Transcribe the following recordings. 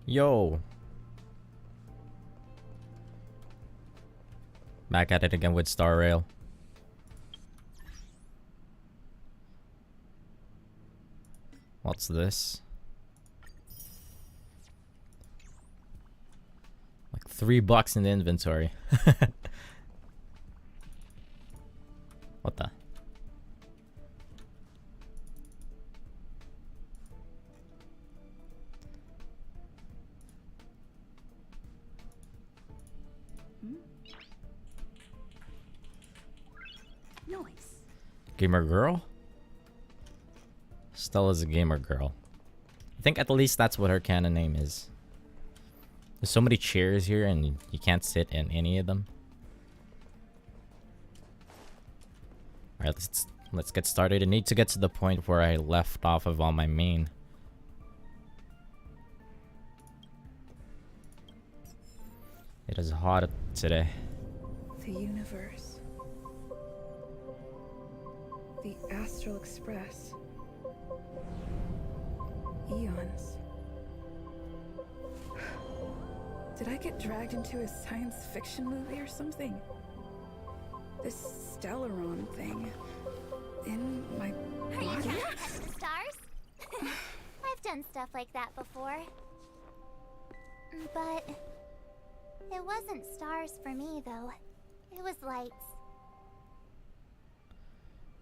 Yo. Back at it again with Star Rail. What's this? Like $3 in the inventory. What the? Noise. Gamer girl? Stella's a gamer girl. I think at least that's what her canon name is. There's so many chairs here and you can't sit in any of them. Alright, let's get started. I need to get to the point where I left off of on my main. It is hot today. The universe. The Astral Express. Eons. Did I get dragged into a science fiction movie or something? This Stellaron thing in my body? Are you talking about the stars? I've done stuff like that before. But it wasn't stars for me, though. It was lights.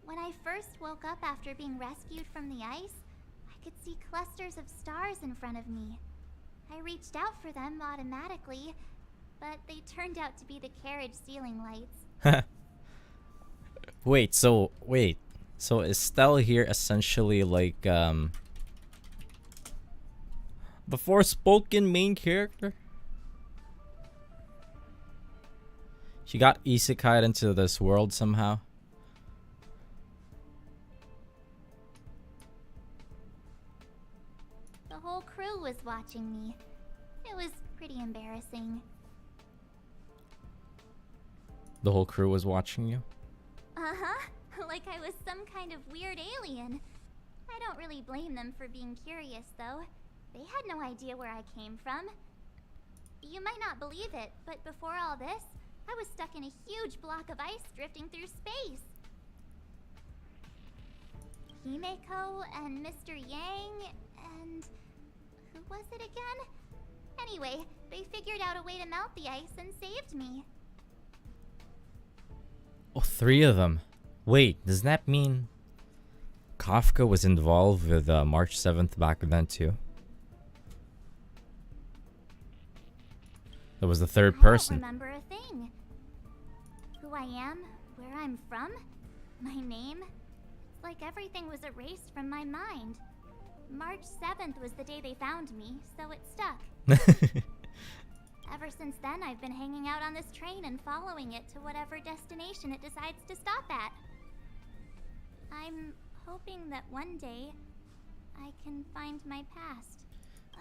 When I first woke up after being rescued from the ice, I could see clusters of stars in front of me. I reached out for them automatically, but they turned out to be the carriage ceiling lights. Wait, so is Stella here essentially like the Forspoken main character? She got isekai'd into this world somehow. The whole crew was watching me. It was pretty embarrassing. The whole crew was watching you? Uh-huh. Like I was some kind of weird alien. I don't really blame them for being curious, though. They had no idea where I came from. You might not believe it, but before all this, I was stuck in a huge block of ice drifting through space. Himeko and Mr. Yang and... who was it again? Anyway, they figured out a way to melt the ice and saved me. Oh, 3 of them. Wait, does that mean Kafka was involved with March 7th back then too? There was the 3rd person. I don't remember a thing. Who I am, where I'm from, my name. It's like everything was erased from my mind. March 7th was the day they found me, so it stuck. Ever since then, I've been hanging out on this train and following it to whatever destination it decides to stop at. I'm hoping that one day I can find my past.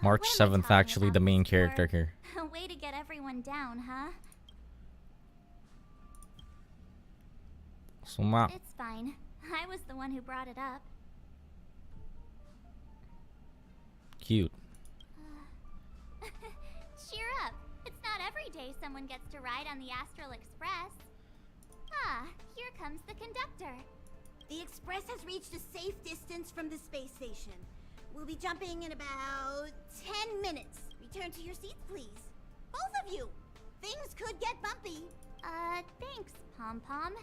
March What am I 7th talking actually about the main this for? character here. A way to get everyone down, huh? So It's fine. I was the one who brought it up. cute. Cheer up. It's not every day someone gets to ride on the Astral Express. Ah, here comes the conductor. The Express has reached a safe distance from the space station. We'll be jumping in about 10 minutes. Return to your seats, please. Both of you! Things could get bumpy. Thanks, Pom Pom.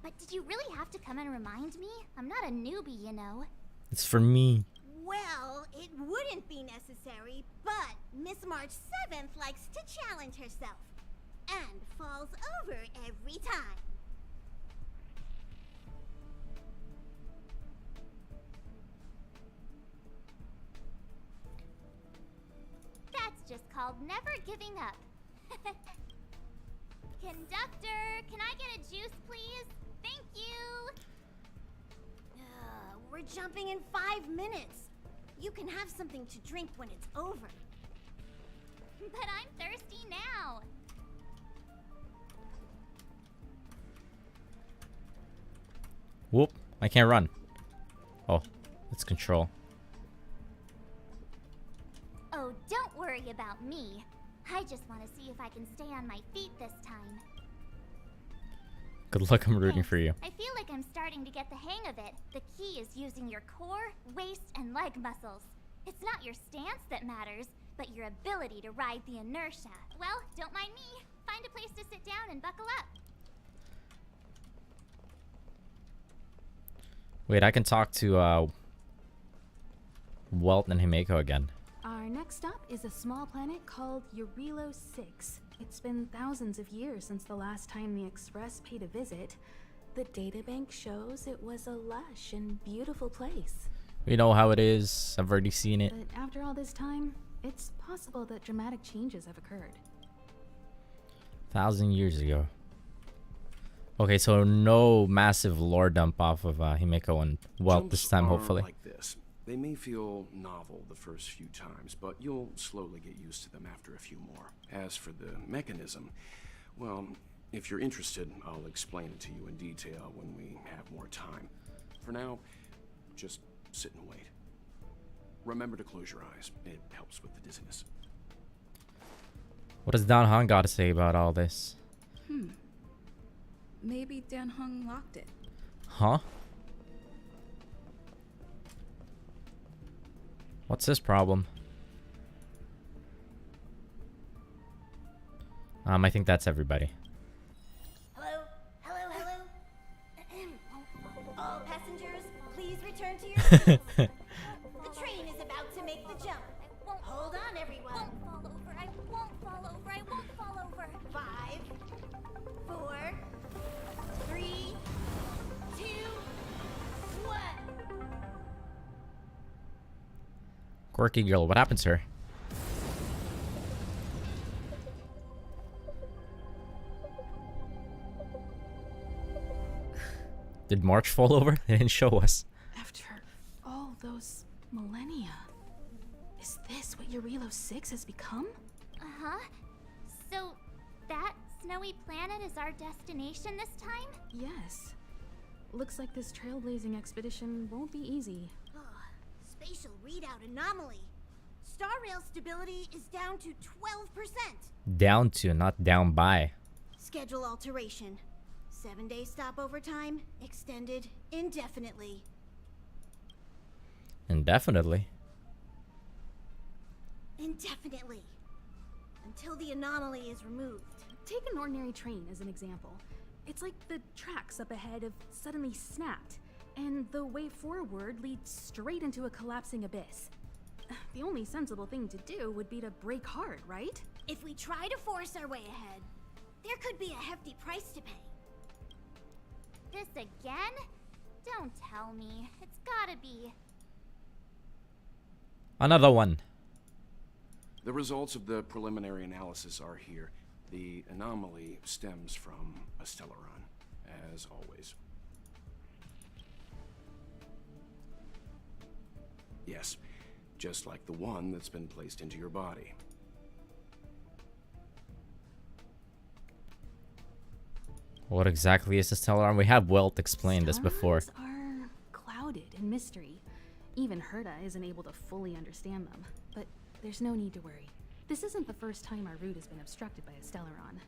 But did you really have to come and remind me? I'm not a newbie, you know. It's for me. Well, it wouldn't be necessary, but Miss March 7th likes to challenge herself. And falls over every time. That's just called never giving up. Conductor, can I get a juice, please? Thank you! We're jumping in 5 minutes. You can have something to drink when it's over. But I'm thirsty now. Whoop, I can't run. Oh, it's control. Oh, don't worry. worry about me. I just want to see if I can stay on my feet this time. Good luck, I'm rooting Thanks. for you. I feel like I'm starting to get the hang of it. The key is using your core, waist, and leg muscles. It's not your stance that matters, but your ability to ride the inertia. Well, don't mind me. Find a place to sit down and buckle up. Wait, I can talk to Welt and Himeko again. Our next stop is a small planet called Eurilo 6. It's been thousands of years since the last time the Express paid a visit. The databank shows it was a lush and beautiful place. We know how it is. I've already seen it. But after all this time, it's possible that dramatic changes have occurred. 1,000 years ago. Okay, so no massive lore dump off of Himeko and Welt this Jumps time, are hopefully. like this. They may feel novel the first few times, but you'll slowly get used to them after a few more. As for the mechanism, well, if you're interested, I'll explain it to you in detail when we have more time. For now, just sit and wait. Remember to close your eyes. It helps with the dizziness. What does Dan Han got to say about all this? Maybe Dan Hung locked it. Huh? What's his problem? I think that's everybody. Hello? Hello, hello? All passengers, please return to your seats. The train is about to make the jump. Hold on, everyone. I won't fall over. I won't fall over. 5, 4, 3, 2, 1. Quirky girl, what happened to her? Did March fall over? They didn't show us. After all those millennia, is this what Eurilo 6 has become? Uh-huh. So, that snowy planet is our destination this time? Yes. Looks like this trailblazing expedition won't be easy. Spatial readout anomaly. Star rail stability is down to 12%. Down to, not down by. Schedule alteration. 7-day stopover time extended indefinitely. Indefinitely. Indefinitely. Until the anomaly is removed. Take an ordinary train as an example. It's like the tracks up ahead have suddenly snapped, and the way forward leads straight into a collapsing abyss. The only sensible thing to do would be to brake hard, right? If we try to force our way ahead, there could be a hefty price to pay. This again? Don't tell me. It's gotta be. Another one. The results of the preliminary analysis are here. The anomaly stems from a Stellaron, as always. Yes, just like the one that's been placed into your body. What exactly is a Stellaron? We have Welt explained this before. Stellarons are clouded in mystery. Even Herta isn't able to fully understand them. But there's no need to worry. This isn't the first time our route has been obstructed by a Stellaron.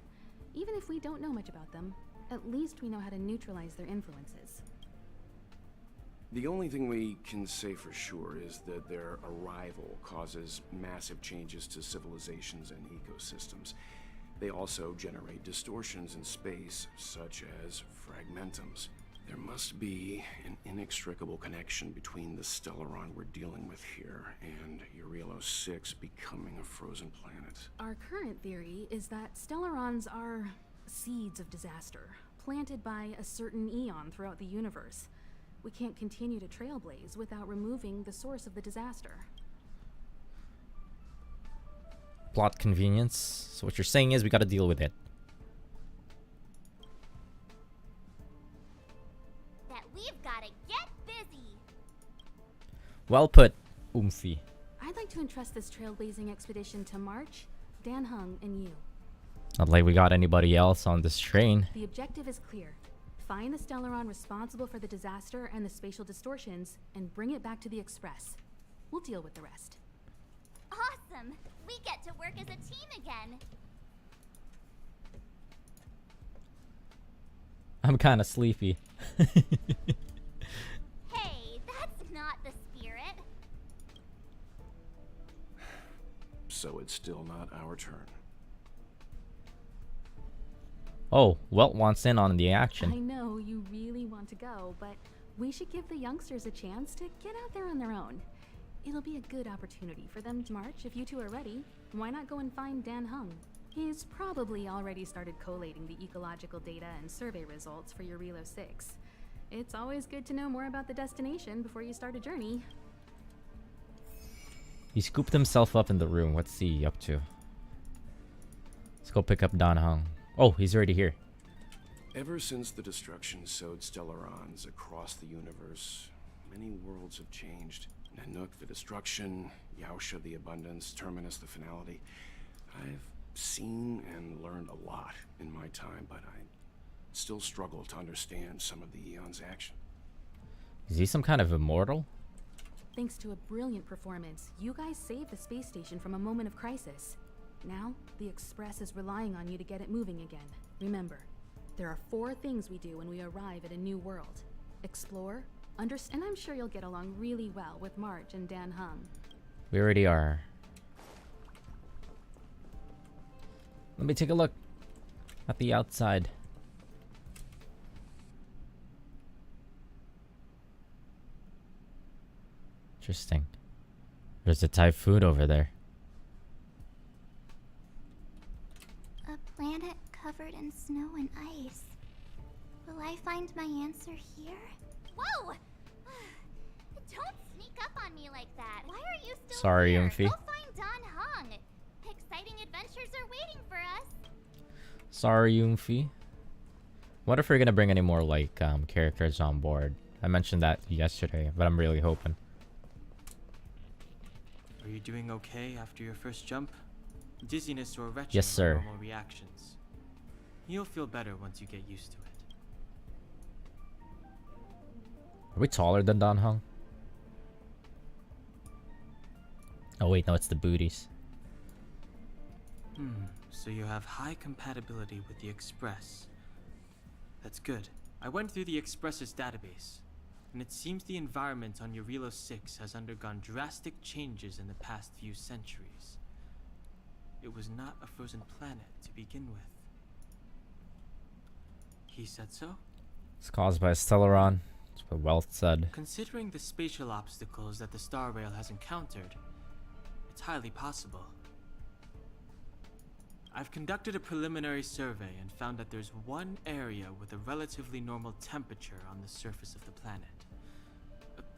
Even if we don't know much about them, at least we know how to neutralize their influences. The only thing we can say for sure is that their arrival causes massive changes to civilizations and ecosystems. They also generate distortions in space, such as fragmentums. There must be an inextricable connection between the Stellaron we're dealing with here and Eurilo 6 becoming a frozen planet. Our current theory is that Stellarons are seeds of disaster, planted by a certain eon throughout the universe. We can't continue to trailblaze without removing the source of the disaster. Plot convenience. So what you're saying is we gotta deal with it. That we've gotta get busy. Well put, Oomphy. I'd like to entrust this trailblazing expedition to March, Dan Hung, and you. Not like we got anybody else on this train. The objective is clear. Find the Stellaron responsible for the disaster and the spatial distortions, and bring it back to the Express. We'll deal with the rest. Awesome! We get to work as a team again. I'm kind of sleepy. Hey, that's not the spirit. So it's still not our turn. Oh, Welt wants in on the I action. know you really want to go, but we should give the youngsters a chance to get out there on their own. It'll be a good opportunity for them to march if you two are ready. Why not go and find Dan Hung? He's probably already started collating the ecological data and survey results for your Relo 6. It's always good to know more about the destination before you start a journey. He scooped himself up in the room. What's he up to? Let's go pick up Dan Hung. Oh, he's already here. Ever since the destruction sowed Stellarons across the universe, many worlds have changed. Nanook, the destruction, Yausha, the abundance, Terminus, the finality. I've seen and learned a lot in my time, but I still struggle to understand some of the Eon's action. Is he some kind of immortal? Thanks to a brilliant performance, you guys saved the space station from a moment of crisis. Now, the Express is relying on you to get it moving again. Remember, there are 4 things we do when we arrive at a new world. Explore, and I'm sure you'll get along really well with March and Dan Hung. We already are. Let me take a look at the outside. Interesting. There's a typhoon over there. A planet covered in snow and ice. Will I find my answer here? Whoa! Don't sneak up on me like that. Why are you still Sorry, here? Youngfi. Go find Dan Hung. Exciting adventures are waiting for us. Sorry, Youngfi. What if we're gonna bring any more like characters on board? I mentioned that yesterday, but I'm really hoping. Are you doing okay after your first jump? Dizziness or retching Yes, sir. are normal reactions. You'll feel better once you get used to it. Are we taller than Dan Hung? Oh wait, no, it's the booties. So you have high compatibility with the Express. That's good. I went through the Express's database, and it seems the environment on Eurilo 6 has undergone drastic changes in the past few centuries. It was not a frozen planet to begin with. He said so? It's caused by a Stellaron. That's what Welt said. Considering the spatial obstacles that the Star Rail has encountered, it's highly possible. I've conducted a preliminary survey and found that there's one area with a relatively normal temperature on the surface of the planet.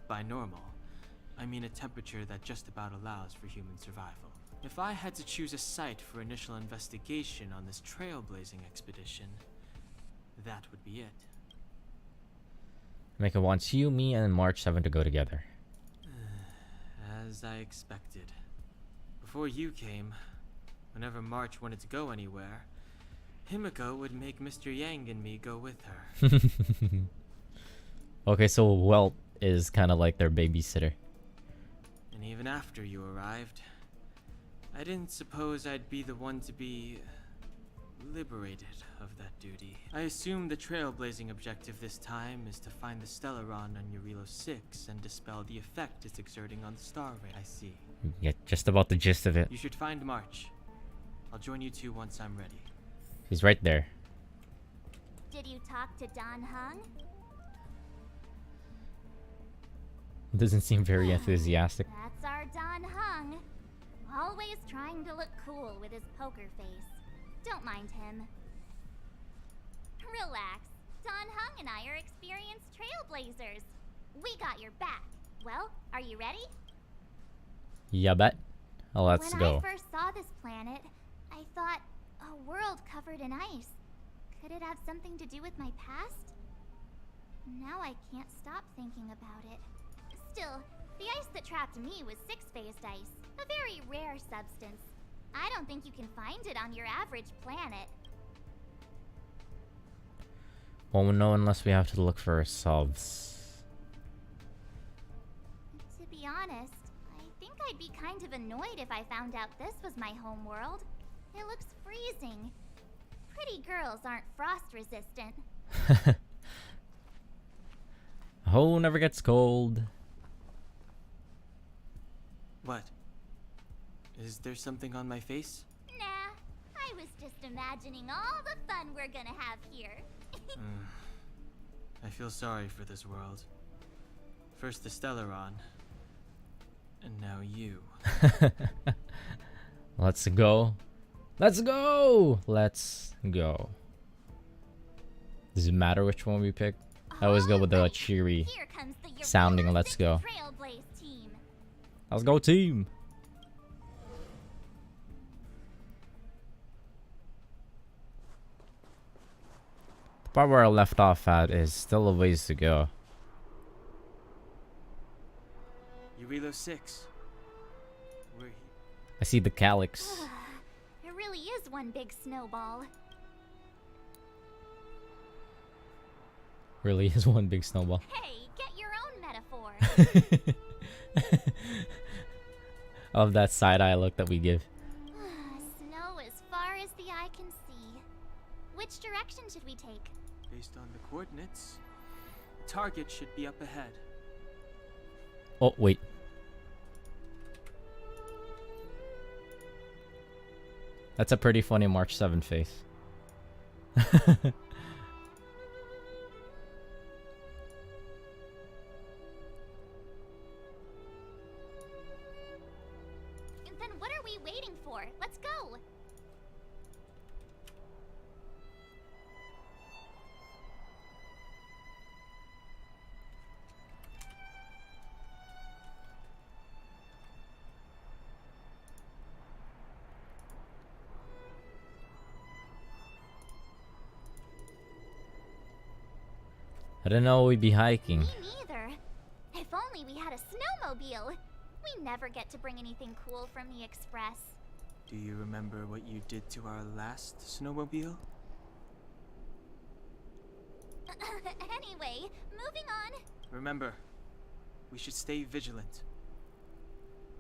By normal, I mean a temperature that just about allows for human survival. If I had to choose a site for initial investigation on this trailblazing expedition, that would be it. Mika wants you, me, and March 7 to go together. As I expected. Before you came, whenever March wanted to go anywhere, Himiko would make Mr. Yang and me go with her. Okay, so Welt is kind of like their babysitter. And even after you arrived, I didn't suppose I'd be the one to be liberated of that duty. I assume the trailblazing objective this time is to find the Stellaron on Eurilo 6 and dispel the effect it's exerting on the Star Rail. I see. Yeah, just about the gist of it. You should find March. I'll join you two once I'm ready. He's right there. Did you talk to Dan Hung? Doesn't seem very enthusiastic. That's our Dan Hung. Always trying to look cool with his poker face. Don't mind him. Relax. Dan Hung and I are experienced trailblazers. We got your back. Well, are you ready? Yeah, bet. Oh, let's when go. I first saw this planet, I thought, a world covered in ice. Could it have something to do with my past? Now I can't stop thinking about it. Still, the ice that trapped me was six-phased ice, a very rare substance. I don't think you can find it on your average planet. Won't know unless we have to look for ourselves. To be honest, I think I'd be kind of annoyed if I found out this was my home world. It looks freezing. Pretty girls aren't frost resistant. Home never gets cold. What? Is there something on my face? Nah, I was just imagining all the fun we're gonna have here. I feel sorry for this world. First the Stellaron, and now you. Let's go. Let's go. Let's go. Does it matter which one we pick? I always go with the Alright, cheery here comes the sounding let's go. Trailblaze team. Let's go, team. The part where I left off at is still a ways to go. Eurilo 6. We're I see the calyx. It really is one big snowball. Really is one big snowball. Hey, get your own metaphor. Of that side eye look that we give. Snow as far as the eye can see. Which direction should we take? based on the coordinates. The target should be up ahead. Oh, wait. That's a pretty funny March 7th face. Then what are we waiting for? Let's go! I didn't know we'd be hiking. Me neither. If only we had a snowmobile. We never get to bring anything cool from the Express. Do you remember what you did to our last snowmobile? Anyway, moving on. Remember, we should stay vigilant.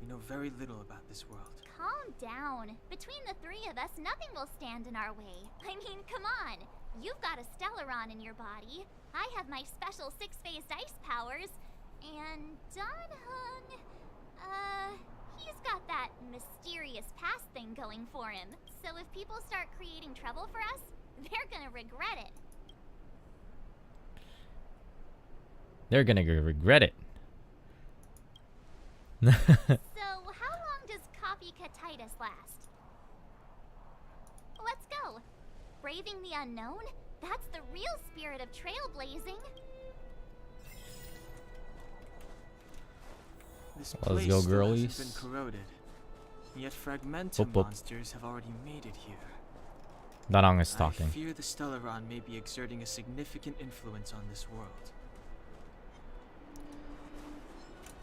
We know very little about this world. Calm down. Between the three of us, nothing will stand in our way. I mean, come on. You've got a Stellaron in your body. I have my special six-phased ice powers. And Danhung, he's got that mysterious past thing going for him. So if people start creating trouble for us, they're gonna regret it. They're gonna regret it. So, how long does copycatitis last? Let's go. Braving the unknown? That's the real spirit of trailblazing. This Let's place go, still girlies. hasn't been corroded. Yet fragmentum Whoop, whoop. monsters have already made it here. Danong is I talking. fear the Stellaron may be exerting a significant influence on this world.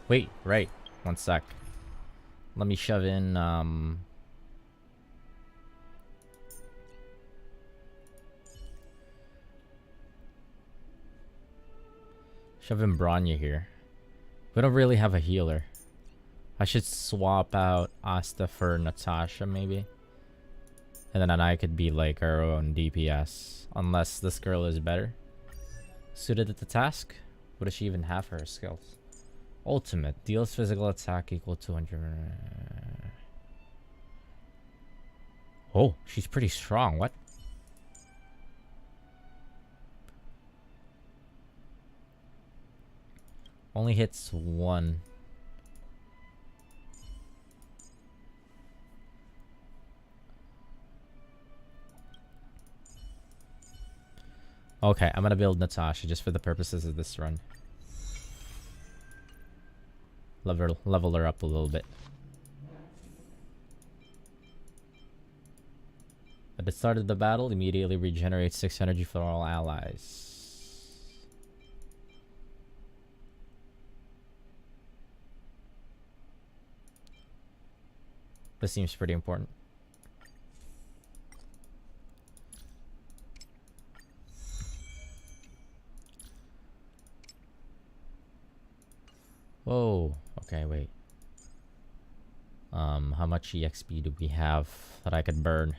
Wait, right. One sec. Let me shove in, shove in Bronya here. We don't really have a healer. I should swap out Asta for Natasha, maybe. And then I could be like our own DPS. Unless this girl is better suited to the task. What does she even have for her skills? Ultimate. Deals physical attack equal to 200. Oh, she's pretty strong. What? Only hits one. Okay, I'm gonna build Natasha just for the purposes of this run. Level her up a little bit. At the start of the battle, immediately regenerates 6 energy for all allies. This seems pretty important. Whoa. Okay, wait. How much EXP do we have that I could burn?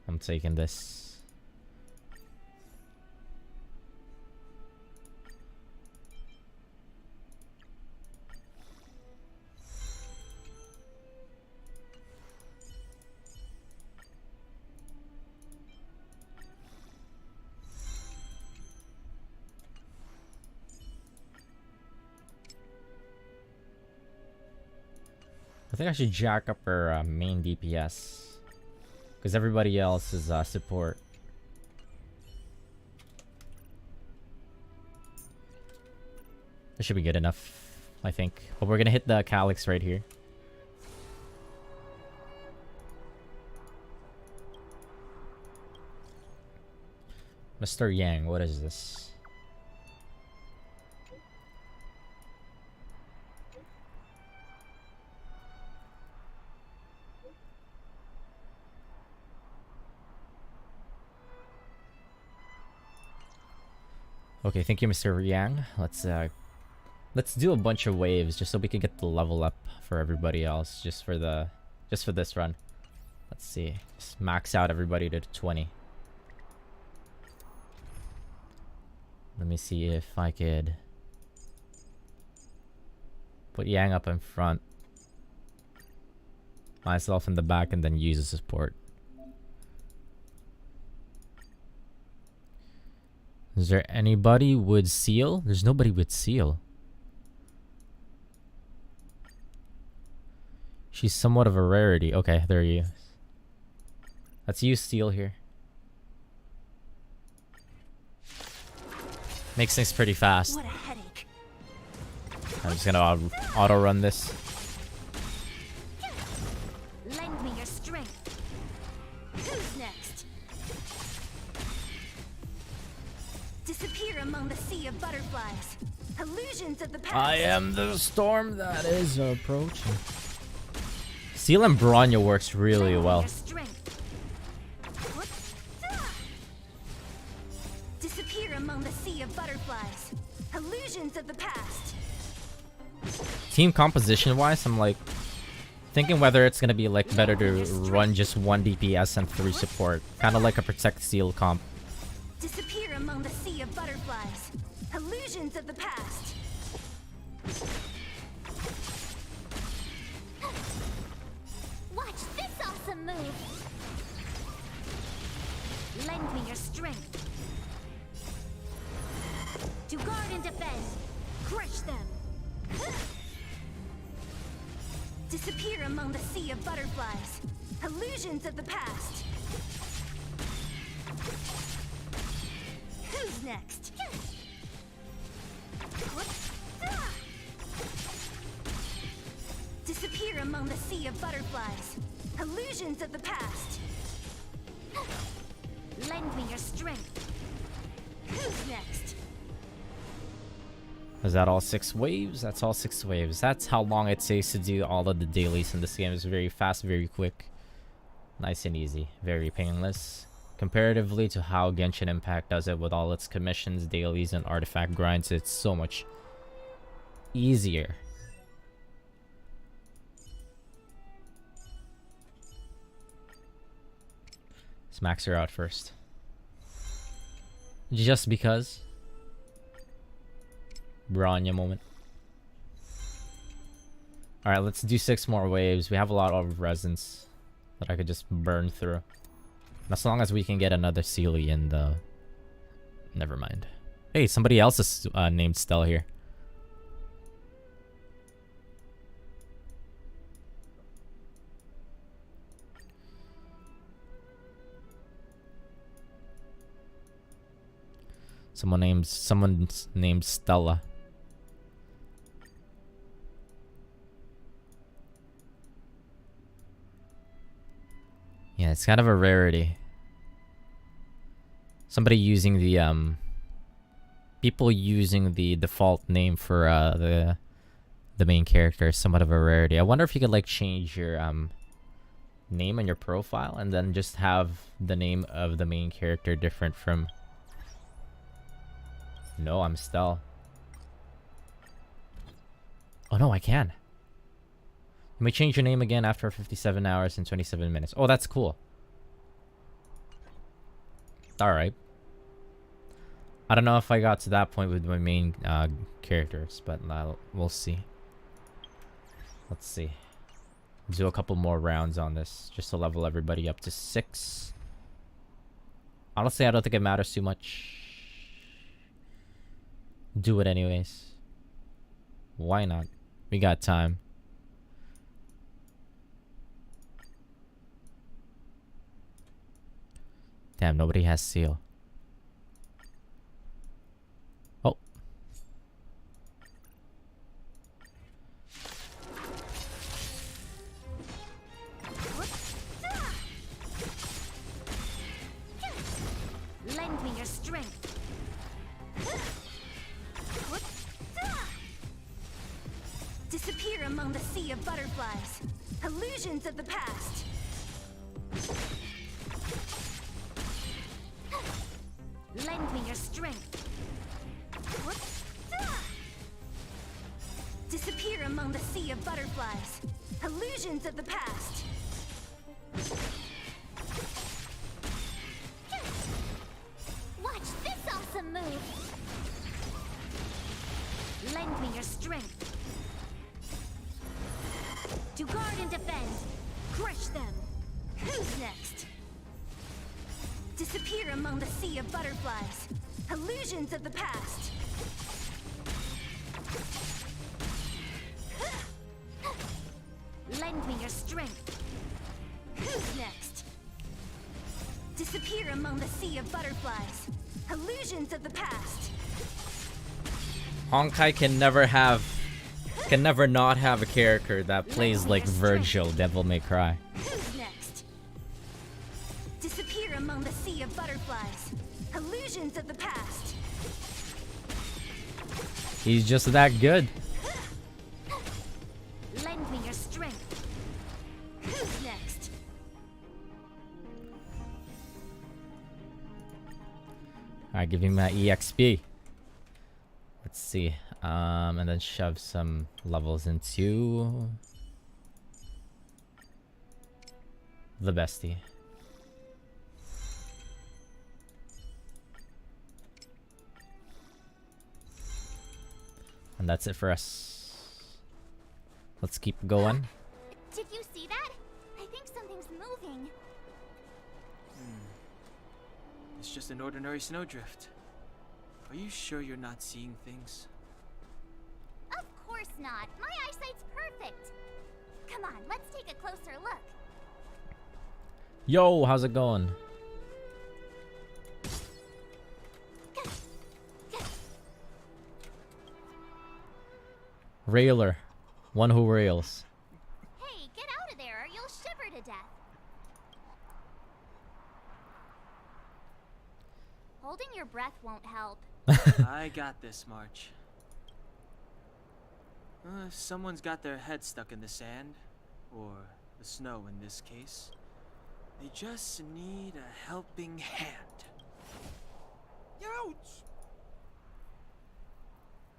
I'm taking this. I think I should jack up our main DPS. Because everybody else is support. This should be good enough, I think. But we're gonna hit the Calyx right here. Mr. Yang, what is this? Okay, thank you, Mr. Yang. Let's do a bunch of waves just so we can get the level up for everybody else. Just for this run. Let's see. Just max out everybody to 20. Let me see if I could put Yang up in front, myself in the back, and then use a support. Is there anybody with seal? There's nobody with seal. She's somewhat of a rarity. Okay, there he is. Let's use seal here. Makes things pretty fast. What a headache. I'm just gonna auto run this. Lend me your strength. Who's next? Disappear among the sea of butterflies. Illusions of the past. I am the storm that is approaching. Seal and Bronya works really Lend me well. your strength. Disappear among the sea of butterflies. Illusions of the past. Team composition wise, I'm like thinking whether it's gonna be like better to run just 1 DPS and 3 support. Kinda like a protect seal comp. Disappear among the sea of butterflies. Illusions of the past. Watch this awesome move! Lend me your strength. To guard and defend. Crush them. Disappear among the sea of butterflies. Illusions of the past. Who's next? Disappear among the sea of butterflies. Illusions of the past. Lend me your strength. Who's next? Is that all 6 waves? That's all 6 waves. That's how long it takes to do all of the dailies in this game. It's very fast, very quick. Nice and easy. Very painless. Comparatively to how Genshin Impact does it with all its commissions, dailies, and artifact grinds, it's so much easier. Let's max her out first. Just because. Bronya moment. Alright, let's do 6 more waves. We have a lot of resins that I could just burn through. As long as we can get another Sealy in the... Never mind. Hey, somebody else is named Stell here. Someone's named Stella. Yeah, it's kind of a rarity. Somebody using the people using the default name for the main character is somewhat of a rarity. I wonder if you could like change your name on your profile and then just have the name of the main character different from No, I'm Stell. Oh no, I can. You may change your name again after 57 hours and 27 minutes. Oh, that's cool. Alright. I don't know if I got to that point with my main characters, but we'll see. Let's see. Do a couple more rounds on this just to level everybody up to 6. Honestly, I don't think it matters too much. Do it anyways. Why not? We got time. Damn, nobody has seal. Oh. Lend me your strength. Disappear among the sea of butterflies. Illusions of the past. Lend me your strength. Disappear among the sea of butterflies. Illusions of the past. Watch this awesome move. Lend me your strength. To guard and defend. Crush them. Who's next? Disappear among the sea of butterflies. Illusions of the past. Lend me your strength. Who's next? Disappear among the sea of butterflies. Illusions of the past. Honkai can never not have a character that plays like Virgil, Devil May Cry. Who's next? Disappear among the sea of butterflies. Illusions of the past. He's just that good. Lend me your strength. Who's next? Alright, give him that EXP. Let's see. And then shove some levels into the bestie. And that's it for us. Let's keep going. Did you see that? I think something's moving. It's just an ordinary snowdrift. Are you sure you're not seeing things? Of course not. My eyesight's perfect. Come on, let's take a closer look. Yo, how's it going? Railer. One who rails. Hey, get out of there or you'll shiver to death. Holding your breath won't help. I got this, March. If someone's got their head stuck in the sand, or the snow in this case, they just need a helping hand. Ouch!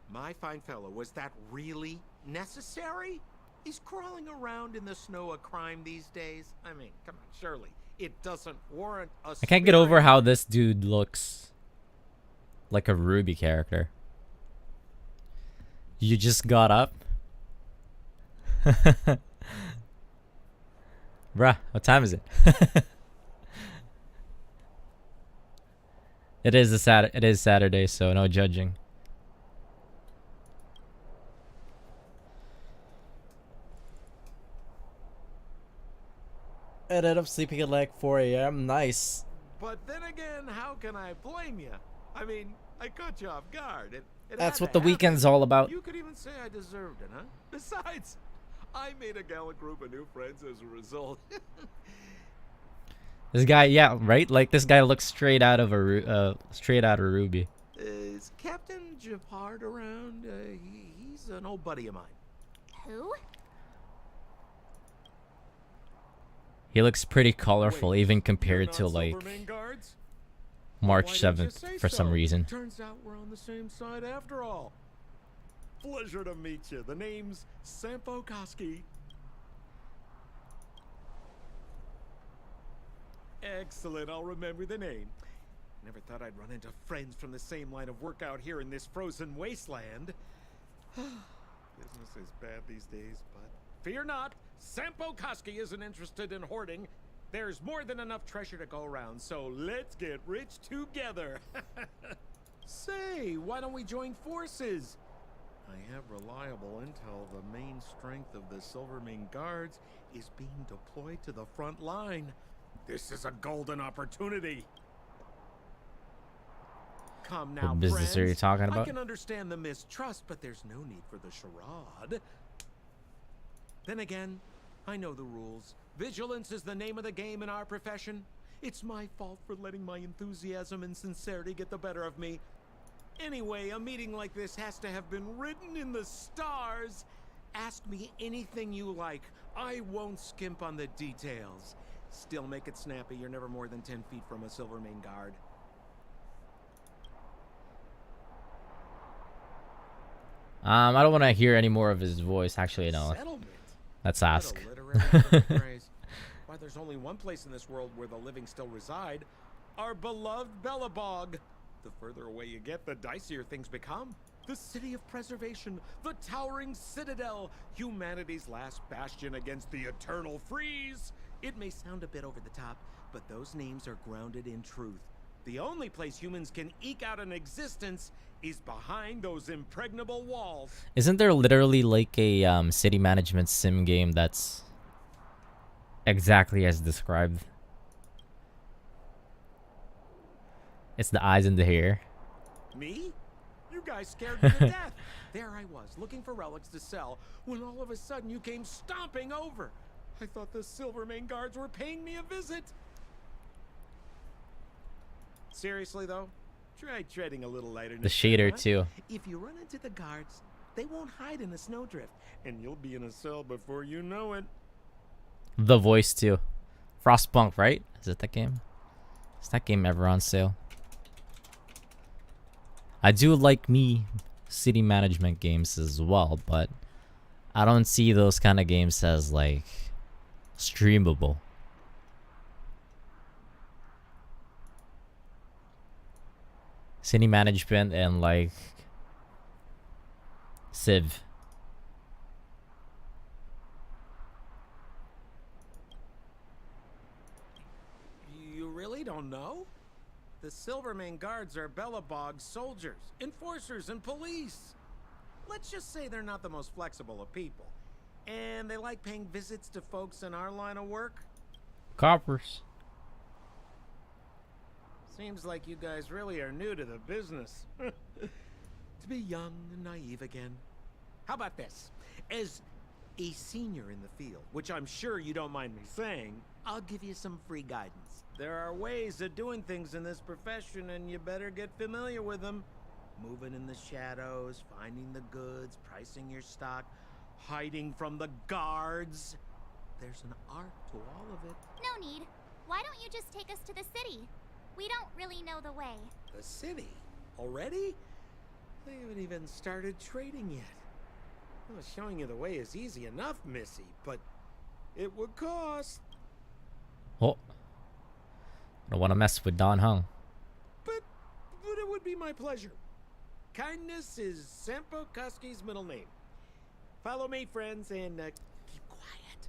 My fine fellow, was that really necessary? Is crawling around in the snow a crime these days? I mean, come on, surely it doesn't warrant a I can't get over how this dude looks like a Ruby character. You just got up? Bruh, what time is it? It is Saturday, so no judging. I ended up sleeping at like 4 a.m. Nice. But then again, how can I blame you? I mean, I caught you off guard. It That's had what to the weekend's all about. You could even say I deserved it, huh? Besides, I made a gallant group of new friends as a result. This guy, yeah, right? Like this guy looks straight out of Ruby. Is Captain Japard around? He's an old buddy of mine. Who? He looks pretty colorful, Wait, even you're compared not to like Silvermane guards? March Why didn't you 7th say for some so? reason. Turns out we're on the same side after all. Pleasure to meet you. The name's Sampo Koski. Excellent, I'll remember the name. Never thought I'd run into friends from the same line of work out here in this frozen wasteland. Business is bad these days, but fear not. Sampo Koski isn't interested in hoarding. There's more than enough treasure to go around, so let's get rich together. Say, why don't we join forces? I have reliable intel. The main strength of the Silvermane Guards is being deployed to the front line. This is a golden opportunity. Come now, What business are you friends. talking I about? can understand the mistrust, but there's no need for the charade. Then again, I know the rules. Vigilance is the name of the game in our profession. It's my fault for letting my enthusiasm and sincerity get the better of me. Anyway, a meeting like this has to have been written in the stars. Ask me anything you like. I won't skimp on the details. Still make it snappy. You're never more than 10 feet from a Silvermane Guard. I don't want to hear any more of his voice. Actually, no. Settlement. Let's What a ask. literary turn of phrase. Why, there's only one place in this world where the living still reside. Our beloved Belobog. The further away you get, the dicier things become. The city of preservation, the towering citadel, humanity's last bastion against the eternal freeze. It may sound a bit over the top, but those names are grounded in truth. The only place humans can eke out an existence is behind those impregnable walls. Isn't there literally like a city management sim game that's exactly as described? It's the eyes and the hair. Me? You guys scared me to death. There I was, looking for relics to sell, when all of a sudden you came stomping over. I thought the Silvermane Guards were paying me a visit. Seriously, though, try treading a little lighter. The shader too. If you run into the guards, they won't hide in the snowdrift, and you'll be in a cell before you know it. The voice too. Frostpunk, right? Is it that game? Is that game ever on sale? I do like me city management games as well, but I don't see those kind of games as like streamable. City management and like Civ. You really don't know? The Silvermane Guards are Belobog's soldiers, enforcers, and police. Let's just say they're not the most flexible of people. And they like paying visits to folks in our line of work. Coppers. Seems like you guys really are new to the business. To be young and naive again. How about this? As a senior in the field, which I'm sure you don't mind me saying, I'll give you some free guidance. There are ways of doing things in this profession, and you better get familiar with them. Moving in the shadows, finding the goods, pricing your stock, hiding from the guards. There's an art to all of it. No need. Why don't you just take us to the city? We don't really know the way. The city? Already? They haven't even started trading yet. Well, showing you the way is easy enough, Missy, but it would cost. Oh. I don't want to mess with Don Hung. But it would be my pleasure. Kindness is Sampo Koski's middle name. Follow me, friends, and keep quiet.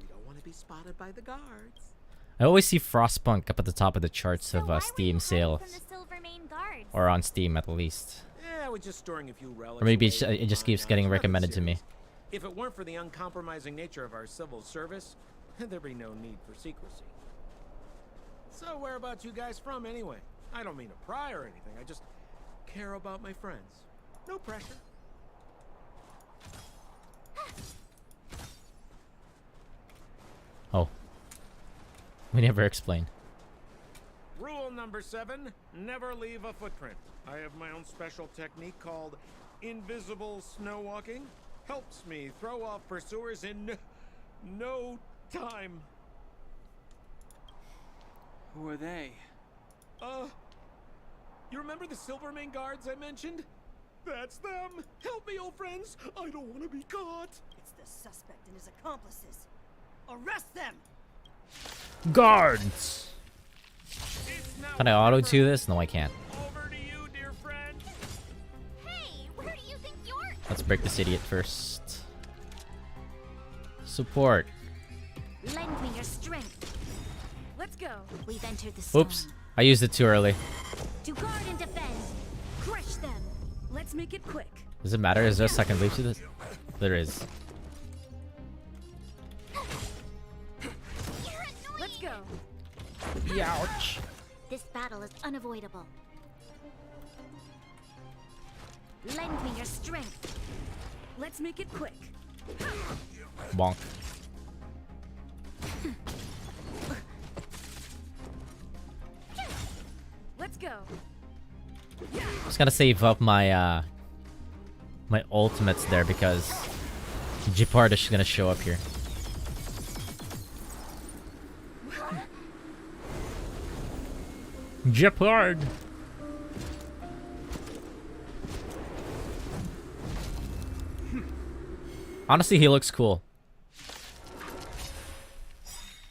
We don't want to be spotted by the guards. I always see Frostpunk up at the top of the charts So of why were Steam you sales. hiding from the Silvermane Guards? Or on Steam at least. Yeah, we're just storing a few relics. Or maybe away it just from keeps mine. getting Nothing recommended to me. serious. If it weren't for the uncompromising nature of our civil service, there'd be no need for secrecy. So where about you guys from anyway? I don't mean to pry or anything. I just care about my friends. No pressure. Oh. We never explained. Rule number 7, never leave a footprint. I have my own special technique called invisible snow walking. Helps me throw off pursuers in no time. Who are they? You remember the Silvermane guards I mentioned? That's them! Help me, old friends! I don't want to be caught! It's the suspect and his accomplices. Arrest them! Guards! Can I auto to this? No, I can't. Over to you, dear friend! Hey, where do you think you're? Let's break this idiot first. Support. Lend me your strength. Let's go. We've entered the storm. Oops. I used it too early. To guard and defend. Crush them. Let's make it quick. Does it matter? Is there a second leap to this? There is. You're annoying. Let's go. Ouch. This battle is unavoidable. Lend me your strength. Let's make it quick. Bonk. Let's go. Just gotta save up my my ultimates there because Gepard is gonna show up here. Gepard. Honestly, he looks cool.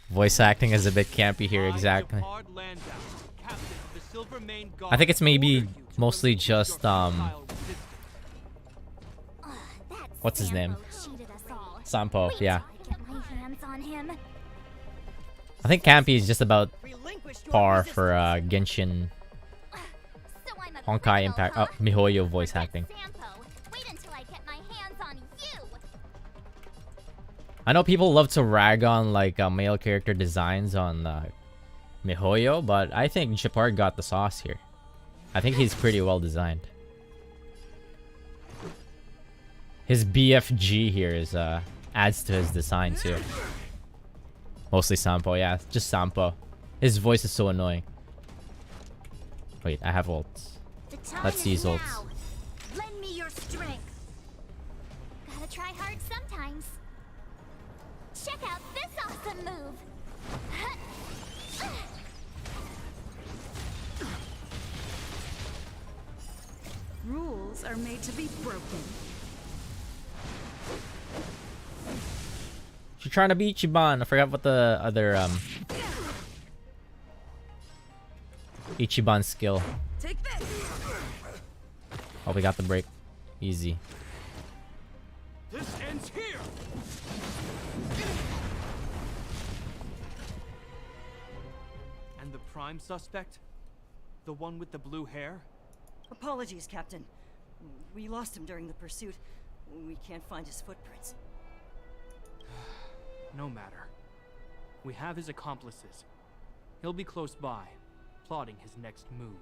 Voice acting is a bit campy here, exactly. I think it's maybe mostly just what's his name? Sampo, yeah. I think campy is just about par for Genshin Honkai Impact. Oh, MiHoYo voice acting. I know people love to rag on like male character designs on MiHoYo, but I think Gepard got the sauce here. I think he's pretty well designed. His BFG here is adds to his design too. Mostly Sampo, yeah, just Sampo. His voice is so annoying. Wait, I have ults. Let's see his ults. Lend me your strength. Gotta try hard sometimes. Check out this awesome move. Rules are made to be broken. She's trying to beat Ichiban. I forgot what the other Ichiban skill. Take this. Oh, we got the break. Easy. This ends here! And the prime suspect? The one with the blue hair? Apologies, Captain. We lost him during the pursuit. We can't find his footprints. No matter. We have his accomplices. He'll be close by, plotting his next move.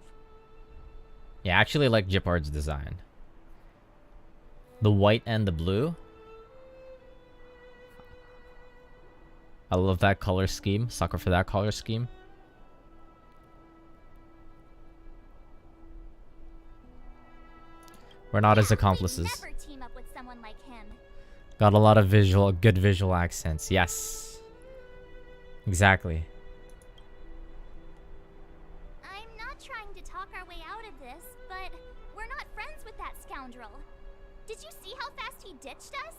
Yeah, I actually like Gepard's design. The white and the blue. I love that color scheme. Sucker for that color scheme. We're not his accomplices. Never team up with someone like him. Got a lot of good visual accents. Yes. Exactly. I'm not trying to talk our way out of this, but we're not friends with that scoundrel. Did you see how fast he ditched us?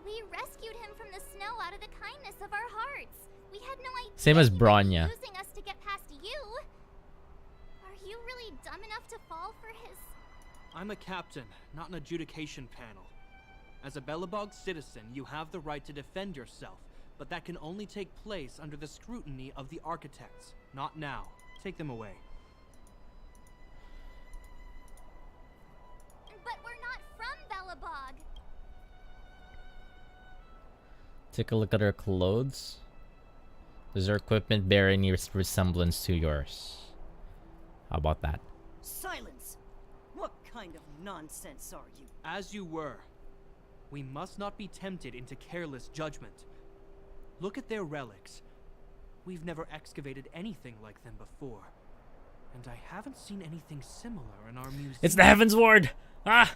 We rescued him from the snow out of the kindness of our hearts. We had no idea. Same as he might Bronya. be using us to get past you. Are you really dumb enough to fall for his? I'm a captain, not an adjudication panel. As a Belobog citizen, you have the right to defend yourself, but that can only take place under the scrutiny of the architects. Not now. Take them away. But we're not from Belobog. Take a look at her clothes. Does her equipment bear any resemblance to yours? How about that? Silence! What kind of nonsense are you? As you were. We must not be tempted into careless judgment. Look at their relics. We've never excavated anything like them before. And I haven't seen anything similar in our museum. It's the Heavens Ward! Ah!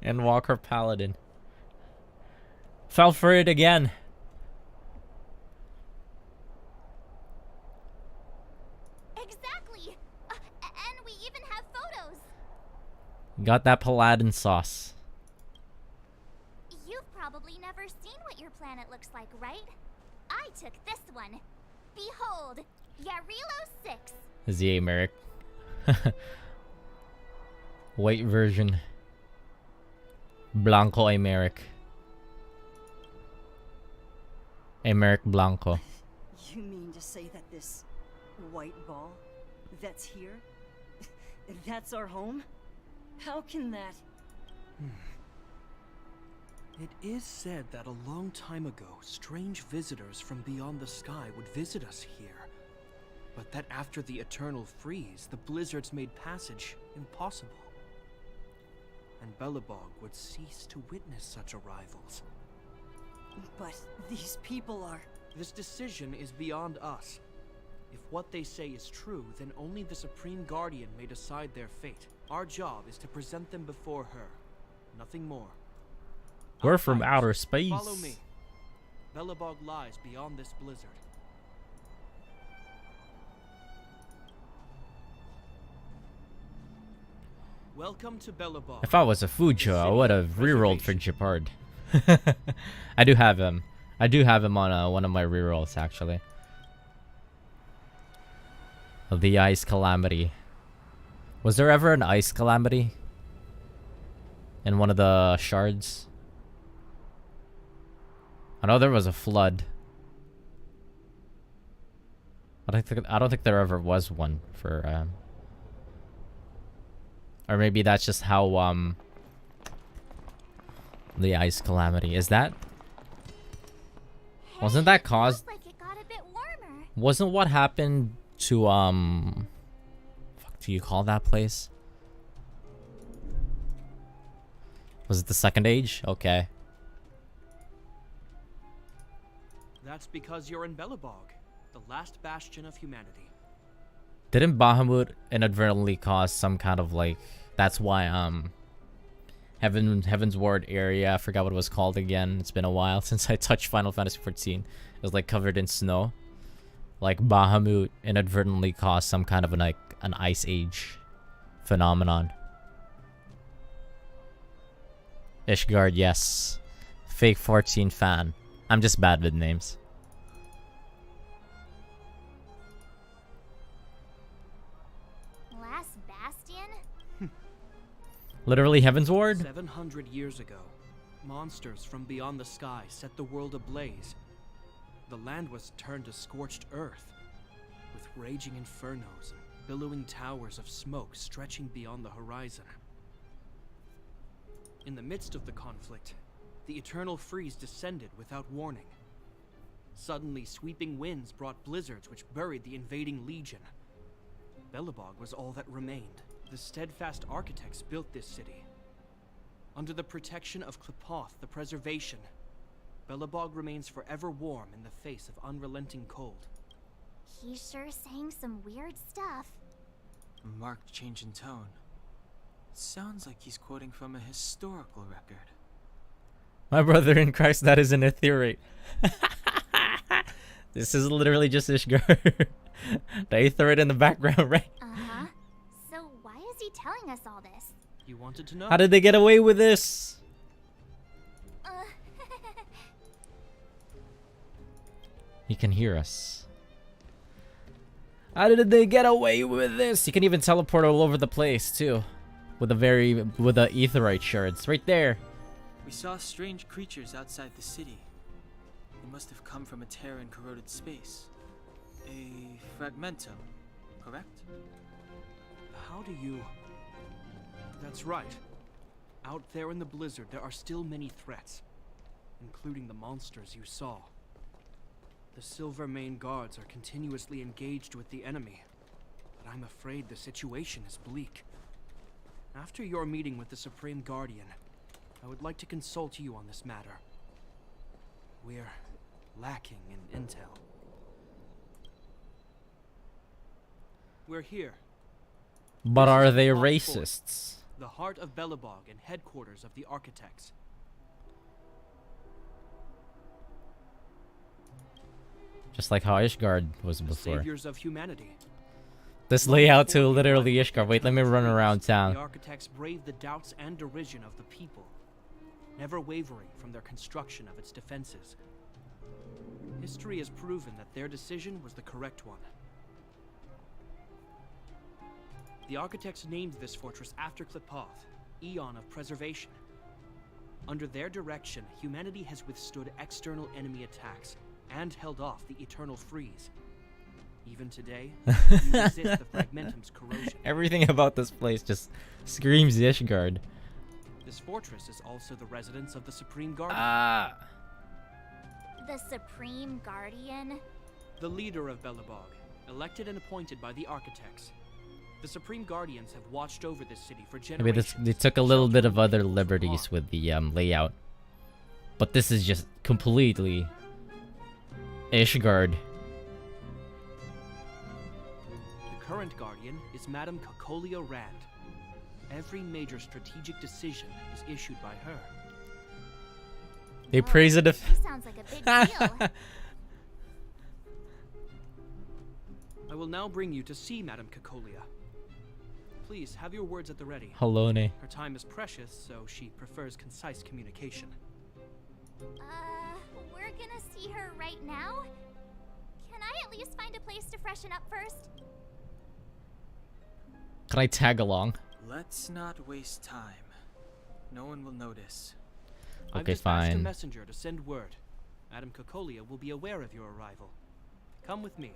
And Walker Paladin. Fell for it again. Got that paladin sauce. You've probably never seen what your planet looks like, right? I took this one. Behold, Yarilo 6. Is the Americ? White version. Blanco Americ. Americ Blanco. You mean to say that this white ball that's here, that's our home? How can that... It is said that a long time ago, strange visitors from beyond the sky would visit us here. But that after the eternal freeze, the blizzards made passage impossible. And Belobog would cease to witness such arrivals. But these people are... This decision is beyond us. If what they say is true, then only the Supreme Guardian may decide their fate. Our job is to present them before her. Nothing more. We're from Outsiders, outer space. Follow me. Belobog lies beyond this blizzard. Welcome to Belobog. If I was a Fujo, I would have rerolled for Japard. I do have him. I do have him on one of my rerolls, actually. The Ice Calamity. Was there ever an Ice Calamity? In one of the shards? I know there was a flood. I don't think there ever was one for or maybe that's just how the Ice Calamity is that? Wasn't that caused? Like it got a bit warmer. Wasn't what happened to fuck do you call that place? Was it the Second Age? Okay. That's because you're in Belobog, the last bastion of humanity. Didn't Bahamut inadvertently cause some kind of like... That's why, Heaven's Ward area, I forgot what it was called again. It's been a while since I touched Final Fantasy XIV. It was like covered in snow. Like Bahamut inadvertently caused some kind of an Ice Age phenomenon. Ishgard, yes. Fake 14 fan. I'm just bad with names. Last bastion? Literally Heaven's Ward? 700 years ago, monsters from beyond the sky set the world ablaze. The land was turned to scorched earth, with raging infernos and billowing towers of smoke stretching beyond the horizon. In the midst of the conflict, the eternal freeze descended without warning. Suddenly, sweeping winds brought blizzards which buried the invading legion. Belobog was all that remained. The steadfast architects built this city. Under the protection of Klepoth, the preservation, Belobog remains forever warm in the face of unrelenting cold. He's sure saying some weird stuff. A marked change in tone. Sounds like he's quoting from a historical record. My brother in Christ, that is an ethereal. This is literally just Ishgard. The aetherite in the background, right? Uh-huh. So why is he telling us all this? You wanted to know? How did they get away with this? He can hear us. How did they get away with this? You can even teleport all over the place too. With the aetherite shards. Right there. We saw strange creatures outside the city. They must have come from a Terran corroded space. A fragmentum, correct? How do you... That's right. Out there in the blizzard, there are still many threats, including the monsters you saw. The Silvermane guards are continuously engaged with the enemy, but I'm afraid the situation is bleak. After your meeting with the Supreme Guardian, I would like to consult you on this matter. We're lacking in intel. We're here. But This are is they Plot 4, racists? the heart of Belobog and headquarters of the architects. Just like how Ishgard was The before. saviors of humanity. This layout to literally Ishgard. Wait, let me run around town. The architects braved the doubts and derision of the people, never wavering from their construction of its defenses. History has proven that their decision was the correct one. The architects named this fortress after Klipoth, Eon of Preservation. Under their direction, humanity has withstood external enemy attacks and held off the eternal freeze. Even today, we resist the fragmentum's corrosion. Everything about this place just screams Ishgard. This fortress is also the residence of the Supreme Guardian. The Supreme Guardian? The leader of Belobog, elected and appointed by the architects. The Supreme Guardians have watched over this city for Maybe generations. they took a little bit of other liberties with the layout. But this is just completely Ishgard. The current Guardian is Madame Cocolia Rand. Every major strategic decision is issued by her. They praise it if... She sounds like a big deal. I will now bring you to see Madame Cocolia. Please, have your words at the ready. Halone. Her time is precious, so she prefers concise communication. We're gonna see her right now? Can I at least find a place to freshen up first? Can I tag along? Let's not waste time. No one will notice. I've Okay, dispatched a fine. messenger to send word. Madame Cocolia will be aware of your arrival. Come with me.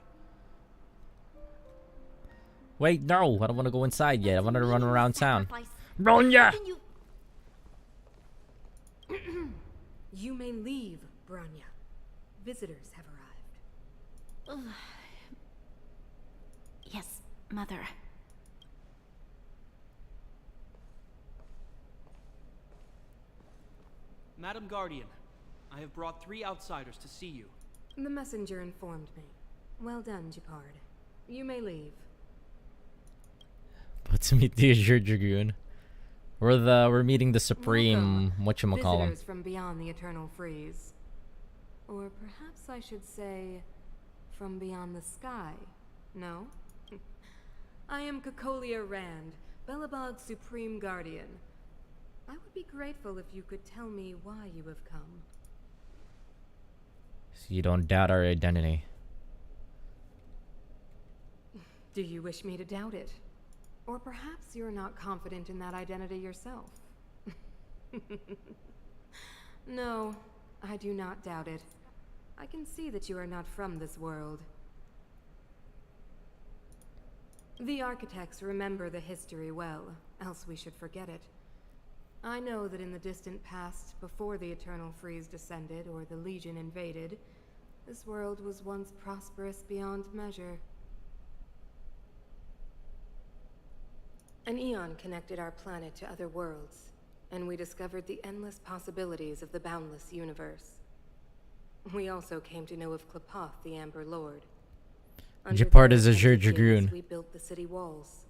Wait, no, I don't want to go inside yet. I want to run around town. Sacrifice. Bronya! Can you- You may leave, Bronya. Visitors have arrived. Yes, Mother. Madame Guardian, I have brought 3 outsiders to see you. The messenger informed me. Well done, Japard. You may leave. But to meet the Azure Dragoon. We're meeting the Supreme Welcome, whatchamacallem. visitors from beyond the Eternal Freeze. Or perhaps I should say, from beyond the sky. No? I am Cocolia Rand, Belobog's Supreme Guardian. I would be grateful if you could tell me why you have come. So you don't doubt our identity. Do you wish me to doubt it? Or perhaps you're not confident in that identity yourself. No, I do not doubt it. I can see that you are not from this world. The architects remember the history well, else we should forget it. I know that in the distant past, before the Eternal Freeze descended or the Legion invaded, this world was once prosperous beyond measure. An eon connected our planet to other worlds, and we discovered the endless possibilities of the boundless universe. We also came to know of Klipoth, the Amber Lord. Under Japard their is Azure teachings, Dragoon. we built the city walls.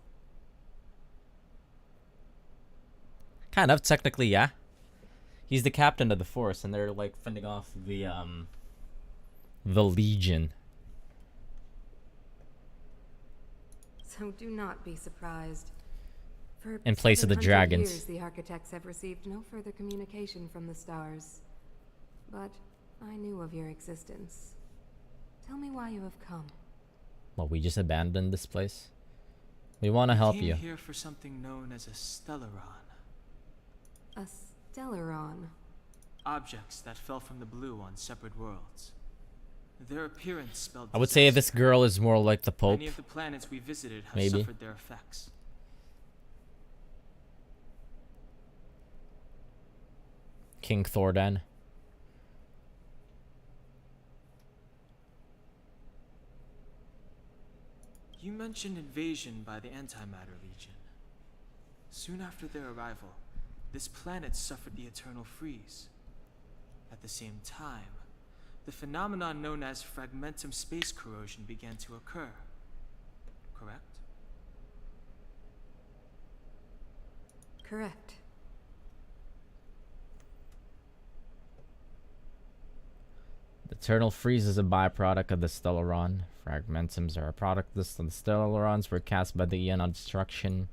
Kind of, technically, yeah. He's the captain of the force, and they're like fending off the Legion. So do not be surprised. For In place of the 700 dragons. years, the architects have received no further communication from the stars. But I knew of your existence. Tell me why you have come. Well, we just abandoned this place. We want to help Came you. here for something known as a stellaron. A stellaron. Objects that fell from the blue on separate worlds. Their appearance spelled I would say this disaster. girl is more like the Pope. Many of the planets we visited have Maybe. suffered their effects. King Thordan. You mentioned invasion by the Antimatter Legion. Soon after their arrival, this planet suffered the Eternal Freeze. At the same time, the phenomenon known as fragmentum space corrosion began to occur. Correct? Correct. Eternal freeze is a byproduct of the Stellaron. Fragmentums are a product of the Stellarons were cast by the Eon of Destruction.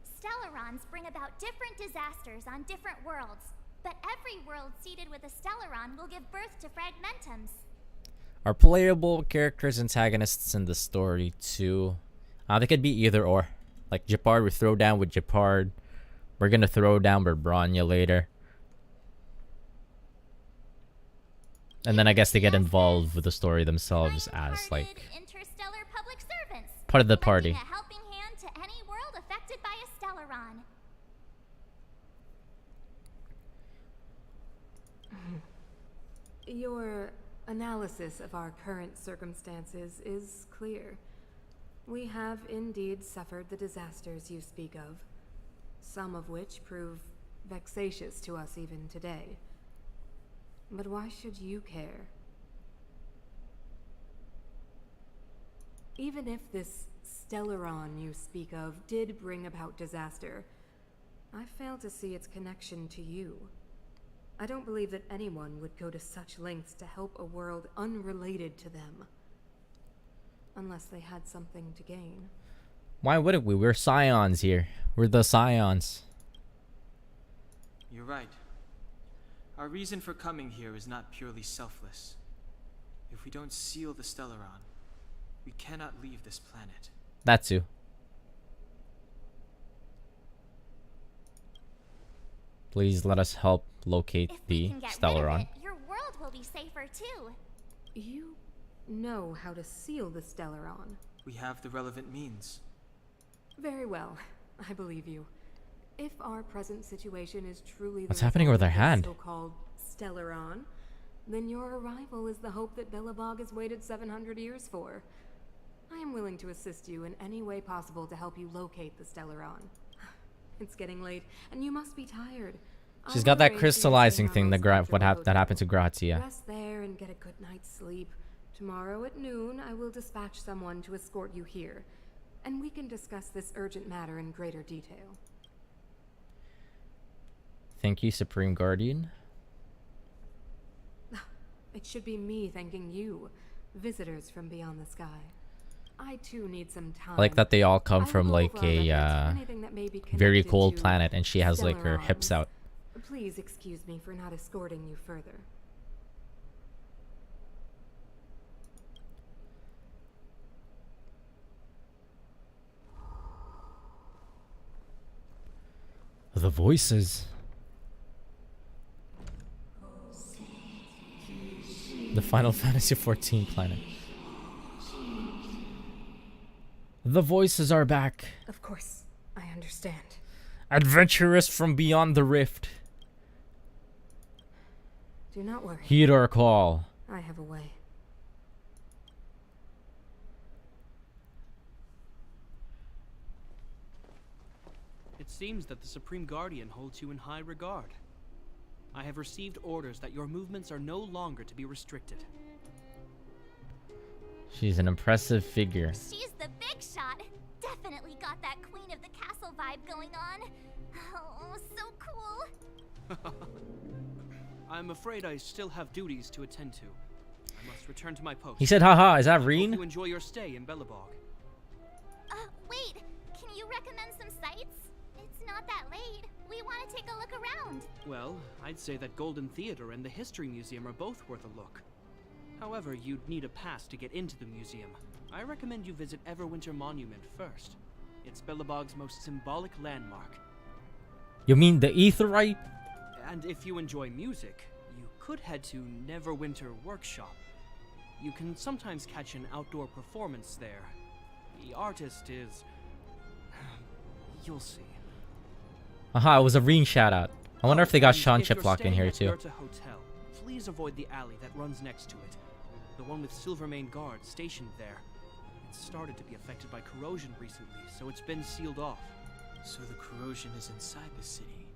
Stellarons bring about different disasters on different worlds, but every world seeded with a Stellaron will give birth to fragmentums. Are playable characters antagonists in the story too? They could be either or. Like Gepard, we throw down with Gepard. We're gonna throw down with Bronya later. And then I guess they get involved with the story themselves as like Interstellar public servants, part of the party. lending a helping hand to any world affected by a Stellaron. Your analysis of our current circumstances is clear. We have indeed suffered the disasters you speak of, some of which prove vexatious to us even today. But why should you care? Even if this Stellaron you speak of did bring about disaster, I fail to see its connection to you. I don't believe that anyone would go to such lengths to help a world unrelated to them. Unless they had something to gain. Why wouldn't we? We're Scions here. We're the Scions. You're right. Our reason for coming here is not purely selfless. If we don't seal the Stellaron, we cannot leave this planet. That too. Please let us help locate the Stellaron. Your world will be safer too. You know how to seal the Stellaron. We have the relevant means. Very well. I believe you. If our present situation is truly What's happening with our hand? So-called Stellaron, then your arrival is the hope that Belobog has waited 700 years for. I am willing to assist you in any way possible to help you locate the Stellaron. It's getting late, and you must be tired. She's got that crystallizing thing that happened to Grazia. Rest there and get a good night's sleep. Tomorrow at noon, I will dispatch someone to escort you here, and we can discuss this urgent matter in greater detail. Thank you, Supreme Guardian. It should be me thanking you, visitors from beyond the sky. I too need some time. I like that they all come from like a very cold planet, and she has like her hips out. Please excuse me for not escorting you further. The voices. The Final Fantasy XIV planet. The voices are back. Of course, I understand. Adventurers from beyond the rift. Do not worry. Heed our call. I have a way. It seems that the Supreme Guardian holds you in high regard. I have received orders that your movements are no longer to be restricted. She's an impressive figure. She's the big shot. Definitely got that Queen of the Castle vibe going on. Oh, so cool. I'm afraid I still have duties to attend to. I must return to my post. He said, haha, is that Hope Reen? you enjoy your stay in Belobog. Wait, can you recommend some sites? It's not that late. We want to take a look around. Well, I'd say that Golden Theater and the History Museum are both worth a look. However, you'd need a pass to get into the museum. I recommend you visit Everwinter Monument first. It's Belobog's most symbolic landmark. You mean the Aetheryte? And if you enjoy music, you could head to Neverwinter Workshop. You can sometimes catch an outdoor performance there. The artist is... you'll see. Aha, it was a Reen shout out. I wonder if they got And Sean if you're Chiplock in staying here at too. Goethe Hotel, please avoid the alley that runs next to it. The one with Silvermane guards stationed there. It's started to be affected by corrosion recently, so it's been sealed off. So the corrosion is inside the city.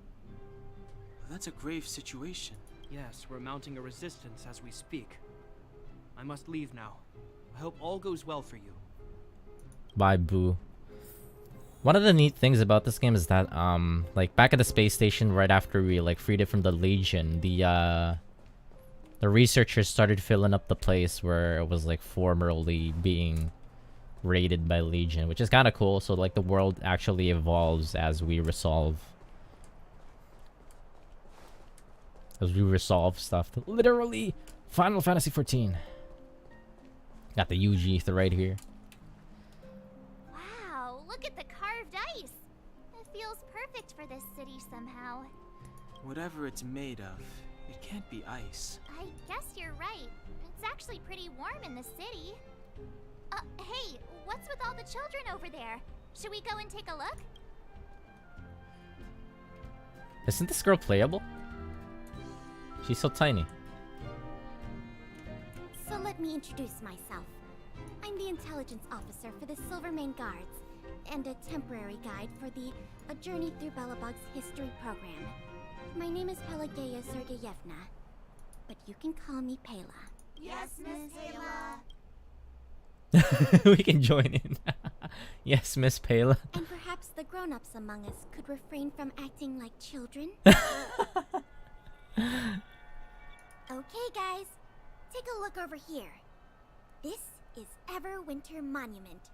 Well, that's a grave situation. Yes, we're mounting a resistance as we speak. I must leave now. I hope all goes well for you. Bye, Boo. One of the neat things about this game is that, like back at the space station, right after we like freed it from the Legion, the researchers started filling up the place where it was like formerly being raided by Legion, which is kind of cool. So like the world actually evolves as we resolve stuff. Literally, Final Fantasy 14. Got the UG right here. Wow, look at the carved ice. It feels perfect for this city somehow. Whatever it's made of, it can't be ice. I guess you're right. It's actually pretty warm in the city. Hey, what's with all the children over there? Should we go and take a look? Isn't this girl playable? She's so tiny. So let me introduce myself. I'm the intelligence officer for the Silvermane Guards, and a temporary guide for the A Journey Through Belobog's history program. My name is Pelageya Sergeyevna, but you can call me Pela. Yes, Miss Pela. We can join in. Yes, Miss Pela. And perhaps the grown-ups among us could refrain from acting like children. Okay, guys, take a look over here. This is Everwinter Monument.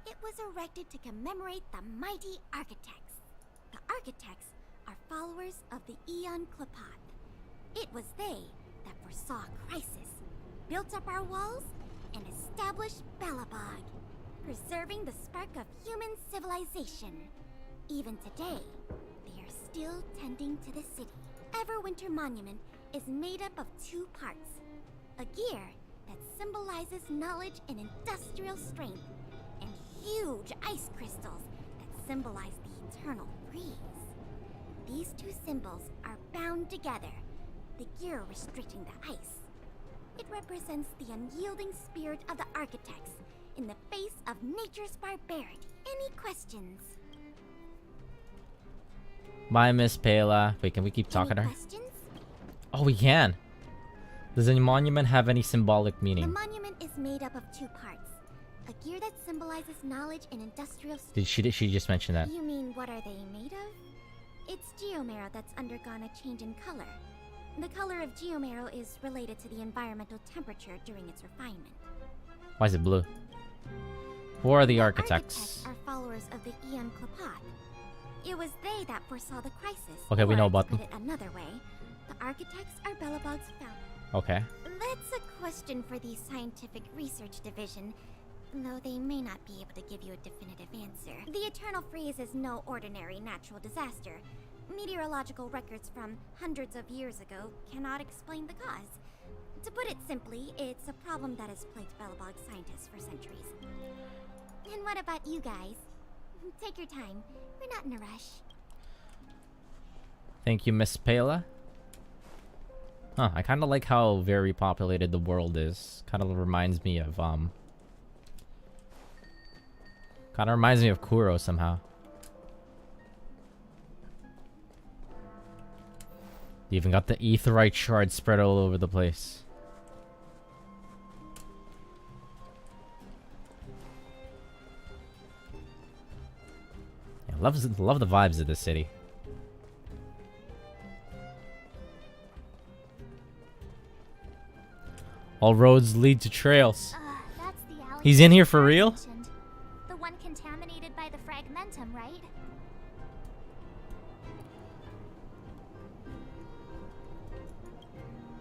It was erected to commemorate the mighty architects. The architects are followers of the Aeon Klapath. It was they that foresaw crisis, built up our walls, and established Belobog, preserving the spark of human civilization. Even today, they are still tending to the city. Everwinter Monument is made up of two parts. A gear that symbolizes knowledge and industrial strength, and huge ice crystals that symbolize the eternal freeze. These two symbols are bound together, the gear restricting the ice. It represents the unyielding spirit of the architects in the face of nature's barbarity. Any questions? Bye, Miss Pela. Wait, can we keep talking to her? Questions? Oh, we can. Does the monument have any symbolic The meaning? monument is made up of two parts. A gear that symbolizes knowledge and industrial Did she just mention that? You mean, what are they made of? It's geomarrow that's undergone a change in color. The color of geomarrow is related to the environmental temperature during its refinement. Why is it blue? Who are the architects? Are followers of the Aeon Klapath. It was they that foresaw the crisis. Okay, we Or, know to about put them. it another way, the architects are Belobog's founders. Okay. That's a question for the Scientific Research Division, though they may not be able to give you a definitive answer. The Eternal Freeze is no ordinary natural disaster. Meteorological records from hundreds of years ago cannot explain the cause. To put it simply, it's a problem that has plagued Belobog scientists for centuries. And what about you guys? Take your time. We're not in a rush. Thank you, Miss Pela. Huh, I kind of like how very populated the world is. Kind of reminds me of, Kuro somehow. You even got the aetheryte shards spread all over the place. Yeah, love the vibes of this city. All roads lead to trails. That's the alley. He's in here for real? mentioned. The one contaminated by the fragmentum, right?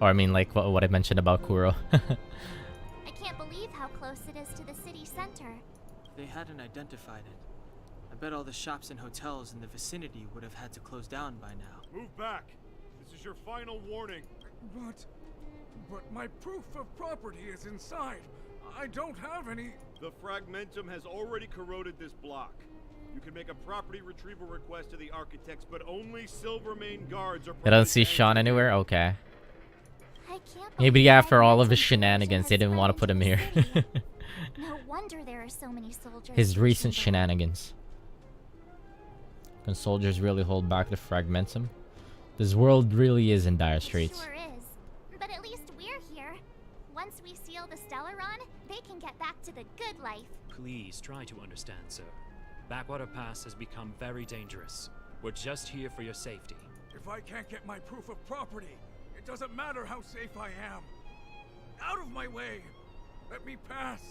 Or I mean, like what I mentioned about Kuro. I can't believe how close it is to the city center. They hadn't identified it. I bet all the shops and hotels in the vicinity would have had to close down by now. Move back. This is your final warning. But my proof of property is inside. I don't have any. The fragmentum has already corroded this block. You can make a property retrieval request to the architects, but only Silvermane guards are. They don't see Sean anywhere? Okay. I can't Maybe believe after all of fragmentum his shenanigans, they didn't want to put him here. No wonder there are so many soldiers. His recent stationed there. shenanigans. Can soldiers really hold back the fragmentum? This world really is in dire straits. Sure is. But at least we're here. Once we seal the Stellaron, they can get back to the good life. Please try to understand, sir. Backwater Pass has become very dangerous. We're just here for your safety. If I can't get my proof of property, it doesn't matter how safe I am. Out of my way! Let me pass!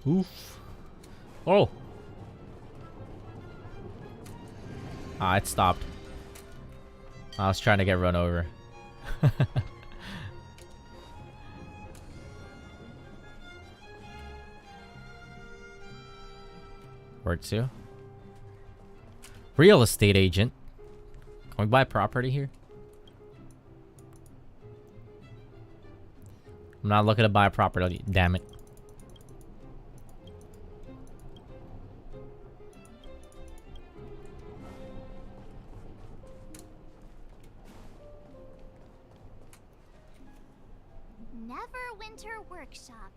Oof. Oh. Ah, it stopped. I was trying to get run over. Where to? Real estate agent. Can we buy property here? I'm not looking to buy property, damn it. Neverwinter Workshop.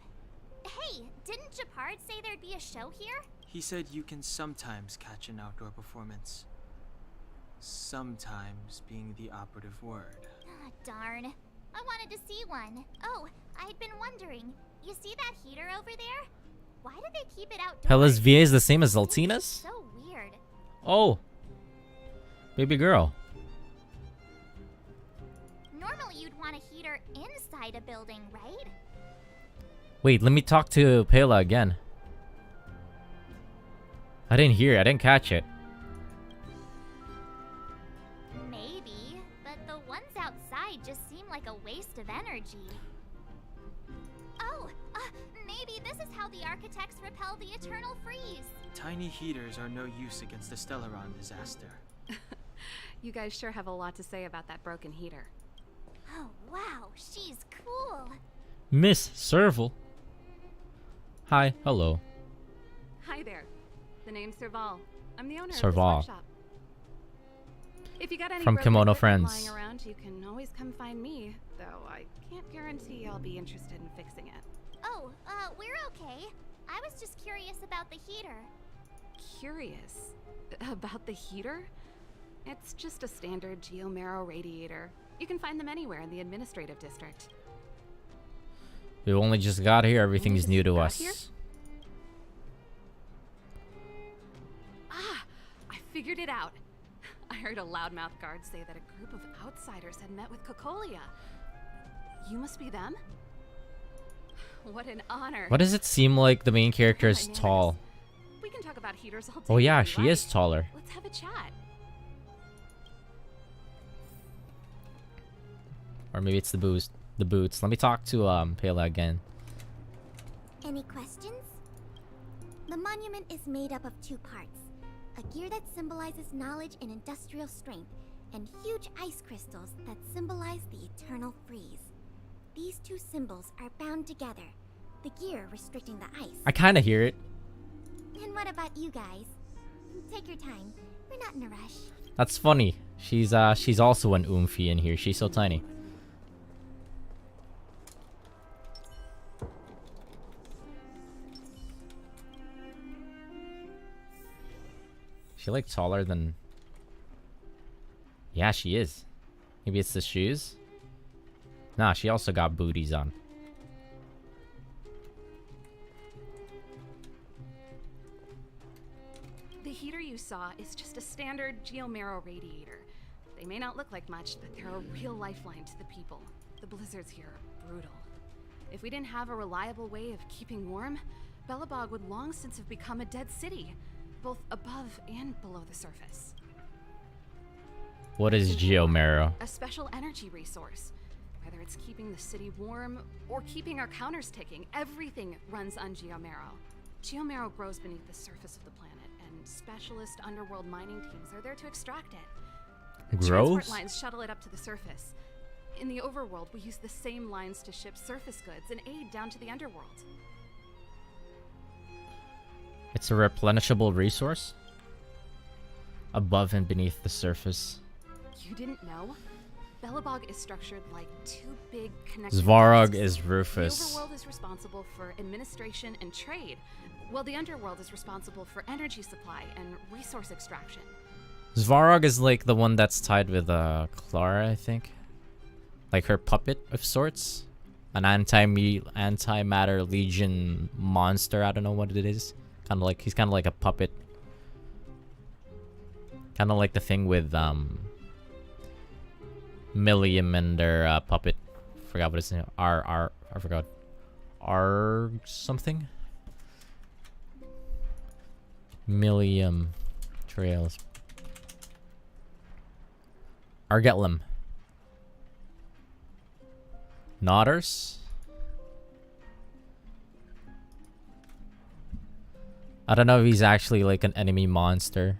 Hey, didn't Japard say there'd be a show here? He said you can sometimes catch an outdoor performance. Sometimes being the operative word. Ah, darn. I wanted to see one. Oh, I'd been wondering. You see that heater over there? Why do they keep it outdoors? Pella's VA is the same as Zaltina's? So weird. Oh. Baby girl. Normally you'd want a heater inside a building, right? Wait, let me talk to Pela again. I didn't hear it. I didn't catch it. Maybe, but the ones outside just seem like a waste of energy. Oh, maybe this is how the architects repel the eternal freeze. Tiny heaters are no use against the Stellaron disaster. You guys sure have a lot to say about that broken heater. Oh, wow, she's cool. Miss Serval. Hi, hello. Hi there. The name's Serval. I'm the owner of this Serval. workshop. If you got any From broken Kimono equipment Friends. lying around, you can always come find me. Though I can't guarantee I'll be interested in fixing it. Oh, we're okay. I was just curious about the heater. Curious? About the heater? It's just a standard Geomarrow radiator. You can find them anywhere in the administrative district. We only just got here. Everything's new to got us. here? Ah, I figured it out. I heard a loudmouth guard say that a group of outsiders had met with Cocolia. You must be them? What an honor. Why does it seem like the main character is My tall? manners. We can talk about heaters all day. Oh yeah, if you she is like. taller. Let's have a chat. Or maybe it's the boots. The boots. Let me talk to Pela again. Any questions? The monument is made up of two parts. A gear that symbolizes knowledge and industrial strength, and huge ice crystals that symbolize the eternal freeze. These two symbols are bound together, the gear restricting the ice. I kind of hear it. And what about you guys? Take your time. We're not in a rush. That's funny. She's also an Oomphy in here. She's so tiny. She like taller than... Yeah, she is. Maybe it's the shoes? Nah, she also got booties on. The heater you saw is just a standard Geomarrow radiator. They may not look like much, but they're a real lifeline to the people. The blizzards here are brutal. If we didn't have a reliable way of keeping warm, Belobog would long since have become a dead city, both above and below the surface. What is Geomarrow? A special energy resource. Whether it's keeping the city warm or keeping our counters ticking, everything runs on Geomarrow. Geomarrow grows beneath the surface of the planet, and specialist underworld mining teams are there to extract it. Grows? Transport lines shuttle it up to the surface. In the overworld, we use the same lines to ship surface goods and aid down to the underworld. It's a replenishable resource? Above and beneath the surface. You didn't know? Belobog is structured like two big connected Svarog discs. is Rufus. The overworld is responsible for administration and trade, while the underworld is responsible for energy supply and resource extraction. Svarog is like the one that's tied with Clara, I think. Like her puppet of sorts. an antimatter legion monster. I don't know what it is. He's kind of like a puppet. Kind of like the thing with Milliam and their puppet. Forgot what his name. I forgot. R something. Milliam trails. Argetlum. Nodders? I don't know if he's actually like an enemy monster.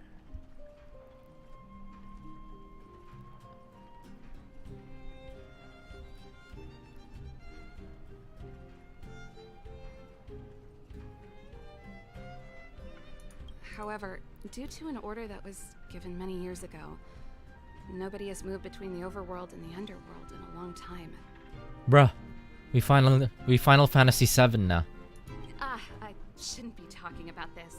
However, due to an order that was given many years ago, nobody has moved between the overworld and the underworld in a long time. Bruh, we Final Fantasy 7 now. I shouldn't be talking about this.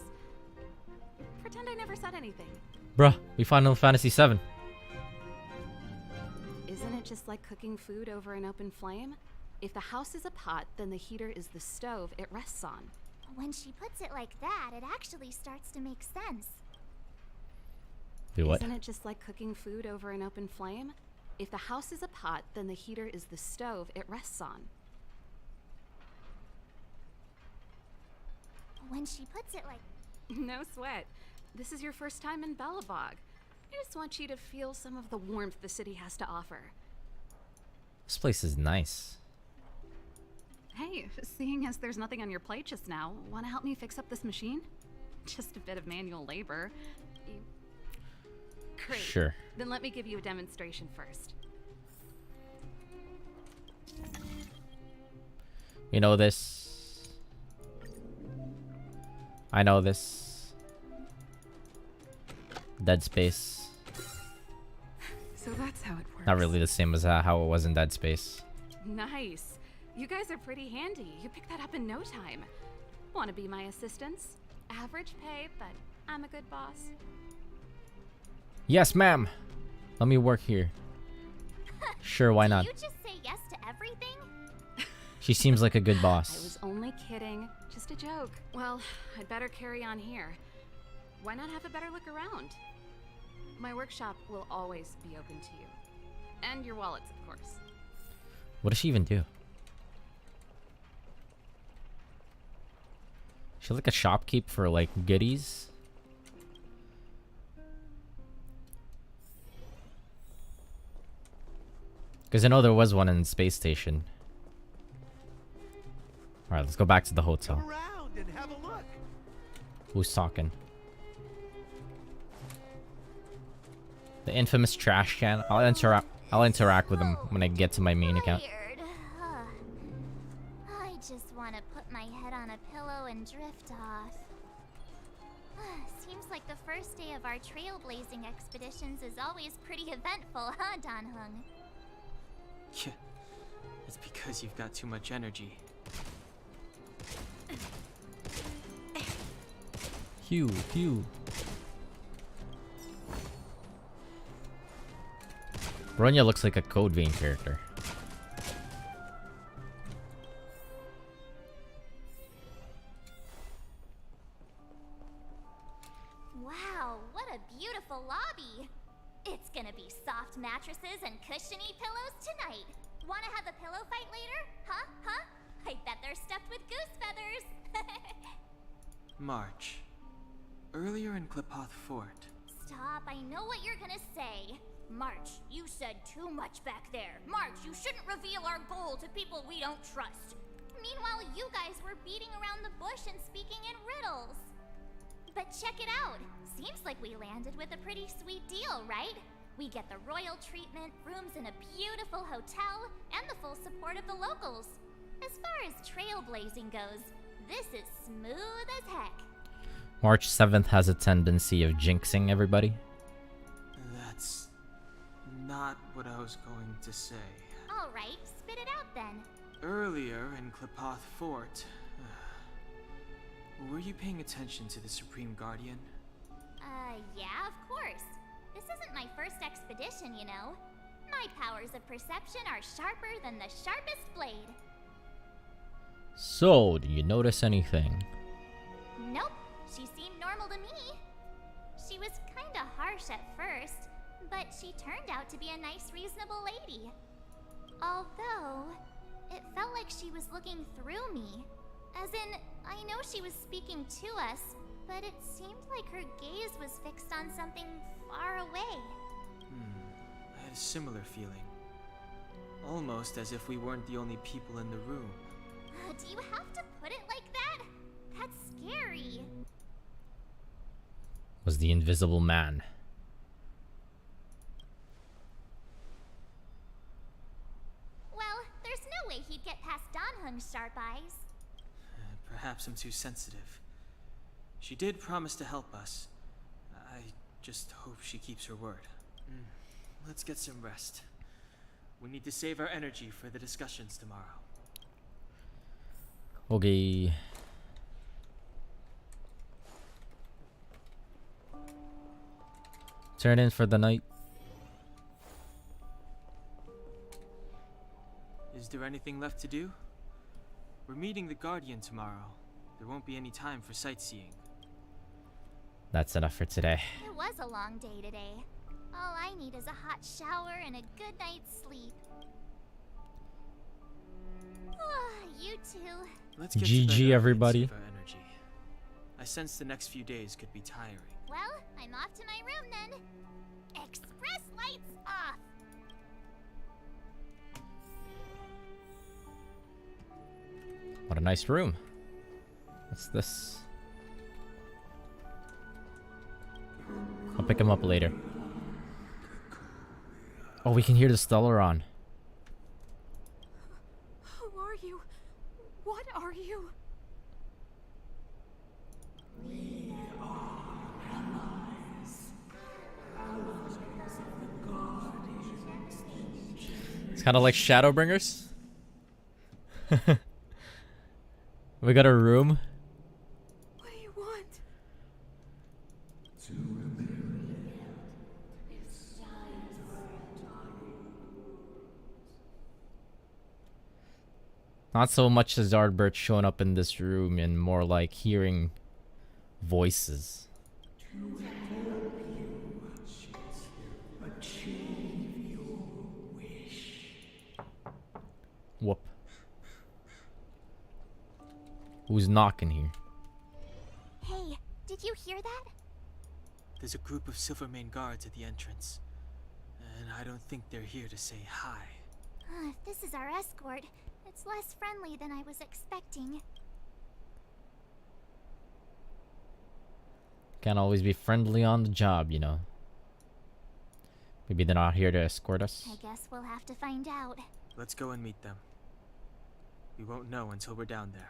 Pretend I never said anything. Bruh, we Final Fantasy 7. Isn't it just like cooking food over an open flame? If the house is a pot, then the heater is the stove it rests on. When she puts it like that, it actually starts to make sense. Do what? Isn't it just like cooking food over an open flame? If the house is a pot, then the heater is the stove it rests on. When she puts it like... No sweat. This is your first time in Belobog. I just want you to feel some of the warmth the city has to offer. This place is nice. Hey, seeing as there's nothing on your plate just now, want to help me fix up this machine? Just a bit of manual labor. Great. Sure. Then let me give you a demonstration first. You know this. I know this. Dead Space. So that's how it works. Not really the same as how it was in Dead Space. Nice. You guys are pretty handy. You picked that up in no time. Want to be my assistants? Average pay, but I'm a good boss. Yes, ma'am. Let me work here. Sure, why not? You just say yes to everything? She seems like a good I boss. was only kidding. Just a joke. Well, I'd better carry on here. Why not have a better look around? My workshop will always be open to you. And your wallets, of course. What does she even do? She's like a shopkeep for like goodies. Because I know there was one in Space Station. Alright, let's go back to the hotel. Come around and have a look. Who's talking? The infamous trash can. I'll interact with him when I get to my main account. Weird. I just want to put my head on a pillow and drift off. Seems like the first day of our trailblazing expeditions is always pretty eventful, huh, Dan Hung? Yeah, it's because you've got too much energy. Hugh. Bronya looks like a Code Vein character. Wow, what a beautiful lobby! It's gonna be soft mattresses and cushiony pillows tonight. Wanna have a pillow fight later? Huh? I bet they're stuffed with goose feathers. March. Earlier in Klipoth Fort. Stop, I know what you're gonna say. March, you said too much back there. March, you shouldn't reveal our goal to people we don't trust. Meanwhile, you guys were beating around the bush and speaking in riddles. But check it out. Seems like we landed with a pretty sweet deal, right? We get the royal treatment, rooms in a beautiful hotel, and the full support of the locals. As far as trailblazing goes, this is smooth as heck. March 7th has a tendency of jinxing everybody. That's not what I was going to say. Alright, spit it out then. Earlier in Klipoth Fort, were you paying attention to the Supreme Guardian? Yeah, of course. This isn't my first expedition, you know. My powers of perception are sharper than the sharpest blade. So, do you notice anything? Nope, she seemed normal to me. She was kinda harsh at first, but she turned out to be a nice, reasonable lady. Although, it felt like she was looking through me. As in, I know she was speaking to us, but it seemed like her gaze was fixed on something far away. I had a similar feeling. Almost as if we weren't the only people in the room. Do you have to put it like that? That's scary. Was the invisible man. Well, there's no way he'd get past Danhung's sharp eyes. Perhaps I'm too sensitive. She did promise to help us. I just hope she keeps her word. Let's get some rest. We need to save our energy for the discussions tomorrow. Okay. Turn in for the night. Is there anything left to do? We're meeting the Guardian tomorrow. There won't be any time for sightseeing. That's enough for today. It was a long day today. All I need is a hot shower and a good night's sleep. You too. Let's get GG, to bed early and everybody. save our energy. I sense the next few days could be tiring. Well, I'm off to my room then. Express lights off. What a nice room. What's this? I'll pick him up later. Oh, we can hear the Stellaron. Who are you? What are you? It's kind of like Shadowbringers. We got a room. What do you want? Not so much as Ardbert showing up in this room and more like hearing voices. Whoop. Who's knocking here? Hey, did you hear that? There's a group of Silvermane guards at the entrance. And I don't think they're here to say hi. If this is our escort, it's less friendly than I was expecting. Can't always be friendly on the job, you know. Maybe they're not here to escort us. I guess we'll have to find out. Let's go and meet them. We won't know until we're down there.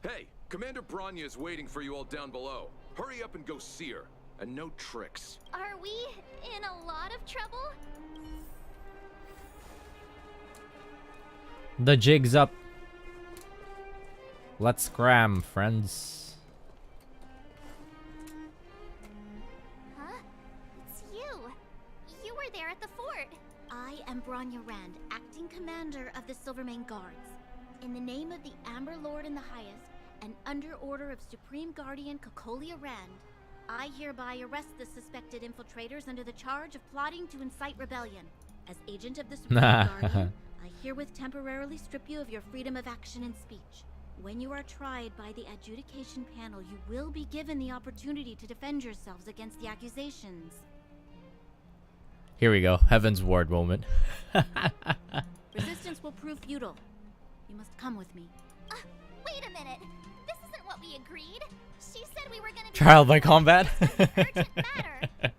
Hey, Commander Bronya is waiting for you all down below. Hurry up and go see her. And no tricks. Are we in a lot of trouble? The jig's up. Let's scram, friends. Huh? It's you. You were there at the fort. I am Bronya Rand, acting commander of the Silvermane Guards. In the name of the Amber Lord in the Highest, and under order of Supreme Guardian Cocolia Rand, I hereby arrest the suspected infiltrators under the charge of plotting to incite rebellion. As agent of the Supreme Guardian, I herewith temporarily strip you of your freedom of action and speech. When you are tried by the adjudication panel, you will be given the opportunity to defend yourselves against the accusations. Here we go. Heaven's Ward moment. Resistance will prove futile. You must come with me. Wait a minute. This isn't what we agreed. She said we were gonna be Trial by combat. urgent matter.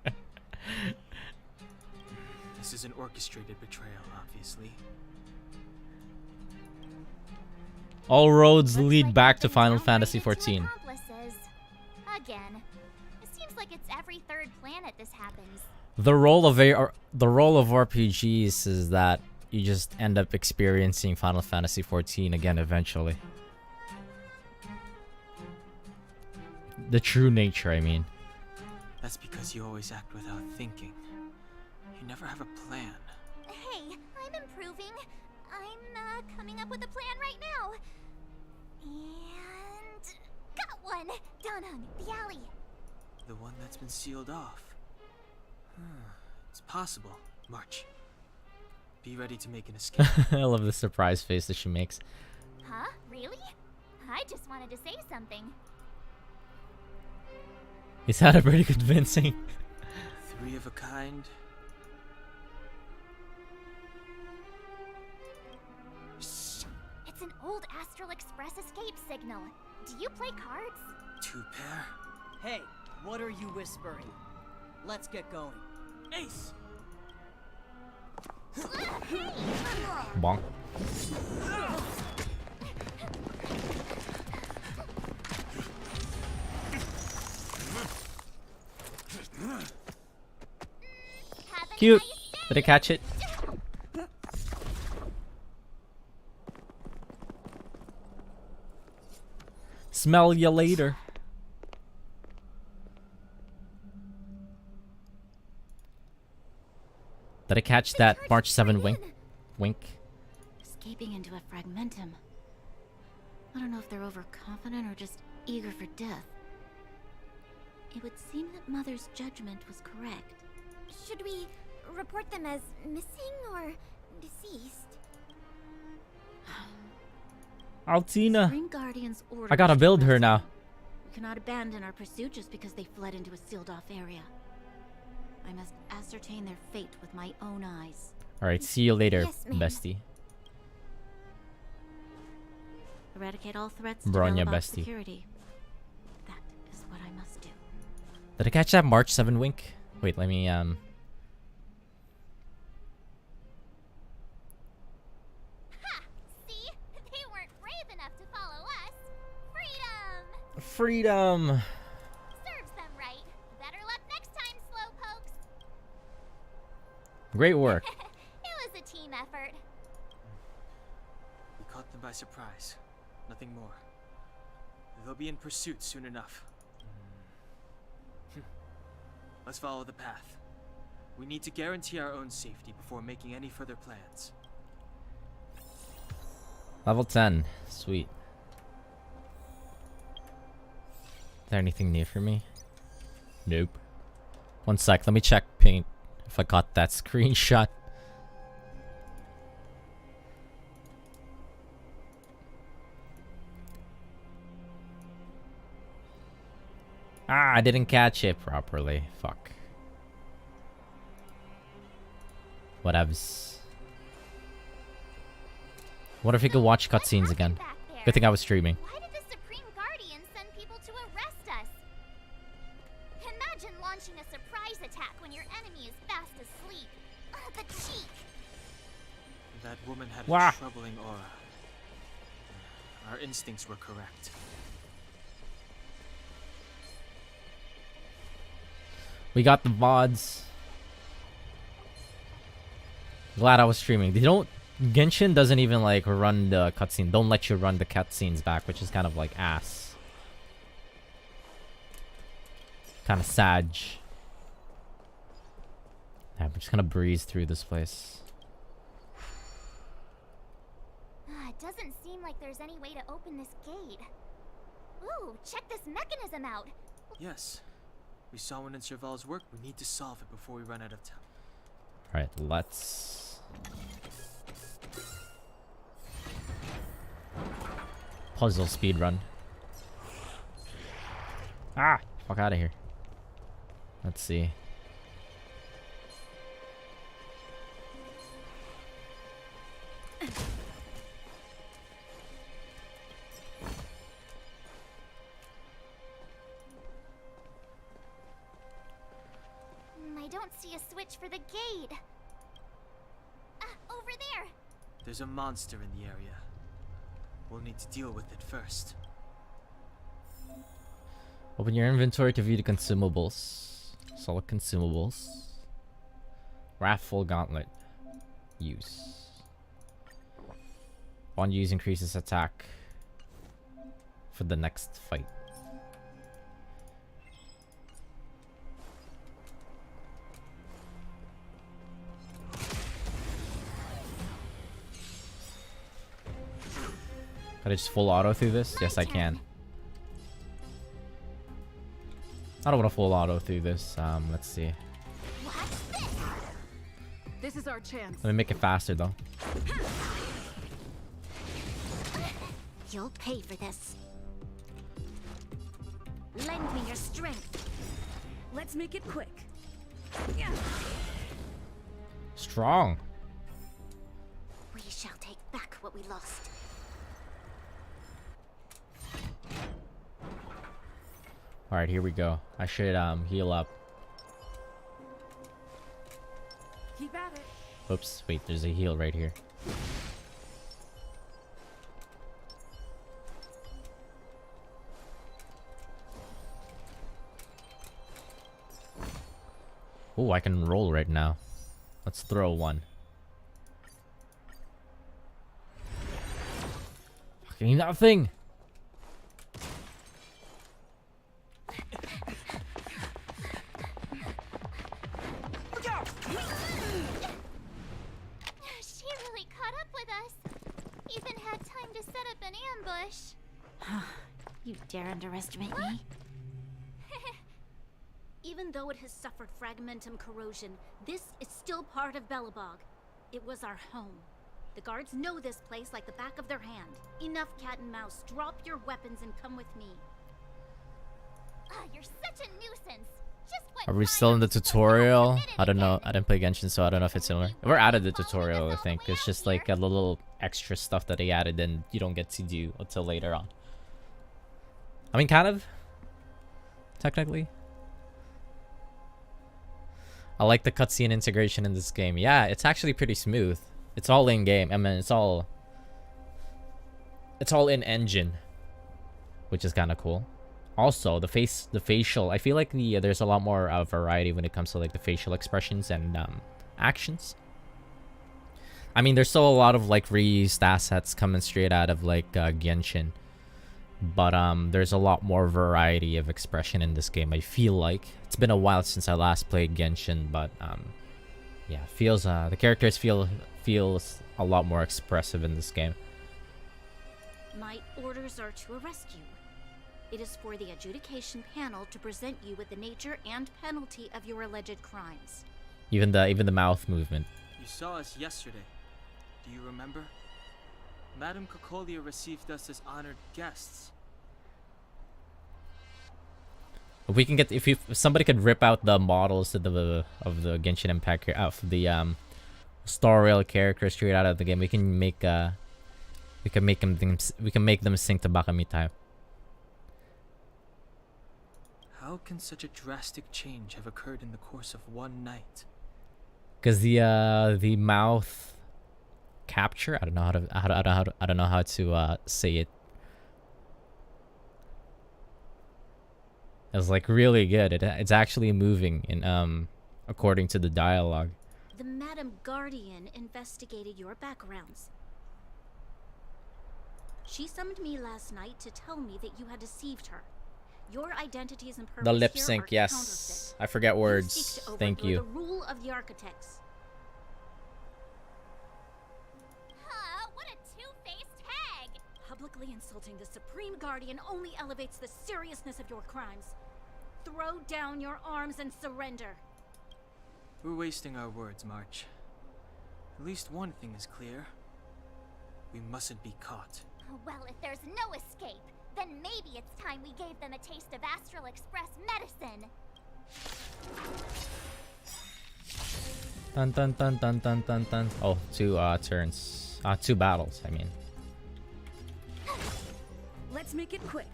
This is an orchestrated betrayal, obviously. All roads Looks lead like back we've to been Final downgraded Fantasy to XIV. accomplices. Again. It seems like it's every third planet this happens. The role of RPGs is that you just end up experiencing Final Fantasy XIV again eventually. The true nature, I mean. That's because you always act without thinking. You never have a plan. Hey, I'm improving. I'm coming up with a plan right now. And got one. Donung, the alley. The one that's been sealed off. It's possible. March. Be ready to make an escape. I love the surprise face that she makes. Huh? Really? I just wanted to say something. Is that a pretty convincing? 3 of a kind. Shh! It's an old Astral Express escape signal. Do you play cards? 2 pair. Hey, what are you whispering? Let's get going. Ace! Bonk. Cute. Did I catch it? Smell ya later. Did I catch that March 7 wink? Wink. Escaping into a fragmentum. I don't know if they're overconfident or just eager for death. It would seem that Mother's judgment was correct. Should we report them as missing or deceased? Altina. Supreme Guardian's order I gotta is to build her arrest now. them. We cannot abandon our pursuit just because they fled into a sealed-off area. I must ascertain their fate with my own eyes. Alright, see you later, Yes, ma'am. bestie. Eradicate all threats to Bronya Belobog's bestie. security. That is what I must do. Did I catch that March 7 wink? Wait, let me Ha! See? They weren't brave enough to follow us. Freedom! Freedom! Serves them right. Better luck next time, slowpokes. Great work. It was a team effort. We caught them by surprise. Nothing more. They'll be in pursuit soon enough. Let's follow the path. We need to guarantee our own safety before making any further plans. Level 10. Sweet. Is there anything new for me? Nope. One sec, let me check ping if I got that screenshot. Ah, I didn't catch it properly. Fuck. Whatevs. What if we could watch cutscenes again? Good thing I was streaming. Why did the Supreme Guardian send people to arrest us? Imagine launching a surprise attack when your enemy is fast asleep. The cheek! That woman had Wah. a troubling aura. Our instincts were correct. We got the VODs. Glad I was streaming. They don't... Genshin doesn't even like run the cutscene. Don't let you run the cutscenes back, which is kind of like ass. Kind of sad. Yeah, we're just gonna breeze through this place. It doesn't seem like there's any way to open this gate. Ooh, check this mechanism out. Yes. We saw one in Serval's work. We need to solve it before we run out of time. Alright, let's... Puzzle speedrun. Ah! Fuck out of here. Let's see. I don't see a switch for the gate. Over there. There's a monster in the area. We'll need to deal with it first. Open your inventory to view the consumables. Select consumables. Wrathful Gauntlet. Use. One use increases attack for the next fight. Can I just full auto through this? Yes, I can. I don't want to full auto through this. Let's see. This is our chance. Let me make it faster though. You'll pay for this. Lend me your strength. Let's make it quick. Strong. We shall take back what we lost. All right, here we go. I should heal up. Keep at it. Oops, wait, there's a heal right here. Oh, I can roll right now. Let's throw one. Fucking nothing. She really caught up with us. Even had time to set up an ambush. You dare underestimate me? Even though it has suffered fragmentum corrosion, this is still part of Belobog. It was our home. The guards know this place like the back of their hand. Enough cat and mouse. Drop your weapons and come with me. You're such a nuisance. Just what Are we still in the tutorial? I don't know. I didn't play Genshin, so I don't know if it's similar. We're out of the tutorial, I think. It's just like a little extra stuff that they added and you don't get to do until later on. I mean, kind of. Technically. I like the cutscene integration in this game. Yeah, it's actually pretty smooth. It's all in game. I mean, it's all in engine, which is kind of cool. Also, the facial. I feel like there's a lot more variety when it comes to like the facial expressions and actions. I mean, there's still a lot of like reused assets coming straight out of like Genshin, but there's a lot more variety of expression in this game. I feel like it's been a while since I last played Genshin, but yeah, feels the characters feels a lot more expressive in this game. My orders are to arrest you. It is for the adjudication panel to present you with the nature and penalty of your alleged crimes. Even the mouth movement. You saw us yesterday. Do you remember? Madame Cocolia received us as honored guests. If we can get, if somebody could rip out the models of the Genshin Impact of the Star Rail characters straight out of the game, we can make them sing to Bakami type. How can such a drastic change have occurred in the course of one night? Because the mouth capture, I don't know how to say it. It's like really good. It's actually moving in according to the dialogue. The Madam Guardian investigated your backgrounds. She summoned me last night to tell me that you had deceived her. Your identities and purpose The lip here sync, are yes. counterfeit. I forget You words. seek to Thank overthrow you. The rule of the architects. What a two-faced hag! Publicly insulting the Supreme Guardian only elevates the seriousness of your crimes. Throw down your arms and surrender. We're wasting our words, March. At least one thing is clear. We mustn't be caught. Well, if there's no escape, then maybe it's time we gave them a taste of Astral Express medicine. Dun dun dun dun dun dun dun. Oh, 2 turns. 2 battles, I mean. Let's make it quick.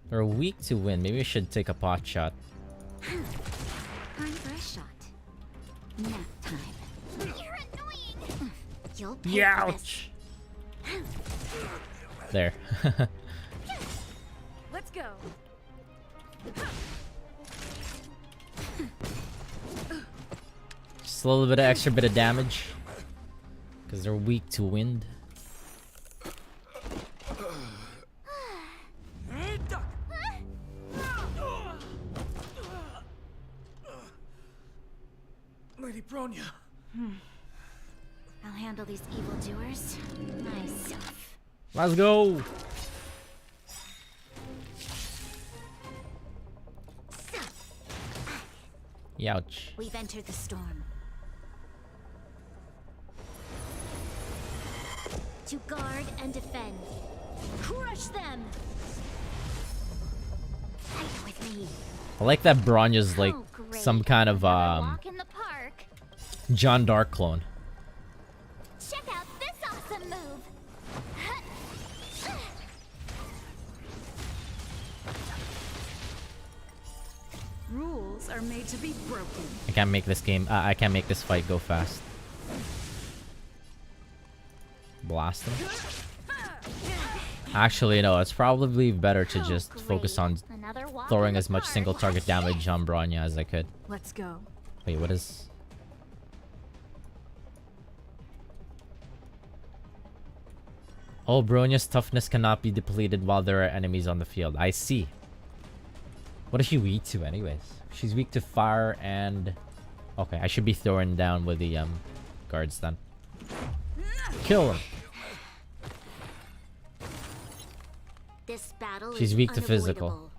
They're weak to win. Maybe we should take a pot shot. Time for a shot. Nap time. You're annoying. You'll pay for this. Youch! There. Let's go. Just a little bit of extra bit of damage. Because they're weak to wind. Lady Bronya. I'll handle these evildoers myself. Let's go. Ouch. We've entered the storm. To guard and defend. Crush them! Fight with me. I like that Bronya's like great. some kind of Walk in the park. John Dark clone. Check out this awesome move. Rules are made to be broken. I can't make this game. I can't make this fight go fast. Blast him. Actually, no. It's probably better to just focus on throwing as much single target damage on Bronya as I could. Let's go. Wait, what is? Oh, Bronya's toughness cannot be depleted while there are enemies on the field. I see. What is she weak to anyways? She's weak to fire and... Okay, I should be throwing down with the guards then. Kill him. This battle She's is weak to physical. unavoidable.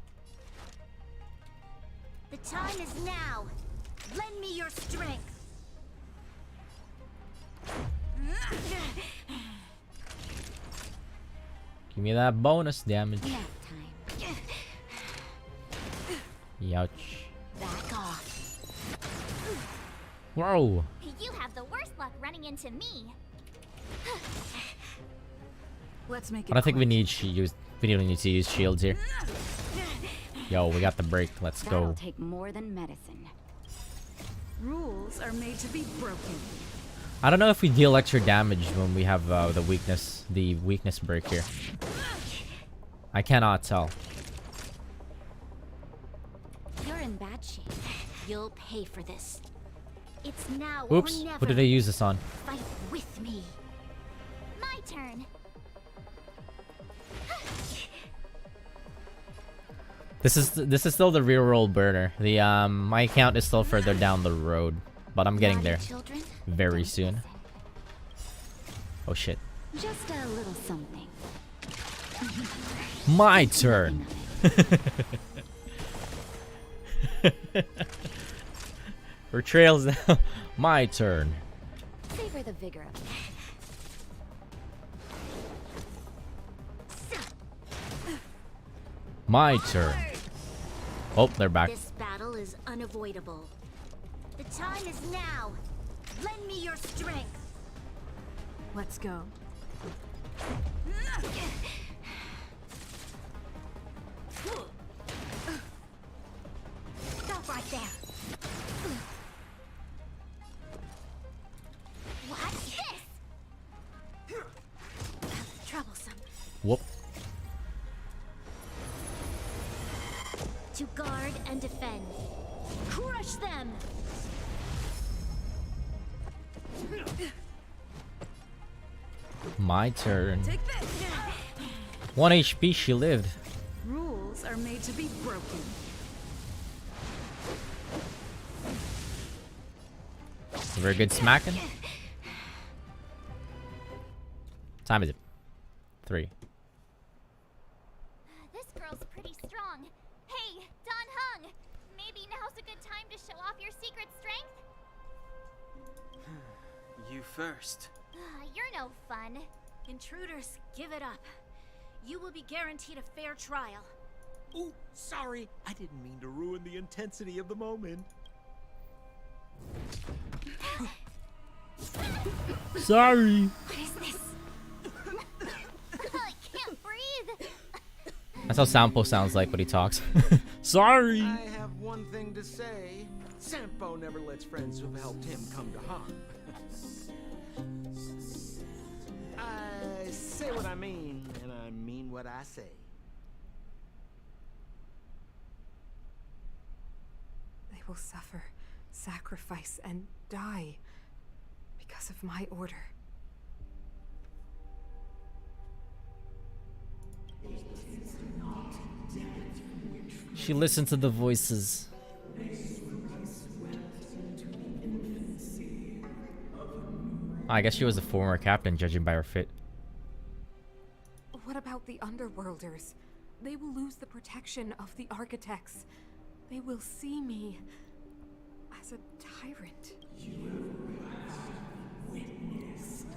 The time is now. Lend me your strength. Give me that bonus damage. Ouch. Back off. Whoa. You have the worst luck running into me. Let's make it. I don't think we need we don't need to use shields here. Yo, we got the break. Let's That'll go. take more than medicine. Rules are made to be broken. I don't know if we deal extra damage when we have the weakness break here. I cannot tell. You're in bad shape. You'll pay for this. It's now Oops. or never. What did I use this on? Fight with me. My turn. This is still the real world burner. The my account is still further down the road, but I'm getting there very soon. Oh shit. Just a little something. My turn. For trails now. My turn. Savor the vigor of it. My turn. Oh, they're back. This battle is unavoidable. The time is now. Lend me your strength. Let's go. Stop right there. What's this? Troublesome. Whoop. To guard and defend. Crush them! My turn. Take this. 1 HP, she lived. Rules are made to be broken. Very good smacking. Time is it? 3. This girl's pretty strong. Hey, Don Hung! Maybe now's a good time to show off your secret strength? You first. You're no fun. Intruders, give it up. You will be guaranteed a fair trial. Ooh, sorry. I didn't mean to ruin the intensity of the moment. Sorry. What is this? I can't breathe. That's how Sampo sounds like when he talks. Sorry. I have one thing to say. Sampo never lets friends who've helped him come to harm. I say what I mean, and I mean what I say. They will suffer, sacrifice, and die because of my order. She listened to the voices. I guess she was a former captain, judging by her fit. What about the Underworlders? They will lose the protection of the architects. They will see me as a tyrant. You have witnessed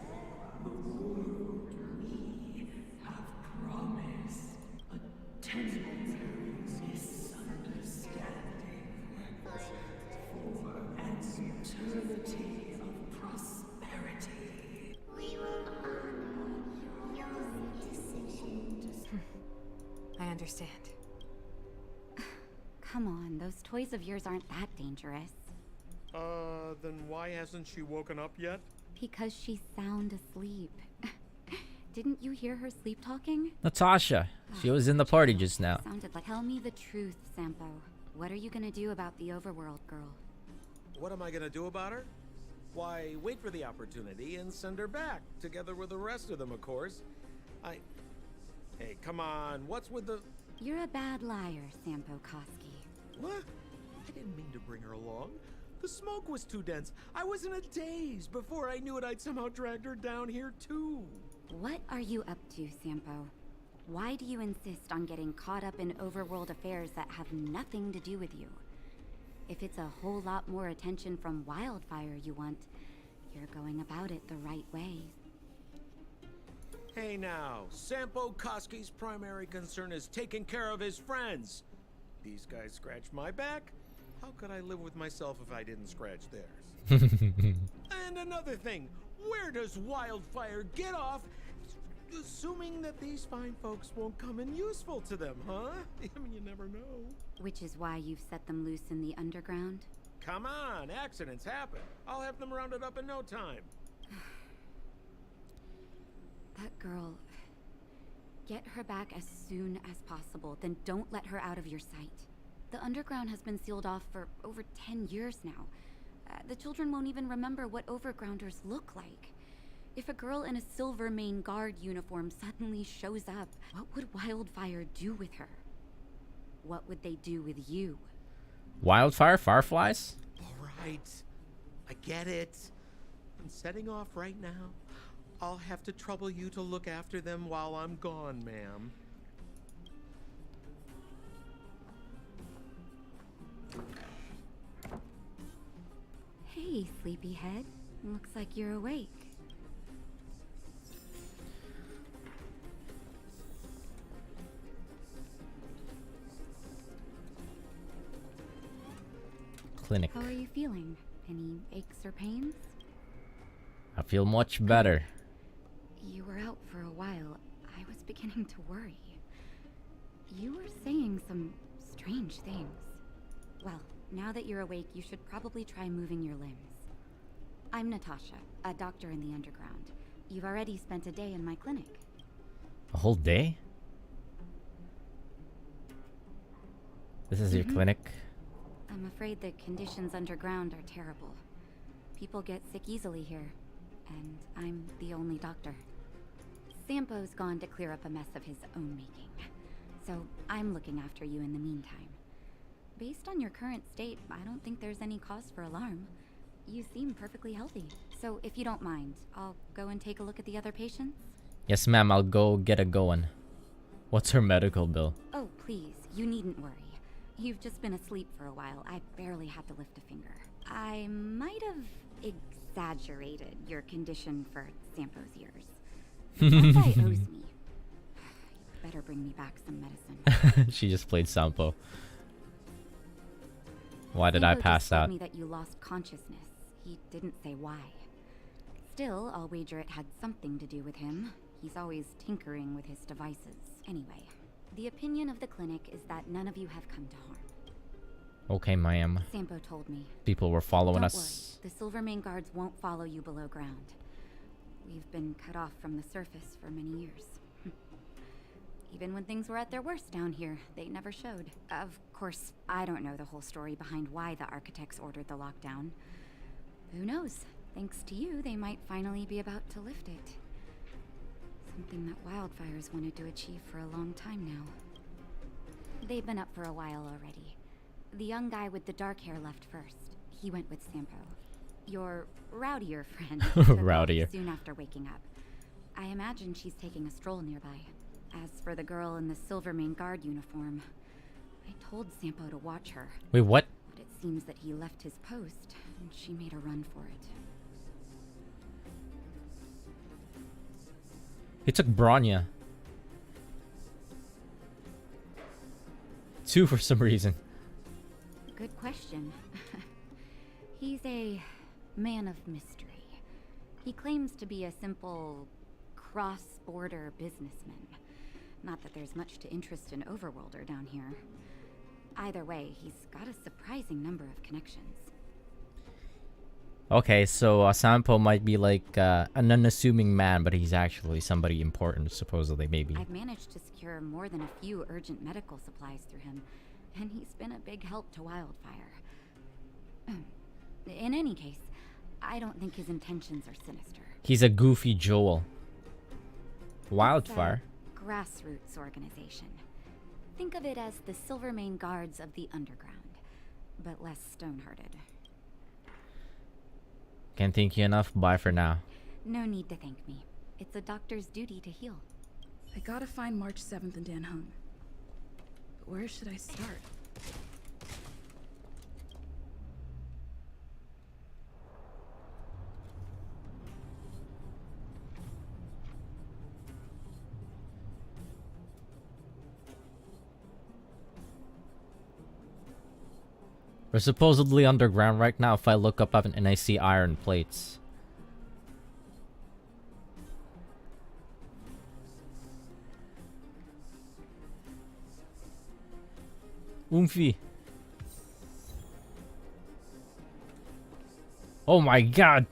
the world we have promised. A temporary misunderstanding for an eternity of prosperity. We will honor your decision. I understand. Come on, those toys of yours aren't that dangerous. Then why hasn't she woken up yet? Because she's sound asleep. Didn't you hear her sleep talking? Natasha. She was in the party just now. Sounded like. Tell me the truth, Sampo. What are you gonna do about the overworld girl? What am I gonna do about her? Why, wait for the opportunity and send her back, together with the rest of them, of course. Hey, come on, what's with the... You're a bad liar, Sampo Koski. What? I didn't mean to bring her along. The smoke was too dense. I was in a daze. Before I knew it, I'd somehow dragged her down here, too. What are you up to, Sampo? Why do you insist on getting caught up in overworld affairs that have nothing to do with you? If it's a whole lot more attention from Wildfire you want, you're going about it the right way. Hey now, Sampo Koski's primary concern is taking care of his friends. These guys scratch my back. How could I live with myself if I didn't scratch theirs? And another thing, where does Wildfire get off assuming that these fine folks won't come in useful to them, huh? I mean, you never know. Which is why you've set them loose in the underground? Come on, accidents happen. I'll have them rounded up in no time. That girl... Get her back as soon as possible, then don't let her out of your sight. The underground has been sealed off for over 10 years now. The children won't even remember what overgrounders look like. If a girl in a Silver Mane Guard uniform suddenly shows up, what would Wildfire do with her? What would they do with you? Wildfire? Fireflies? All right. I get it. I'm setting off right now. I'll have to trouble you to look after them while I'm gone, ma'am. Hey, sleepyhead. Looks like you're awake. Clinic. How are you feeling? Any aches or pains? I feel much better. You were out for a while. I was beginning to worry. You were saying some strange things. Well, now that you're awake, you should probably try moving your limbs. I'm Natasha, a doctor in the underground. You've already spent a day in my clinic. A whole day? This is your clinic? I'm afraid the conditions underground are terrible. People get sick easily here, and I'm the only doctor. Sampo's gone to clear up a mess of his own making, so I'm looking after you in the meantime. Based on your current state, I don't think there's any cause for alarm. You seem perfectly healthy, so if you don't mind, I'll go and take a look at the other patients? Yes, ma'am. I'll go get it going. What's her medical bill? Oh, please, you needn't worry. You've just been asleep for a while. I barely had to lift a finger. I might have exaggerated your condition for Sampo's ears. Honkai owes me. You better bring me back some medicine. She just played Sampo. Why did Sampo I pass just told out? me that you lost consciousness. He didn't say why. Still, I'll wager it had something to do with him. He's always tinkering with his devices. Anyway, the opinion of the clinic is that none of you have come to harm. Okay, ma'am. Sampo told me. People were following Don't us. worry, the Silver Mane Guards won't follow you below ground. We've been cut off from the surface for many years. Even when things were at their worst down here, they never showed. Of course, I don't know the whole story behind why the architects ordered the lockdown. Who knows? Thanks to you, they might finally be about to lift it. Something that Wildfire's wanted to achieve for a long time now. They've been up for a while already. The young guy with the dark hair left first. He went with Sampo. Your rowdier friend took off Rowdier. soon after waking up. I imagine she's taking a stroll nearby. As for the girl in the Silvermane Guard uniform, I told Sampo to watch her. Wait, what? But it seems that he left his post, and she made a run for it. He took Bronya. 2 for some reason. Good question. He's a man of mystery. He claims to be a simple cross-border businessman. Not that there's much to interest an overworlder down here. Either way, he's got a surprising number of connections. Okay, so Sampo might be like an unassuming man, but he's actually somebody important, supposedly, maybe. I've managed to secure more than a few urgent medical supplies through him, and he's been a big help to Wildfire. In any case, I don't think his intentions are sinister. He's a goofy Joel. Wildfire? It's a grassroots organization. Think of it as the Silvermane Guards of the Underground, but less stone-hearted. Can't thank you enough. Bye for now. No need to thank me. It's a doctor's duty to heal. I gotta find March 7th and Dan Hung. But where should I start? We're supposedly underground right now. If I look up and I see iron plates. Oomphy. Oh my god.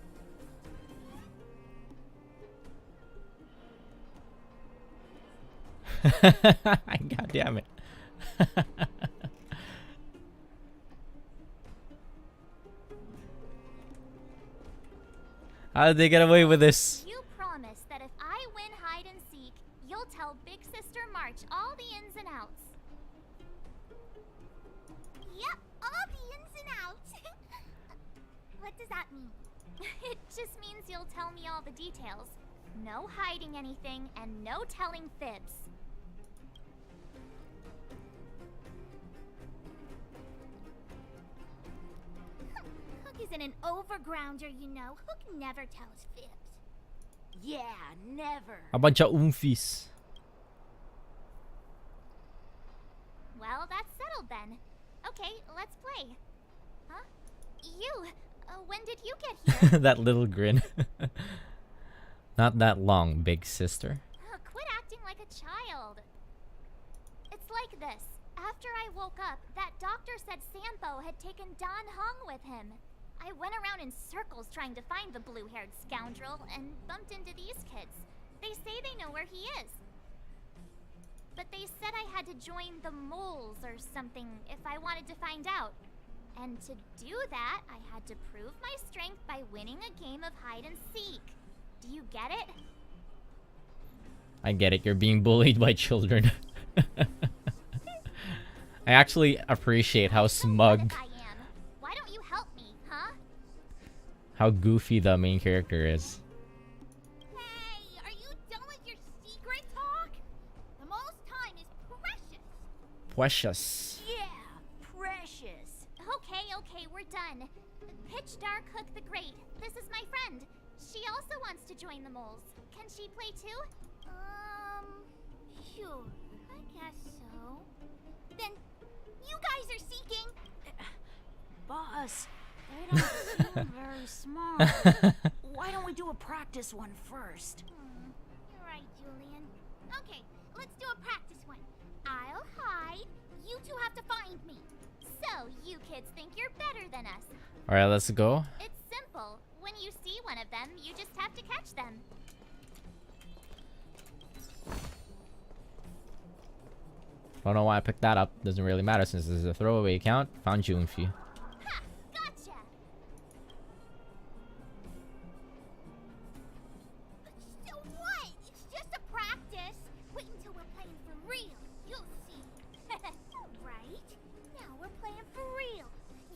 God damn it. How did they get away with this? You promise that if I win hide and seek, you'll tell Big Sister March all the ins and outs. Yep, all the ins and outs. What does that mean? It just means you'll tell me all the details. No hiding anything and no telling fibs. Hook isn't an overgrounder, you know. Hook never tells fibs. Yeah, never. A bunch of oomfies. Well, that's settled then. Okay, let's play. Huh? You? When did you get here? That little grin. Not that long, big sister. Quit acting like a child. It's like this. After I woke up, that doctor said Sampo had taken Don Hung with him. I went around in circles trying to find the blue-haired scoundrel and bumped into these kids. They say they know where he is. But they said I had to join the moles or something if I wanted to find out. And to do that, I had to prove my strength by winning a game of hide and seek. Do you get it? I get it. You're being bullied by children. I actually appreciate how smug, Why don't you help me, huh? how goofy the main character is. Hey, are you done with your secret talk? The most time is precious. Precious. Yeah, precious. Okay, we're done. Pitch Dark Hook the Great. This is my friend. She also wants to join the moles. Can she play too? Sure. I guess so. Then, you guys are seeking. Boss, they don't seem very smart. Why don't we do a practice one first? You're right, Julian. Okay, let's do a practice one. I'll hide. You two have to find me. So, you kids think you're better than us. Alright, let's go. It's simple. When you see one of them, you just have to catch them. Don't know why I picked that up. Doesn't really matter since this is a throwaway account. Found you, Oomphy. Ha! Gotcha! So what? It's just a practice. Wait until we're playing for real. You'll see. Right? Now we're playing for real.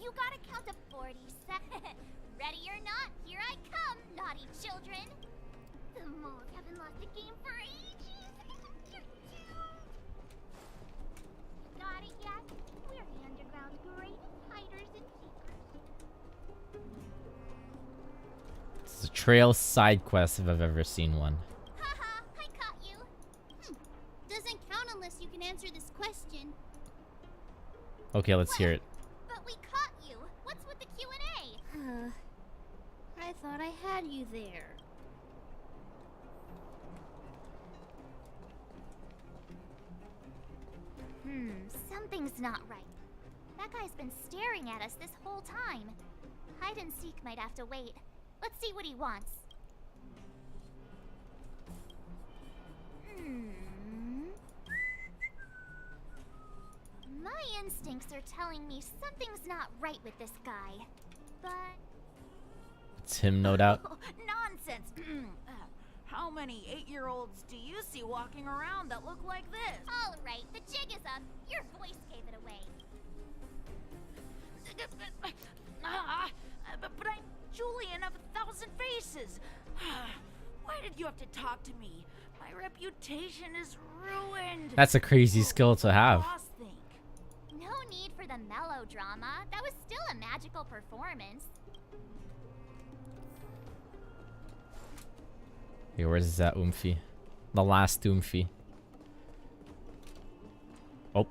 You gotta count to 40 set. Ready or not, here I come, naughty children. The moles haven't lost a game for ages. Got it yet? We're the underground's greatest hiders and seekers. It's a trail side quest if I've ever seen one. Haha, I caught you. Doesn't count unless you can answer this question. Okay, let's hear it. But we caught you. What's with the Q&A? I thought I had you there. Something's not right. That guy's been staring at us this whole time. Hide and seek might have to wait. Let's see what he wants. My instincts are telling me something's not right with this guy. But... It's him, no doubt. Nonsense. How many 8-year-olds do you see walking around that look like this? All right, the jig is up. Your voice gave it away. But I'm Julian of 1,000 Faces. Why did you have to talk to me? My reputation is ruined. That's a crazy skill to have. Boss think? No need for the melodrama. That was still a magical performance. Hey, where's that Oomphy? The last Oomphy. Oh.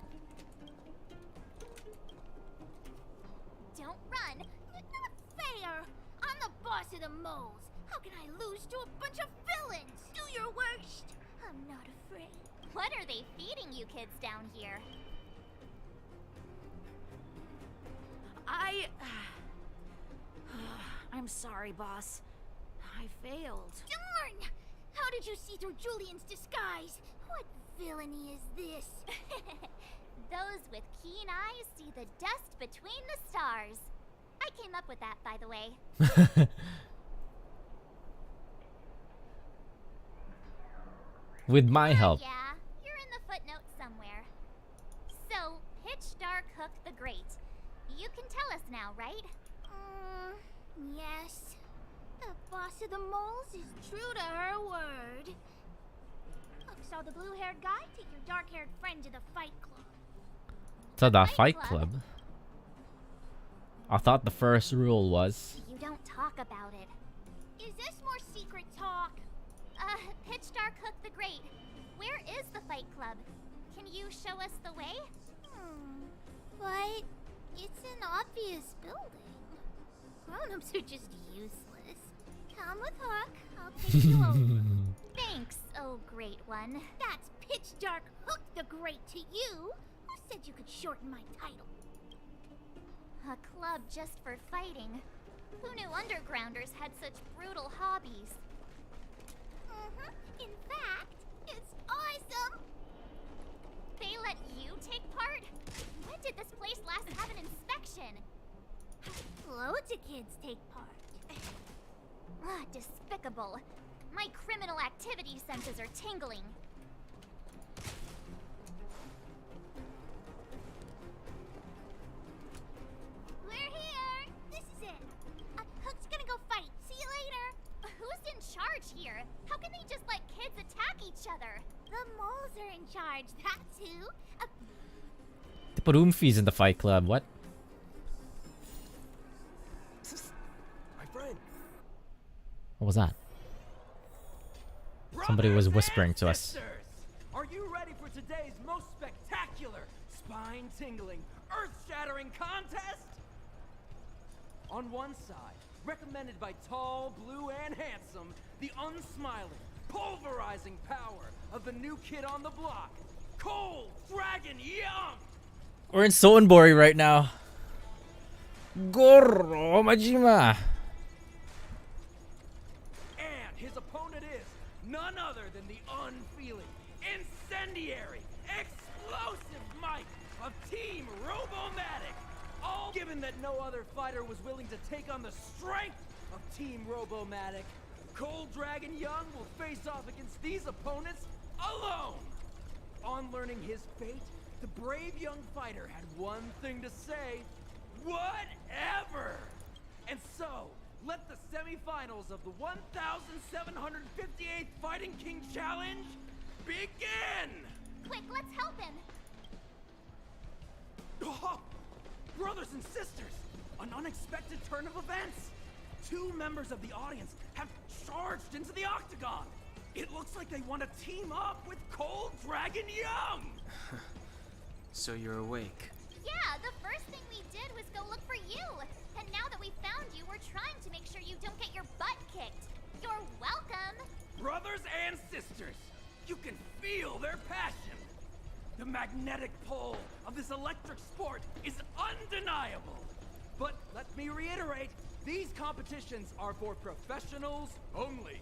Don't run. Not fair. I'm the boss of the moles. How can I lose to a bunch of villains? Do your worst. I'm not afraid. What are they feeding you kids down here? I'm sorry, boss. I failed. Darn! How did you see through Julian's disguise? What villainy is this? Those with keen eyes see the dust between the stars. I came up with that, by the way. With my help. Yeah, you're in the footnotes somewhere. So, Pitch Dark Hook the Great. You can tell us now, right? Yes. The boss of the moles is true to her word. Look, so the blue-haired guy, take your dark-haired friend to the fight club. To the Fight Club? I thought the first rule was... You don't talk about it. Is this more secret talk? Pitch Dark Hook the Great. Where is the Fight Club? Can you show us the way? But it's an obvious building. Grown-ups are just useless. Come with Hook. I'll take you over. Thanks, oh great one. That's Pitch Dark Hook the Great to you. Who said you could shorten my title? A club just for fighting. Who knew undergrounders had such brutal hobbies? In fact, it's awesome. They let you take part? When did this place last have an inspection? Loads of kids take part. Despicable. My criminal activity senses are tingling. We're here. This is it. Hook's gonna go fight. See you later. Who's in charge here? How can they just let kids attack each other? The moles are in charge. That's who. They put Oomphies in the Fight Club. What? My friend. What was that? Somebody was whispering to us. Are you ready for today's most spectacular, spine-tingling, earth-shattering contest? On one side, recommended by tall, blue, and handsome, the unsmiling, pulverizing power of the new kid on the block, Cold Dragon Young! We're in Sotenbori right now. Goro Majima. And his opponent is none other than the unfeeling, incendiary, explosive might of Team Robomatic. All given that no other fighter was willing to take on the strength of Team Robomatic, Cold Dragon Young will face off against these opponents alone. On learning his fate, the brave young fighter had one thing to say: whatever! let the semifinals of the 1,758th Fighting King Challenge begin! Quick, let's help him! Oh, brothers and sisters, an unexpected turn of events. 2 members of the audience have charged into the octagon. It looks like they want to team up with Cold Dragon Young. So you're awake. Yeah, the first thing we did was go look for you. And now that we found you, we're trying to make sure you don't get your butt kicked. You're welcome. Brothers and sisters, you can feel their passion. The magnetic pull of this electric sport is undeniable. But let me reiterate, these competitions are for professionals only.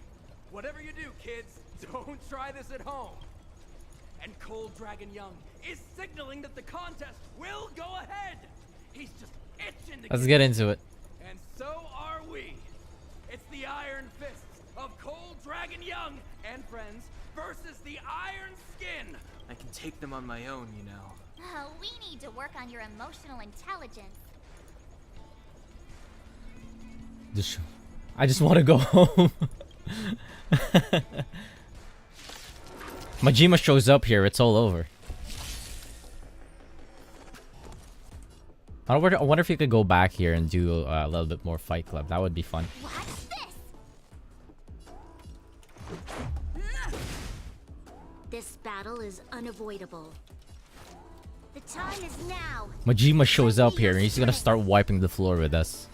Whatever you do, kids, don't try this at home. And Cold Dragon Young is signaling that the contest will go ahead. He's just itching to Let's get into it. And so are we. It's the Iron Fists of Cold Dragon Young and friends versus the Iron Skin. I can take them on my own, you know. We need to work on your emotional intelligence. I just want to go home. Majima shows up here, it's all over. I wonder if you could go back here and do a little bit more Fight Club. That would be fun. What's this? This battle is unavoidable. The time is now. Majima shows up here and he's gonna start wiping the floor with us.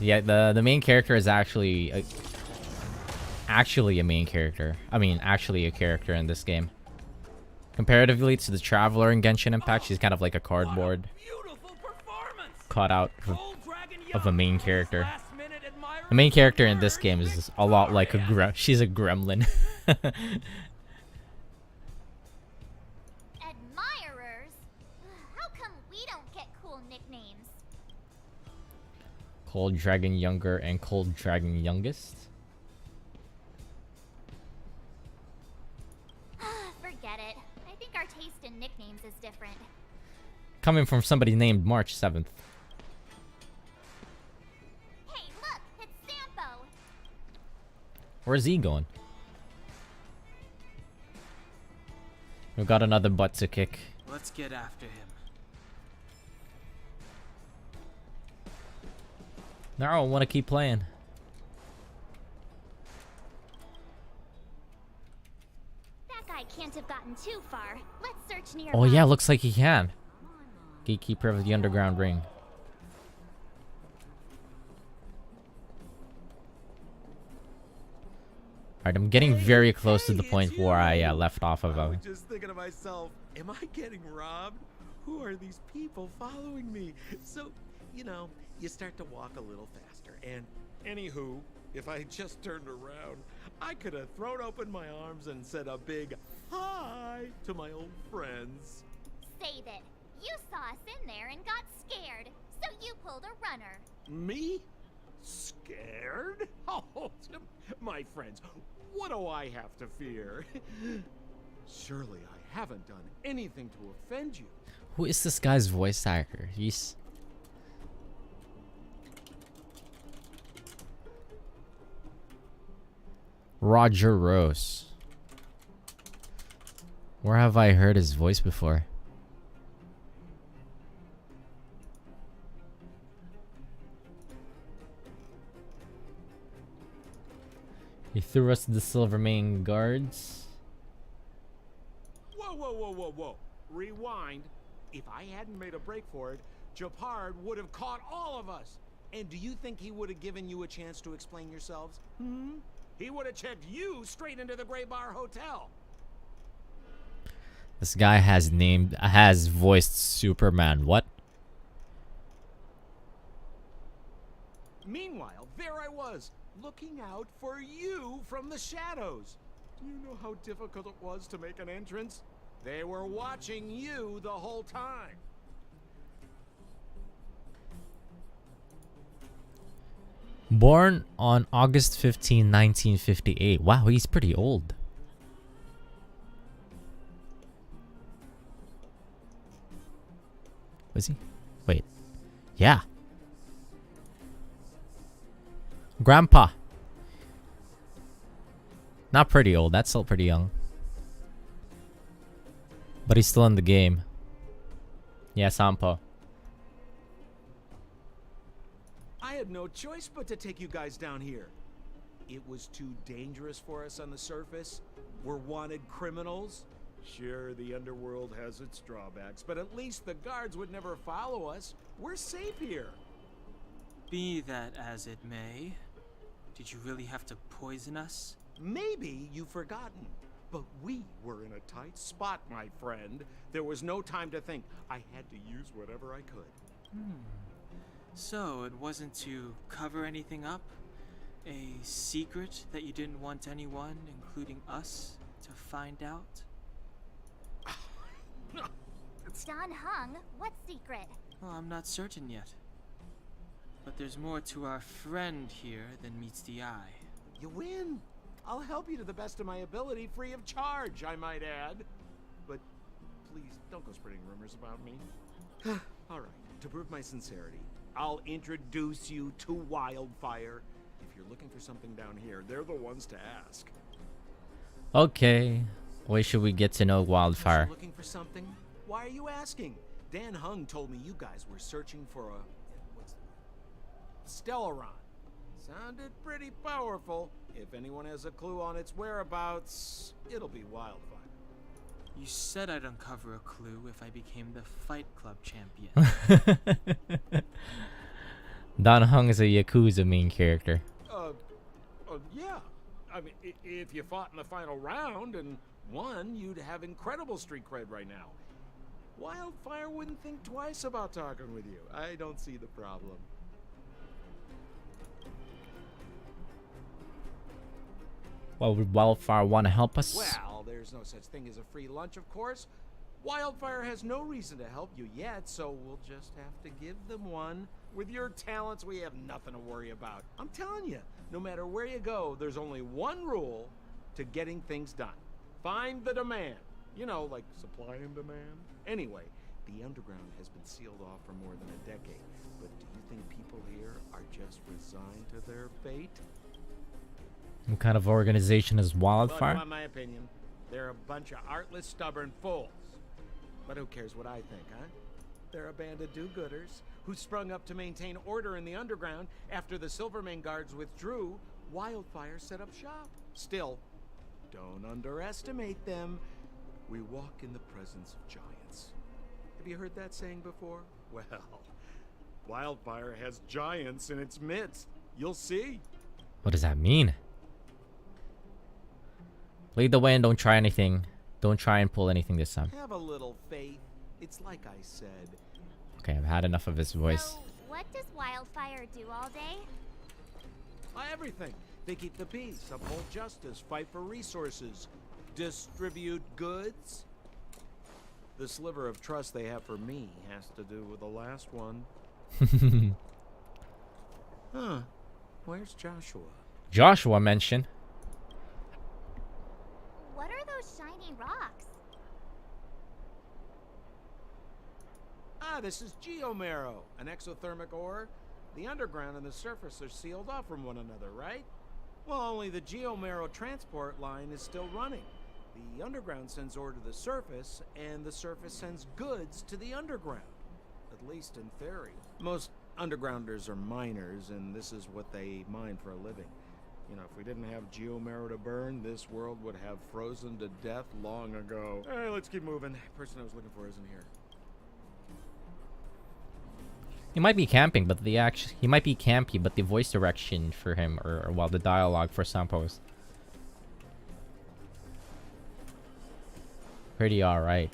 Yeah, the main character is actually a main character. I mean, actually a character in this game. Comparatively to the Traveler in Genshin Impact, she's kind of like a cardboard cut out of a main character. The main character in this game is a lot like a she's a gremlin. Admirers? How come we don't get cool nicknames? Cold Dragon Younger and Cold Dragon Youngest. Forget it. I think our taste in nicknames is different. Coming from somebody named March 7th. Hey, look! It's Sampo! Where's he going? We've got another butt to kick. Let's get after him. No, I want to keep playing. That guy can't have gotten too far. Let's search nearby. Oh yeah, looks like he can. Gatekeeper of the Underground Ring. Alright, I'm getting very close to the point where I left off of. I was just thinking to myself, am I getting robbed? Who are these people following me? So, you know, you start to walk a little faster. And anywho, if I just turned around, I could have thrown open my arms and said a big hi to my old friends. Save it. You saw us in there and got scared, so you pulled a runner. Me? Scared? Oh, my friends, what do I have to fear? Surely I haven't done anything to offend you. Who is this guy's voice actor? He's... Roger Rose. Where have I heard his voice before? He threw us to the Silvermane guards. Whoa, whoa, whoa, whoa, whoa. Rewind. If I hadn't made a break for it, Japard would have caught all of us. And do you think he would have given you a chance to explain yourselves? He would have checked you straight into the Gray Bar Hotel. This guy has voiced Superman. What? Meanwhile, there I was, looking out for you from the shadows. Do you know how difficult it was to make an entrance? They were watching you the whole time. Born on August 15, 1958. Wow, he's pretty old. Was he? Wait. Yeah. Grandpa. Not pretty old. That's still pretty young. But he's still in the game. Yeah, Sampo. I had no choice but to take you guys down here. It was too dangerous for us on the surface. We're wanted criminals. Sure, the underworld has its drawbacks, but at least the guards would never follow us. We're safe here. Be that as it may, did you really have to poison us? Maybe you've forgotten, but we were in a tight spot, my friend. There was no time to think. I had to use whatever I could. So it wasn't to cover anything up? A secret that you didn't want anyone, including us, to find out? Don Hung, what secret? Well, I'm not certain yet. But there's more to our friend here than meets the eye. You win. I'll help you to the best of my ability, free of charge, I might add. But please, don't go spreading rumors about me. All right, to prove my sincerity, I'll introduce you to Wildfire. If you're looking for something down here, they're the ones to ask. Okay. Why should we get to know Wildfire? Looking for something? Why are you asking? Dan Hung told me you guys were searching for a Stellaron. Sounded pretty powerful. If anyone has a clue on its whereabouts, it'll be Wildfire. You said I'd uncover a clue if I became the Fight Club champion. Don Hung is a yakuza main character. Yeah. I mean, if you fought in the final round and won, you'd have incredible street cred right now. Wildfire wouldn't think twice about talking with you. I don't see the problem. Well, would Wildfire want to help us? Well, there's no such thing as a free lunch, of course. Wildfire has no reason to help you yet, so we'll just have to give them one. With your talents, we have nothing to worry about. I'm telling you, no matter where you go, there's only one rule to getting things done. Find the demand. You know, like supply and demand. Anyway, the underground has been sealed off for more than a decade. But do you think people here are just resigned to their fate? What kind of organization is Wildfire? Well, in my opinion, they're a bunch of artless, stubborn fools. But who cares what I think, huh? They're a band of do-gooders who sprung up to maintain order in the underground after the Silvermane guards withdrew. Wildfire set up shop. Still, don't underestimate them. We walk in the presence of giants. Have you heard that saying before? Well, Wildfire has giants in its midst. You'll see. What does that mean? Lead the way and don't try anything. Don't try and pull anything this time. Have a little faith. It's like I said. Okay, I've had enough of his voice. So, what does Wildfire do all day? Everything. They keep the peace, uphold justice, fight for resources, distribute goods. The sliver of trust they have for me has to do with the last one. Huh. Where's Joshua? Joshua mentioned. What are those shiny rocks? This is geomarrow, an exothermic ore. The underground and the surface are sealed off from one another, right? Well, only the geomarrow transport line is still running. The underground sends ore to the surface, and the surface sends goods to the underground. At least in theory. Most undergrounders are miners, and this is what they mine for a living. You know, if we didn't have geomarrow to burn, this world would have frozen to death long ago. All right, let's keep moving. The person I was looking for isn't here. He might be camping, but he might be campy, but the voice direction for him, or well, the dialogue for Sampo is pretty alright.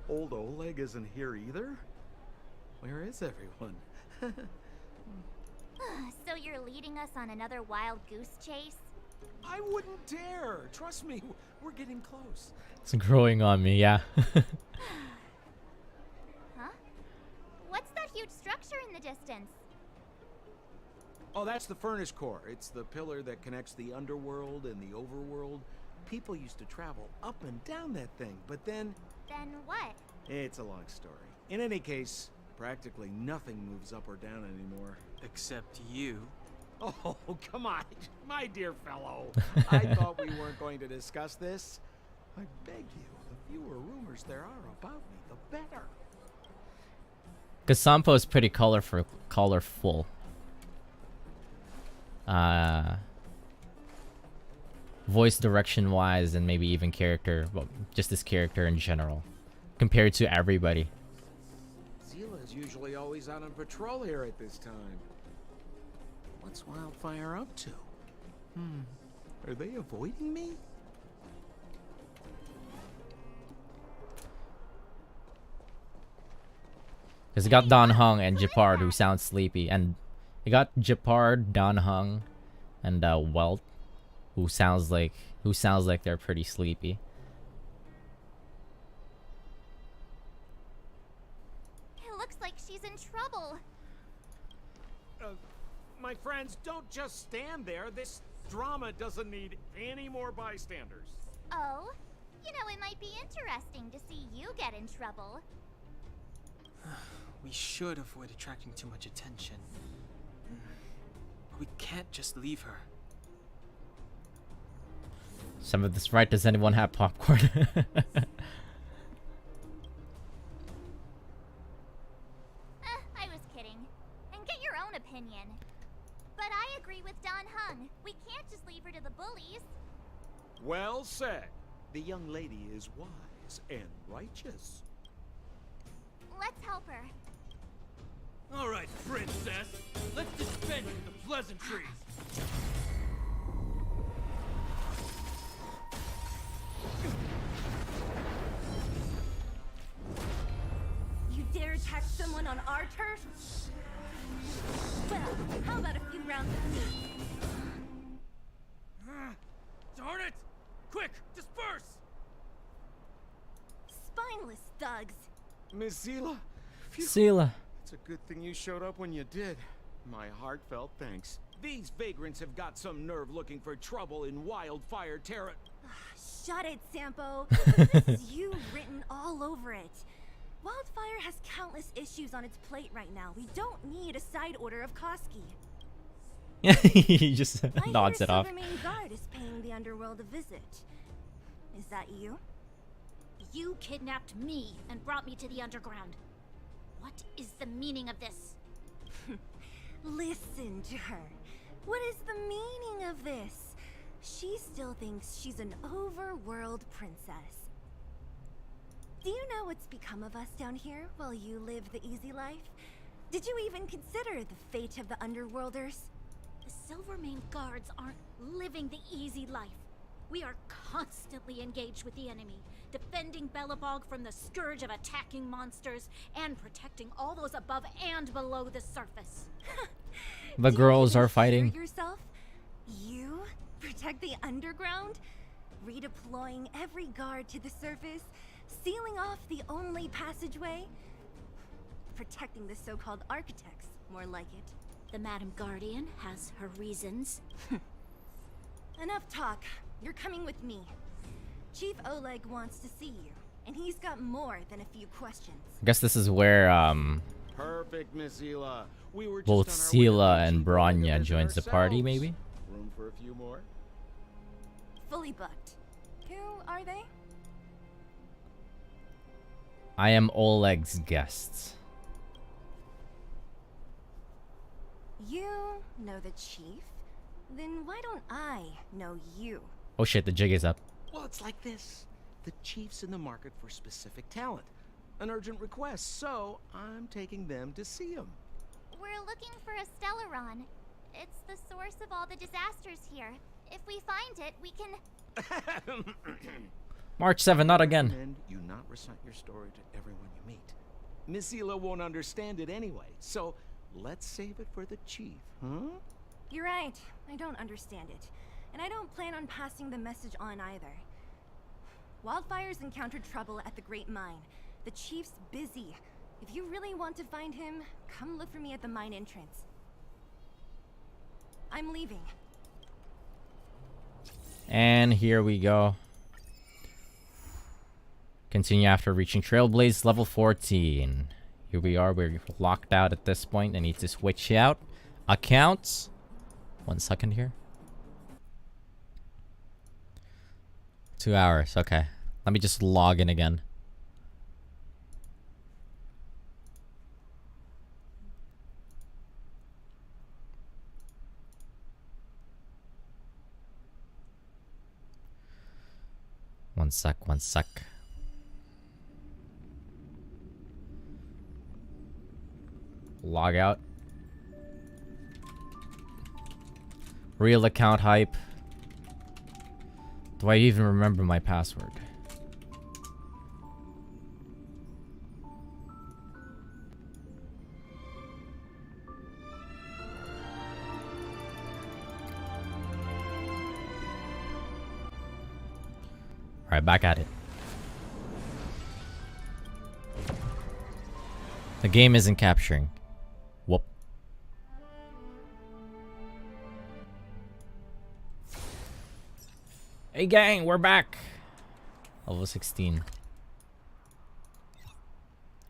Old Oleg isn't here either? Where is everyone? So you're leading us on another wild goose chase? I wouldn't dare. Trust me, we're getting close. It's growing on me, yeah. Huh? What's that huge structure in the distance? Oh, that's the furnace core. It's the pillar that connects the underworld and the overworld. People used to travel up and down that thing, but then... Then what? It's a long story. In any case, practically nothing moves up or down anymore. Except you. Oh, come on, my dear fellow. I thought we weren't going to discuss this. I beg you, the fewer rumors there are about me, the better. Because Sampo is pretty colorful. Voice direction wise, and maybe even character, well, just this character in general, compared to everybody. Zila's usually always out on patrol here at this time. What's Wildfire up to? Are they avoiding me? Because it got Dan Heng and Japard, who sound sleepy, and it got Japard, Dan Heng, and Welt, who sounds like they're pretty sleepy. It looks like she's in trouble. My friends, don't just stand there. This drama doesn't need any more bystanders. Oh? You know, it might be interesting to see you get in trouble. We should avoid attracting too much attention. But we can't just leave her. Some of this right. Does anyone have popcorn? I was kidding. And get your own opinion. But I agree with Don Hung. We can't just leave her to the bullies. Well said. The young lady is wise and righteous. Let's help her. All right, princess. Let's dispense with the pleasantries. You dare attack someone on our turf? Well, how about a few rounds of me? Darn it! Quick, disperse! Spineless thugs. Miss Zila. Zila. It's a good thing you showed up when you did. My heartfelt thanks. These vagrants have got some nerve looking for trouble in Wildfire Terra. Shut it, Sampo. This is you written all over it. Wildfire has countless issues on its plate right now. We don't need a side order of Koski. He just nods it off. I hear a Silvermane guard is paying the underworld a visit. Is that you? You kidnapped me and brought me to the underground. What is the meaning of this? Listen to her. What is the meaning of this? She still thinks she's an overworld princess. Do you know what's become of us down here while you live the easy life? Did you even consider the fate of the underworlders? The Silvermane guards aren't living the easy life. We are constantly engaged with the enemy, defending Belobog from the scourge of attacking monsters and protecting all those above and below the surface. The girls are fighting. Yourself? You protect the underground? Redeploying every guard to the surface? Sealing off the only passageway? Protecting the so-called architects, more like it. The Madam Guardian has her reasons. Enough talk. You're coming with me. Chief Oleg wants to see you, and he's got more than a few questions. I guess this is where Perfect, Miss Zila. We were both just on our way Sila to and Bronya joins the party, maybe? Room for a few more? Fully booked. Who are they? I am Oleg's guest. You know the chief? Then why don't I know you? Oh shit, the jig is up. Well, it's like this. The chief's in the market for specific talent. An urgent request, so I'm taking them to see him. We're looking for a Stellaron. It's the source of all the disasters here. If we find it, we can... March 7, not again. And you not recite your story to everyone you meet. Miss Zila won't understand it anyway, so let's save it for the chief, huh? You're right. I don't understand it. And I don't plan on passing the message on either. Wildfire's encountered trouble at the Great Mine. The chief's busy. If you really want to find him, come look for me at the mine entrance. I'm leaving. And here we go. Continue after reaching Trailblaze level 14. Here we are. We're locked out at this point. I need to switch out accounts. 1 second here. 2 hours. Okay. Let me just log in again. One sec. Log out. Real account hype. Do I even remember my password? Alright, back at it. The game isn't capturing. Whoop. Hey gang, we're back. Level 16.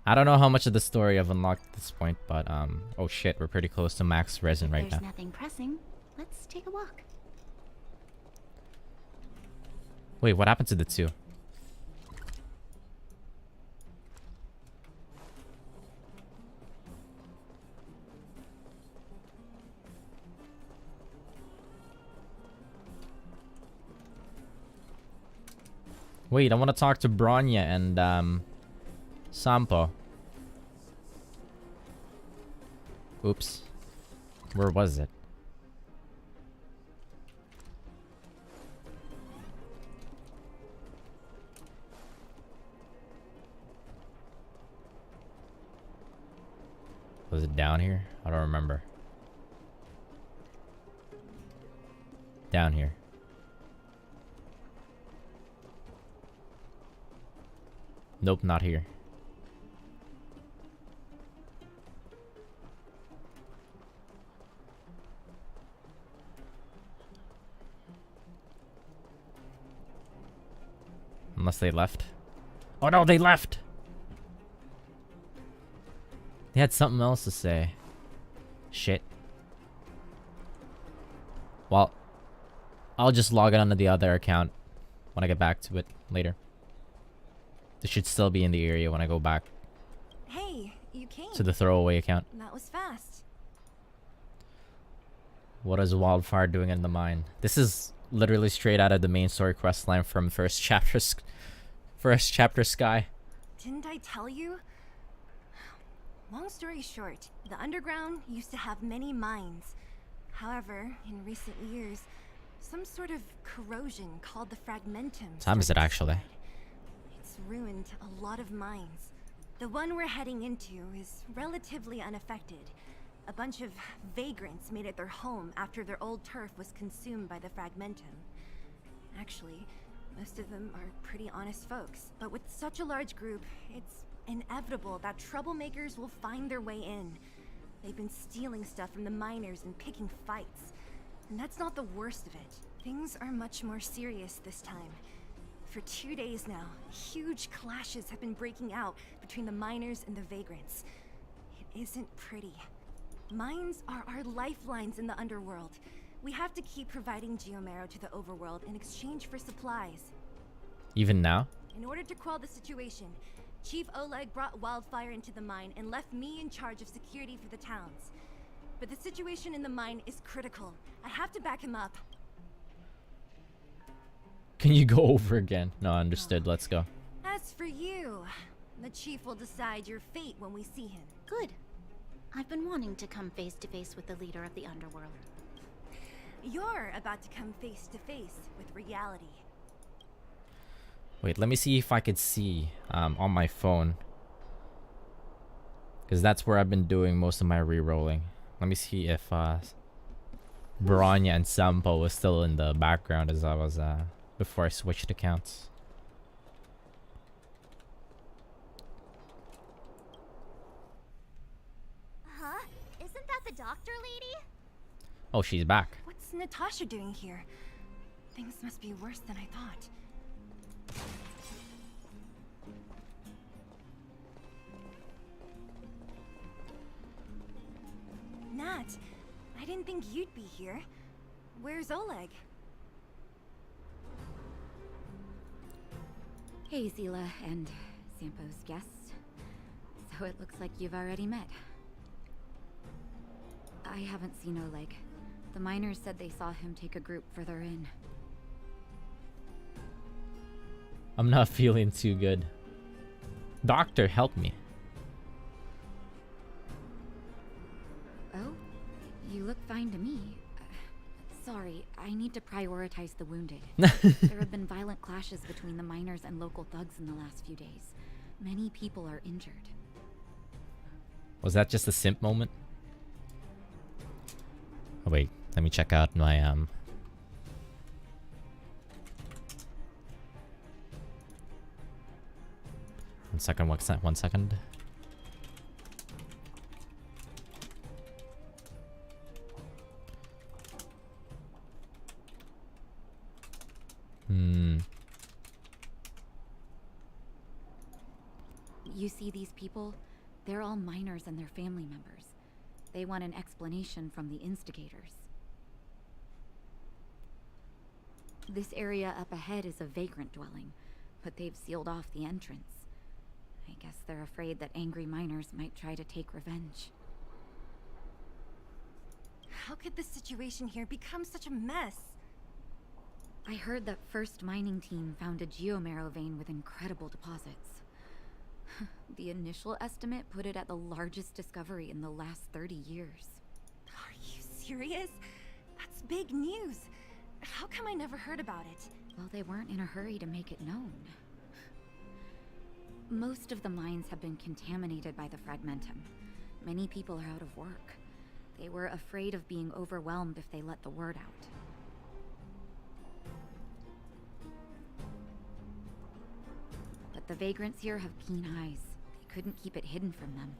I don't know how much of the story I've unlocked at this point, but oh shit, we're pretty close to max resin right There's now. nothing pressing. Let's take a walk. Wait, what happened to the 2? Wait, I want to talk to Bronya and Sampo. Oops. Where was it? Was it down here? I don't remember. Down here. Nope, not here. Unless they left. Oh no, they left! They had something else to say. Shit. Well, I'll just log it onto the other account when I get back to it later. This should still be in the area when I go back Hey, you came. to the throwaway account. That was fast. What is Wildfire doing in the mine? This is literally straight out of the main story quest line from first chapter Sky. Didn't I tell you? Long story short, the underground used to have many mines. However, in recent years, some sort of corrosion called the fragmentum. What time is it actually? It's ruined a lot of mines. The one we're heading into is relatively unaffected. A bunch of vagrants made it their home after their old turf was consumed by the fragmentum. Actually, most of them are pretty honest folks, but with such a large group, it's inevitable that troublemakers will find their way in. They've been stealing stuff from the miners and picking fights. And that's not the worst of it. Things are much more serious this time. For 2 days now, huge clashes have been breaking out between the miners and the vagrants. It isn't pretty. Mines are our lifelines in the underworld. We have to keep providing geomarrow to the overworld in exchange for supplies. Even now? In order to quell the situation, Chief Oleg brought Wildfire into the mine and left me in charge of security for the towns. But the situation in the mine is critical. I have to back him up. Can you go over again? No, understood. Let's go. As for you, the Chief will decide your fate when we see him. Good. I've been wanting to come face to face with the leader of the underworld. You're about to come face to face with reality. Wait, let me see if I could see on my phone. Because that's where I've been doing most of my re-rolling. Let me see if Bronya and Sampo was still in the background as I was before I switched accounts. Huh? Isn't that the doctor lady? Oh, she's back. What's Natasha doing here? Things must be worse than I thought. Nat, I didn't think you'd be here. Where's Oleg? Hey, Zila and Sampo's guests. So it looks like you've already met. I haven't seen Oleg. The miners said they saw him take a group further in. I'm not feeling too good. Doctor, help me. Oh? You look fine to me. Sorry, I need to prioritize the wounded. There have been violent clashes between the miners and local thugs in the last few days. Many people are injured. Was that just a simp moment? Oh wait, let me check out my 1 second, 1 second. You see these people? They're all miners and their family members. They want an explanation from the instigators. This area up ahead is a vagrant dwelling, but they've sealed off the entrance. I guess they're afraid that angry miners might try to take revenge. How could this situation here become such a mess? I heard that First Mining Team found a geomarrow vein with incredible deposits. The initial estimate put it at the largest discovery in the last 30 years. Are you serious? That's big news. How come I never heard about it? Well, they weren't in a hurry to make it known. Most of the mines have been contaminated by the fragmentum. Many people are out of work. They were afraid of being overwhelmed if they let the word out. But the vagrants here have keen eyes. They couldn't keep it hidden from them.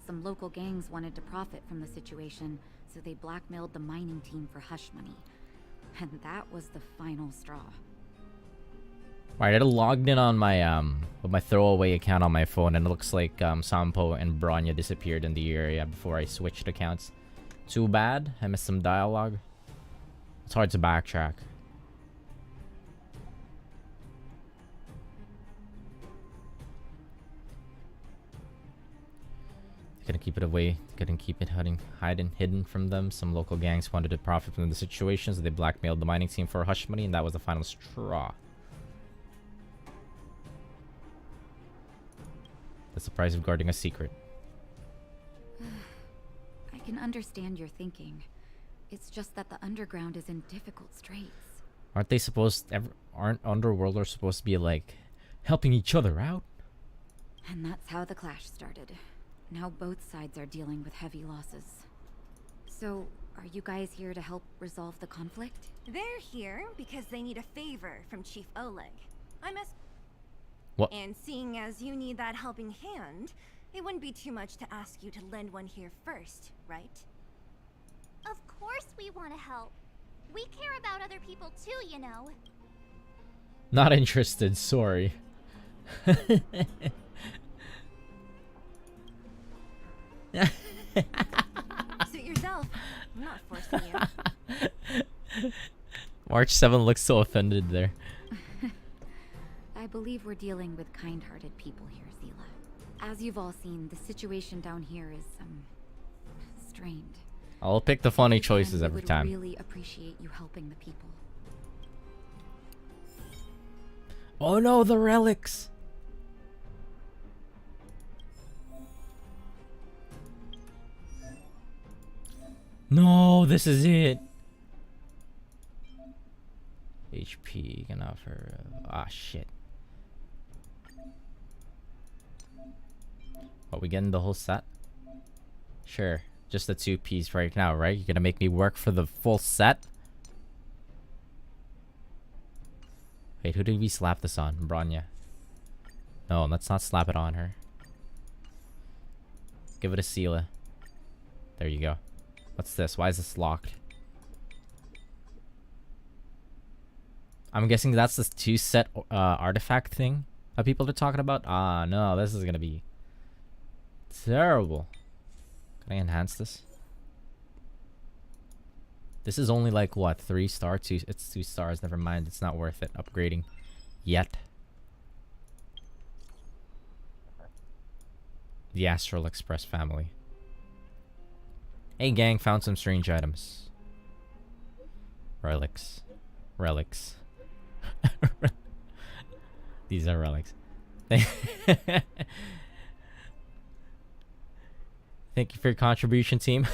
Some local gangs wanted to profit from the situation, so they blackmailed the mining team for hush money. And that was the final straw. Alright, I logged in on my with my throwaway account on my phone, and it looks like Sampo and Bronya disappeared in the area before I switched accounts. Too bad. I missed some dialogue. It's hard to backtrack. Couldn't keep it away. Couldn't keep it hidden from them. Some local gangs wanted to profit from the situation, so they blackmailed the mining team for hush money, and that was the final straw. That's the price of guarding a secret. I can understand your thinking. It's just that the underground is in difficult straits. Aren't they supposed? Aren't underworlders supposed to be like helping each other out? And that's how the clash started. Now both sides are dealing with heavy losses. So, are you guys here to help resolve the conflict? They're here because they need a favor from Chief Oleg. What? And seeing as you need that helping hand, it wouldn't be too much to ask you to lend one here first, right? Of course we want to help. We care about other people too, you know. Not interested, sorry. Suit yourself. I'm not forcing you. March 7 looks so offended there. I believe we're dealing with kind-hearted people here, Zila. As you've all seen, the situation down here is, strained. I'll pick the funny choices every time. I would really appreciate you helping the people. Oh no, the relics! No, this is it. HP can offer. Shit. What, we getting the whole set? Sure, just the 2 piece right now, right? You're gonna make me work for the full set? Wait, who did we slap this on? Bronya. No, let's not slap it on her. Give it a Sela. There you go. What's this? Why is this locked? I'm guessing that's the 2-set artifact thing that people are talking about. Ah, no, this is gonna be terrible. Can I enhance this? This is only like what, 3-star? It's 2 stars. Never mind. It's not worth it upgrading yet. The Astral Express family. Hey gang, found some strange items. Relics. Relics. These are relics. Thank you for your contribution, team.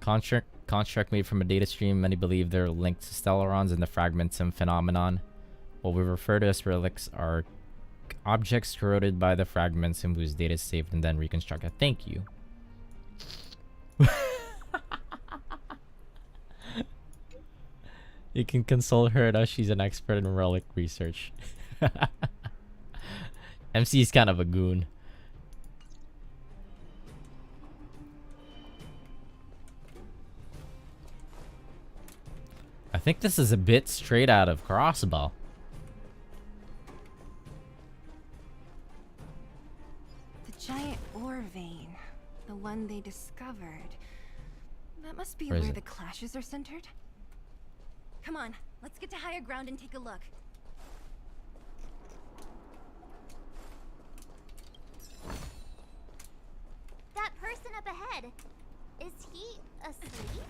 Construct made from a data stream. Many believe they're linked to Stellarons and the Fragmentum phenomenon. What we refer to as relics are objects corroded by the fragments in whose data is saved and then reconstructed. Thank you. You can consult her as she's an expert in relic research. MC is kind of a goon. I think this is a bit straight out of Crossbow. The giant ore vein. The one they discovered. That must be Where is where it? the clashes are centered. Come on, let's get to higher ground and take a look. That person up ahead, is he asleep?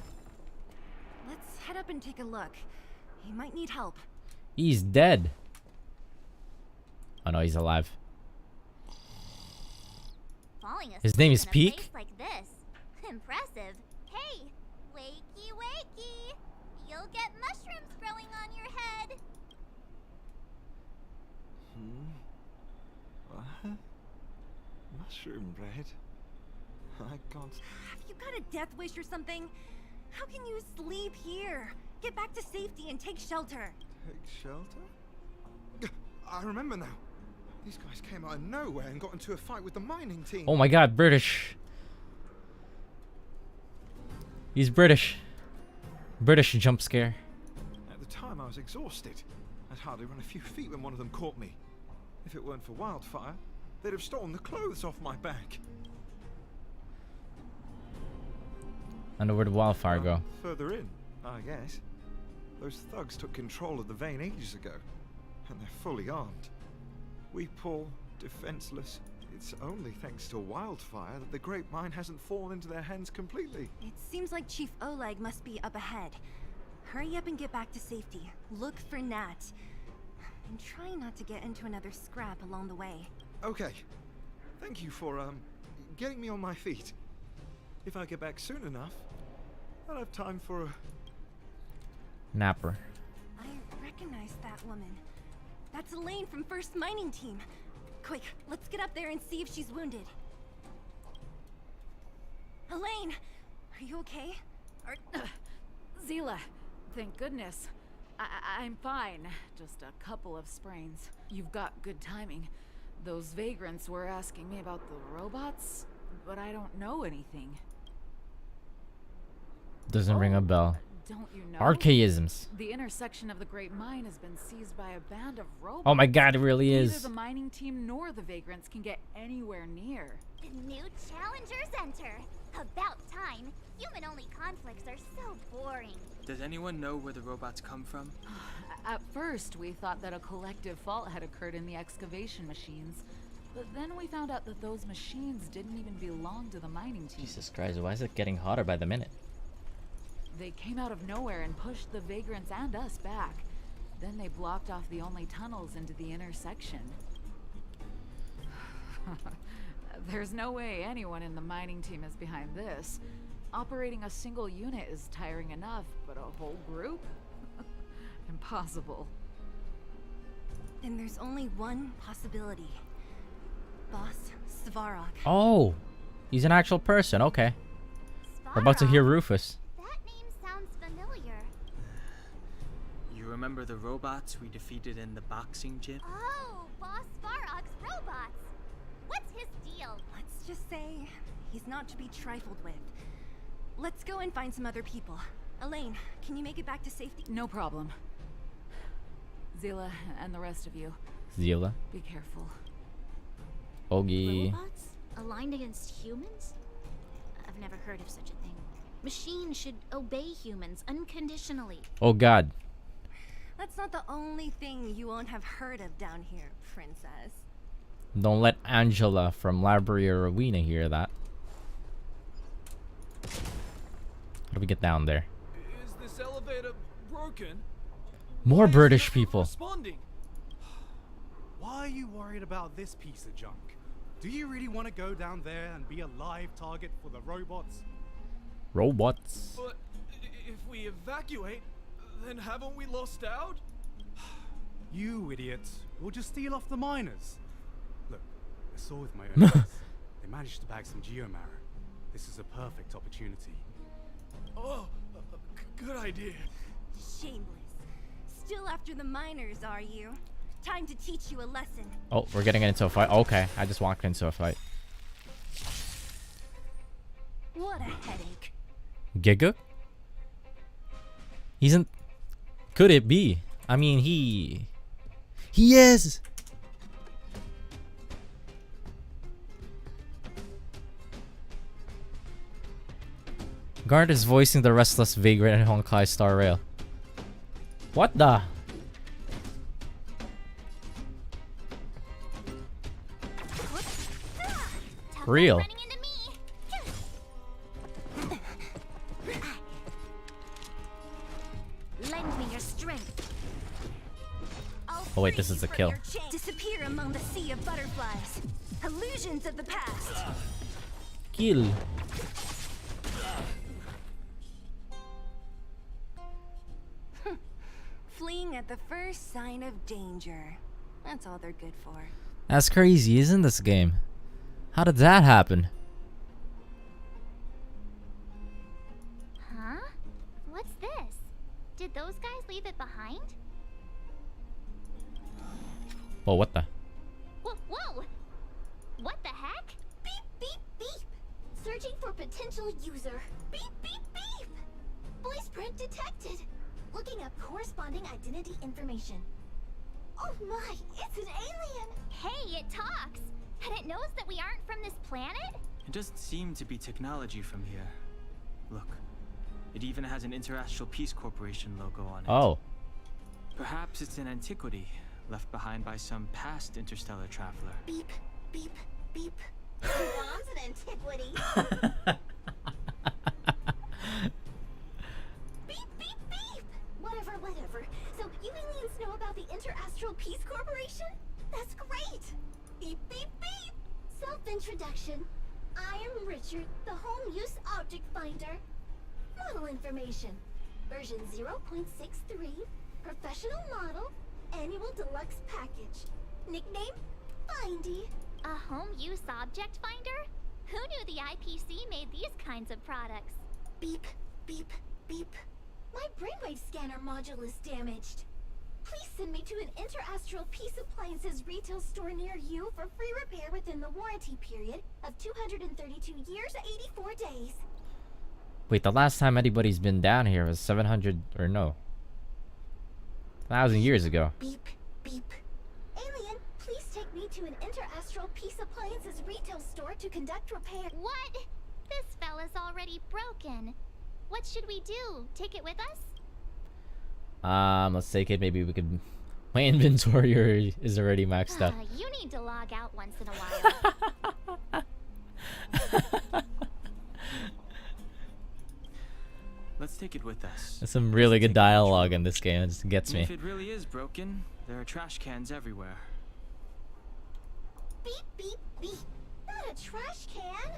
Let's head up and take a look. He might need help. He's dead. Oh no, he's alive. Falling asleep His name is in a Peak? place like this. Impressive. Hey, wakey wakey. You'll get mushrooms growing on your head. What? Mushroom bread? I can't. Have you got a death wish or something? How can you sleep here? Get back to safety and take shelter. Take shelter? I remember now. These guys came out of nowhere and got into a fight with the mining team. Oh my god, British. He's British. British jump scare. At the time, I was exhausted. I'd hardly run a few feet when one of them caught me. If it weren't for Wildfire, they'd have stolen the clothes off my back. I know where the Wildfire go. Further in, I guess. Those thugs took control of the vein ages ago, and they're fully armed. We poor, defenseless. It's only thanks to Wildfire that the Great Mine hasn't fallen into their hands completely. It seems like Chief Oleg must be up ahead. Hurry up and get back to safety. Look for Nat. And try not to get into another scrap along the way. Okay. Thank you for, getting me on my feet. If I get back soon enough, I'll have time for a... Napper. I recognize that woman. That's Elaine from First Mining Team. Quick, let's get up there and see if she's wounded. Elaine! Are you okay? Zila, thank goodness. I'm fine. Just a couple of sprains. You've got good timing. Those vagrants were asking me about the robots, but I don't know anything. Doesn't ring a bell. Don't you know? Archaisms. The intersection of the Great Mine has been seized by a band of robots. Oh my god, it really is. Neither the mining team nor the vagrants can get anywhere near. The new challengers enter. About time. Human-only conflicts are so boring. Does anyone know where the robots come from? At first, we thought that a collective fault had occurred in the excavation machines. But then we found out that those machines didn't even belong to the mining team. Jesus Christ, why is it getting hotter by the minute? They came out of nowhere and pushed the vagrants and us back. Then they blocked off the only tunnels into the intersection. There's no way anyone in the mining team is behind this. Operating a single unit is tiring enough, but a whole group? Impossible. Then there's only one possibility. Boss Svarog. Oh, he's an actual person. Okay. We're about to hear Rufus. That name sounds familiar. You Remember the robots we defeated in the boxing gym? Oh, Boss Farok's robots. What's his deal? Let's just say he's not to be trifled with. Let's go and find some other people. Elaine, can you make it back to safety? No problem. Zila and the rest of you. Zila. Be careful. Ogie. Robots aligned against humans? I've never heard of such a thing. Machines should obey humans unconditionally. Oh god. That's not the only thing you won't have heard of down here, princess. Don't let Angela from Library Arena hear that. How do we get down there? Is this elevator broken? More British people. Responding. Why are you worried about this piece of junk? Do you really want to go down there and be a live target for the robots? Robots. But if we evacuate, then haven't we lost out? You idiots. We'll just steal off the miners. Look, I saw with my own eyes. They managed to bag some geomarrow. This is a perfect opportunity. Oh, good idea. Shameless. Still after the miners, are you? Time to teach you a lesson. Oh, we're getting into a fight. Okay, I just walked into a fight. What a headache. Giga? He's in... Could it be? I mean, he is! Guard is voicing the restless vagrant in Honkai Star Rail. What the? Real. Lend me your strength. Oh wait, this is a kill. Disappear among the sea of butterflies. Illusions of the past. Kill. Fleeing at the first sign of danger. That's all they're good for. That's crazy, isn't this game? How did that happen? Huh? What's this? Did those guys leave it behind? Whoa, what the? Whoa, whoa! What the heck? Beep, beep, beep! Searching for potential user. Beep, beep, beep! Voice print detected. Looking up corresponding identity information. Oh my, it's an alien! Hey, it talks! And it knows that we aren't from this planet? It doesn't seem to be technology from here. Look, it even has an Interastral Peace Corporation logo on it. Oh. Perhaps it's an antiquity left behind by some past interstellar traveler. Beep, beep, beep. Mom's an antiquity. Beep, beep, beep. Whatever, whatever. So you aliens know about the Interastral Peace Corporation? That's great. Beep, beep, beep. Self-introduction. I am Richard, the home use object finder. Model information. Version 0.63. Professional model. Annual deluxe package. Nickname? Findy. A home use object finder? Who knew the IPC made these kinds of products? Beep, beep, beep. My brainwave scanner module is damaged. Please send me to an Interastral Peace Appliances retail store near you for free repair within the warranty period of 232 years, 84 days. Wait, the last time anybody's been down here was 700 or no, 1,000 years ago. Beep, beep. Alien, please take me to an Interastral Peace Appliances retail store to conduct repair. What? This fella's already broken. What should we do? Take it with us? Let's take it. Maybe we could... My inventory is already maxed out. You need to log out once in a while. Let's take it with us. There's some really good dialogue in this game. It just gets me. If it really is broken, there are trash cans everywhere. Beep, beep, beep. Not a trash can.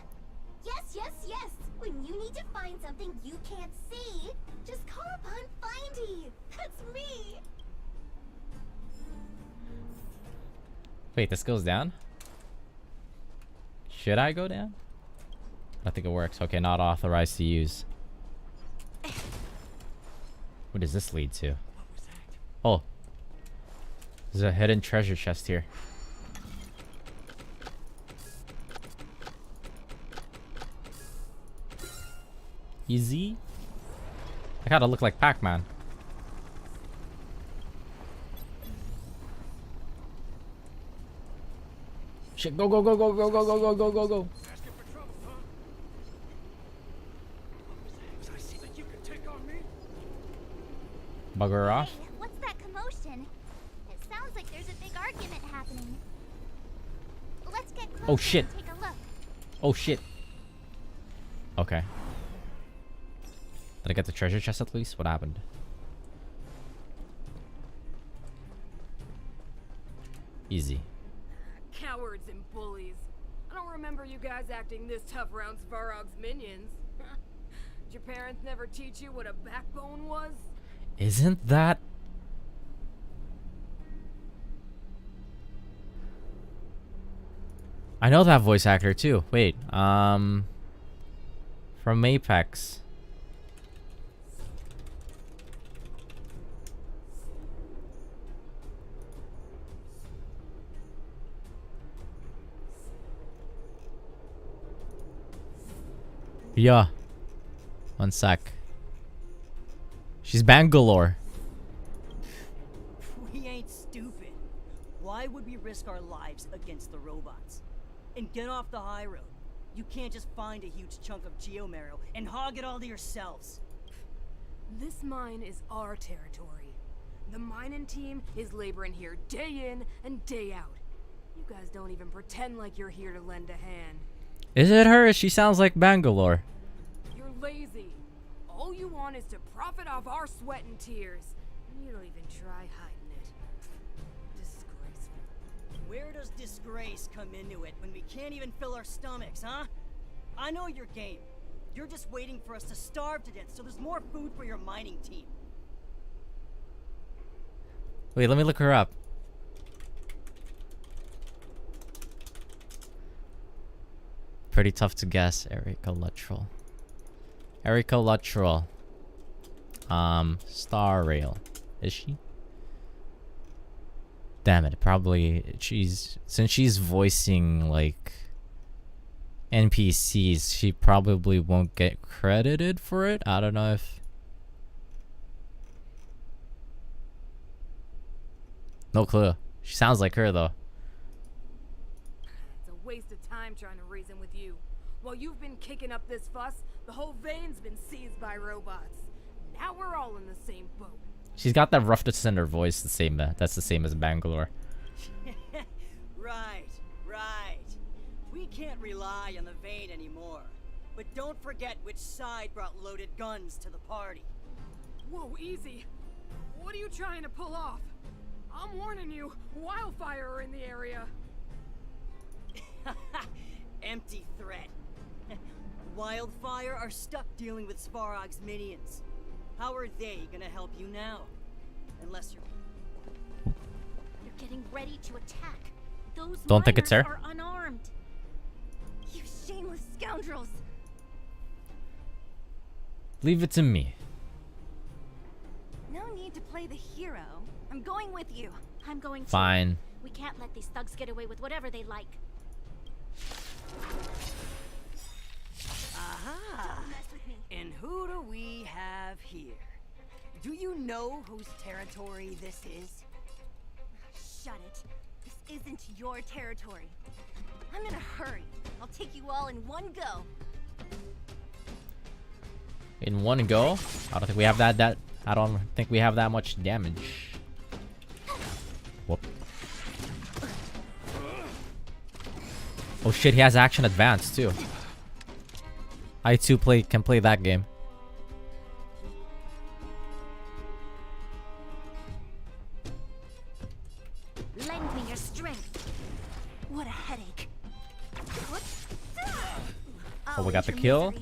Yes, yes, yes. When you need to find something you can't see, just call upon Findy. That's me. Wait, this goes down? Should I go down? I think it works. Okay, not authorized to use. What does this lead to? Oh. There's a hidden treasure chest here. Easy. I gotta look like Pac-Man. Shit, go, go, go, go, go, go, go, go, go, go, go. Bugger off. Hey, what's that commotion? It sounds like there's a big argument happening. Let's get closer Oh shit. and take a look. Oh shit. Okay. Did I get the treasure chest at least? What happened? Easy. Cowards and bullies. I don't remember you guys acting this tough around Svarog's minions. Did your parents never teach you what a backbone was? Isn't that... I know that voice actor too. Wait, from Apex. Yeah. One sec. She's Bangalore. We ain't stupid. Why would we risk our lives against the robots? And get off the high road. You can't just find a huge chunk of geomarrow and hog it all to yourselves. This mine is our territory. The mining team is laboring here day in and day out. You guys don't even pretend like you're here to lend a hand. Is it her? She sounds like Bangalore. You're lazy. All you want is to profit off our sweat and tears. And you don't even try hiding it. Disgraceful. Where does disgrace come into it when we can't even fill our stomachs, huh? I know your game. You're just waiting for us to starve to death so there's more food for your mining team. Wait, let me look her up. Pretty tough to guess. Erica Luttrell. Erica Luttrell. Star Rail. Is she? Damn it, probably since she's voicing like NPCs, she probably won't get credited for it. I don't know if... No clue. She sounds like her though. It's a waste of time trying to reason with you. While you've been kicking up this fuss, the whole vein's been seized by robots. Now we're all in the same boat. She's got that roughness in her voice, the same. That's the same as Bangalore. Right, right. We can't rely on the vein anymore. But don't forget which side brought loaded guns to the party. Whoa, easy. What are you trying to pull off? I'm warning you, wildfire are in the area. Empty threat. Wildfire are stuck dealing with Svarog's minions. How are they gonna help you now? Unless They're getting ready to attack. Those Don't think it's miners her. are unarmed. You shameless scoundrels! Leave it to me. No need to play the hero. I'm going with you. I'm going to. Fine. We can't let these thugs get away with whatever they like. Aha! And who do we have here? Do you know whose territory this is? Shut it. This isn't your territory. I'm in a hurry. I'll take you all in one go. In one go? I don't think we have that I don't think we have that much damage. Whoop. Oh shit, he has action advance too. I too can play that game. Lend me your strength. What a headache. Oh, we got the kill.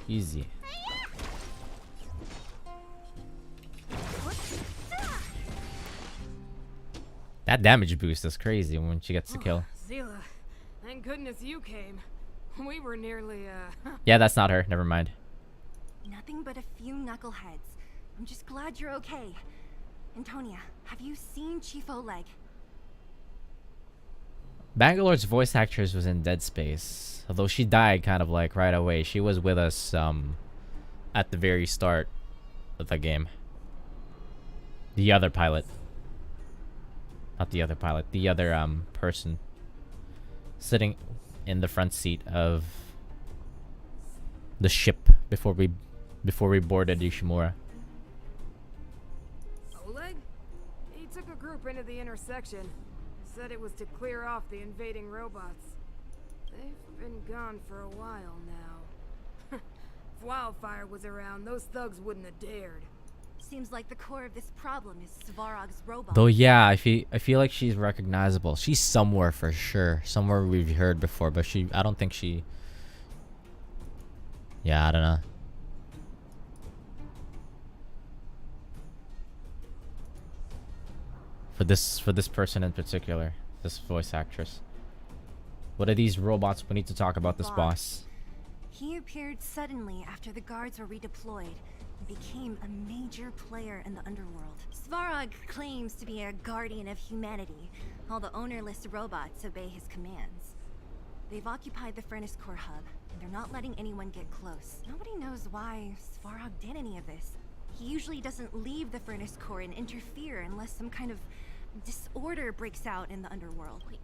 Easy. That damage boost is crazy when she gets the kill. Zila, thank goodness you came. We were nearly, Yeah, that's not her. Never mind. Nothing but a few knuckleheads. I'm just glad you're okay. Antonia, have you seen Chief Oleg? Bangalore's voice actress was in Dead Space. Although she died kind of like right away. She was with us at the very start of the game. The other pilot. Not the other pilot. The other person sitting in the front seat of the ship before we boarded Ishimura. Oleg? He took a group into the intersection. Said it was to clear off the invading robots. They've been gone for a while now. If Wildfire was around, those thugs wouldn't have dared. Seems like the core of this problem is Svarog's robot. Though yeah, I feel like she's recognizable. She's somewhere for sure. Somewhere we've heard before, but I don't think she. Yeah, I don't know. For this person in particular, this voice actress. What are these robots? We need to talk about this boss. He appeared suddenly after the guards were redeployed and became a major player in the underworld. Svarog claims to be a guardian of humanity, while the ownerless robots obey his commands. They've occupied the Furnace Core hub, and they're not letting anyone get close. Nobody knows why Svarog did any of this. He usually doesn't leave the Furnace Core and interfere unless some kind of disorder breaks out in the underworld. Wait,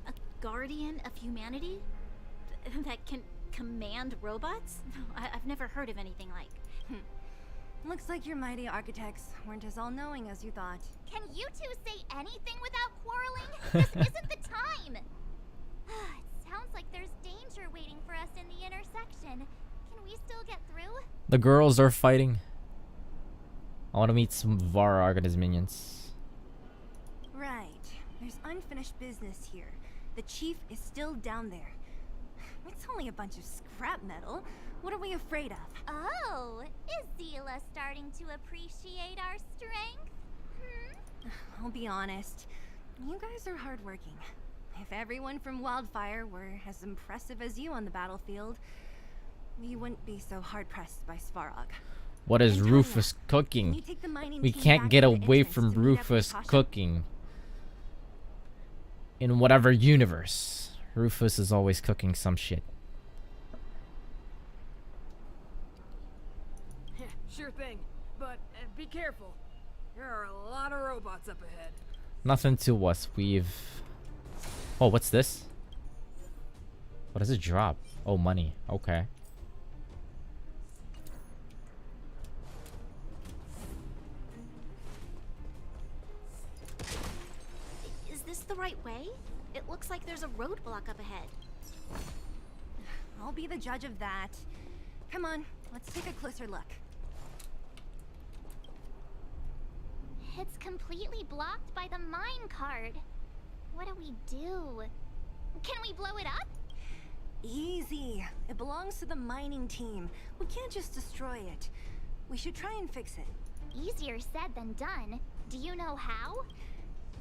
a guardian of humanity? That can command robots? No, I've never heard of anything like. Looks like your mighty architects weren't as all-knowing as you thought. Can you two say anything without quarreling? This isn't the time! It sounds like there's danger waiting for us in the intersection. Can we still get through? The girls are fighting. I want to meet some Vararg and his minions. Right. There's unfinished business here. The chief is still down there. It's only a bunch of scrap metal. What are we afraid of? Oh, is Zila starting to appreciate our strength? I'll be honest. You guys are hardworking. If everyone from Wildfire were as impressive as you on the battlefield, we wouldn't be so hard-pressed by Svarog. What is Rufus cooking? We can't get away from Rufus cooking. In whatever universe, Rufus is always cooking some shit. Sure thing, but be careful. There are a lot of robots up ahead. Nothing to us. We've... Oh, what's this? What does it drop? Oh, money. Okay. Is this the right way? It looks like there's a roadblock up ahead. I'll be the judge of that. Come on, let's take a closer look. It's completely blocked by the mine cart. What do we do? Can we blow it up? Easy. It belongs to the mining team. We can't just destroy it. We should try and fix it. Easier said than done. Do you know how?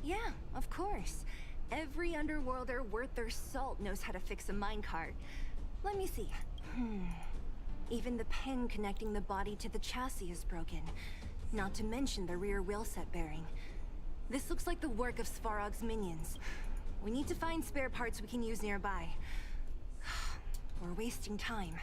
Yeah, of course. Every underworlder worth their salt knows how to fix a minecart. Let me see. Even the pin connecting the body to the chassis is broken. Not to mention the rear wheel set bearing. This looks like the work of Svarog's minions. We need to find spare parts we can use nearby. We're wasting time.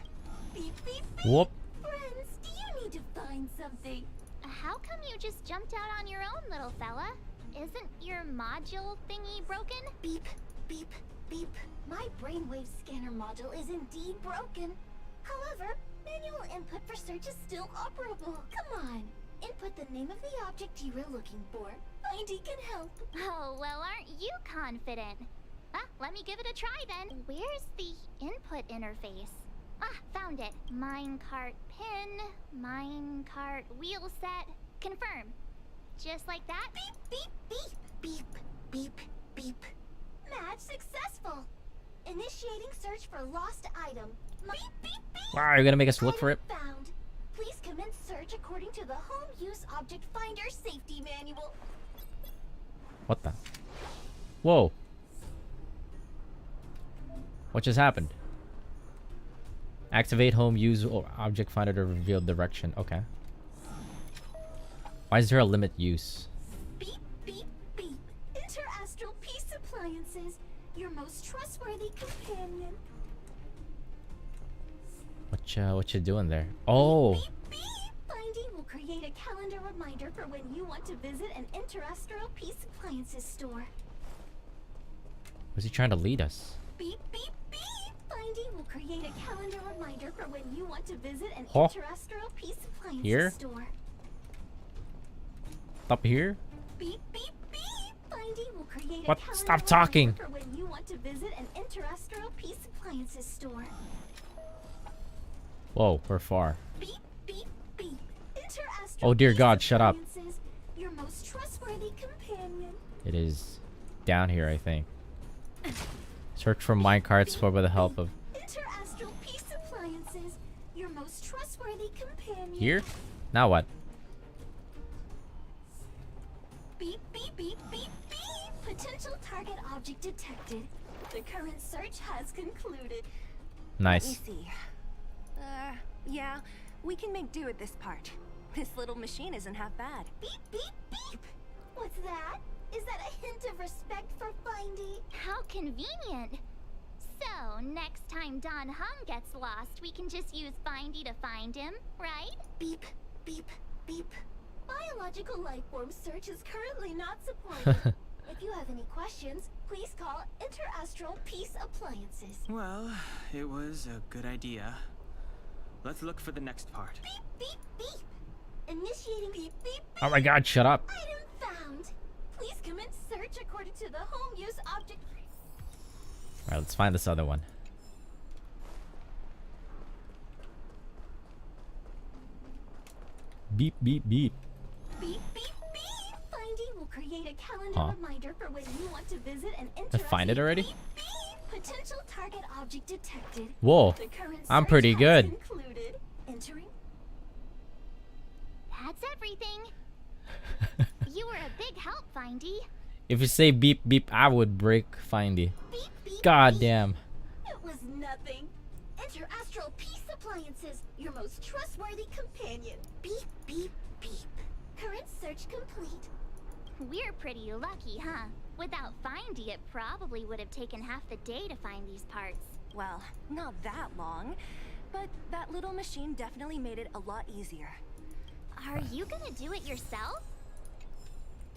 Beep, beep, beep. Whoop. Friends, do you need to find something? How come you just jumped out on your own, little fella? Isn't your module thingy broken? Beep, beep, beep. My brainwave scanner module is indeed broken. However, manual input for search is still operable. Come on, input the name of the object you were looking for. Findy can help. Oh, well, aren't you confident? Let me give it a try then. Where's the input interface? Found it. Minecart pin, minecart wheel set, confirm. Just like that? Beep, beep, beep, beep, beep, beep. Match successful. Initiating search for lost item. Beep, beep, beep. Wow, you're gonna make us look for it? Found. Please commence search according to the Home Use Object Finder Safety Manual. What the? Whoa. What just happened? Activate home use or object finder to reveal direction. Okay. Why is there a limit use? Beep, beep, beep. Interastral peace appliances. Your most trustworthy companion. What you doing there? Oh, Finding will create a calendar reminder for when you want to visit an Interastral peace appliances store. was he trying to lead us? Beep, beep, beep. Finding will create a calendar reminder for when you want to visit an Huh? Interastral peace appliances Here? store. Up here? Beep, beep, beep. Finding will create What? a calendar Stop talking. reminder for when you want to visit an Interastral peace appliances store. Whoa, we're far. Beep, beep, beep. Interastral Oh dear peace God, shut up. appliances, your most trustworthy companion. It is down here, I think. Search for minecarts for with the help of... Interastral peace appliances, your most trustworthy companion. Here? Now what? Beep, beep, beep, beep, beep. Potential target object detected. The current search has concluded. Nice. Let me see. Yeah, we can make do with this part. This little machine isn't half bad. Beep, beep, beep. What's that? Is that a hint of respect for Findy? How convenient. So, next time Don Hum gets lost, we can just use Findy to find him, right? Beep, beep, beep. Biological life form search is currently not supported. If you have any questions, please call Interastral Peace Appliances. Well, it was a good idea. Let's look for the next part. Beep, beep, beep. Initiating beep, beep, beep. Oh my God, shut up. Item found. Please commence search according to the home use object. Alright, let's find this other one. Beep, beep, beep. Beep, beep, beep. Finding will create a calendar reminder for when you want to visit an I find it already? Beep, beep. Potential target object detected. Whoa, The current I'm search pretty has good. concluded. Entering. That's everything. You were a big help, Findy. If you say beep, beep, I would break Findy. Beep, beep, God beep. damn. It was nothing. Interastral peace appliances, your most trustworthy companion. Beep, beep, beep. Current search complete. We're pretty lucky, huh? Without Findy, it probably would have taken half the day to find these parts. Well, not that long, but that little machine definitely made it a lot easier. Are you gonna do it yourself?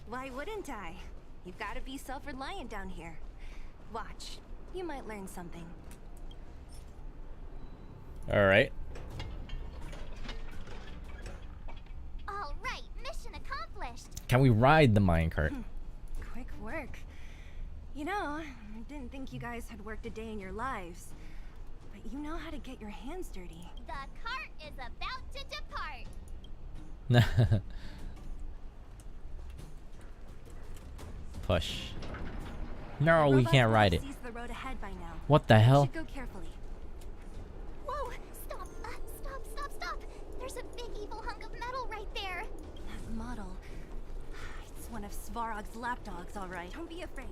Why wouldn't I? You've got to be self-reliant down here. Watch, you might learn something. Alright. All right, mission accomplished. Can we ride the minecart? Quick work. You know, I didn't think you guys had worked a day in your lives, but you know how to get your hands dirty. The cart is about to depart. Push. No, we can't ride it. Sees the road ahead by now. What the hell? Should go carefully. Whoa! Stop! Stop! There's a big evil hunk of metal right there. That model. It's one of Svarog's lapdogs, all right. Don't be afraid.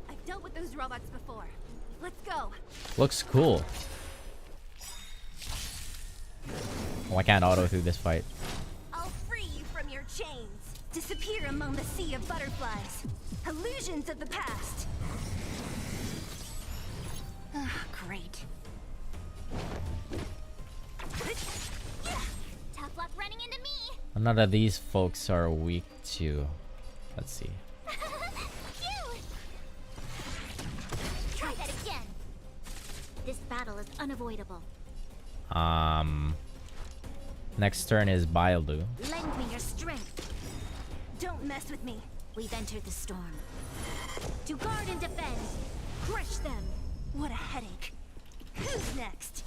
I've dealt with those robots before. Let's go. Looks cool. Oh, I can't auto through this fight. I'll free you from your chains. Disappear among the sea of butterflies. Illusions of the past. Ah, great. Tough luck running into me. None of these folks are weak to... Let's see. Try that again. This battle is unavoidable. Next turn is Bailu. Lend me your strength. Don't mess with me. We've entered the storm. To guard and defend. Crush them. What a headache. Who's next?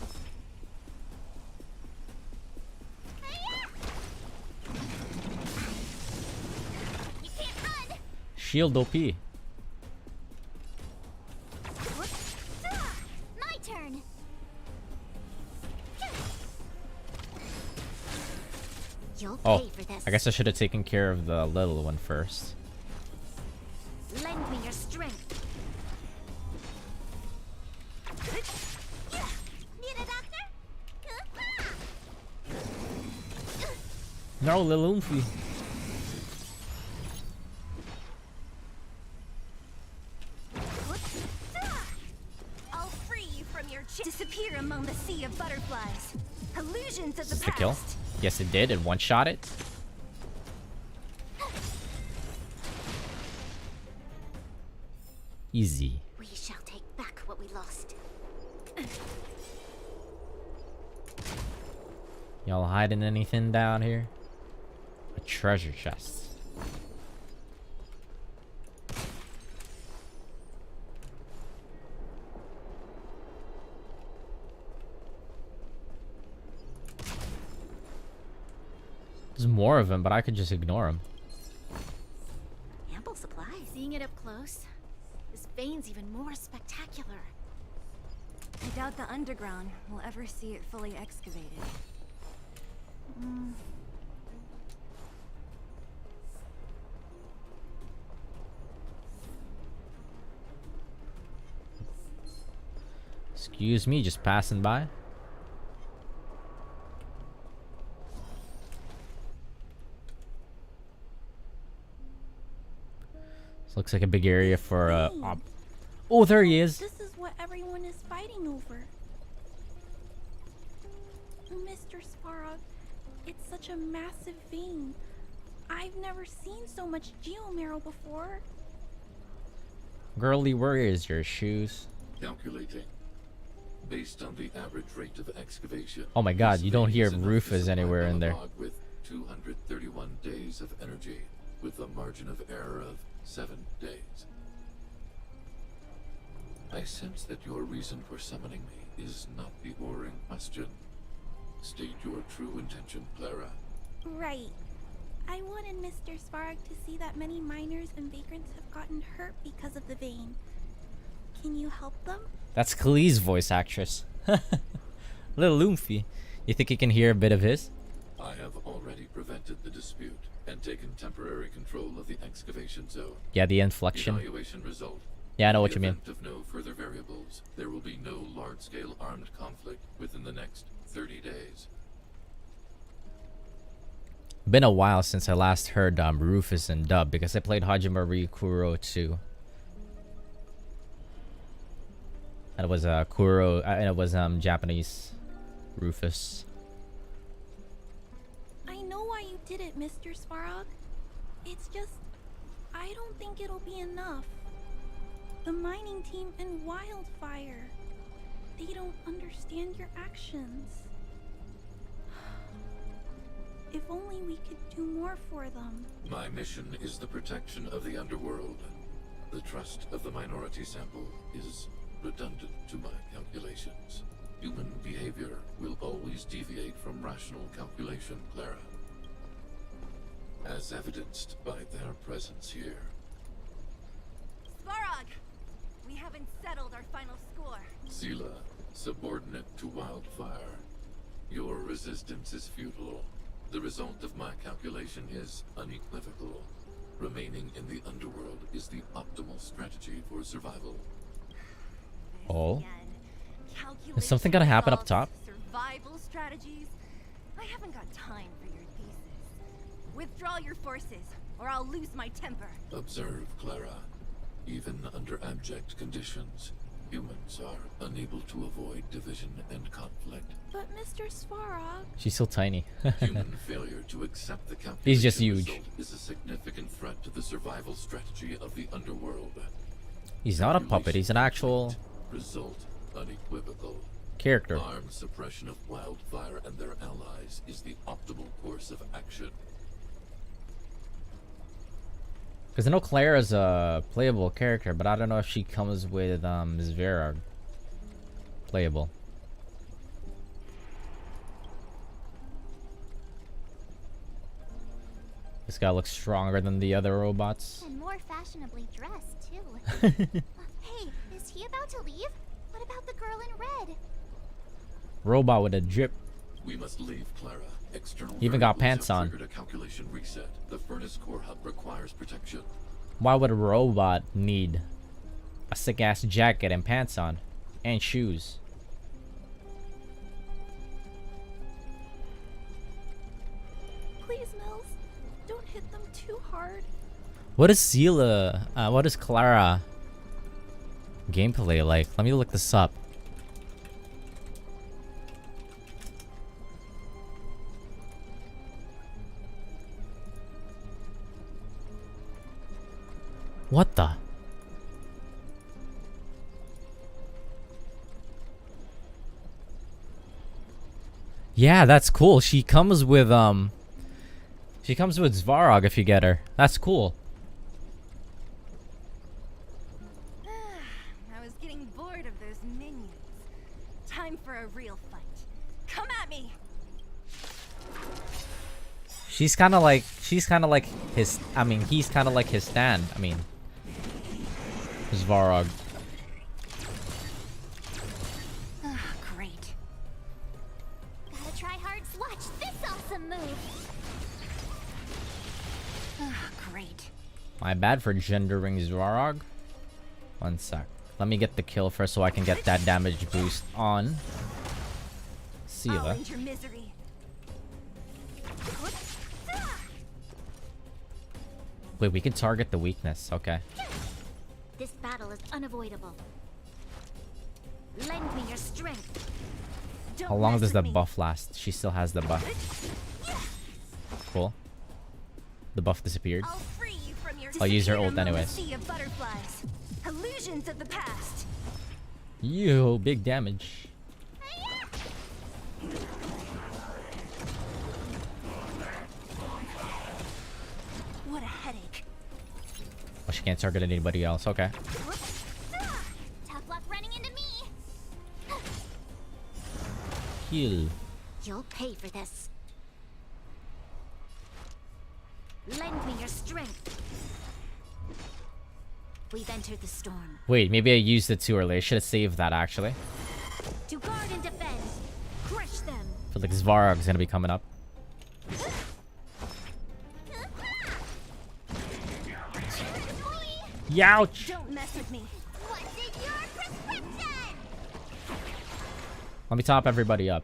You can't run. Shield OP. My turn. You'll Oh, pay for this. I guess I should have taken care of the little one first. Lend me your strength. Need a doctor? No, little Oomfy. disappear among the sea of butterflies. Illusions of Is the this the past. kill? Yes, it did. It one-shot it. Easy. We shall take back what we lost. Y'all hiding anything down here? A treasure chest. There's more of them, but I could just ignore them. Ample supplies. Seeing it up close, this vein's even more spectacular. I doubt the underground will ever see it fully excavated. Excuse me, just passing by. This looks like a big area for oh, there he is. This is what everyone is fighting over. Mr. Sparrow, it's such a massive vein. I've never seen so much geomarrow before. Girly, where is your shoes? Calculating. Based on the average rate of excavation. Oh my god, this you don't vein hear is enough to Rufus supply anywhere in there. Belobog with 231 days of energy, with a margin of error of 7 days. I sense that your reason for summoning me is not the boring question. State your true intention, Clara. Right. I wanted Mr. Sparrow to see that many miners and vagrants have gotten hurt because of the vein. Can you help them? That's Kalee's voice actress. Little Lumpy. You think you can hear a bit of his? I have already prevented the dispute and taken temporary control of the excavation zone. Yeah, the inflection. Evaluation result. Yeah, I know what you In the mean. event of no further variables, there will be no large-scale armed conflict within the next 30 days. Been a while since I last heard Rufus and Dub because I played Hajime Kuro 2. And it was Kuro, and it was Japanese Rufus. I know why you did it, Mr. Sparrow. It's just, I don't think it'll be enough. The mining team and Wildfire, they don't understand your actions. If only we could do more for them. My mission is the protection of the underworld. The trust of the minority sample is redundant to my calculations. Human behavior will always deviate from rational calculation, Clara. As evidenced by their presence here. Sparrow! We haven't settled our final score. Zila, subordinate to Wildfire. Your resistance is futile. The result of my calculation is unequivocal. Remaining in the underworld is the optimal strategy for survival. Oh. Is something gonna happen up top? Survival strategies? I haven't got time for your thesis. Withdraw your forces, or I'll lose my temper. Observe, Clara. Even under abject conditions, humans are unable to avoid division and conflict. But Mr. Sparrow... She's so tiny. Human failure to accept the calculation He's just huge. result is a significant threat to the survival strategy of the underworld. He's not a puppet, he's an actual Result unequivocal. character. Armed suppression of Wildfire and their allies is the optimal course of action. Because I know Clara's a playable character, but I don't know if she comes with Zvera playable. This guy looks stronger than the other robots. And more fashionably dressed, too. Hey, is he about to leave? What about the girl in red? Robot with a drip. We must leave, Clara. External He even got variables pants have on. triggered a calculation reset. The furnace core hub requires protection. Why would a robot need a sick ass jacket and pants on? And shoes? Please, Mills, don't hit them too hard. What is what is Clara gameplay like? Let me look this up. What the? Yeah, that's cool. She comes with Svarog if you get her. That's cool. I was getting bored of those minions. Time for a real fight. Come at me. She's kind of like his. I mean, he's kind of like his stand. I mean, Svarog. Great. Gotta try hard. Watch this awesome move. Great. My bad for gendering Svarog. One sec. Let me get the kill first so I can get that damage boost on I'll Seela. end your misery. Wait, we can target the weakness. Okay. This battle is unavoidable. Lend me your strength. How long does the buff last? She still has the buff. Cool. The buff disappeared. I'll free you from your I'll use her disappear ult among the anyways. sea of butterflies. Illusions of the past. Yo, big damage. What a headache. Oh, she can't target anybody else. Okay. Tough luck running into me. Heal. You'll pay for this. Lend me your strength. We've entered the storm. Wait, maybe I used it too early. I should have saved that actually. To guard and defend. Crush them. I feel like Svarog's gonna be coming up. Youch! Don't mess with me. What's in your prescription? Let me top everybody up.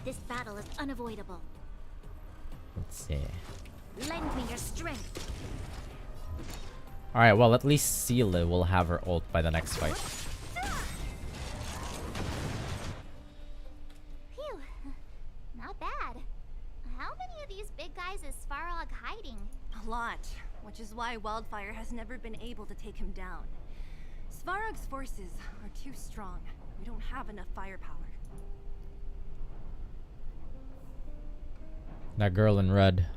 This battle is unavoidable. Let's see. Lend me your strength. Alright, well, at least Seela will have her ult by the next fight. Phew. Not bad. How many of these big guys is Svarog hiding? A lot, which is why Wildfire has never been able to take him down. Svarog's forces are too strong. We don't have enough firepower. That girl in red.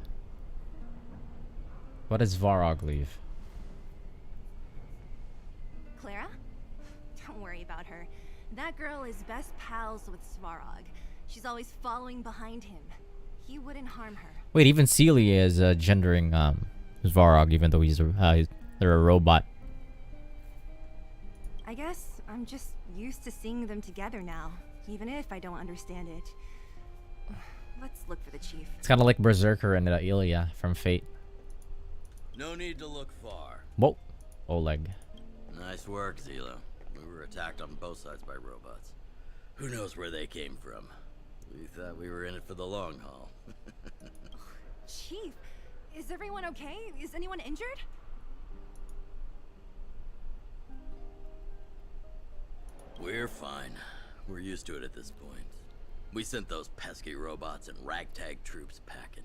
What does Svarog leave? Clara? Don't worry about her. That girl is best pals with Svarog. She's always following behind him. He wouldn't harm her. Wait, even Celia is gendering Svarog, even though they're a robot. I guess I'm just used to seeing them together now, even if I don't understand it. Let's look for the chief. It's kind of like Berserker and Ilya from Fate. No need to look far. Whoa, Oleg. Nice work, Zelo. We were attacked on both sides by robots. Who knows where they came from? We thought we were in it for the long haul. Chief, is everyone okay? Is anyone injured? We're fine. We're used to it at this point. We sent those pesky robots and ragtag troops packing.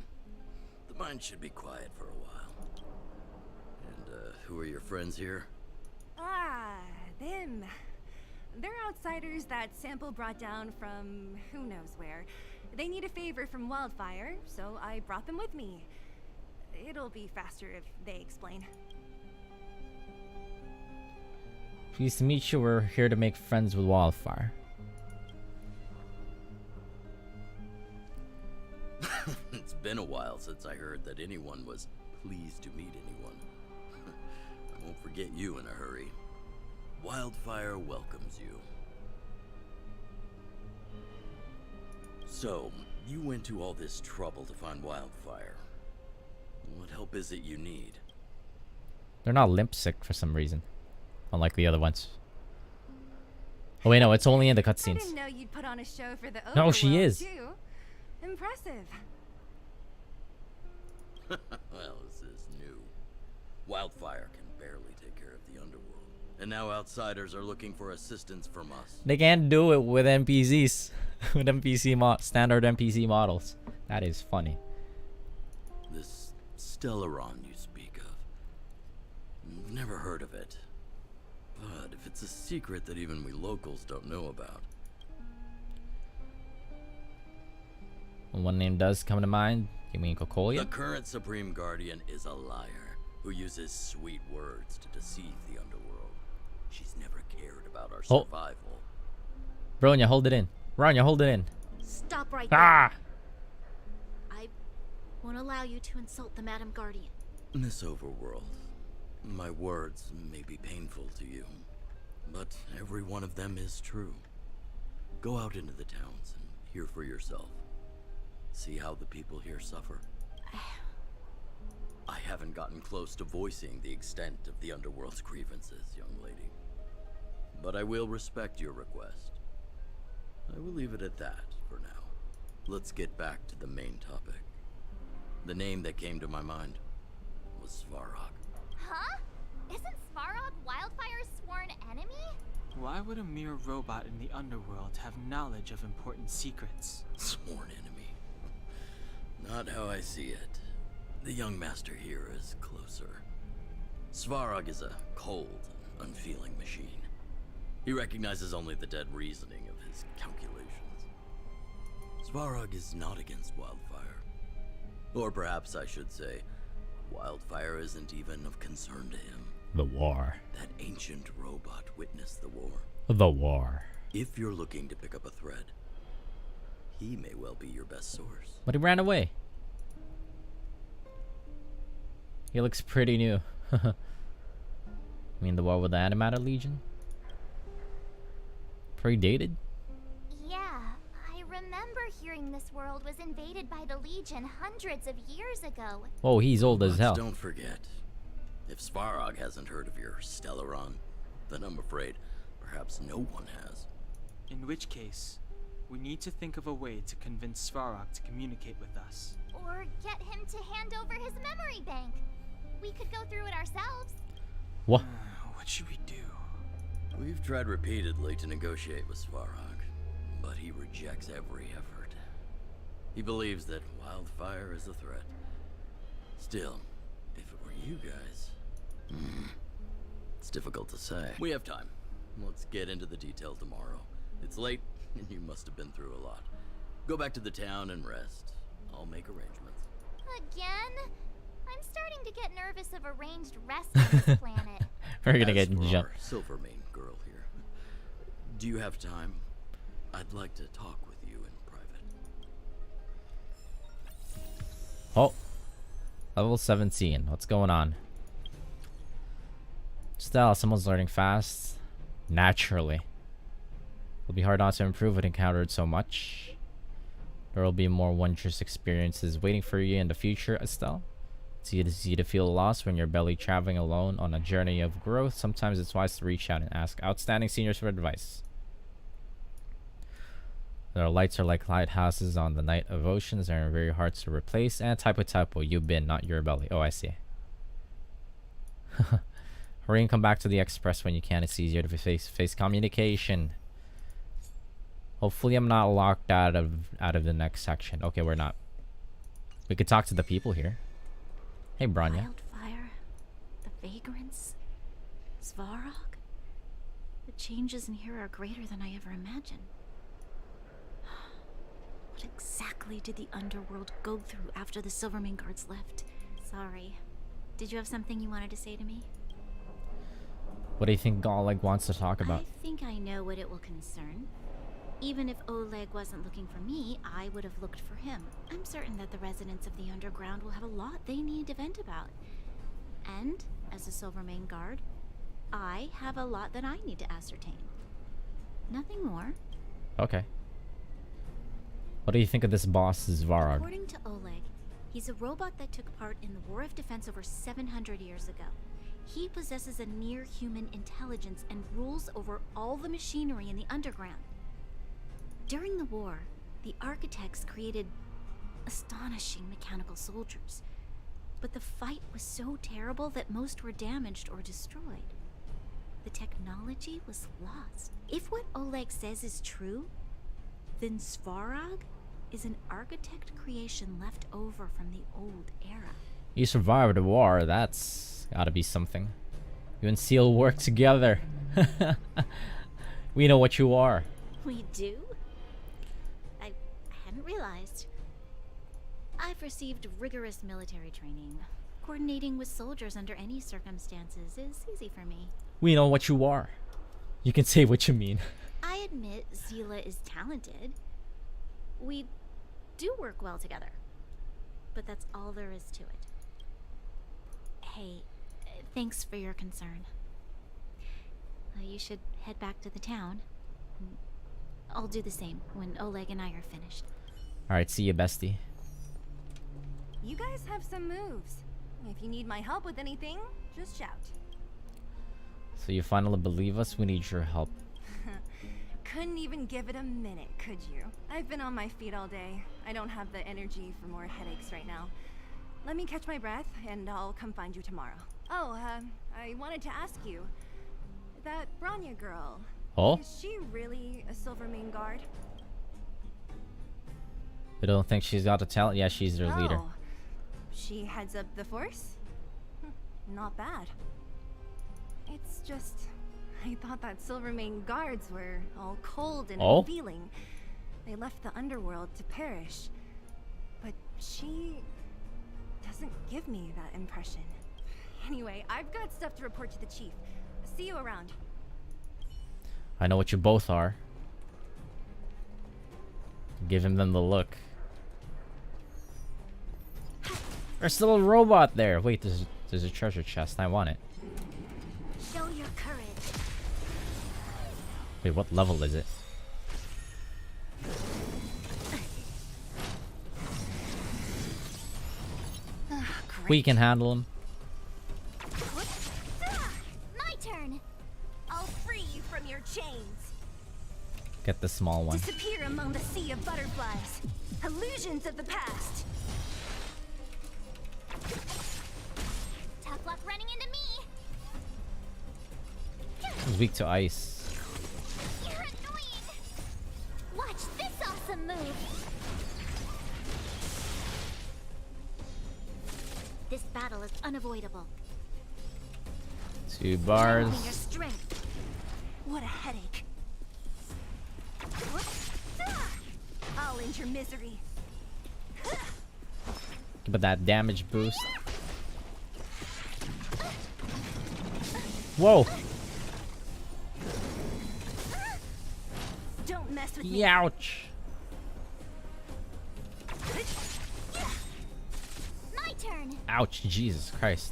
The mine should be quiet for a while. And, who are your friends here? Ah, them. They're outsiders that Sample brought down from who knows where. They need a favor from Wildfire, so I brought them with me. It'll be faster if they explain. Pleased to meet you. We're here to make friends with Wildfire. It's been a while since I heard that anyone was pleased to meet anyone. I won't forget you in a hurry. Wildfire welcomes you. So, you went to all this trouble to find Wildfire. What help is it you need? They're not limp sick for some reason, unlike the other ones. Oh wait, no, it's only in the I cutscenes. didn't know you'd put on a show for the No, she overworld, is. too. Impressive. Well, this is new. Wildfire can barely take care of the underworld. And now outsiders are looking for assistance from us. They can't do it with NPCs, with standard NPC models. That is funny. This Stellaron you speak of. Never heard of it. But if it's a secret that even we locals don't know about. One name does come to mind. You mean The Kokolia? current Supreme Guardian is a liar who uses sweet words to deceive the underworld. She's never cared about our Oh. survival. Bronya, hold it in. Bronya, hold it in. Stop right Ah! there. I won't allow you to insult the Madam Guardian. Miss Overworld, my words may be painful to you, but every one of them is true. Go out into the towns and hear for yourself. See how the people here suffer. I haven't gotten close to voicing the extent of the underworld's grievances, young lady. But I will respect your request. I will leave it at that for now. Let's get back to the main topic. The name that came to my mind was Svarog. Huh? Isn't Svarog Wildfire's sworn enemy? Why would a mere robot in the underworld have knowledge of important secrets? Sworn enemy. Not how I see it. The young master here is closer. Svarog is a cold and unfeeling machine. He recognizes only the dead reasoning of his calculations. Svarog is not against Wildfire. Or perhaps I should say, Wildfire isn't even of concern to him. The war. That ancient robot witnessed the war. The war. If you're looking to pick up a thread, he may well be your best source. But he ran away. He looks pretty new. I mean, the war with the Animator Legion? Predated? Yeah, I remember hearing this world was invaded by the Legion hundreds of years ago. Oh, he's old as hell. Don't forget, if Svarog hasn't heard of your Stellaron, then I'm afraid perhaps no one has. In which case, we need to think of a way to convince Svarog to communicate with us. Or get him to hand over his memory bank. We could go through it ourselves. What? What should we do? We've tried repeatedly to negotiate with Svarog, but he rejects every effort. He believes that Wildfire is a threat. Still, if it were you guys, it's difficult to say. We have time. Let's get into the details tomorrow. It's late, and you must have been through a lot. Go back to the town and rest. I'll make arrangements. Again? I'm starting to get nervous of arranged rest on this planet. We're gonna As get for jumped. our Silvermane girl here. Do you have time? I'd like to talk with you in private. Oh. Level 17. What's going on? Still, someone's learning fast. Naturally. It'll be hard not to improve when encountered so much. There will be more wondrous experiences waiting for you in the future, Estelle. It's easy to feel lost when you're barely traveling alone on a journey of growth. Sometimes it's wise to reach out and ask outstanding seniors for advice. Their lights are like lighthouses on the night of oceans. They're very hard to replace. And typo, you've been, not your belly. Oh, I see. Hurry and come back to the express when you can. It's easier to face communication. Hopefully I'm not locked out of the next section. Okay, we're not. We could talk to the people here. Hey, Bronya. Wildfire, the vagrants, Svarog. The changes in here are greater than I ever imagined. What exactly did the underworld go through after the Silvermane guards left? Sorry. Did you have something you wanted to say to me? What do you think Oleg wants to talk about? I think I know what it will concern. Even if Oleg wasn't looking for me, I would have looked for him. I'm certain that the residents of the underground will have a lot they need to vent about. And, as a Silvermane guard, I have a lot that I need to ascertain. Nothing more. Okay. What do you think of this boss, Svarog? According to Oleg, he's a robot that took part in the War of Defense over 700 years ago. He possesses a near-human intelligence and rules over all the machinery in the underground. During the war, the architects created astonishing mechanical soldiers. But the fight was so terrible that most were damaged or destroyed. The technology was lost. If what Oleg says is true, then Svarog is an architect creation left over from the old era. You survived the war. That's gotta be something. You and Seal work together. We know what you are. We do? I hadn't realized. I've received rigorous military training. Coordinating with soldiers under any circumstances is easy for me. We know what you are. You can say what you mean. I admit Zila is talented. We do work well together. But that's all there is to it. Hey, thanks for your concern. You should head back to the town. I'll do the same when Oleg and I are finished. Alright, see you, bestie. You guys have some moves. If you need my help with anything, just shout. So you finally believe us? We need your help. Couldn't even give it a minute, could you? I've been on my feet all day. I don't have the energy for more headaches right now. Let me catch my breath, and I'll come find you tomorrow. Oh, I wanted to ask you. That Branya girl. Oh? Is she really a Silvermane guard? You don't think she's got the talent? Yeah, she's their leader. Oh, she heads up the force? Not bad. It's just, I thought that Silvermane guards were all cold and unfeeling. They left the underworld to perish. But she doesn't give me that impression. Anyway, I've got stuff to report to the chief. See you around. I know what you both are. Give him them the look. There's still a robot there. Wait, there's a treasure chest. I want it. Show your courage. Wait, what level is it? We can handle him. My turn. I'll free you from your chains. Get the small one. Disappear among the sea of butterflies. Illusions of the past. Tough luck running into me. He's weak to ice. You're annoying. Watch this awesome move. This battle is unavoidable. 2 bars. Your strength. What a headache. I'll end your misery. But that damage boost. Whoa. Don't mess with me. Ouch. My turn. Ouch, Jesus Christ.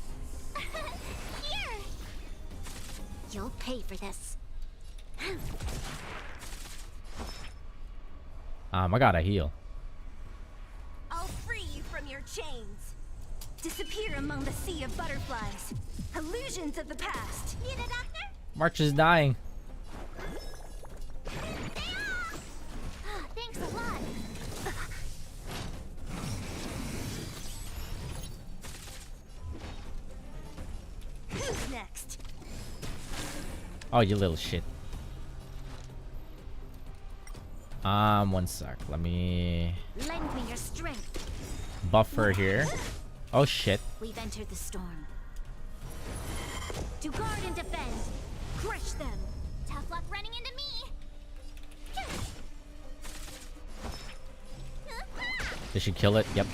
Here. You'll pay for this. I gotta heal. I'll free you from your chains. Disappear among the sea of butterflies. Illusions of the past. Need a doctor? March is dying. Thanks a lot. Who's next? Oh, you little shit. One sec. Let me Lend me your strength. buffer here. Oh shit. We've entered the storm. To guard and defend. Crush them. Tough luck running into me. Did she kill it? Yep.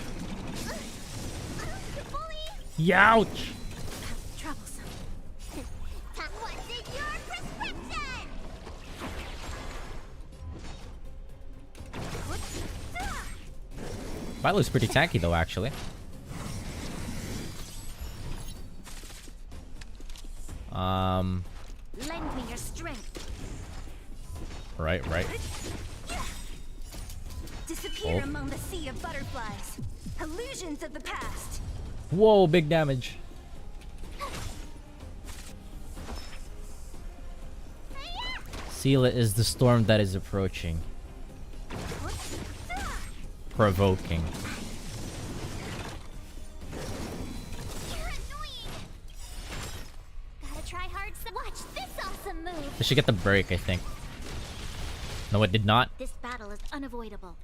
Youch! Troublesome. What's in your prescription? That looks pretty tanky though, actually. Lend me your strength. Right. Disappear Oh. among the sea of butterflies. Illusions of the past. Whoa, big damage. Seela is the storm that is approaching. Provoking. Gotta try hard. Watch this awesome move. Did she get the break, I think? No, it did not. This battle is unavoidable.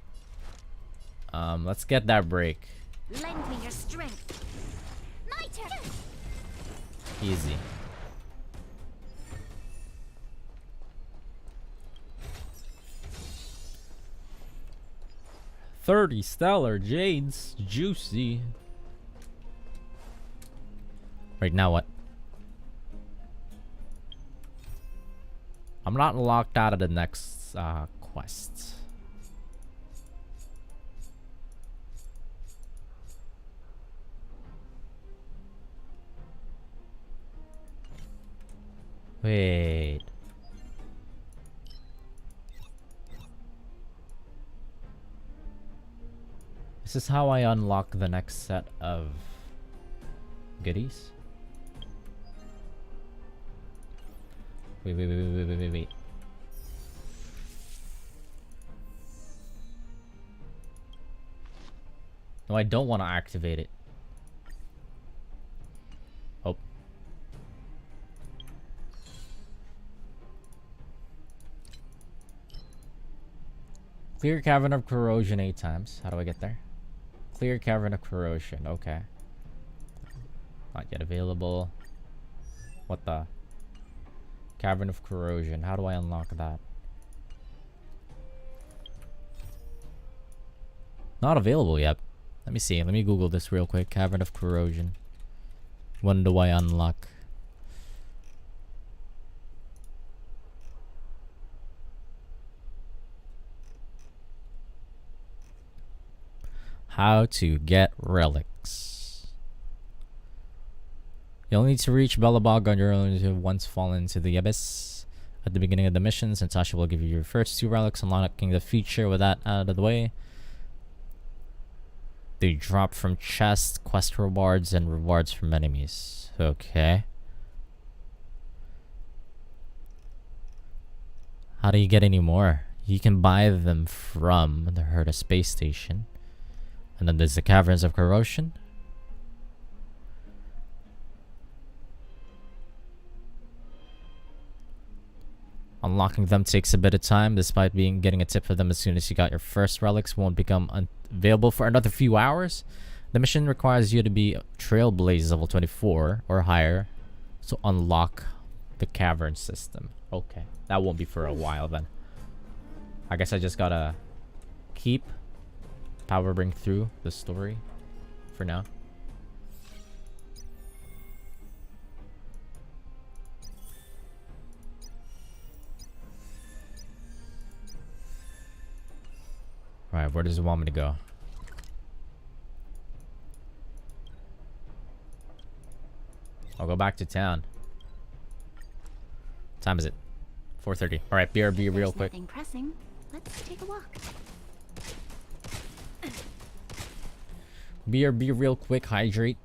Let's get that break. Lend me your strength. My turn. Easy. $30 stellar jades, juicy. Right now, what? I'm not locked out of the next quest. Wait. This is how I unlock the next set of goodies. Wait. No, I don't want to activate it. Oh. Clear Cavern of Corrosion 8 times. How do I get there? Clear Cavern of Corrosion. Okay. Not yet available. What the? Cavern of Corrosion. How do I unlock that? Not available yet. Let me see. Let me Google this real quick. Cavern of Corrosion. When do I unlock? How to get relics. You'll need to reach Belobog on your own once fallen into the abyss. At the beginning of the missions, Natasha will give you your first 2 relics, unlocking the feature with that out of the way. They drop from chests, quest rewards, and rewards from enemies. Okay. How do you get any more? You can buy them from the Herta space station. And then there's the Caverns of Corrosion. Unlocking them takes a bit of time, despite getting a tip for them as soon as you got your first relics won't become available for another few hours. The mission requires you to be Trailblaze level 24 or higher to unlock the cavern system. Okay, that won't be for a while then. I guess I just gotta keep powering through the story for now. Alright, where does it want me to go? I'll go back to town. What time is it? 4:30. Alright, BRB real quick. Nothing pressing. Let's take a walk. BRB real quick, hydrate.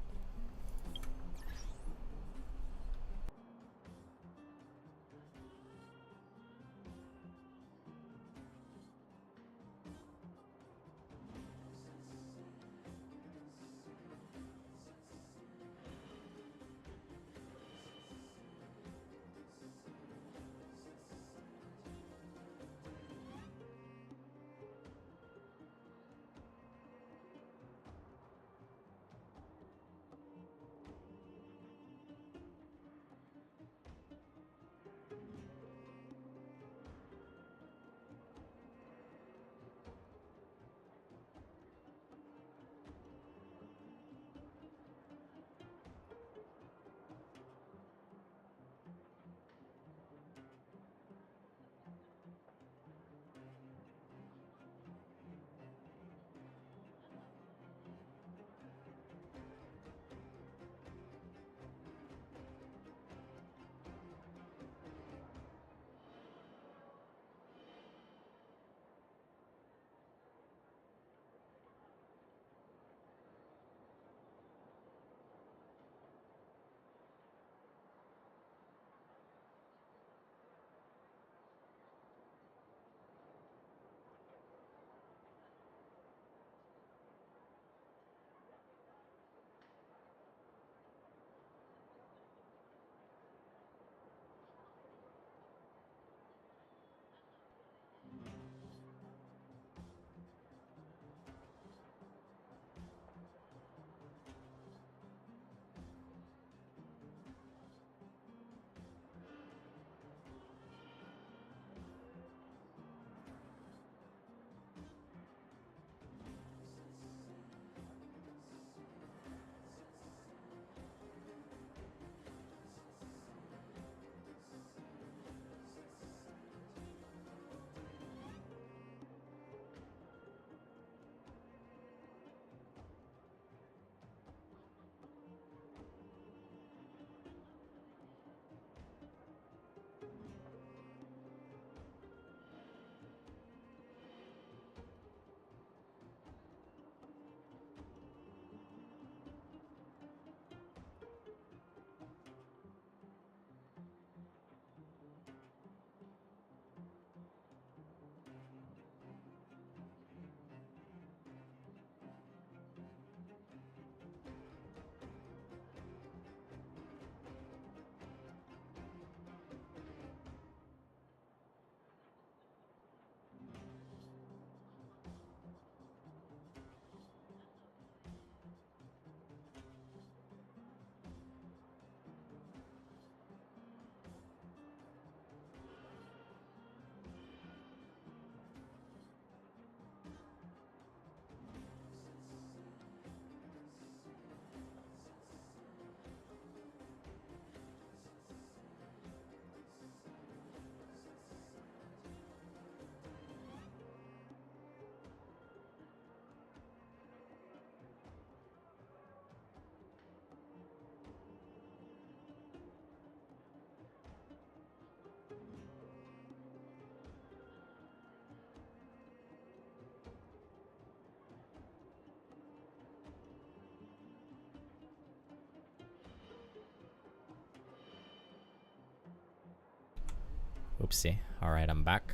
Oopsie. Alright, I'm back.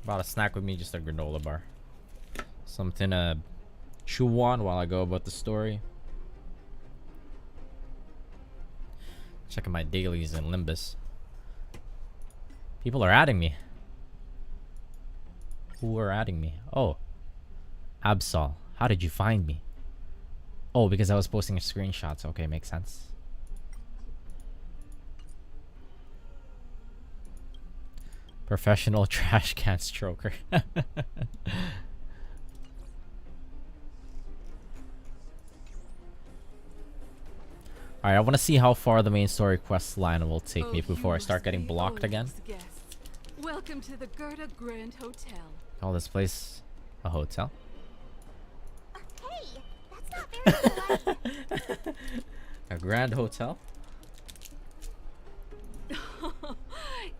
Brought a snack with me, just a granola bar. Something to chew on while I go about the story. Checking my dailies in Limbus. People are adding me. Who are adding me? Oh. Absol. How did you find me? Oh, because I was posting screenshots. Okay, makes sense. Professional trash can stroker. Alright, I want to see how far the main story quest line will take me before I start getting blocked again. Welcome to the Gerda Grand Hotel. Call this place a hotel? Hey, that's not very polite. A grand hotel?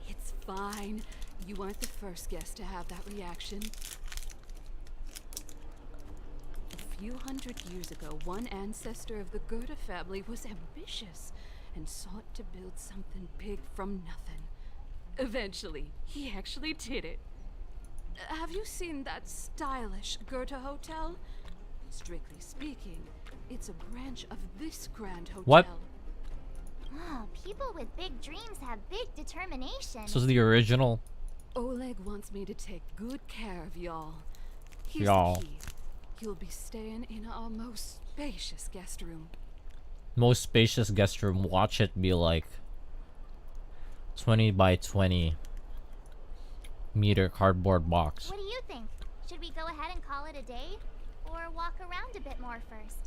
It's fine. You weren't the first guest to have that reaction. A few hundred years ago, one ancestor of the Gerda family was ambitious and sought to build something big from nothing. Eventually, he actually did it. Have you seen that stylish Gerda hotel? Strictly speaking, it's a branch of this grand hotel. What? Oh, people with big dreams have big determination. This was the original. Oleg wants me to take good care of y'all. Here's Y'all. the key. You'll be staying in our most spacious guest room. Most spacious guest room. Watch it be like 20 by 20 meter cardboard box. What do you think? Should we go ahead and call it a day? Or walk around a bit more first?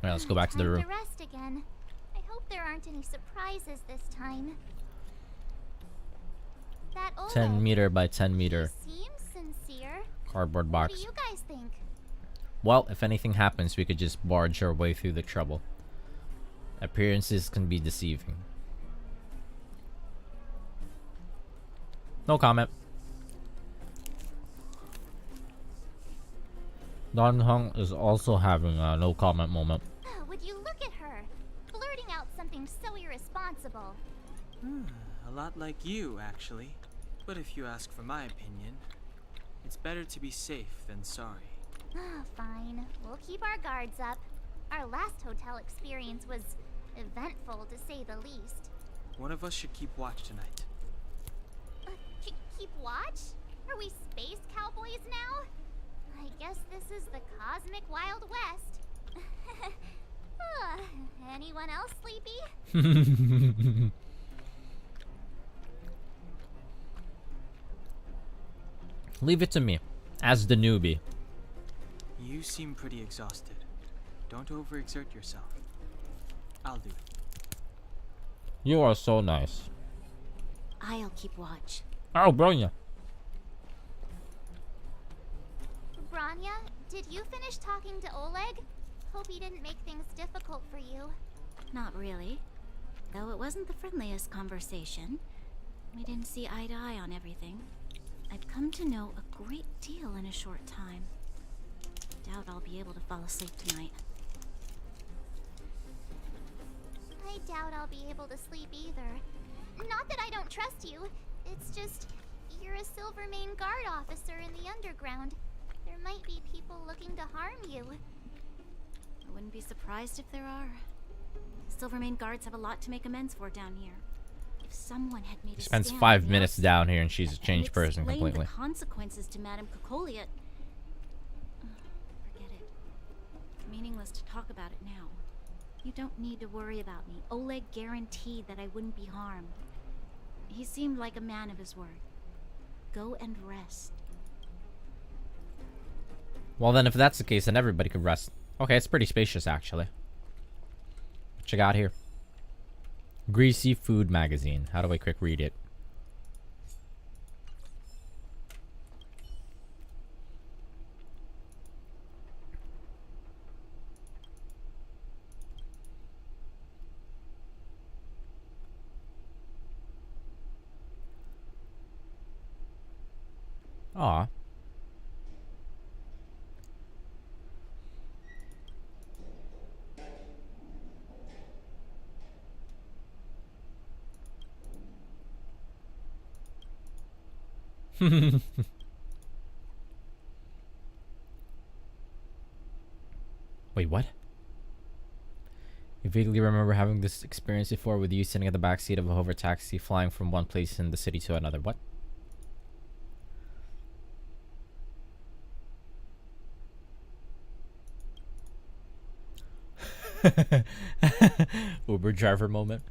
Alright, let's go back to the room. Time to rest again. I hope there aren't any surprises this time. That Oleg, 10 meter by 10 meter seems sincere. cardboard What box. do you guys think? Well, if anything happens, we could just barge our way through the trouble. Appearances can be deceiving. No comment. Don Hung is also having a no comment moment. Would you look at her, blurting out something so irresponsible? A lot like you, actually. But if you ask for my opinion, it's better to be safe than sorry. Fine, we'll keep our guards up. Our last hotel experience was eventful, to say the least. One of us should keep watch tonight. Keep watch? Are we space cowboys now? I guess this is the cosmic Wild West. Anyone else sleepy? Leave it to me, as the newbie. You seem pretty exhausted. Don't overexert yourself. I'll do it. You are so nice. I'll keep watch. Oh, Bronya. Branya, did you finish talking to Oleg? Hope he didn't make things difficult for you. Not really. Though it wasn't the friendliest conversation. We didn't see eye to eye on everything. I've come to know a great deal in a short time. Doubt I'll be able to fall asleep tonight. I doubt I'll be able to sleep either. Not that I don't trust you. It's just, you're a Silvermane Guard officer in the underground. There might be people looking to harm you. I wouldn't be surprised if there are. Silvermane Guards have a lot to make amends for down here. If someone had made She a spends stand 5 on minutes us down here and she's a and changed person explained completely. the consequences to Madame Cocolia. Forget it. Meaningless to talk about it now. You don't need to worry about me. Oleg guaranteed that I wouldn't be harmed. He seemed like a man of his word. Go and rest. Well then, if that's the case, then everybody could rest. Okay, it's pretty spacious actually. What you got here? Greasy Food Magazine. How do I quick read it? Aw. Wait, what? You vaguely remember having this experience before with you sitting at the back seat of a hover taxi flying from one place in the city to another. What? Uber driver moment.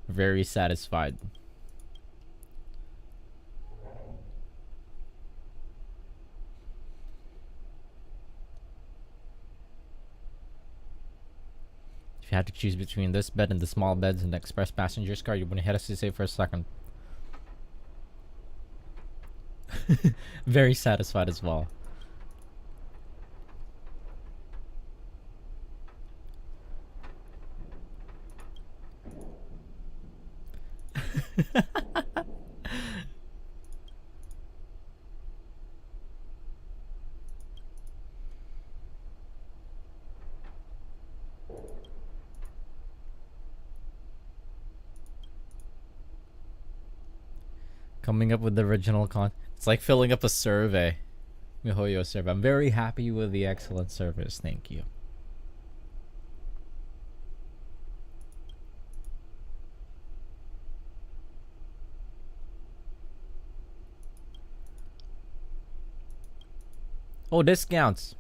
Very satisfied. If you had to choose between this bed and the small beds in the express passengers car, you wouldn't hesitate for a second. Very satisfied as well. Coming up with the original it's like filling up a survey. Mihoyo survey. I'm very happy with the excellent service. Thank you. Oh, discounts.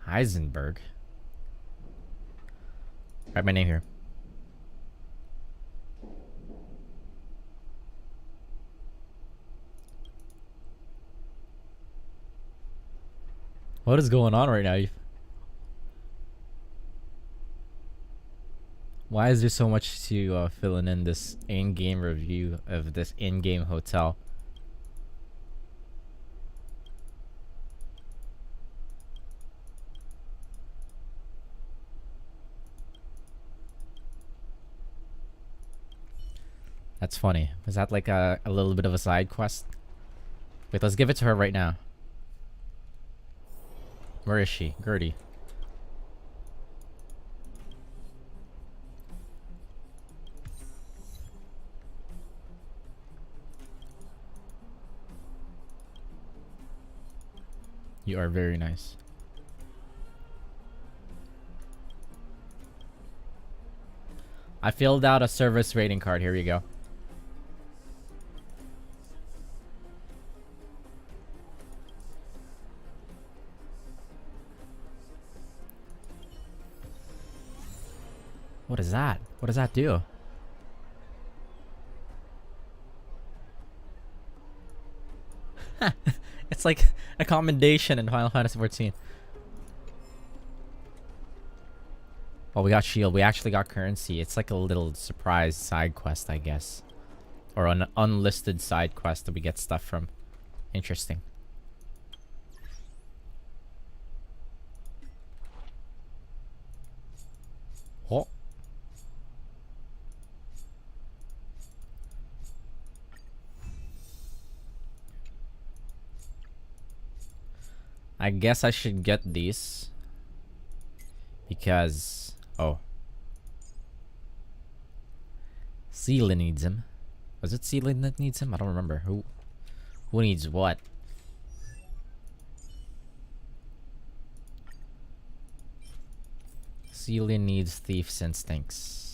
Heisenberg. Write my name here. What is going on right now? Why is there so much to filling in this in-game review of this in-game hotel? That's funny. Is that like a little bit of a side quest? Wait, let's give it to her right now. Where is she? Gertie. You are very nice. I filled out a service rating card. Here you go. What is that? What does that do? It's like a commendation in Final Fantasy XIV. Well, we got shield. We actually got currency. It's like a little surprise side quest, I guess. Or an unlisted side quest that we get stuff from. Interesting. Oh. I guess I should get these. Because... Oh. Seela needs him. Was it Seela that needs him? I don't remember. Who needs what? Seela needs Thief's Instincts.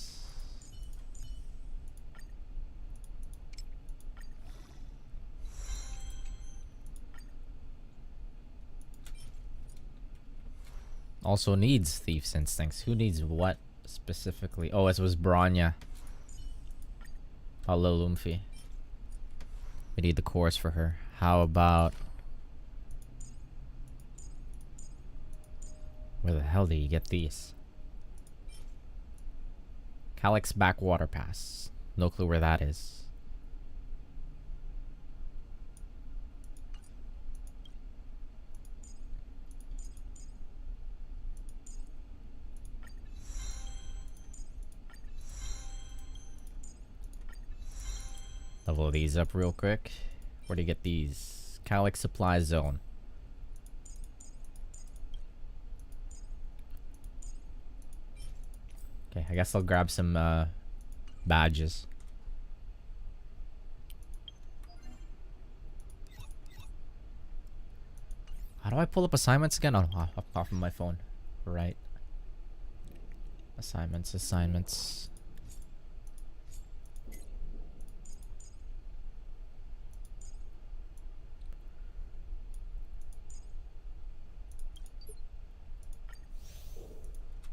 Also needs Thief's Instincts. Who needs what specifically? Oh, it was Bronya. Hello, Lumpy. We need the course for her. How about... Where the hell do you get these? Calyx Backwater Pass. No clue where that is. Level these up real quick. Where do you get these? Calyx Supply Zone. Okay, I guess I'll grab some badges. How do I pull up assignments again? Oh, off of my phone. Right. Assignments.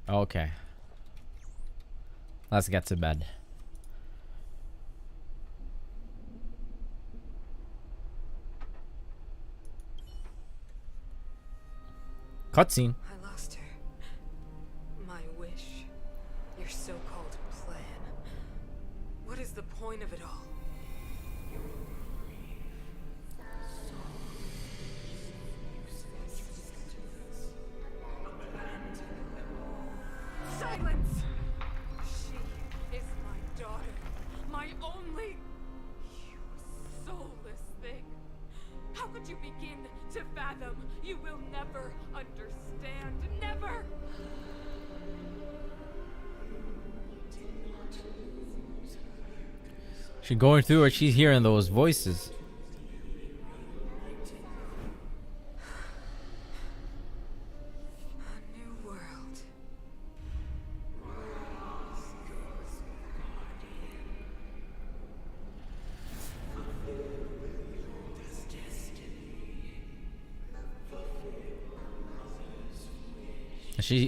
Okay. Let's get to bed. Cutscene. I lost her. My wish. Your so-called plan. What is the point of it all? Silence! She is my daughter. My only... You soulless thing. How could you begin to fathom? You will never understand. Never! She's going through it. She's hearing those voices. A new world.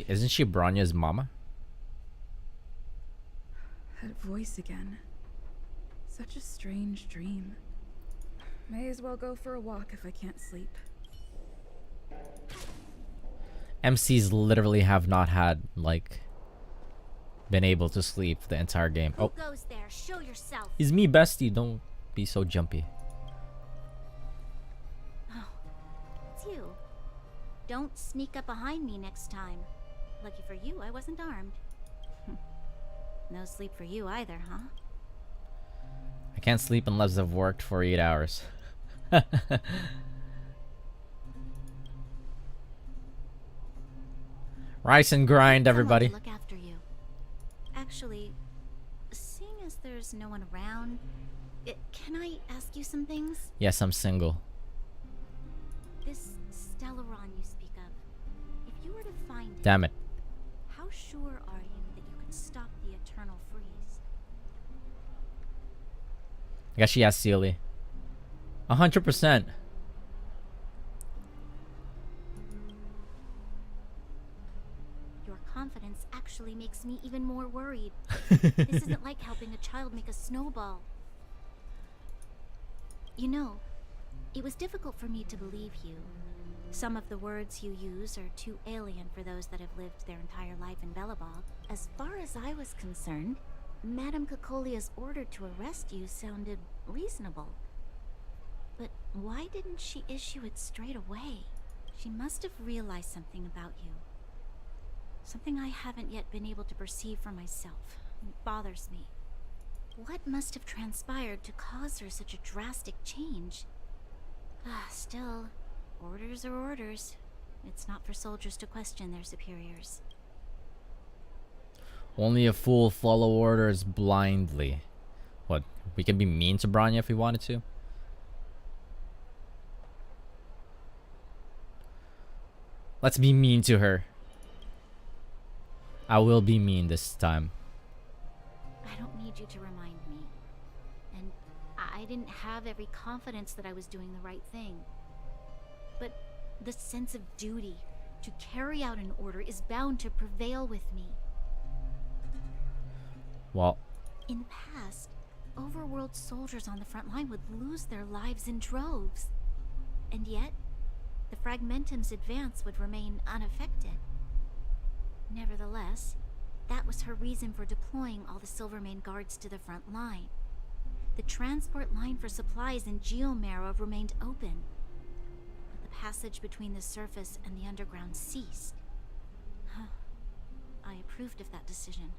Isn't she Bronya's mama? That voice again. Such a strange dream. May as well go for a walk if I can't sleep. MCs literally have not had, like, been able to sleep the entire game. Who Oh, goes there? Show yourself. it's me, bestie. Don't be so jumpy. Oh, it's you. Don't sneak up behind me next time. Lucky for you, I wasn't armed. No sleep for you either, huh? I can't sleep unless I've worked for 8 hours. Rise and grind, everybody. Look after you. Actually, seeing as there's no one around, can I ask you some things? Yes, I'm single. This Stellaron you speak of, if you were to find it, Damn it. how sure are you that you can stop the eternal freeze? I guess she has Sealy. 100%. Your confidence actually makes me even more worried. This isn't like helping a child make a snowball. You know, it was difficult for me to believe you. Some of the words you use are too alien for those that have lived their entire life in Belobog. As far as I was concerned, Madame Cocolia's order to arrest you sounded reasonable. But why didn't she issue it straight away? She must have realized something about you. Something I haven't yet been able to perceive for myself. It bothers me. What must have transpired to cause her such a drastic change? Still, orders are orders. It's not for soldiers to question their superiors. Only a fool follow orders blindly. What? We can be mean to Bronya if we wanted to? Let's be mean to her. I will be mean this time. I don't need you to remind me. And I didn't have every confidence that I was doing the right thing. But the sense of duty to carry out an order is bound to prevail with me. Well, In the past, overworld soldiers on the front line would lose their lives in droves. And yet, the Fragmentum's advance would remain unaffected. Nevertheless, that was her reason for deploying all the Silvermane guards to the front line. The transport line for supplies in Geomarrow remained open, but the passage between the surface and the underground ceased. I approved of that decision.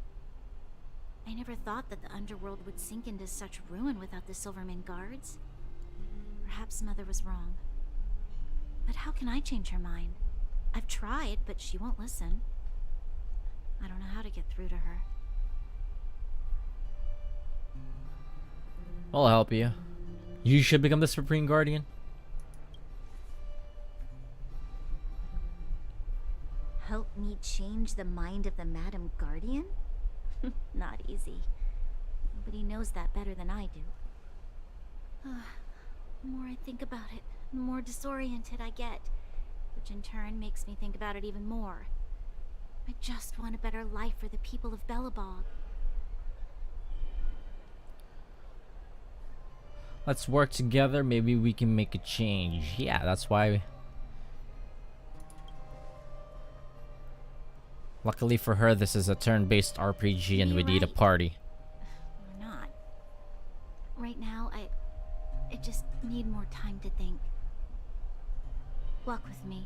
I never thought that the underworld would sink into such ruin without the Silverman guards. Perhaps Mother was wrong. But how can I change her mind? I've tried, but she won't listen. I don't know how to get through to her. I'll help you. You should become the Supreme Guardian. Help me change the mind of the Madam Guardian? Not easy. Nobody knows that better than I do. The more I think about it, the more disoriented I get, which in turn makes me think about it even more. I just want a better life for the people of Belobog. Let's work together. Maybe we can make a change. Yeah, that's why. Luckily for her, this is a turn-based RPG and we need a party. Or not. Right now, I just need more time to think. Walk with me.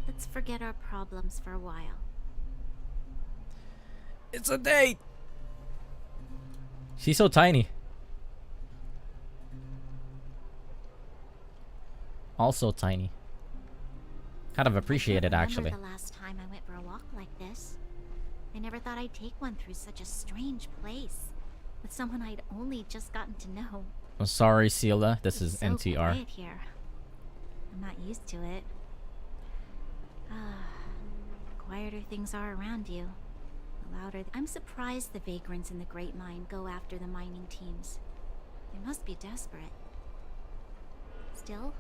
Let's forget our problems for a while. It's a date! She's so tiny. Also tiny. Kind of appreciate it, actually. The last time I went for a walk like this, I never thought I'd take one through such a strange place with someone I'd only just gotten to know. I'm sorry, Sela. This is So NTR. quiet here. I'm not used to it. Quieter things are around you, the louder. I'm surprised the vagrants in the Great Mine go after the mining teams. They must be desperate. Still,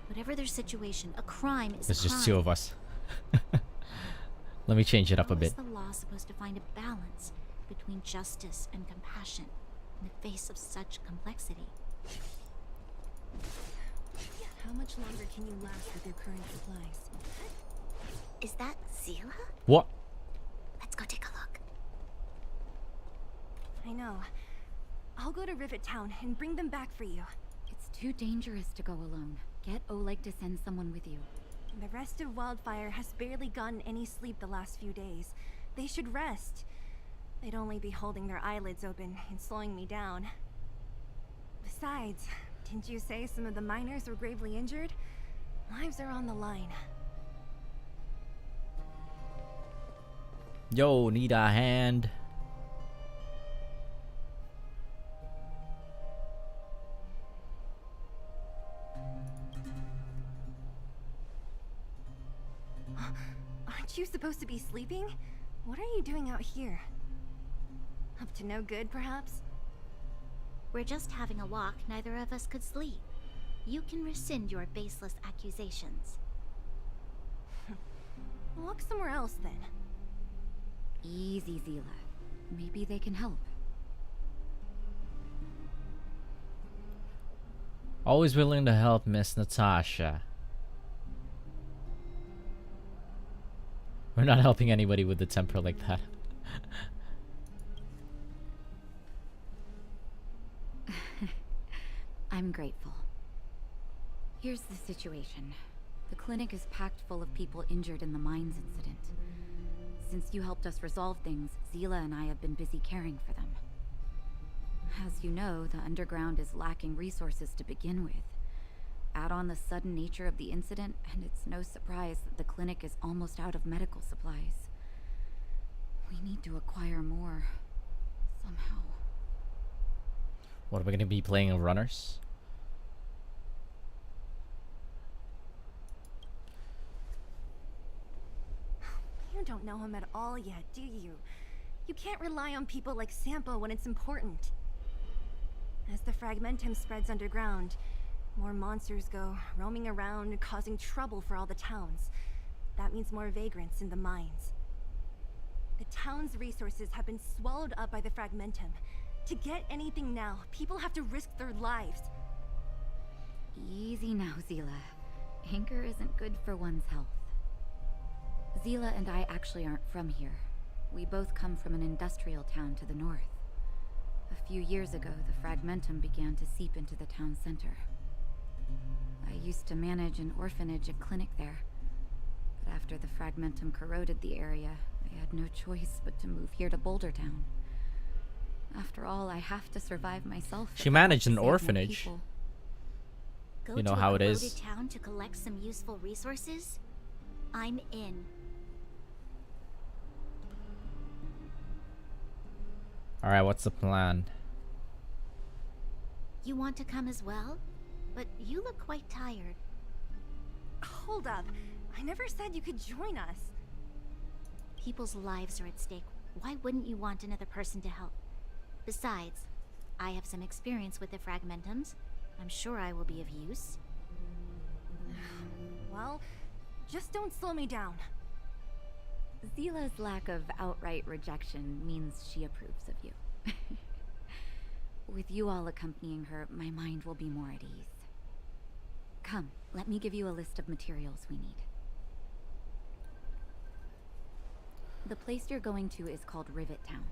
whatever their situation, a crime is It's a just crime. two of us. Let me change it up a How bit. is the law supposed to find a balance between justice and compassion in the face of such complexity? How much longer can you last with your current supplies? Is that Zila? What? Let's go take a look. I know. I'll go to Rivet Town and bring them back for you. It's too dangerous to go alone. Get Oleg to send someone with you. The rest of Wildfire has barely gotten any sleep the last few days. They should rest. They'd only be holding their eyelids open and slowing me down. Besides, didn't you say some of the miners were gravely injured? Lives are on the line. Yo, need a hand. Aren't you supposed to be sleeping? What are you doing out here? Up to no good, perhaps? We're just having a walk. Neither of us could sleep. You can rescind your baseless accusations. Walk somewhere else, then. Easy, Zila. Maybe they can help. Always willing to help, Miss Natasha. We're not helping anybody with the temper like that. I'm grateful. Here's the situation. The clinic is packed full of people injured in the mines incident. Since you helped us resolve things, Zila and I have been busy caring for them. As you know, the underground is lacking resources to begin with. Add on the sudden nature of the incident, and it's no surprise that the clinic is almost out of medical supplies. We need to acquire more, somehow. What, are we gonna be playing runners? You don't know him at all yet, do you? You can't rely on people like Sampo when it's important. As the fragmentum spreads underground, more monsters go roaming around, causing trouble for all the towns. That means more vagrants in the mines. The town's resources have been swallowed up by the fragmentum. To get anything now, people have to risk their lives. Easy now, Zila. Anger isn't good for one's health. Zila and I actually aren't from here. We both come from an industrial town to the north. A few years ago, the fragmentum began to seep into the town center. I used to manage an orphanage and clinic there. But after the fragmentum corroded the area, I I had no choice but to move here to Boulder Town. After all, I have to survive myself. She managed an orphanage. Go You know to how a it is. corroded town to collect some useful resources? I'm in. Alright, what's the plan? You want to come as well? But you look quite tired. Hold up. I never said you could join us. People's lives are at stake. Why wouldn't you want another person to help? Besides, I have some experience with the Fragmentums. I'm sure I will be of use. Well, just don't slow me down. Zila's lack of outright rejection means she approves of you. With you all accompanying her, my mind will be more at ease. Come, let me give you a list of materials we need. The place you're going to is called Rivet Town.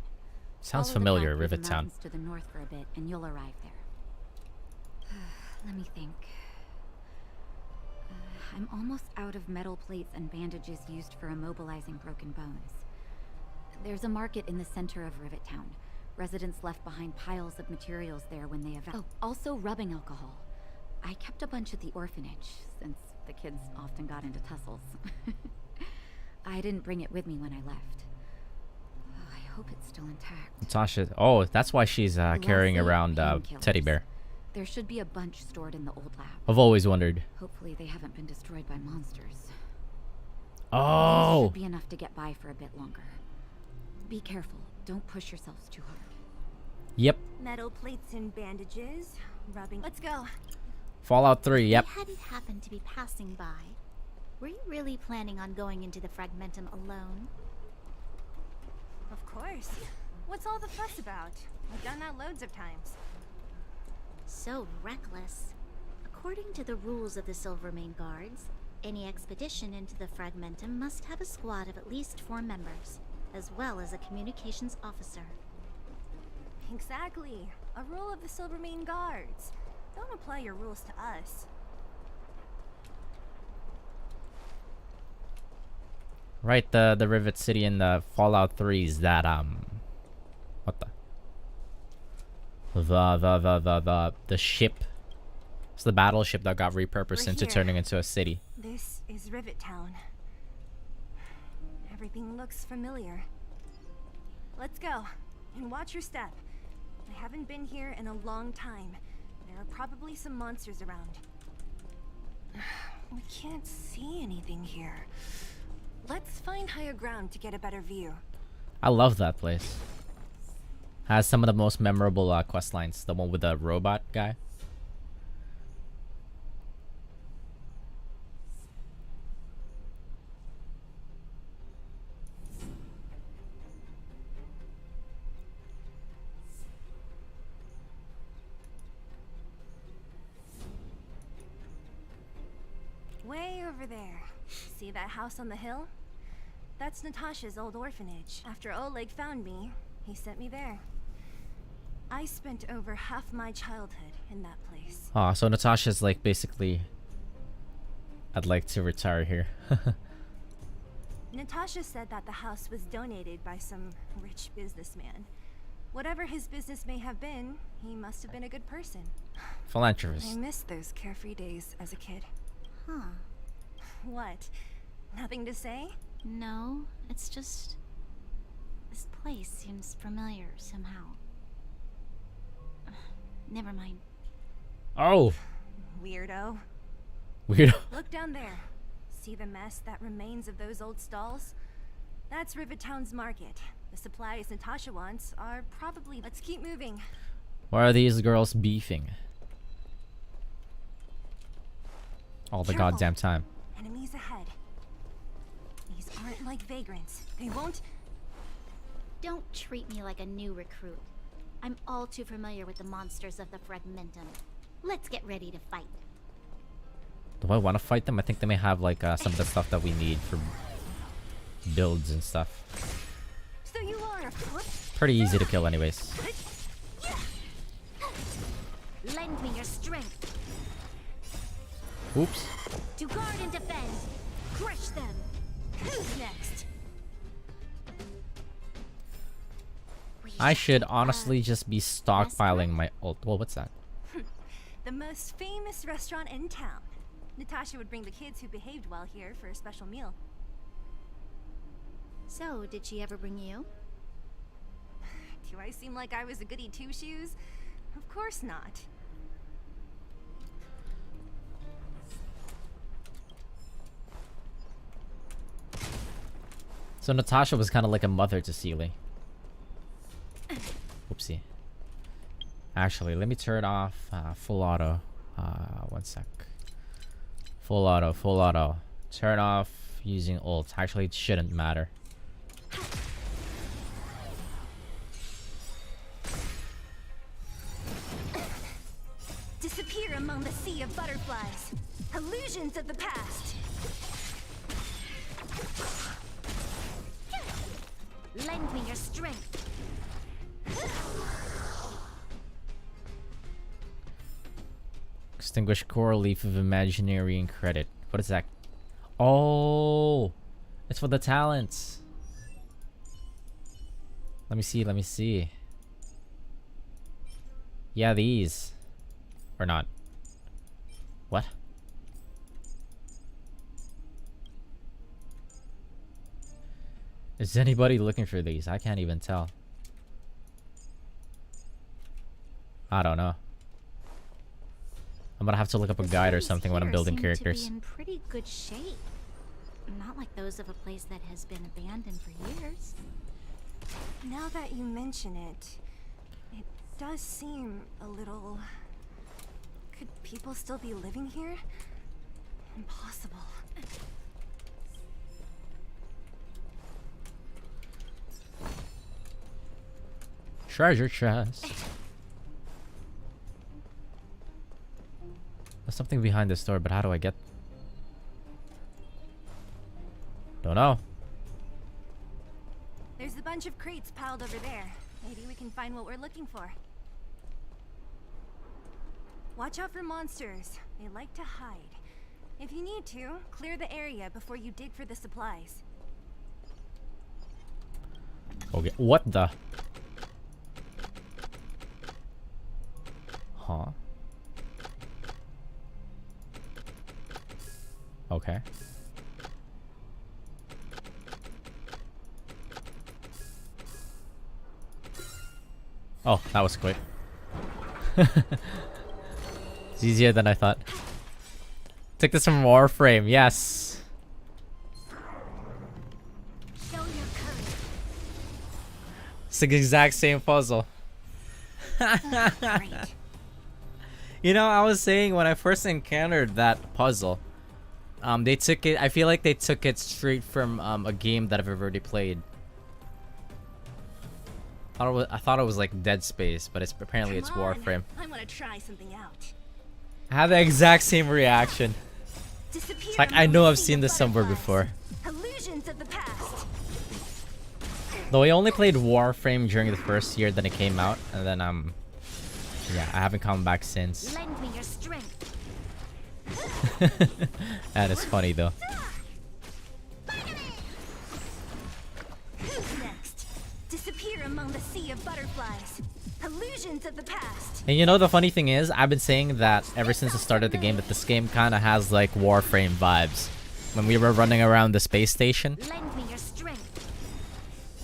Sounds Follow the familiar, path through the Rivet Town. mountains to the north for a bit, and you'll arrive there. Let me think. I'm almost out of metal plates and bandages used for immobilizing broken bones. There's a market in the center of Rivet Town. Residents left behind piles of materials there when they evacuated. Oh, also rubbing alcohol. I kept a bunch at the orphanage, since the kids often got into tussles. I didn't bring it with me when I left. I hope it's still intact. Natasha. Oh, that's why she's carrying Lastly, around painkillers. teddy bear. There should be a bunch stored in the old lab. I've always wondered. Hopefully they haven't been destroyed by monsters. Oh. These should be enough to get by for a bit longer. Be careful. Don't push yourselves too hard. Yep. Metal plates and bandages. Rubbing. Let's go. Fallout 3, yep. If you hadn't happened to be passing by, were you really planning on going into the Fragmentum alone? Of course. What's all the fuss about? I've done that loads of times. So reckless. According to the rules of the Silvermane Guards, any expedition into the Fragmentum must have a squad of at least 4 members, as well as a communications officer. Exactly. A rule of the Silvermane Guards. Don't apply your rules to us. Right, the Rivet City in the Fallout 3 is that what the ship. It's the battleship that got repurposed We're into here. turning into a city. This is Rivet Town. Everything looks familiar. Let's go, and watch your step. I haven't been here in a long time. There are probably some monsters around. We can't see anything here. Let's find higher ground to get a better view. I love that place. Has some of the most memorable quest lines. The one with the robot guy. Way over there. See that house on the hill? That's Natasha's old orphanage. After Oleg found me, he sent me there. I spent over half my childhood in that place. Oh, so Natasha's like basically, I'd like to retire here. Natasha said that the house was donated by some rich businessman. Whatever his business may have been, he must have been a good person. Philanthropist. I miss those carefree days as a kid. Huh. What? Nothing to say? No, it's just... this place seems familiar somehow. Never mind. Oh. Weirdo. Weirdo. Look down there. See the mess that remains of those old stalls? That's Rivet Town's market. The supplies Natasha wants are probably... Let's keep moving. Why are these girls beefing? All the Careful. goddamn time. Enemies ahead. These aren't like vagrants. They won't... Don't treat me like a new recruit. I'm all too familiar with the monsters of the Fragmentum. Let's get ready to fight. Do I want to fight them? I think they may have like some of the stuff that we need for builds and stuff. So you are a foot? Pretty easy to kill anyways. Lend me your strength. Oops. To guard and defend. Crush them. Who's next? I should honestly just be stockpiling my ult. Well, what's that? The most famous restaurant in town. Natasha would bring the kids who behaved well here for a special meal. So, did she ever bring you? Do I seem like I was a goody two-shoes? Of course not. So Natasha was kind of like a mother to Seely. Whoopsie. Actually, let me turn off full auto. One sec. Full auto, full auto. Turn off using ult. Actually, it shouldn't matter. Disappear among the sea of butterflies. Illusions of the past. Lend me your strength. Extinguish coral leaf of imaginary and credit. What is that? Oh, it's for the talents. Let me see, let me see. Yeah, these. Or not. What? Is anybody looking for these? I can't even tell. I don't know. I'm gonna have to look up a guide or something when I'm building characters. To be in pretty good shape. Not like those of a place that has been abandoned for years. Now that you mention it, it does seem a little... Could people still be living here? Impossible. Treasure chest. There's something behind this door, but how do I get? Don't know. There's a bunch of crates piled over there. Maybe we can find what we're looking for. Watch out for monsters. They like to hide. If you need to, clear the area before you dig for the supplies. Okay, what the? Huh? Okay. Oh, that was quick. It's easier than I thought. Took this from Warframe, yes. Show your courage. It's the exact same puzzle. You know, I was saying when I first encountered that puzzle, they took it. I feel like they took it straight from a game that I've already played. I thought it was like Dead Space, but it's apparently it's Warframe. I want to try something out. I had the exact same reaction. It's like I know I've seen this somewhere before. Illusions of the past. Though I only played Warframe during the first year that it came out, and then yeah, I haven't come back since. Lend me your strength. That is funny though. Who's next? Disappear among the sea of butterflies. Illusions of the past. And you know the funny thing is, I've been saying that ever since the start of the game, that this game kind of has like Warframe vibes. When we were running around the space station, Lend me your strength.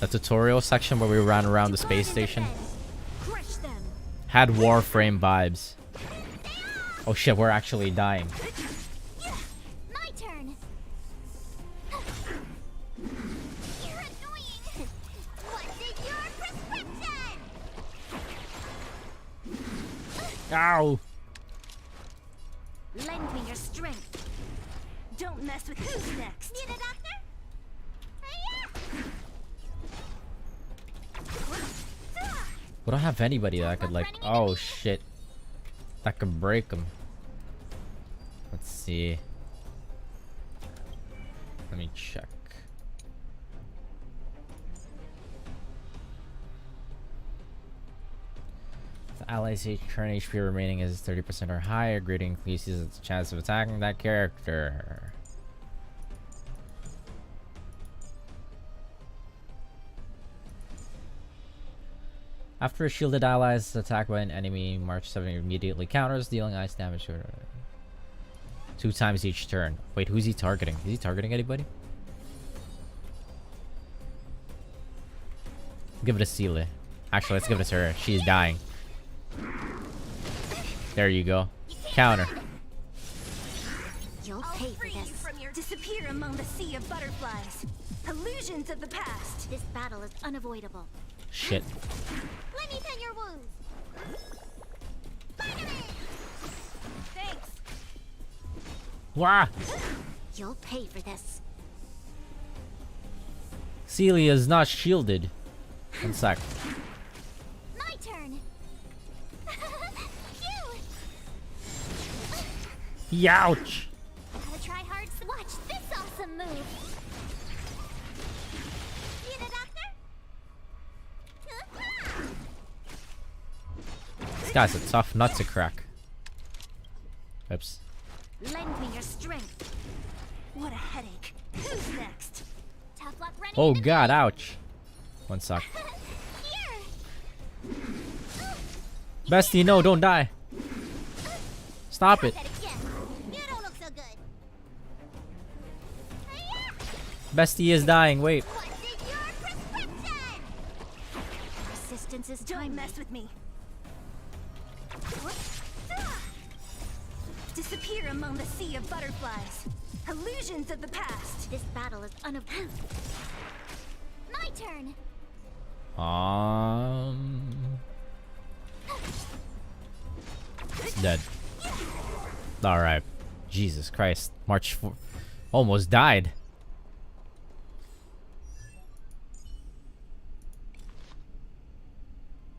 the tutorial section where we ran around the space station, had Warframe vibes. Oh shit, we're actually dying. My turn. You're annoying. What's in your prescription? Ow! Lend me your strength. Don't mess with who's next. Need a doctor? We don't have anybody that could like. Oh shit, that could break them. Let's see. Let me check. The allies' current HP remaining is 30% or higher. Greater increases its chance of attacking that character. After a shielded ally is attacked by an enemy, March 7 immediately counters, dealing ice damage to 2 times each turn. Wait, who's he targeting? Is he targeting anybody? Give it to Seele. Actually, let's give it to her. She's dying. There you go. Counter. You'll pay for this. Disappear among the sea of butterflies. Illusions of the past. This battle is unavoidable. Shit. Let me tend your wounds. Thanks. Wah! You'll pay for this. Celia is not shielded. One sec. My turn. Youch! Gotta try hard. Watch this awesome move. Need a doctor? This guy's a tough nut to crack. Oops. Lend me your strength. What a headache. Who's next? Tough luck running. Oh god, ouch. One sec. Bestie, no, don't die. Stop it. You don't look so good. Bestie is dying, wait. Resistance is Don't mess with me. Disappear among the sea of butterflies. Illusions of the past. This battle is unavoidable. My turn. It's dead. Alright. Jesus Christ. March 4 almost died.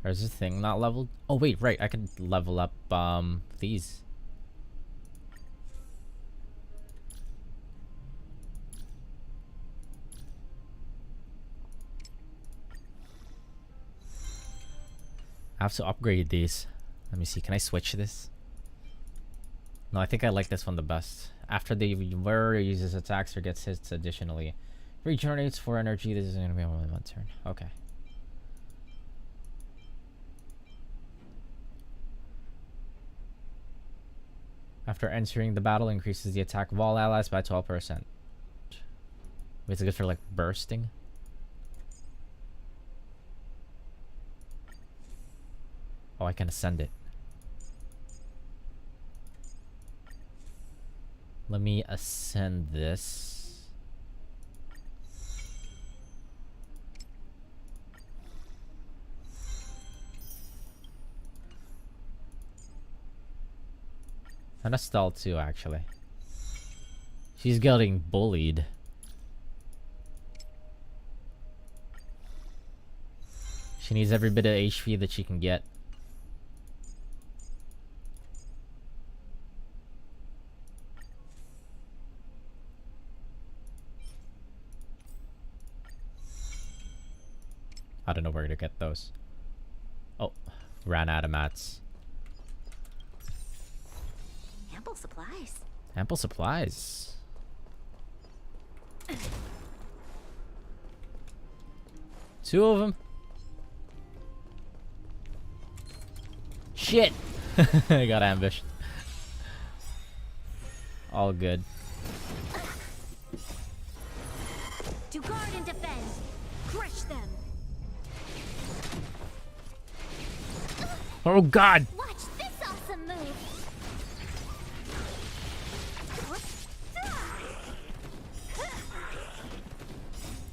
Or is this thing not leveled? Oh wait, right. I can level up these. I have to upgrade these. Let me see. Can I switch this? No, I think I like this one the best. After the wearer uses attacks or gets hits additionally, regenerates 4 energy. This is going to be only 1 turn. Okay. After entering the battle, increases the attack of all allies by 12%. Is it good for like bursting? Oh, I can ascend it. Let me ascend this. And Estelle too, actually. She's getting bullied. She needs every bit of HP that she can get. I don't know where to get those. Oh, ran out of mats. Ample supplies. Ample supplies. Two of them. Shit! I got ambushed. All good. To guard and defend. Crush them. Oh god! Watch this awesome move.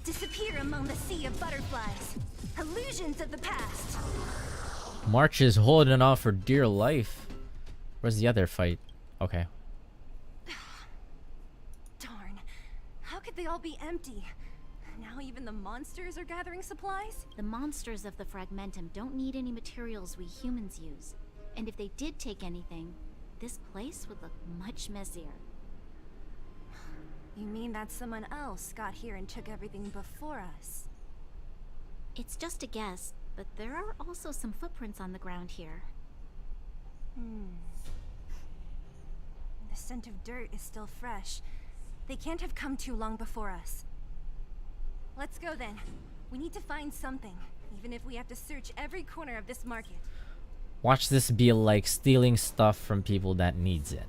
Disappear among the sea of butterflies. Illusions of the past. March is holding off for dear life. Where's the other fight? Okay. Darn. How could they all be empty? Now even the monsters are gathering supplies? The monsters of the Fragmentum don't need any materials we humans use. And if they did take anything, this place would look much messier. You mean that someone else got here and took everything before us? It's just a guess, but there are also some footprints on the ground here. The scent of dirt is still fresh. They can't have come too long before us. Let's go then. We need to find something. even if we have to search every corner of this market. Watch this be like stealing stuff from people that needs it.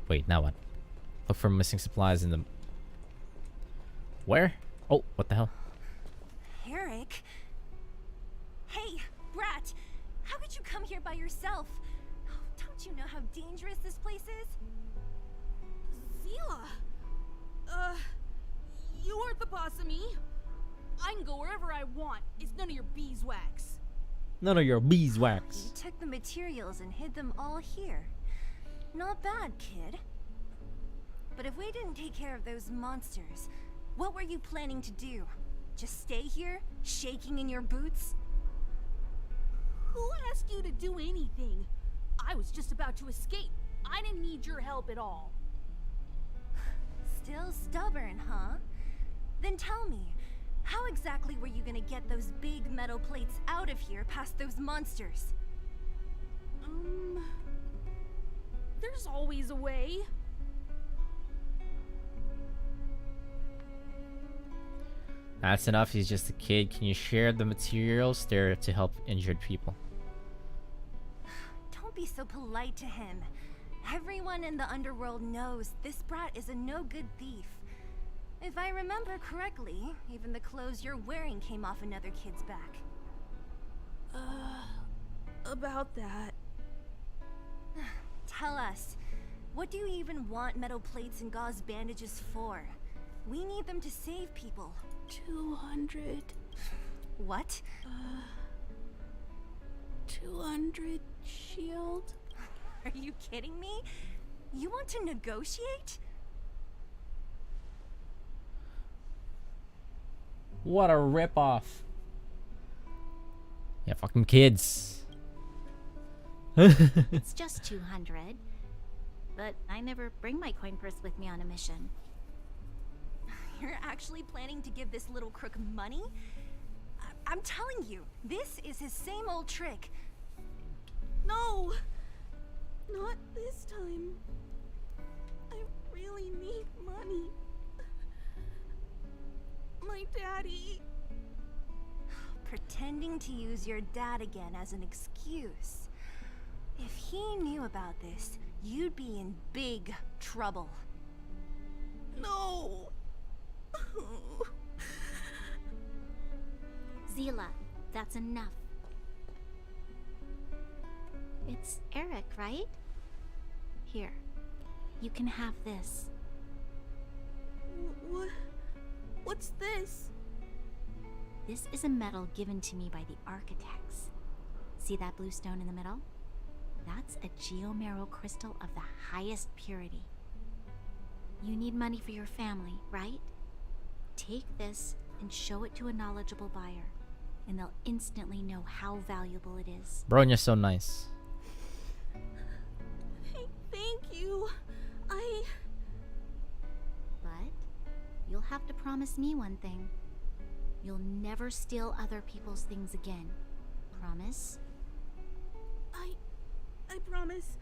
Wait, now what? Look for missing supplies in the... Where? Oh, what the hell? Eric? Hey, Brat! How could you come here by yourself? Oh, don't you know how dangerous this place is? Zila! You aren't the boss of me. I can go wherever I want. It's none of your beeswax. None of your beeswax. You took the materials and hid them all here. Not bad, kid. But if we didn't take care of those monsters, what were you planning to do? Just stay here, shaking in your boots? Who asked you to do anything? I was just about to escape. I didn't need your help at all. Still stubborn, huh? Then tell me, how exactly were you gonna get those big metal plates out of here past those monsters? There's always a way. That's enough, he's just a kid. Can you share the materials there to help injured people? Don't be so polite to him. Everyone in the underworld knows this brat is a no-good thief. If I remember correctly, even the clothes you're wearing came off another kid's back. About that. Tell us, what do you even want metal plates and gauze bandages for? We need them to save people. 200. What? 200 shield? Are you kidding me? You want to negotiate? What a ripoff. Yeah, fucking kids. It's just 200. But I never bring my coin purse with me on a mission. You're actually planning to give this little crook money? I'm telling you, this is his same old trick. No! Not this time. I really need money. My daddy... Pretending to use your dad again as an excuse. If he knew about this, you'd be in big trouble. No! Zila, that's enough. It's Eric, right? Here, you can have this. What's this? This is a medal given to me by the architects. See that blue stone in the middle? That's a geomerald crystal of the highest purity. You need money for your family, right? Take this and show it to a knowledgeable buyer, and they'll instantly know how valuable it is. Bronya's so nice. Thank you. But you'll have to promise me one thing. You'll never steal other people's things again. Promise? I promise.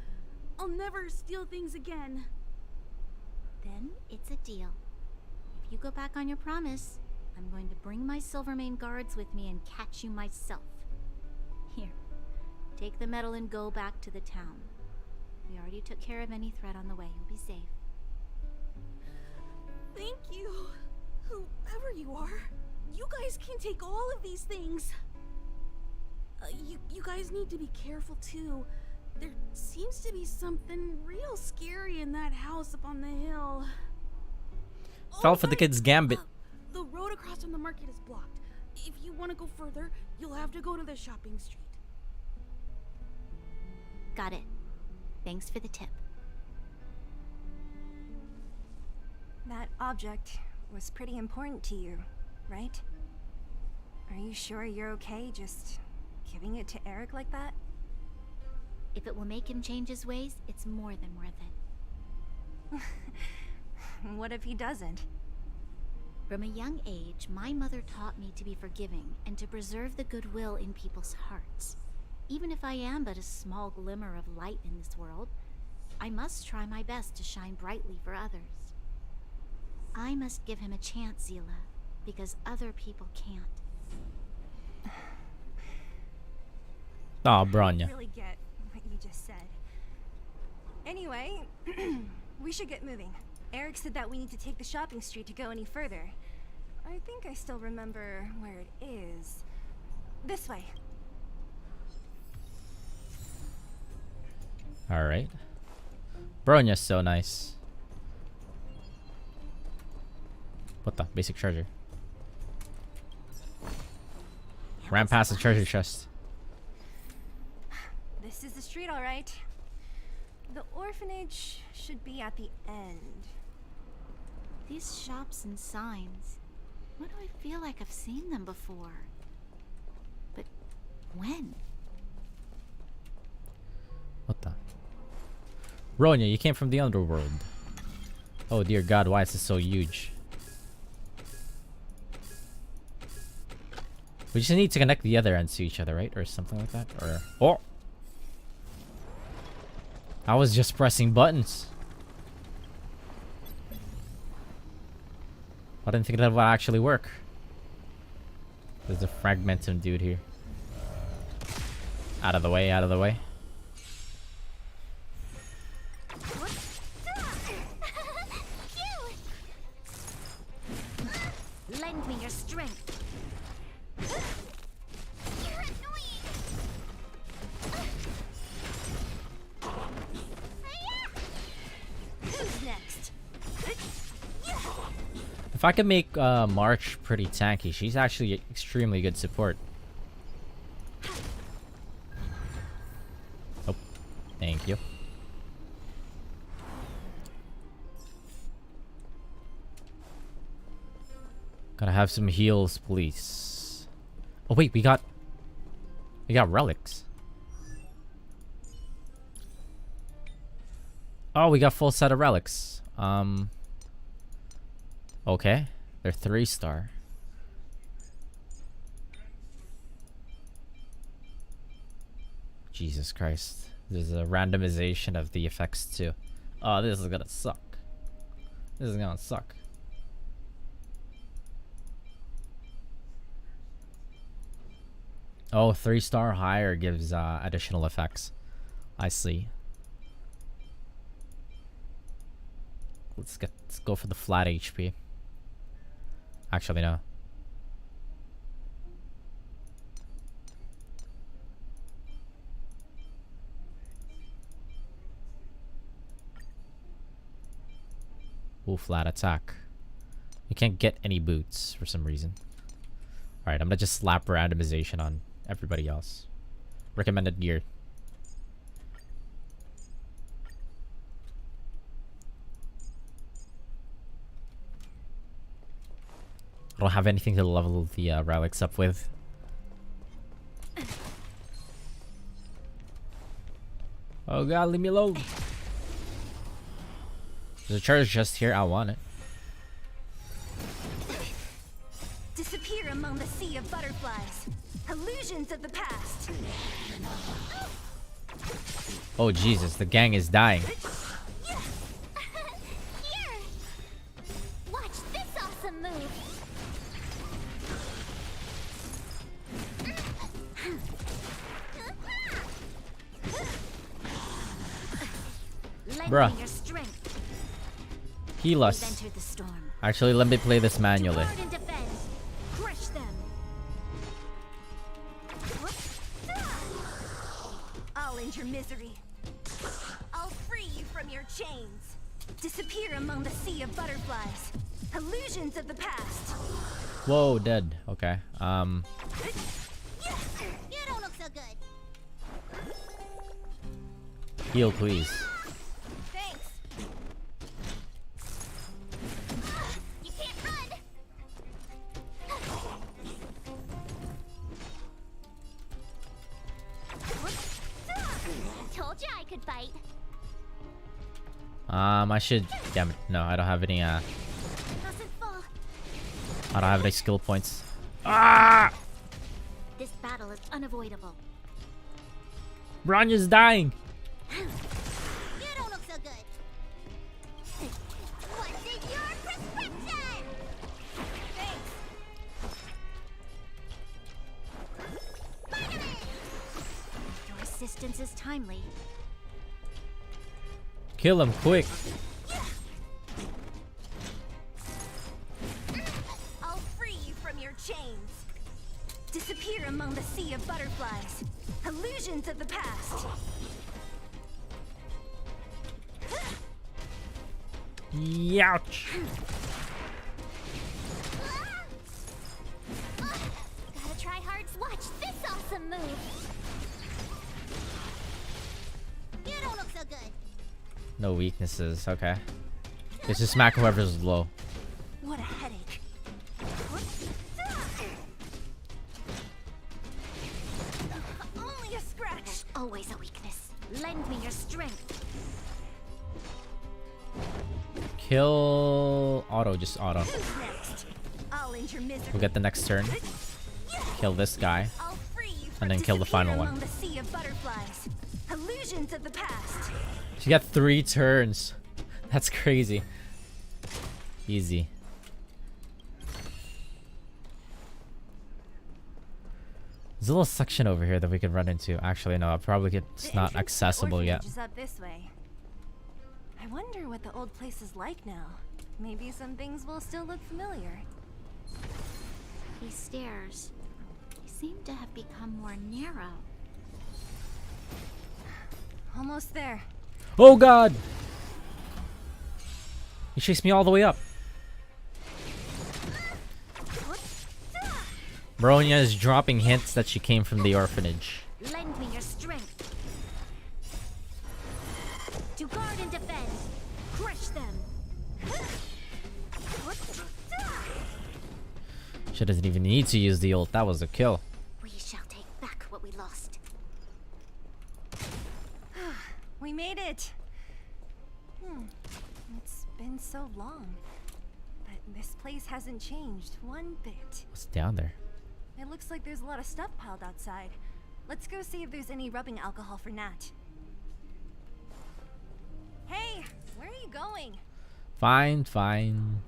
I'll never steal things again. Then it's a deal. If you go back on your promise, I'm going to bring my Silvermane guards with me and catch you myself. Here, take the medal and go back to the town. We already took care of any threat on the way. You'll be safe. Thank you. Whoever you are, you guys can take all of these things. You guys need to be careful too. There seems to be something real scary in that house up on the hill. Fell for the kid's gambit. The road across from the market is blocked. If you want to go further, you'll have to go to the shopping street. Got it. Thanks for the tip. That object was pretty important to you, right? Are you sure you're okay just giving it to Eric like that? If it will make him change his ways, it's more than worth it. What if he doesn't? From a young age, my mother taught me to be forgiving and to preserve the goodwill in people's hearts. Even if I am but a small glimmer of light in this world, I must try my best to shine brightly for others. I must give him a chance, Zila, because other people can't. Oh, Bronya. I really get what you just said. Anyway, we should get moving. Eric said that we need to take the shopping street to go any further. I think I still remember where it is. This way. Alright. Bronya's so nice. What the? Basic treasure. Ran past the treasure chest. This is the street, all right. The orphanage should be at the end. These shops and signs. Why do I feel like I've seen them before? But when? What the? Bronya, you came from the underworld. Oh dear God, why is this so huge? We just need to connect the other ends to each other, right? Or something like that? Or... Oh! I was just pressing buttons. I didn't think that would actually work. There's a fragmentum dude here. Out of the way, out of the way. Lend me your strength. You're annoying. Who's next? If I could make March pretty tanky, she's actually extremely good support. Oh, thank you. Gotta have some heals, please. Oh wait, we got relics. Oh, we got full set of relics. Okay, they're 3-star. Jesus Christ. There's a randomization of the effects too. Oh, this is gonna suck. This is gonna suck. Oh, 3-star higher gives additional effects. I see. Let's go for the flat HP. Actually, no. Ooh, flat attack. You can't get any boots for some reason. Alright, I'm gonna just slap randomization on everybody else. Recommended gear. I don't have anything to level the relics up with. Oh God, leave me alone. There's a charge just here. I want it. Disappear among the sea of butterflies. Illusions of the past. Oh Jesus, the gang is dying. Here. Watch this awesome move. Bruh. Lend me your strength. Heal us. We've entered the storm. Actually, let me play this manually. Guard and defend. Crush them. I'll end your misery. I'll free you from your chains. Disappear among the sea of butterflies. Illusions of the past. Whoa, dead. Okay. You don't look so good. Heal, please. Thanks. You can't run. Told you I could fight. I should. Damn it. No, I don't have any. I don't have any skill points. Ah! This battle is unavoidable. Bronya's dying. You don't look so good. What's in your prescription? Thanks. timely. Kill him quick. I'll free you from your chains. Disappear among the sea of butterflies. Illusions of the past. Youch. Gotta try hard to watch this awesome move. You don't look so good. No weaknesses. Okay. Let's just smack whoever's low. What a headache. Only a scratch. Always a weakness. Lend me your strength. Kill auto, just auto. Who's next? I'll end your misery. We'll get the next turn. Kill this guy. I'll free you And then kill the final among one. the sea of butterflies. Illusions of the past. She got 3 turns. That's crazy. Easy. There's a little section over here that we could run into. Actually, no, it's not accessible yet. Is up this way. I wonder what the old place is like now. Maybe some things will still look familiar. These stairs, they seem to have become more narrow. Almost there. Oh god! He chased me all the way up. Bronya is dropping hints that she came from the orphanage. Lend me your strength. To guard and defend. Crush them. She doesn't even need to use the ult. That was a kill. We shall take back what we lost. We made it. It's been so long. But this place hasn't changed one bit. What's down there? It looks like there's a lot of stuff piled outside. Let's go see if there's any rubbing alcohol for Nat. Hey, where are you going? Fine, fine.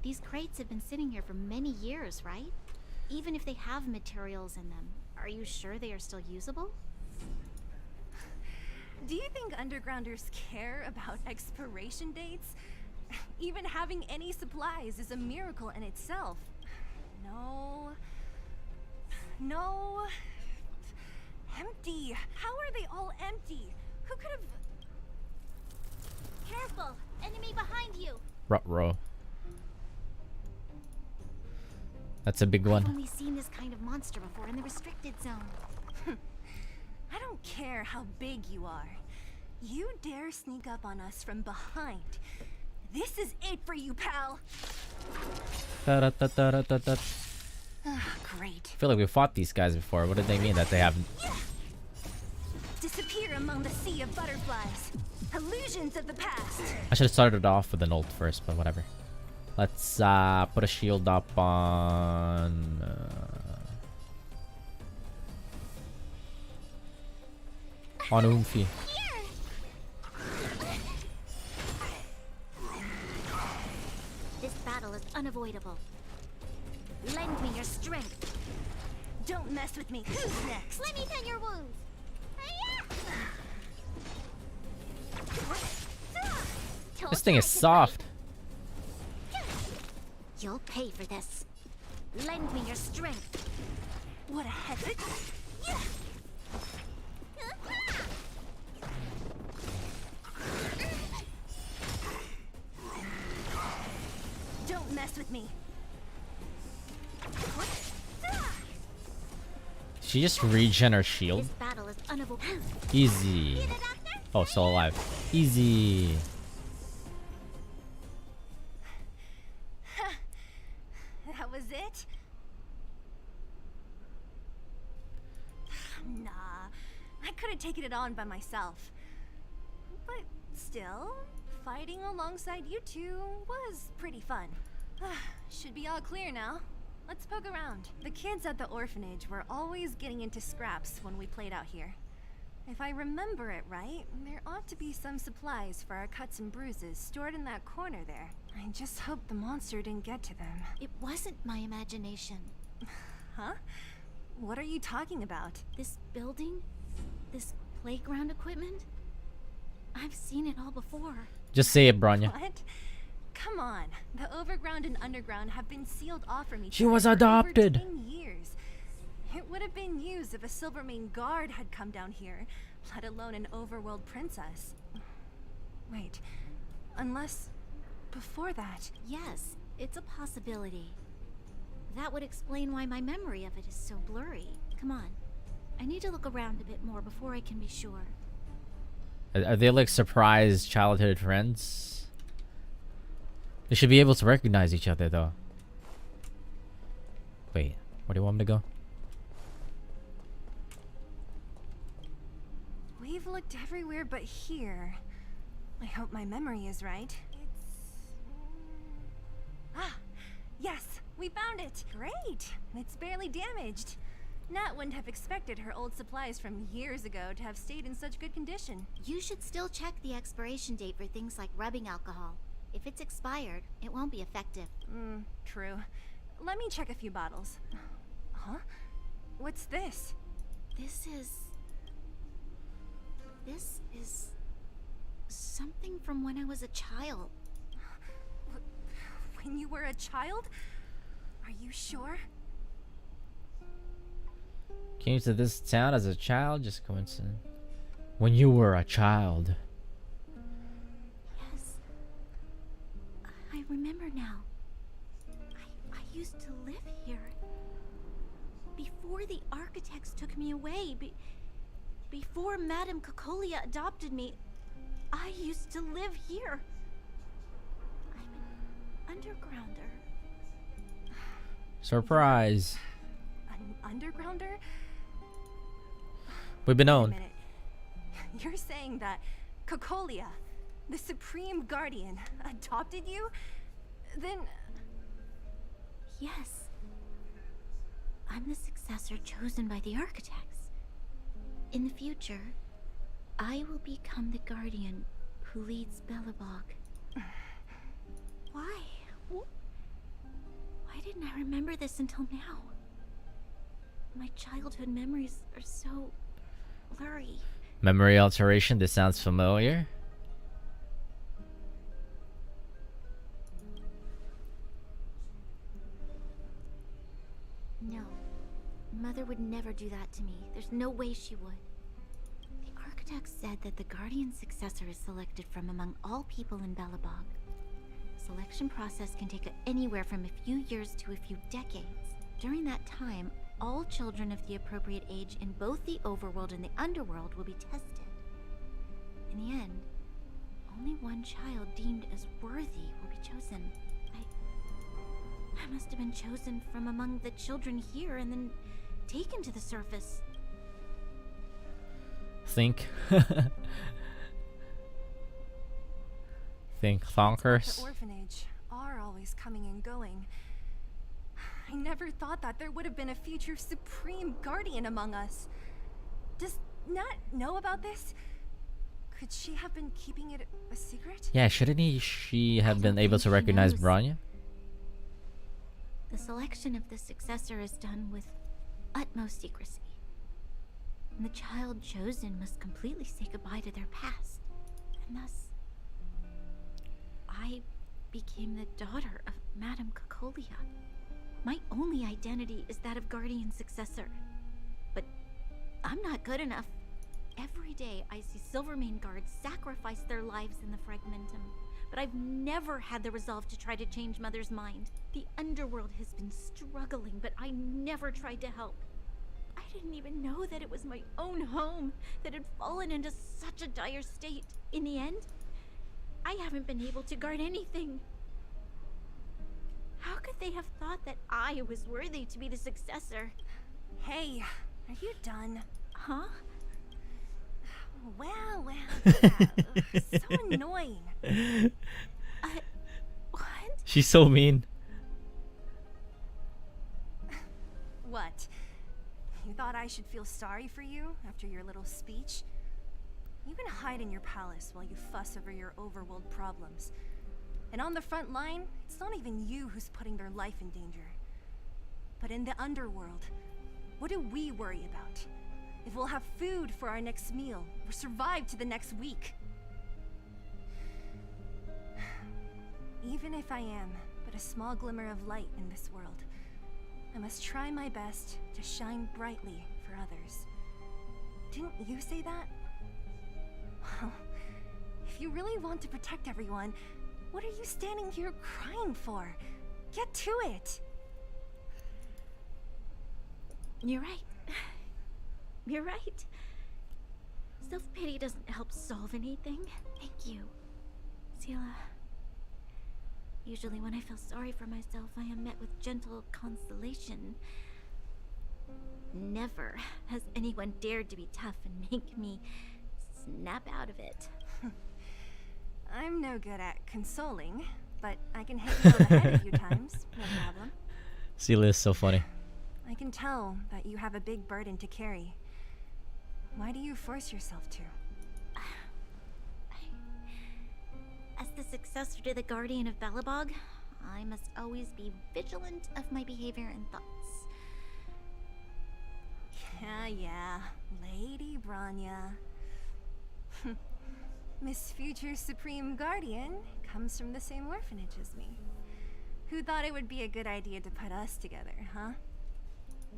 These crates have been sitting here for many years, right? Even if they have materials in them, are you sure they are still usable? Do you think undergrounders care about expiration dates? Even having any supplies is a miracle in itself. No. No. Empty. How are they all empty? Who could have... Careful! Enemy behind you! Ruh-roh. That's a big one. I've only seen this kind of monster before in the restricted zone. I don't care how big you are. You dare sneak up on us from behind. This is it for you, pal. Da-da-da-da-da-da. Great. I feel like we fought these guys before. What did they mean that they haven't? Disappear among the sea of butterflies. Illusions of the past. I should have started off with an ult first, but whatever. Let's put a shield up on... on Umfi. This battle is unavoidable. Lend me your strength. Don't mess with me. Who's next? Let me tend your wounds. This thing is soft. You'll pay for this. Lend me your strength. What a headache. Don't mess with me. She just regen her shield. This battle is unavoidable. Easy. Oh, still alive. Easy. That was it? Nah, I could have taken it on by myself. But still, fighting alongside you two was pretty fun. Should be all clear now. Let's poke around. The kids at the orphanage were always getting into scraps when we played out here. If I remember it right, there ought to be some supplies for our cuts and bruises stored in that corner there. I just hope the monster didn't get to them. It wasn't my imagination. Huh? What are you talking about? This building? This playground equipment? I've seen it all before. Just say it, Bronya. What? Come on. The overground and underground have been sealed off from each She other was for adopted. over 10 years. It would have been used if a Silvermane guard had come down here, let alone an overworld princess. Wait, unless before that. Yes, it's a possibility. That would explain why my memory of it is so blurry. Come on. I need to look around a bit more before I can be sure. Are they like surprised childhood friends? They should be able to recognize each other though. Wait, where do you want me to go? We've looked everywhere but here. I hope my memory is right. Ah, yes, we found it. Great. It's barely damaged. Nat wouldn't have expected her old supplies from years ago to have stayed in such good condition. You should still check the expiration date for things like rubbing alcohol. If it's expired, it won't be effective. True. Let me check a few bottles. Huh? What's this? This is something from when I was a child. When you were a child? Are you sure? Came to this town as a child? Just coincidence. When you were a child. Yes. I remember now. I used to live here. Before the architects took me away, before Madame Cocolia adopted me, I used to live here. I'm an undergrounder. Surprise. An undergrounder? We've been Wait a known. minute. You're saying that Cocolia, the Supreme Guardian, adopted you? Then... Yes. I'm the successor chosen by the architects. In the future, I will become the guardian who leads Belobog. Why? Why didn't I remember this until now? My childhood memories are so blurry. Memory alteration, this sounds familiar. No. Mother would never do that to me. There's no way she would. The architects said that the guardian successor is selected from among all people in Belobog. The selection process can take anywhere from a few years to a few decades. During that time, all children of the appropriate age in both the overworld and the underworld will be tested. In the end, only one child deemed as worthy will be chosen. I must have been chosen from among the children here and then taken to the surface. Think. Think thonkers. The orphanage are always coming and going. I never thought that there would have been a future Supreme Guardian among us. Does Nat know about this? Could she have been keeping it a secret? Yeah, shouldn't she have been able to recognize Bronya? The selection of the successor is done with utmost secrecy. And the child chosen must completely say goodbye to their past. And thus, I became the daughter of Madame Cocolia. My only identity is that of guardian successor. But I'm not good enough. Every day I see Silvermane guards sacrifice their lives in the Fragmentum. But I've never had the resolve to try to change Mother's mind. The underworld has been struggling, but I never tried to help. I didn't even know that it was my own home that had fallen into such a dire state. In the end, I haven't been able to guard anything. How could they have thought that I was worthy to be the successor? Hey, are you done? Huh? Well, yeah. So annoying. What? She's so mean. What? You thought I should feel sorry for you after your little speech? You can hide in your palace while you fuss over your overworld problems. And on the front line, it's not even you who's putting their life in danger. But in the underworld, what do we worry about? If we'll have food for our next meal, or survive to the next week. Even if I am but a small glimmer of light in this world, I must try my best to shine brightly for others. Didn't you say that? Well, if you really want to protect everyone, what are you standing here crying for? Get to it! You're right. You're right. Self-pity doesn't help solve anything. Thank you, Sela. Usually when I feel sorry for myself, I am met with gentle consolation. Never has anyone dared to be tough and make me snap out of it. I'm no good at consoling, but I can hit you on the head a few times, no problem. Celia is so funny. I can tell that you have a big burden to carry. Why do you force yourself to? As the successor to the Guardian of Belobog, I must always be vigilant of my behavior and thoughts. Yeah, Lady Branya. Miss Future Supreme Guardian comes from the same orphanage as me. Who thought it would be a good idea to put us together, huh?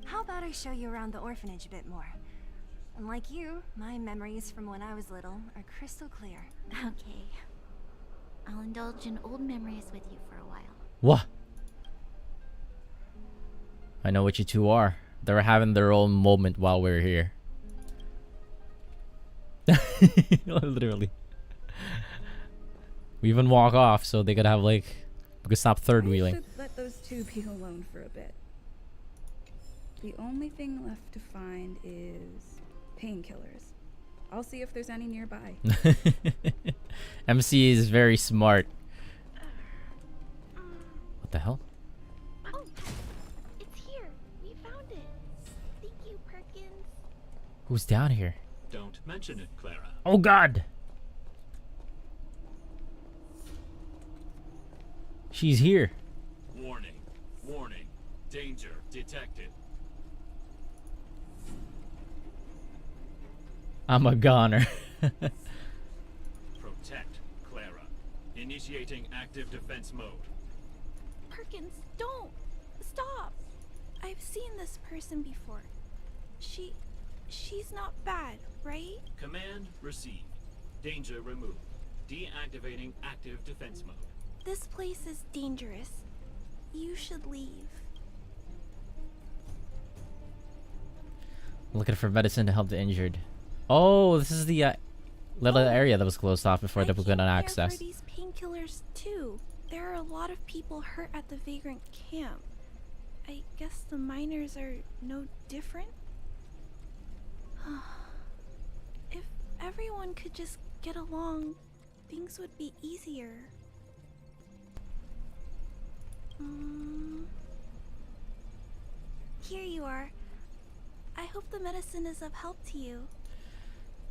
How about I show you around the orphanage a bit more? Unlike you, my memories from when I was little are crystal clear. Okay. I'll indulge in old memories with you for a while. What? I know what you two are. They're having their own moment while we're here. Literally. We even walk off so they could have like, we could stop third wheeling. I should let those two be alone for a bit. The only thing left to find is painkillers. I'll see if there's any nearby. MC is very smart. What the hell? Oh, it's here. We found it. Thank you, Perkins. Who's down here? Don't mention it, Clara. Oh God! She's here. Warning. Warning. Danger detected. I'm a goner. Protect Clara. Initiating active defense mode. Perkins, don't! Stop! I've seen this person before. She's not bad, right? Command received. Danger removed. Deactivating active defense mode. This place is dangerous. You should leave. Looking for medicine to help the injured. Oh, this is the little area that was closed off before they couldn't access. For these painkillers too. There are a lot of people hurt at the vagrant camp. I guess the miners are no different. If everyone could just get along, things would be easier. Here you are. I hope the medicine is of help to you.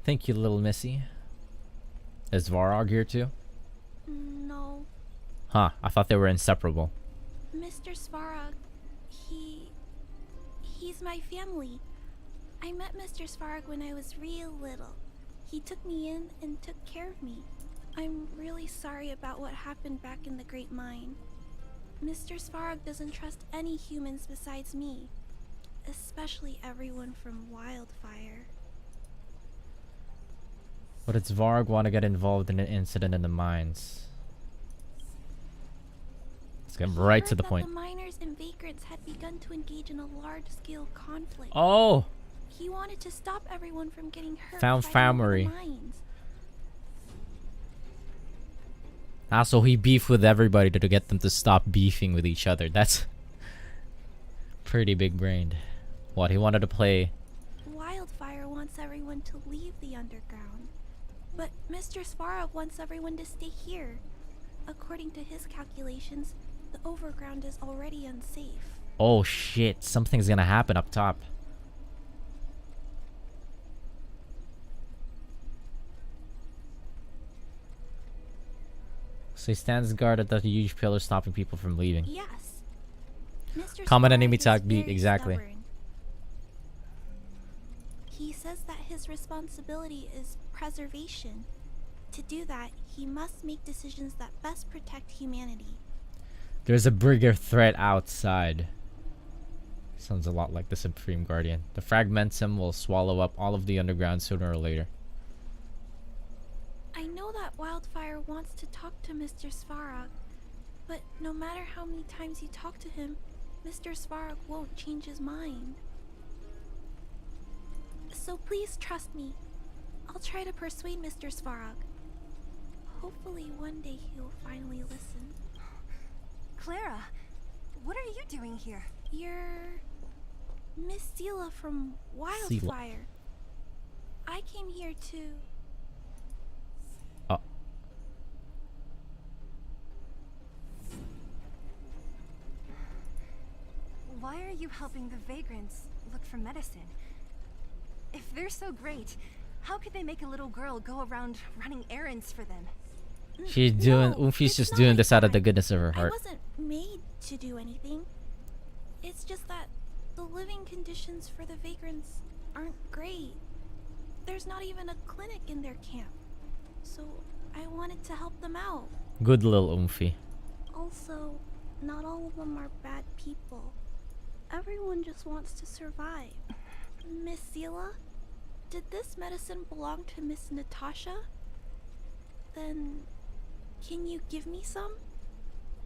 Thank you, little missy. Is Varog here too? No. Huh, I thought they were inseparable. Mr. Svarog, he's my family. I met Mr. Svarog when I was real little. He took me in and took care of me. I'm really sorry about what happened back in the Great Mine. Mr. Svarog doesn't trust any humans besides me, especially everyone from Wildfire. But does Varg want to get involved in an incident in the mines? Let's get right to the point. The miners and vagrants had begun to engage in a large-scale conflict. Oh! He wanted to stop everyone from getting hurt. Found family. So he beefed with everybody to get them to stop beefing with each other. That's pretty big brained. What, he wanted to play? Wildfire wants everyone to leave the underground. But Mr. Svarog wants everyone to stay here. According to his calculations, the overground is already unsafe. Oh shit, something's gonna happen up top. So he stands guard at the huge pillar stopping people from leaving. Yes. Mr. Common Sparrow enemy is tag beat, very exactly. stubborn. He says that his responsibility is preservation. To do that, he must make decisions that best protect humanity. There's a bigger threat outside. Sounds a lot like the Supreme Guardian. The Fragmentum will swallow up all of the underground sooner or later. I know that Wildfire wants to talk to Mr. Svarog, but no matter how many times you talk to him, Mr. Svarog won't change his mind. So please trust me. I'll try to persuade Mr. Svarog. Hopefully one day he'll finally listen. Clara, what are you doing here? You're Miss Sela from Wildfire. I came here to... Oh. Why are you helping the vagrants look for medicine? If they're so great, how could they make a little girl go around running errands for them? She's doing. Umphi's just doing this out of the goodness of her I heart. wasn't made to do anything. It's just that the living conditions for the vagrants aren't great. There's not even a clinic in their camp. So I wanted to help them out. Good little Umphi. Also, not all of them are bad people. Everyone just wants to survive. Miss Sela, did this medicine belong to Miss Natasha? Then, can you give me some?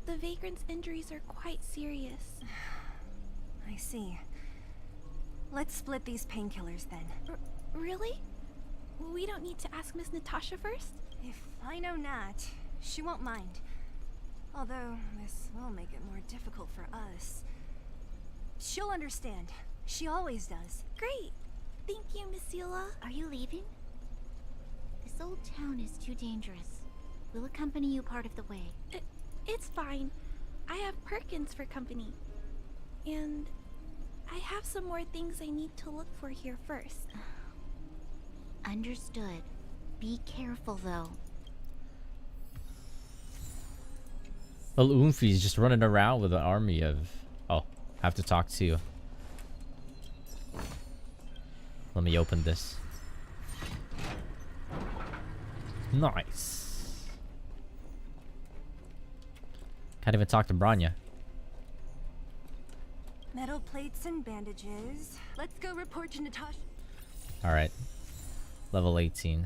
The vagrant's injuries are quite serious. I see. Let's split these painkillers then. Really? We don't need to ask Miss Natasha first? If I know Nat, she won't mind. Although, this will make it more difficult for us. She'll understand. She always does. Great. Thank you, Miss Sela. Are you leaving? This old town is too dangerous. We'll accompany you part of the way. It's fine. I have Perkins for company. And I have some more things I need to look for here first. Understood. Be careful, though. Well, Umphi's just running around with an army of... Oh, have to talk to you. Let me open this. Nice. Can't even talk to Branya. Metal plates and bandages. Let's go report to Natasha. Alright. Level 18.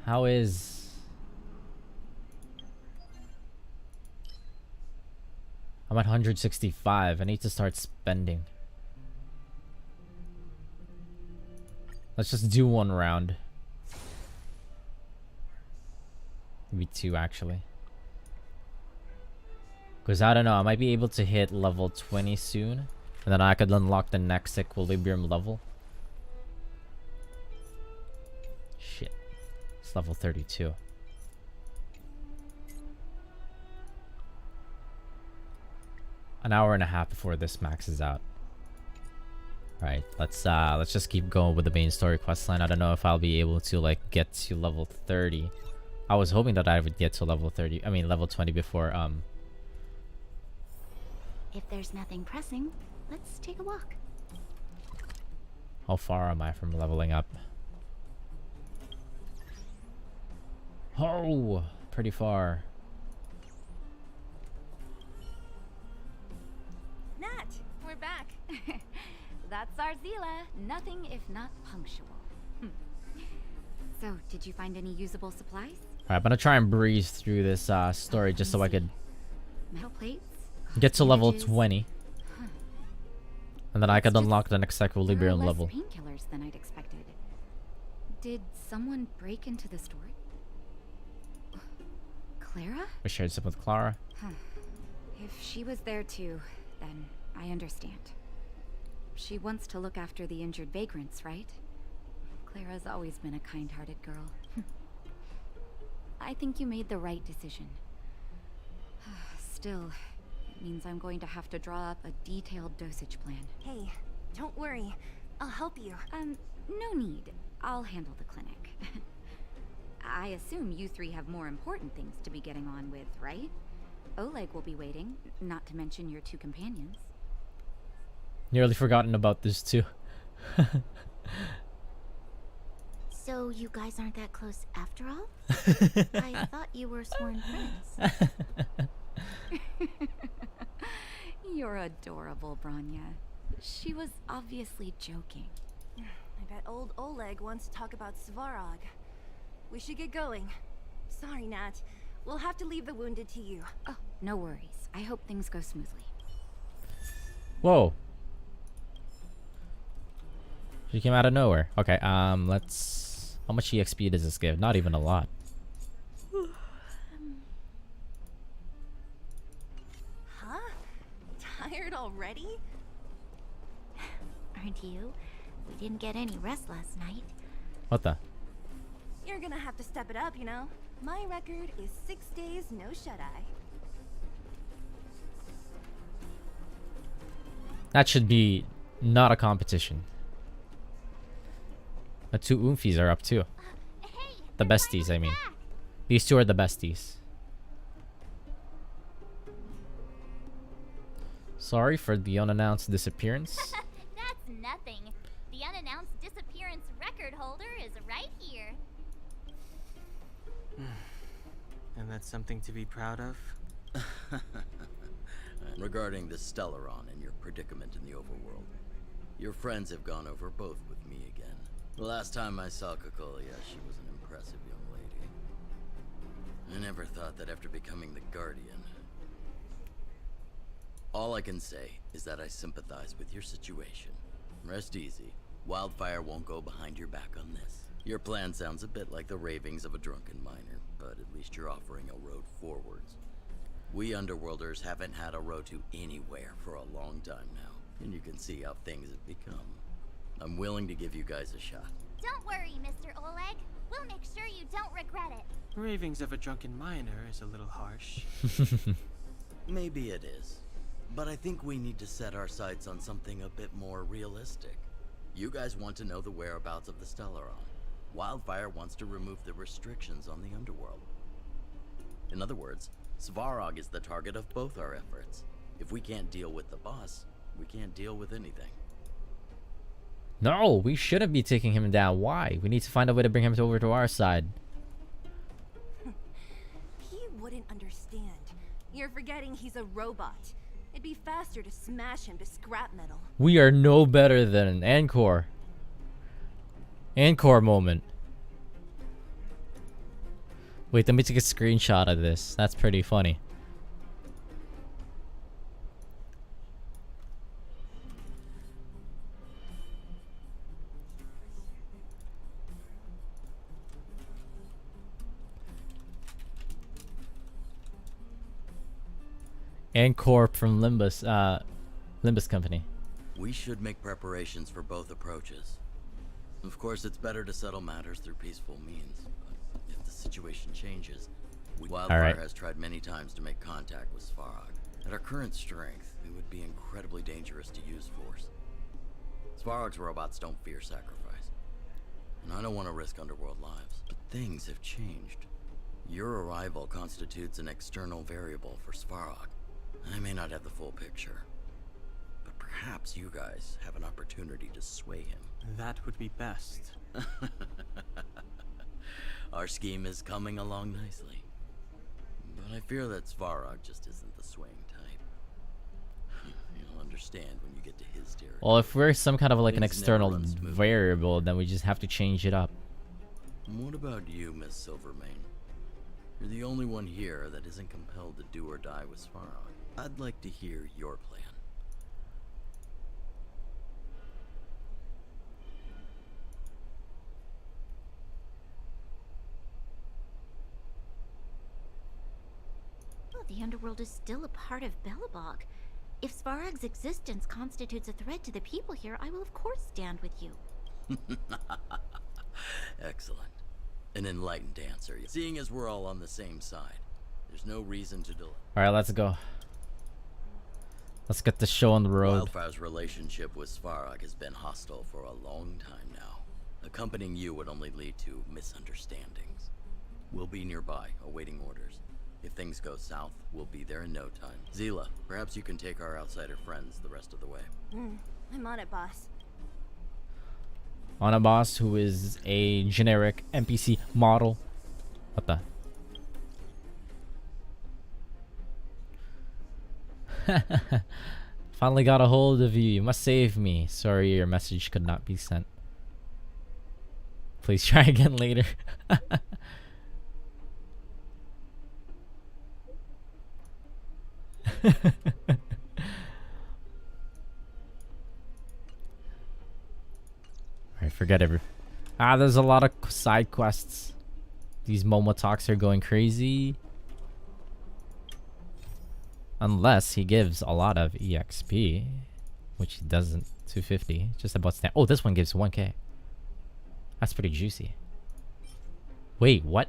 How is... I'm at 165. I need to start spending. Let's just do one round. Maybe two, actually. Because I don't know, I might be able to hit level 20 soon. And then I could unlock the next equilibrium level. Shit. It's level 32. An hour and a half before this maxes out. Alright, let's just keep going with the main story questline. I don't know if I'll be able to like get to level 30. I was hoping that I would get to level 30. I mean level 20 before If there's nothing pressing, let's take a walk. How far am I from leveling up? Oh, pretty far. Nat, we're back. That's our Zila. Nothing if not punctual. So, did you find any usable supplies? Alright, I'm gonna try and breeze through this story just so I could Metal plates? get to level Bandages? 20. And then I could unlock the next equilibrium Less level. painkillers than I'd expected. Did someone break into the store? Clara? We shared some with Clara. Huh. If she was there too, then I understand. She wants to look after the injured vagrants, right? Clara's always been a kind-hearted girl. I think you made the right decision. Still, it means I'm going to have to draw up a detailed dosage plan. Hey, don't worry. I'll help you. No need. I'll handle the clinic. I assume you three have more important things to be getting on with, right? Oleg will be waiting, not to mention your 2 companions. Nearly forgotten about this too. So you guys aren't that close after all? I thought you were sworn friends. You're adorable, Branya. She was obviously joking. I bet old Oleg wants to talk about Svarog. We should get going. Sorry, Nat. We'll have to leave the wounded to you. Oh, no worries. I hope things go smoothly. Whoa. She came out of nowhere. Okay, let's... How much EXP does this give? Not even a lot. Huh? Tired already? Aren't you? We didn't get any rest last night. What the? You're gonna have to step it up, you know? My record is 6 days, no shut-eye. That should be not a competition. The 2 Oomfies are up too. The besties, I mean. These 2 are the besties. Sorry for the unannounced disappearance. That's nothing. The unannounced disappearance record holder is right here. And that's something to be proud of? Regarding the Stellaron and your predicament in the overworld, your friends have gone over both with me again. The last time I saw Kokolia, she was an impressive young lady. I never thought that after becoming the Guardian. All I can say is that I sympathize with your situation. Rest easy. Wildfire won't go behind your back on this. Your plan sounds a bit like the ravings of a drunken miner, but at least you're offering a road forwards. We Underworlders haven't had a road to anywhere for a long time now, and you can see how things have become. I'm willing to give you guys a shot. Don't worry, Mr. Oleg. We'll make sure you don't regret it. Ravings of a drunken miner is a little harsh. Maybe it is, but I think we need to set our sights on something a bit more realistic. You guys want to know the whereabouts of the Stellaron. Wildfire wants to remove the restrictions on the Underworld. In other words, Svarog is the target of both our efforts. If we can't deal with the boss, we can't deal with anything. No, we shouldn't be taking him down. Why? We need to find a way to bring him over to our side. He wouldn't understand. You're forgetting he's a robot. It'd be faster to smash him to scrap metal. We are no better than an Encore. Encore moment. Wait, let me take a screenshot of this. That's pretty funny. Encore from Limbus Company. We should make preparations for both approaches. Of course, it's better to settle matters through peaceful means, but if the situation changes, Wildfire has tried many times to make contact with Svarog. At our current strength, it would be incredibly dangerous to use force. Svarog's robots don't fear sacrifice, and I don't want to risk Underworld lives. But things have changed. Your arrival constitutes an external variable for Svarog. I may not have the full picture, but perhaps you guys have an opportunity to sway him. That would be best. Our scheme is coming along nicely, but I fear that Svarog just isn't the swaying type. You'll understand when you get to his territory. Well, if we're some kind of like an external variable, then we just have to change it up. What about you, Miss Silvermane? You're the only one here that isn't compelled to do or die with Svarog. I'd like to hear your plan. Well, the Underworld is still a part of Belobog. If Svarog's existence constitutes a threat to the people here, I will of course stand with you. Excellent. An enlightened answer. Seeing as we're all on the same side, there's no reason to delay. Alright, let's go. Let's get the show on the road. Wildfire's relationship with Svarog has been hostile for a long time now. Accompanying you would only lead to misunderstandings. We'll be nearby, awaiting orders. If things go south, we'll be there in no time. Zila, perhaps you can take our outsider friends the rest of the way. I'm on it, boss. On a boss who is a generic NPC model. What the? Finally got a hold of you. You must save me. Sorry, your message could not be sent. Please try again later. Alright, forget every. There's a lot of side quests. These Momotoks are going crazy. Unless he gives a lot of EXP, which he doesn't. 250, just about stand. Oh, this one gives 1k. That's pretty juicy. Wait, what?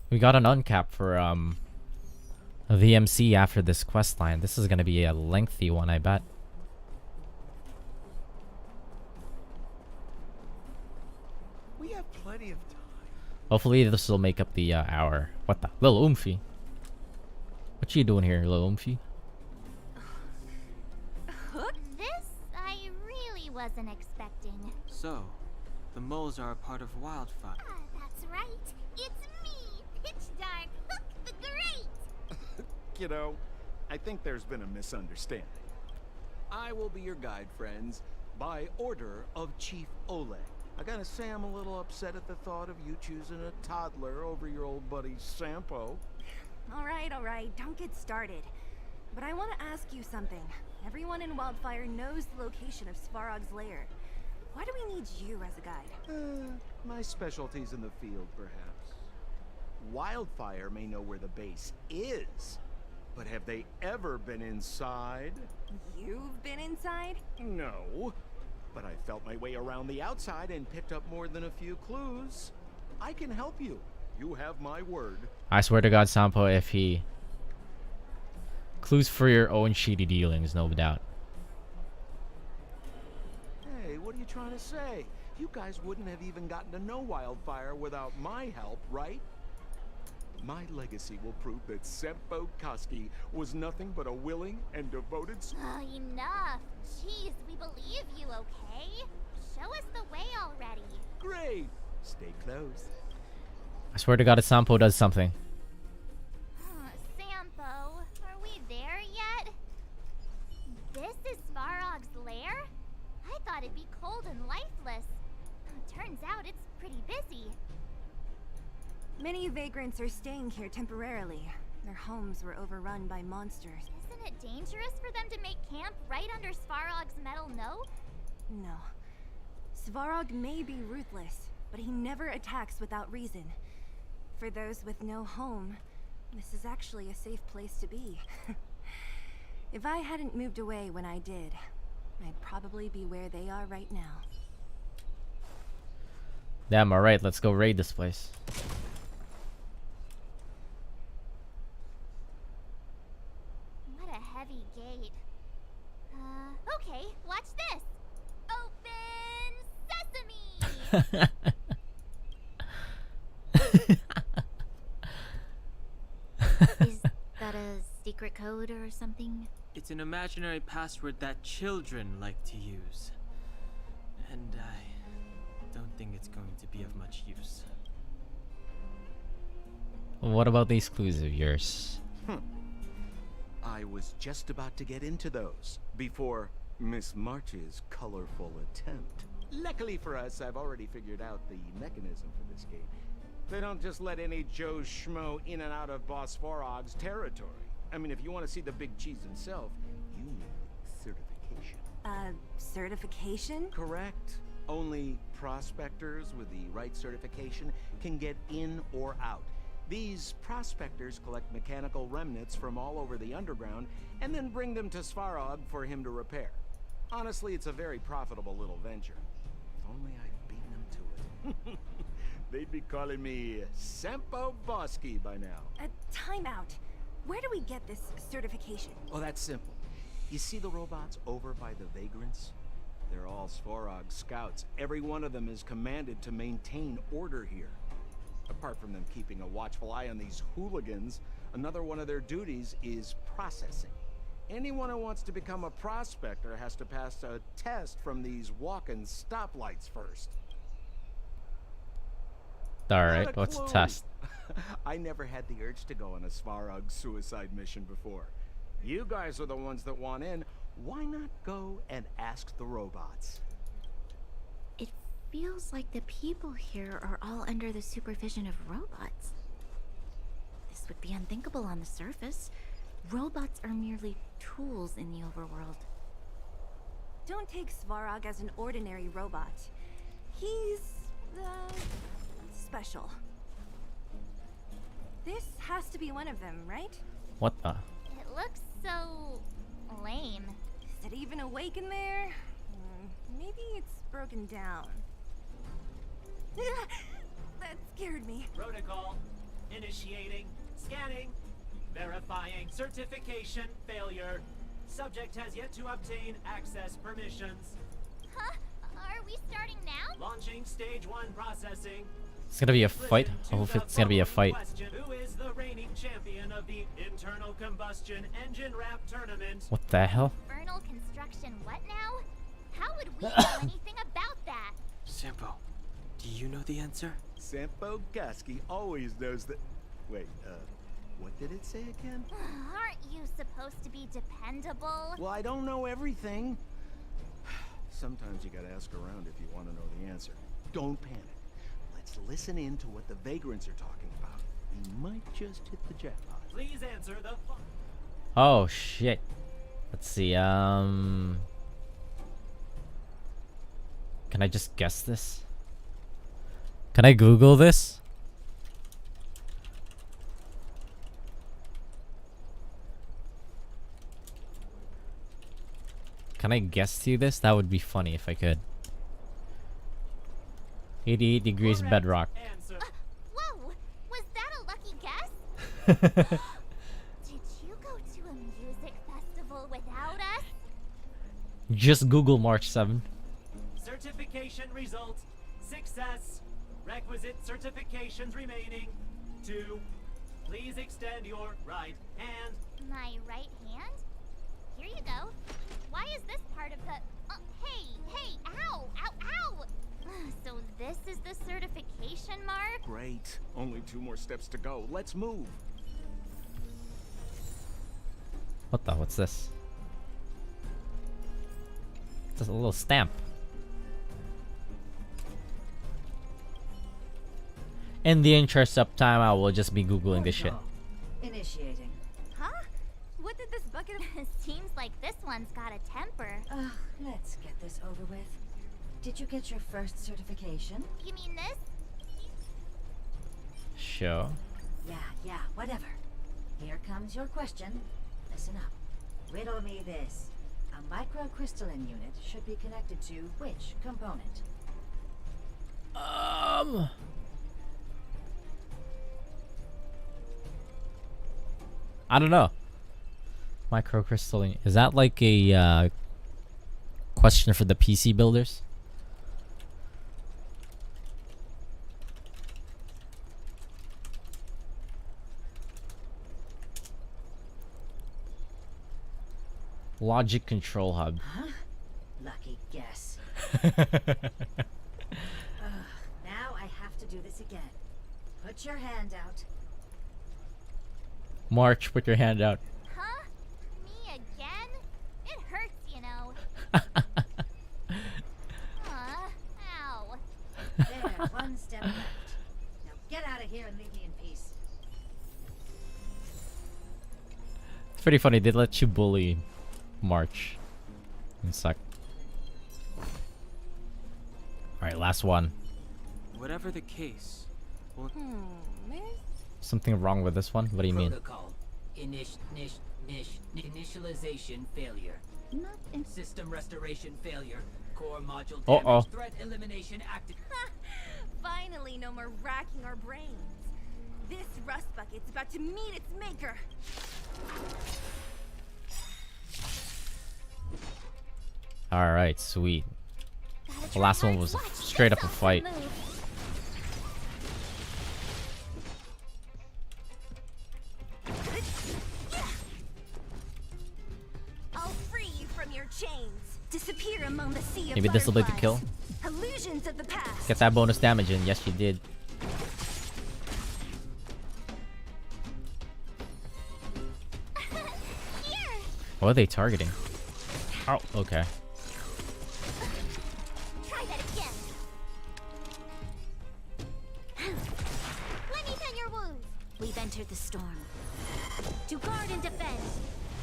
We got an uncap for VMC after this quest line. This is gonna be a lengthy one, I bet. We have plenty of time. Hopefully this will make up the hour. What the? Lil Oomphy. What you doing here, Lil Oomphy? This I really wasn't expecting. So, the moles are a part of Wildfire. That's right. It's me, Pitch Dark Hook the Great. Kiddo, I think there's been a misunderstanding. I will be your guide, friends, by order of Chief Oleg. I gotta say I'm a little upset at the thought of you choosing a toddler over your old buddy Sampo. All right, don't get started. But I want to ask you something. Everyone in Wildfire knows the location of Svarog's lair. Why do we need you as a guide? My specialty's in the field, perhaps. Wildfire may know where the base is, but have they ever been inside? You've been inside? No, but I felt my way around the outside and picked up more than a few clues. I can help you. You have my word. I swear to God, Sampo, if he... Clues for your own shady dealings, no doubt. Hey, what are you trying to say? You guys wouldn't have even gotten to know Wildfire without my help, right? My legacy will prove that Sempo Koski was nothing but a willing and devoted... Oh, enough. Jeez, we believe you, okay? Show us the way already. Great. Stay close. I swear to God, if Sampo does something. Sampo, are we there yet? This is Svarog's lair? I thought it'd be cold and lifeless. Turns out it's pretty busy. Many vagrants are staying here temporarily. Their homes were overrun by monsters. Isn't it dangerous for them to make camp right under Svarog's metal nose? No. Svarog may be ruthless, but he never attacks without reason. For those with no home, this is actually a safe place to be. If I hadn't moved away when I did, I'd probably be where they are right now. Damn, alright, let's go raid this place. What a heavy gate. Okay, watch this. Open sesame! Is that a secret code or something? It's an imaginary password that children like to use. And I don't think it's going to be of much use. What about these clues of yours? I was just about to get into those before Miss March's colorful attempt. Luckily for us, I've already figured out the mechanism for this gate. They don't just let any Joe Schmo in and out of Boss Svarog's territory. I mean, if you want to see the big cheese himself, you need certification. Certification? Correct. Only prospectors with the right certification can get in or out. These prospectors collect mechanical remnants from all over the underground and then bring them to Svarog for him to repair. Honestly, it's a very profitable little venture. If only I'd beaten them to it. They'd be calling me Sampo Bosky by now. Time out. Where do we get this certification? Oh, that's simple. You see the robots over by the vagrants? They're all Svarog scouts. Every one of them is commanded to maintain order here. Apart from them keeping a watchful eye on these hooligans, another one of their duties is processing. Anyone who wants to become a prospector has to pass a test from these walking stoplights first. Alright, what's the test? I never had the urge to go on a Svarog suicide mission before. You guys are the ones that want in. Why not go and ask the robots? It feels like the people here are all under the supervision of robots. This would be unthinkable on the surface. Robots are merely tools in the overworld. Don't take Svarog as an ordinary robot. He's, special. This has to be one of them, right? What the? It looks so lame. Is it even awake in there? Maybe it's broken down. That scared me. Protocol. Initiating. Scanning. Verifying. Certification. Failure. Subject has yet to obtain access permissions. Huh? Are we starting now? Launching stage 1 processing. It's gonna be a fight. I hope it's gonna be a fight. Question. Who is the reigning champion of the internal combustion engine wrap tournament? What the hell? Infernal construction what now? How would we know anything about that? Sampo, do you know the answer? Sampo Gaski always knows that... Wait, what did it say again? Aren't you supposed to be dependable? Well, I don't know everything. Sometimes you gotta ask around if you want to know the answer. Don't panic. Let's listen in to what the vagrants are talking about. We might just hit the jackpot. Please answer the phone. Oh shit. Let's see, can I just guess this? Can I Google this? Can I guess to this? That would be funny if I could. 88 degrees bedrock. Whoa! Was that a lucky guess? Did you go to a music festival without us? Just Google March 7. Certification results. Success. Requisite certifications remaining. 2. Please extend your right hand. My right hand? Here you go. Why is this part of the... hey! Ow! Ow! Ow! So this is the certification mark? Great. Only 2 more steps to go. Let's move. What the? What's this? It's just a little stamp. In the interest of time, I will just be Googling this shit. Initiating. Huh? What did this bucket of... Seems like this one's got a temper. Ugh, let's get this over with. Did you get your first certification? You mean this? Sure. Yeah, whatever. Here comes your question. Listen up. Riddle me this. A microcrystalline unit should be connected to which component? I don't know. Microcrystalline. Is that like a question for the PC builders? Logic control hub. Huh? Lucky guess. Now I have to do this again. Put your hand out. March, put your hand out. Huh? Me again? It hurts, you know. Ow. There, one step left. Now get out of here and leave me in peace. It's pretty funny. They let you bully March. And suck. Alright, last one. Whatever the case. Well, Something wrong with this one? What do you mean? Protocol. Initialization failure. Not in System restoration failure. Core module damage. Uh-oh. Threat elimination active. Finally, no more racking our brains. This rust bucket's about to meet its maker. Alright, sweet. The last one was straight up a fight. I'll free you from your chains. Disappear among the sea of Maybe this will be the kill. illusions of the past. Get that bonus damage in. Yes, you did. What are they targeting? Oh, okay. Try that again. Let me tend your wounds. We've entered the storm. To guard and defend.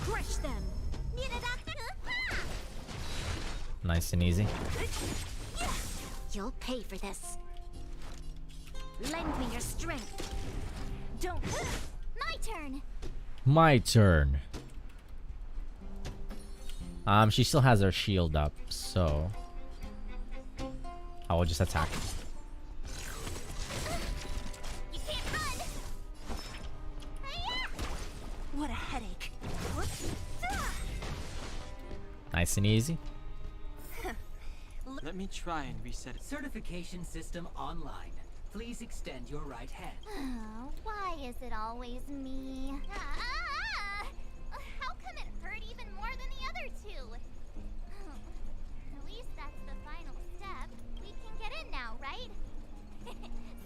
Crush them. Nice and easy. You'll pay for this. Lend me your strength. Don't. My turn. My turn. She still has her shield up, so I will just attack. You can't run. What a headache. Nice and easy. Let me try and reset it. Certification system online. Please extend your right hand. Oh, why is it always me? How come it hurt even more than the other two? At least that's the final step. We can get in now, right?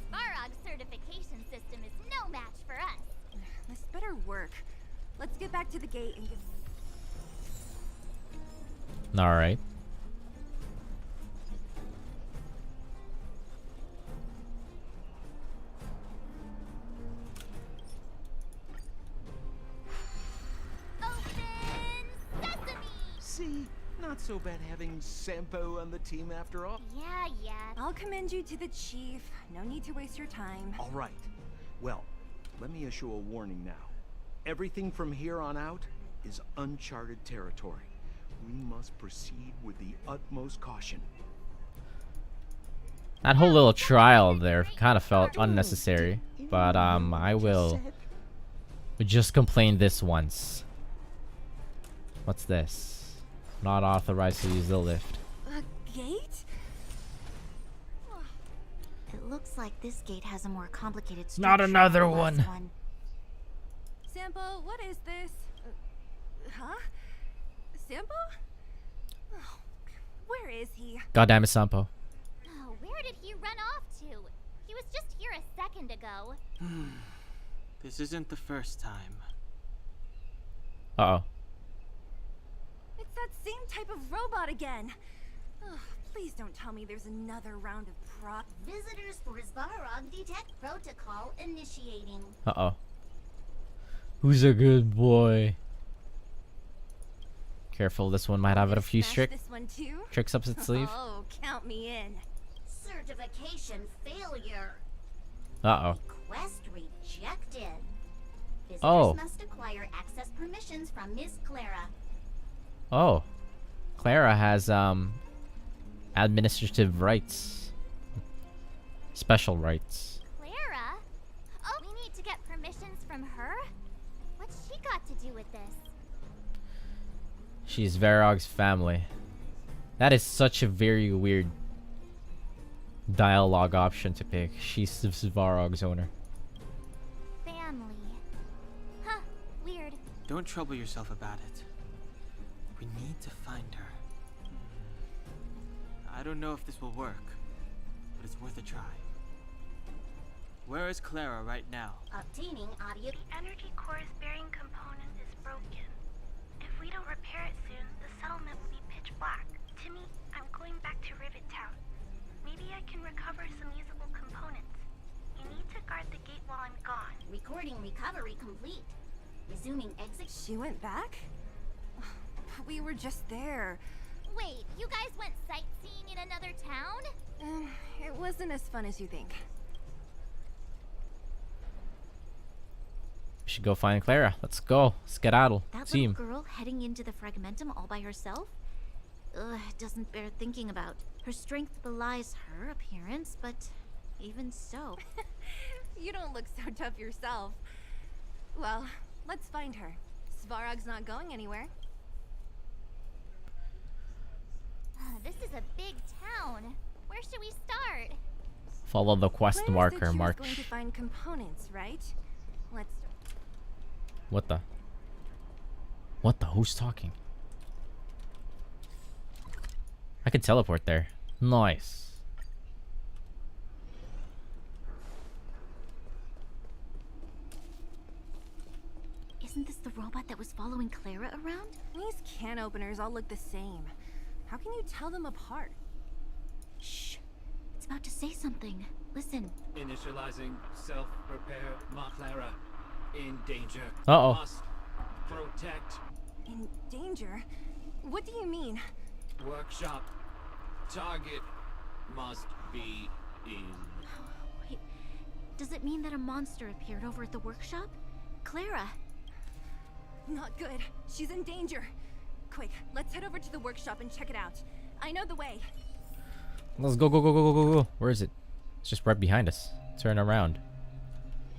Svarog's certification system is no match for us. This better work. Let's get back to the gate and get... Alright. See, not so bad having Sampo on the team after all. Yeah. I'll commend you to the chief. No need to waste your time. All right. Well, let me issue a warning now. Everything from here on out is uncharted territory. We must proceed with the utmost caution. That whole little trial there kind of felt unnecessary, but I will just complain this once. What's this? Not authorized to use the lift. A gate? It looks like this gate has a more complicated structure. Not another than the last one. Sampo, what is this? Huh? Sampo? Oh, where is he? God damn it, Sampo. Oh, where did he run off to? He was just here a second ago. This isn't the first time. Uh-oh. It's that same type of robot again. Ugh, please don't tell me there's another round of prop. Visitors for Svarog detect protocol initiating. Uh-oh. Who's a good boy? Careful, this one might have a few Smash this one too? tricks up its sleeve. Oh, count me in. Certification failure. Uh-oh. Quest rejected. Visitors Oh. must acquire access permissions from Miss Clara. Oh. Clara has, administrative rights. Special rights. Clara? Oh, we need to get permissions from her? What's she got to do with this? She's Varog's family. That is such a very weird dialogue option to pick. She's Varog's owner. Family. Huh, weird. Don't trouble yourself about it. We need to find her. I don't know if this will work, but it's worth a try. Where is Clara right now? Obtaining audio. The energy core's bearing component is broken. If we don't repair it soon, the settlement will be pitch black. Timmy, I'm going back to Rivet Town. Maybe I can recover some usable components. You need to guard the gate while I'm gone. Recording recovery complete. Resuming exit. She went back? We were just there. Wait, you guys went sightseeing in another town? It wasn't as fun as you think. We should go find Clara. Let's go. Skedaddle. That Team. little girl heading into the Fragmentum all by herself? Ugh, it doesn't bear thinking about. Her strength belies her appearance, but even so. You don't look so tough yourself. Well, let's find her. Svarog's not going anywhere. This is a big town. Where should we start? Follow the quest Claire marker. said she was March. going to find components, right? Let's. What the? What the? Who's talking? I could teleport there. Nice. Isn't this the robot that was following Clara around? These can openers all look the same. How can you tell them apart? Shh. It's about to say something. Listen. Initializing self-repair, Ma Clara. In danger. Uh-oh. Must protect. In danger? What do you mean? Workshop. Target must be in. Wait. Does it mean that a monster appeared over at the workshop? Clara. Not good. She's in danger. Quick, let's head over to the workshop and check it out. I know the way. Let's go, go, go, go, go, go, go. Where is it? It's just right behind us. Turn around.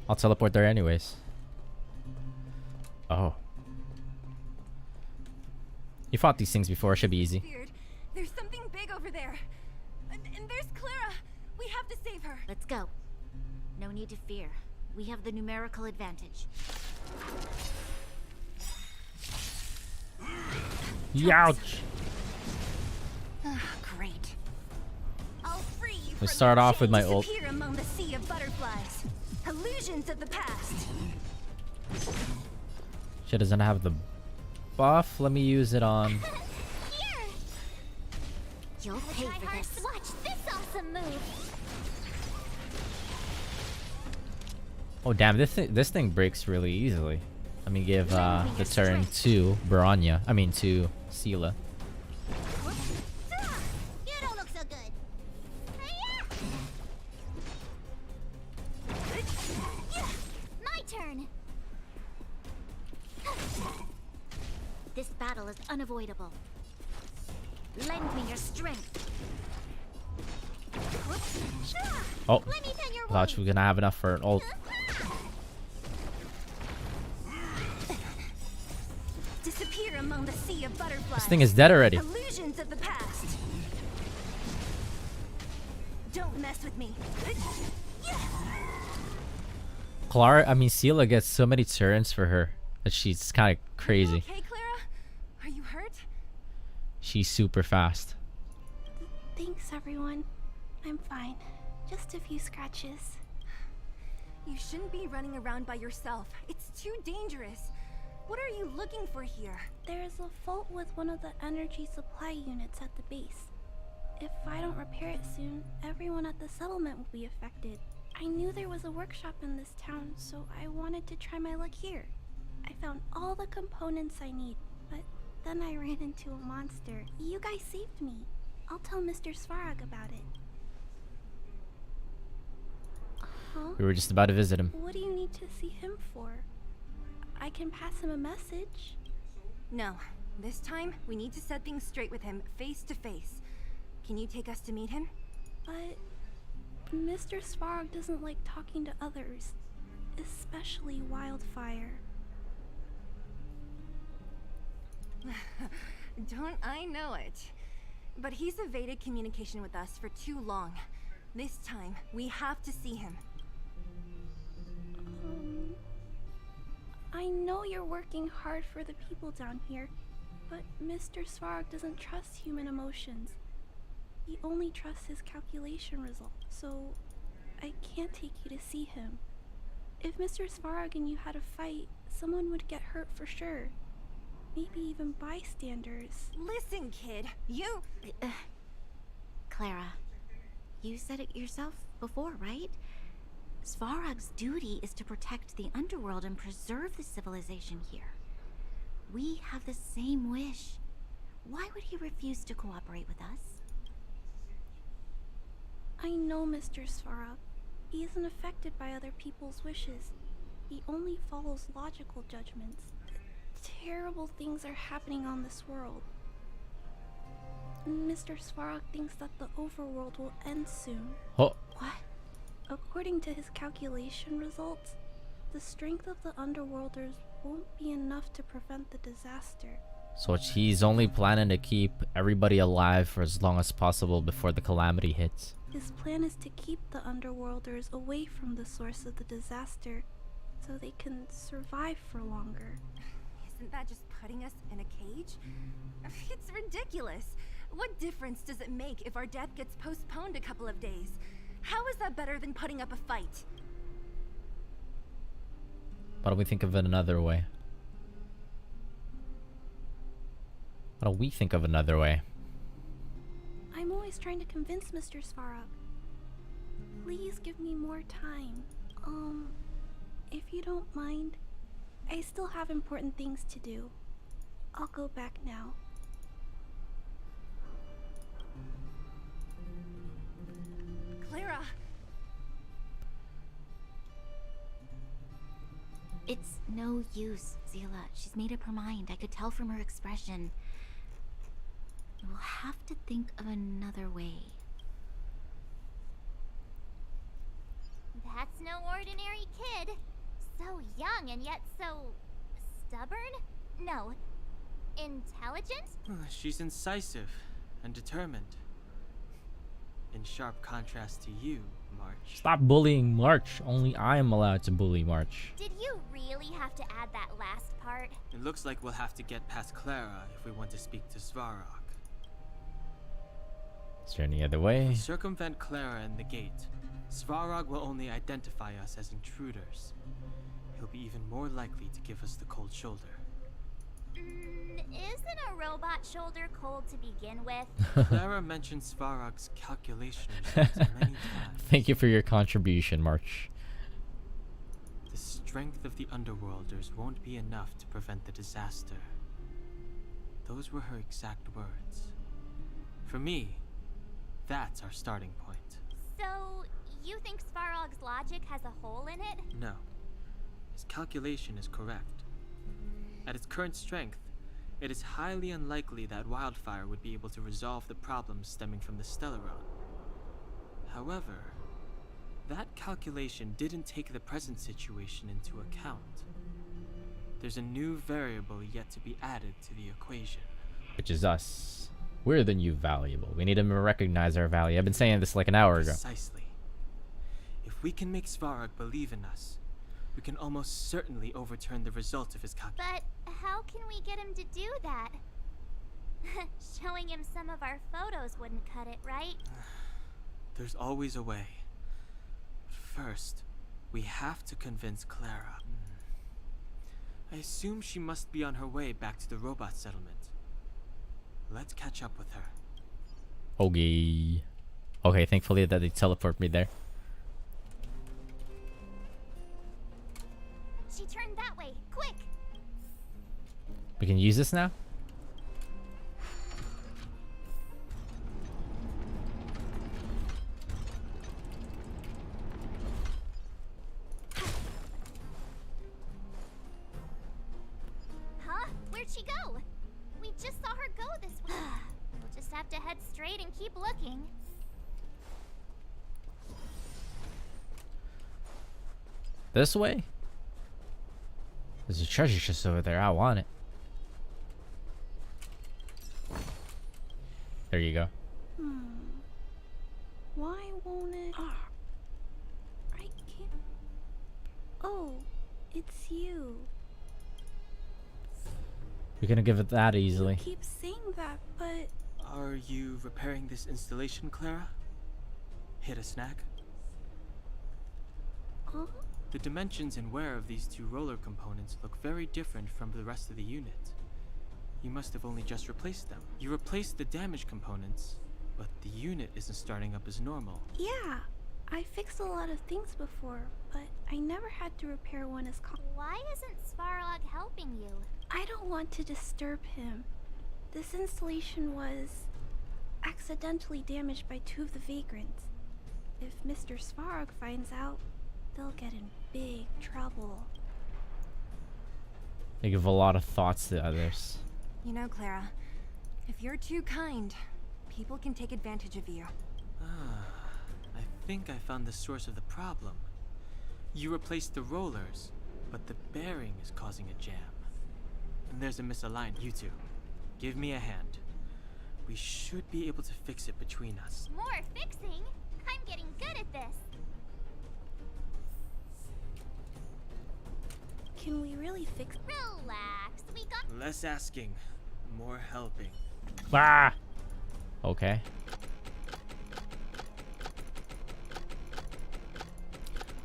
I'll teleport there anyways. Oh. You fought these things before. It should be easy. Weird. There's something big over there. And there's Clara. We have to save her. Let's go. No need to fear. We have the numerical advantage. Youch. Great. I'll free you Let's start off with my ult. disappear among the sea of butterflies. Illusions of the past. She doesn't have the buff. Let me use it on. You'll pay for this. Watch this awesome move. Oh damn! This thing breaks really easily. Let me give the turn to Bronya. I mean to Sela. You don't look so good. My turn. This battle is unavoidable. Lend me your strength. Oh, Let me tend your I thought she was gonna have enough for an ult. Disappear among the sea of butterflies. This thing is dead already. Illusions of the past. Don't mess with me. Sela gets so many turns for her that she's kind of crazy. Okay, Clara? Are you hurt? She's super fast. Thanks, everyone. I'm fine. Just a few scratches. You shouldn't be running around by yourself. It's too dangerous. What are you looking for here? There is a fault with one of the energy supply units at the base. If I don't repair it soon, everyone at the settlement will be affected. I knew there was a workshop in this town, so I wanted to try my luck here. I found all the components I need, but then I ran into a monster. You guys saved me. I'll tell Mr. Svarog about it. Huh? We were just about to visit him. What do you need to see him for? I can pass him a message. No. This time, we need to set things straight with him, face to face. Can you take us to meet him? But Mr. Svarog doesn't like talking to others, especially Wildfire. Don't I know it? But he's evaded communication with us for too long. This time, we have to see him. I know you're working hard for the people down here, but Mr. Svarog doesn't trust human emotions. He only trusts his calculation results, so I can't take you to see him. If Mr. Svarog and you had a fight, someone would get hurt for sure. Maybe even bystanders. Listen, kid, you... Clara, you said it yourself before, right? Svarog's duty is to protect the underworld and preserve the civilization here. We have the same wish. Why would he refuse to cooperate with us? I know Mr. Svarog. He isn't affected by other people's wishes. He only follows logical judgments. Terrible things are happening on this world. Mr. Svarog thinks that the overworld will end soon. Oh. What? According to his calculation results, the strength of the underworlders won't be enough to prevent the disaster. So he's only planning to keep everybody alive for as long as possible before the calamity hits. His plan is to keep the Underworlders away from the source of the disaster so they can survive for longer. Isn't that just putting us in a cage? It's ridiculous. What difference does it make if our death gets postponed a couple of days? How is that better than putting up a fight? Why don't we think of it another way? Why don't we think of another way? I'm always trying to convince Mr. Svarog. Please give me more time. If you don't mind, I still have important things to do. I'll go back now. Clara! It's no use, Zila. She's made up her mind. I could tell from her expression. We'll have to think of another way. That's no ordinary kid. So young and yet so stubborn? No, intelligent? She's incisive and determined. In sharp contrast to you, March. Stop bullying March. Only I am allowed to bully March. Did you really have to add that last part? It looks like we'll have to get past Clara if we want to speak to Svarog. Is there any other way? To circumvent Clara and the gate, Svarog will only identify us as intruders. He'll be even more likely to give us the cold shoulder. Isn't a robot shoulder cold to begin with? Clara mentioned Svarog's calculation machines many times. Thank you for your contribution, March. The strength of the Underworlders won't be enough to prevent the disaster. Those were her exact words. For me, that's our starting point. So, you think Svarog's logic has a hole in it? No. His calculation is correct. At its current strength, it is highly unlikely that Wildfire would be able to resolve the problems stemming from the Stellaron. However, that calculation didn't take the present situation into account. There's a new variable yet to be added to the equation. Which is us. We're the new valuable. We need to recognize our value. I've been saying this like an hour ago. Precisely. If we can make Svarog believe in us, we can almost certainly overturn the result of his calculation. But how can we get him to do that? Showing him some of our photos wouldn't cut it, right? There's always a way. But first, we have to convince Clara. I assume she must be on her way back to the robot settlement. Let's catch up with her. Okay. Okay, thankfully that they teleport me there. She turned that way. Quick! We can use this now? Huh? Where'd she go? We just saw her go this way. We'll just have to head straight and keep looking. This way? There's a treasure chest over there. I want it. There you go. Why won't it? I can't. Oh, it's you. You're gonna give it that easily. You keep saying that, but Are you repairing this installation, Clara? Hit a snack? huh? The dimensions and wear of these two roller components look very different from the rest of the unit. You must have only just replaced them. You replaced the damaged components, but the unit isn't starting up as normal. Yeah, I fixed a lot of things before, but I never had to repair one as Why isn't Svarog helping you? I don't want to disturb him. This installation was accidentally damaged by two of the vagrants. If Mr. Svarog finds out, they'll get in big trouble. They give a lot of thoughts to others. You know, Clara, if you're too kind, people can take advantage of you. I think I found the source of the problem. You replaced the rollers, but the bearing is causing a jam. And there's a misalignment. You two, Give me a hand. We should be able to fix it between us. More fixing? I'm getting good at this. Can we really fix? Relax, we got. Less asking, more helping. Ah! Okay.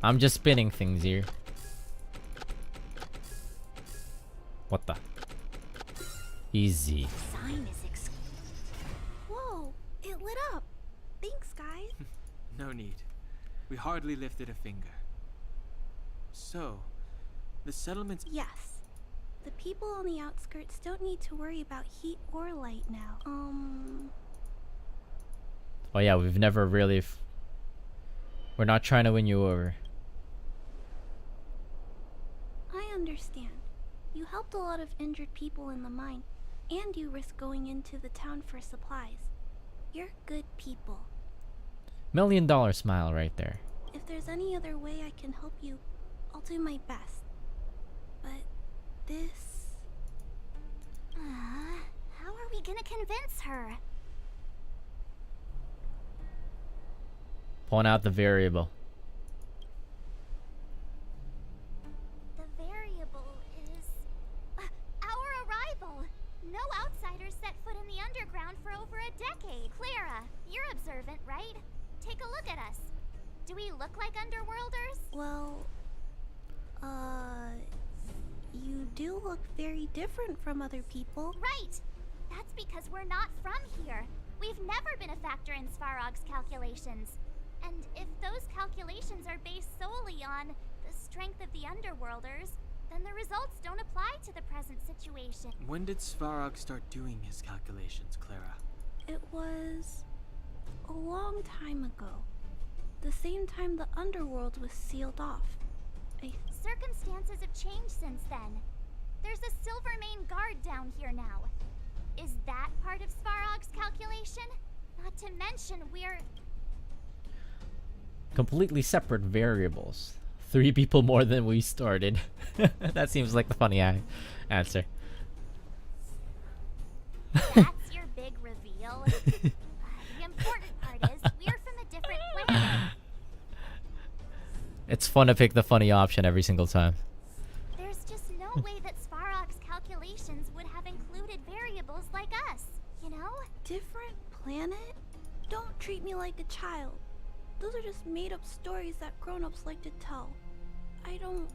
I'm just spinning things here. What the? Easy. Sign is Whoa! It lit up. Thanks, guys. No need. We hardly lifted a finger. So, the settlement's... Yes. The people on the outskirts don't need to worry about heat or light now. Oh yeah, we've never really... We're not trying to win you over. I understand. You helped a lot of injured people in the mine, and you risked going into the town for supplies. You're good people. $1 million smile right there. If there's any other way I can help you, I'll do my best. But this... How are we gonna convince her? Point out the variable. The variable is... our arrival! No outsiders set foot in the underground for over a decade. Clara, you're observant, right? Take a look at us. Do we look like underworlders? Well... You do look very different from other people. Right! That's because we're not from here. We've never been a factor in Svarog's calculations. And if those calculations are based solely on the strength of the underworlders, then the results don't apply to the present situation. When did Svarog start doing his calculations, Clara? It was... a long time ago. The same time the underworld was sealed off. Circumstances have changed since then. There's a Silvermane guard down here now. Is that part of Svarog's calculation? Not to mention we're... Completely separate variables. 3 people more than we started. That seems like the funny answer. That's your big reveal. The important part is we're from a different planet. It's fun to pick the funny option every single time. There's just no way that Svarog's calculations would have included variables like us, you know? Different planet? Don't treat me like a child. Those are just made-up stories that grown-ups like to tell. I don't...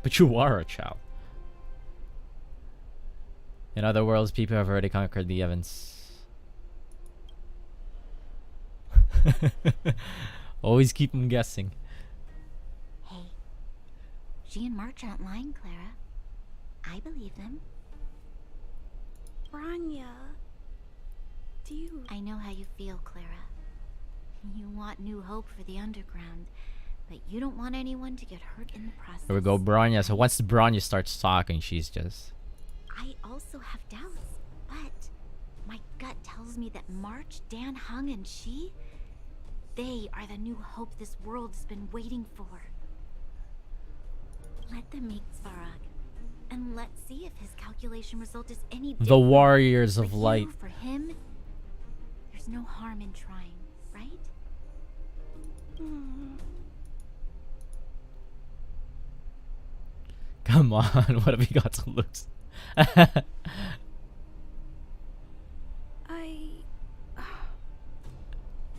But you are a child. In other worlds, people have already conquered the Evans. Always keep them guessing. Hey, she and March aren't lying, Clara. I believe them. Branya, do you... I know how you feel, Clara. You want new hope for the underground, but you don't want anyone to get hurt in the process. Here we go, Branya. So once Branya starts talking, she's just... I also have doubts, but my gut tells me that March, Dan Hung, and she... they are the new hope this world's been waiting for. Let them meet Svarog, and let's see if his calculation result is any different. The Warriors of For Light. you, for him, there's no harm in trying, right? Come on, what have we got to lose?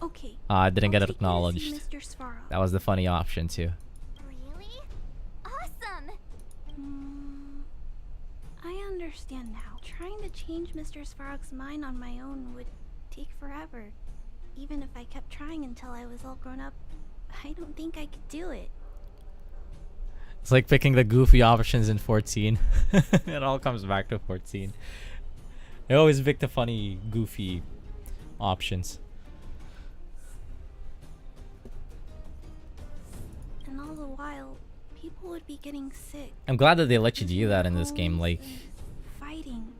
Okay. I didn't get it I'll take you to see acknowledged. Mr. Svarog. That was the funny option too. Really? Awesome! I understand now. Trying to change Mr. Svarog's mind on my own would take forever. Even if I kept trying until I was all grown up, I don't think I could do it. It's like picking the goofy options in 14. It all comes back to 14. I always pick the funny, goofy options. And all the while, people would be getting sick. I'm glad that they let you do that in this game, like, Fighting.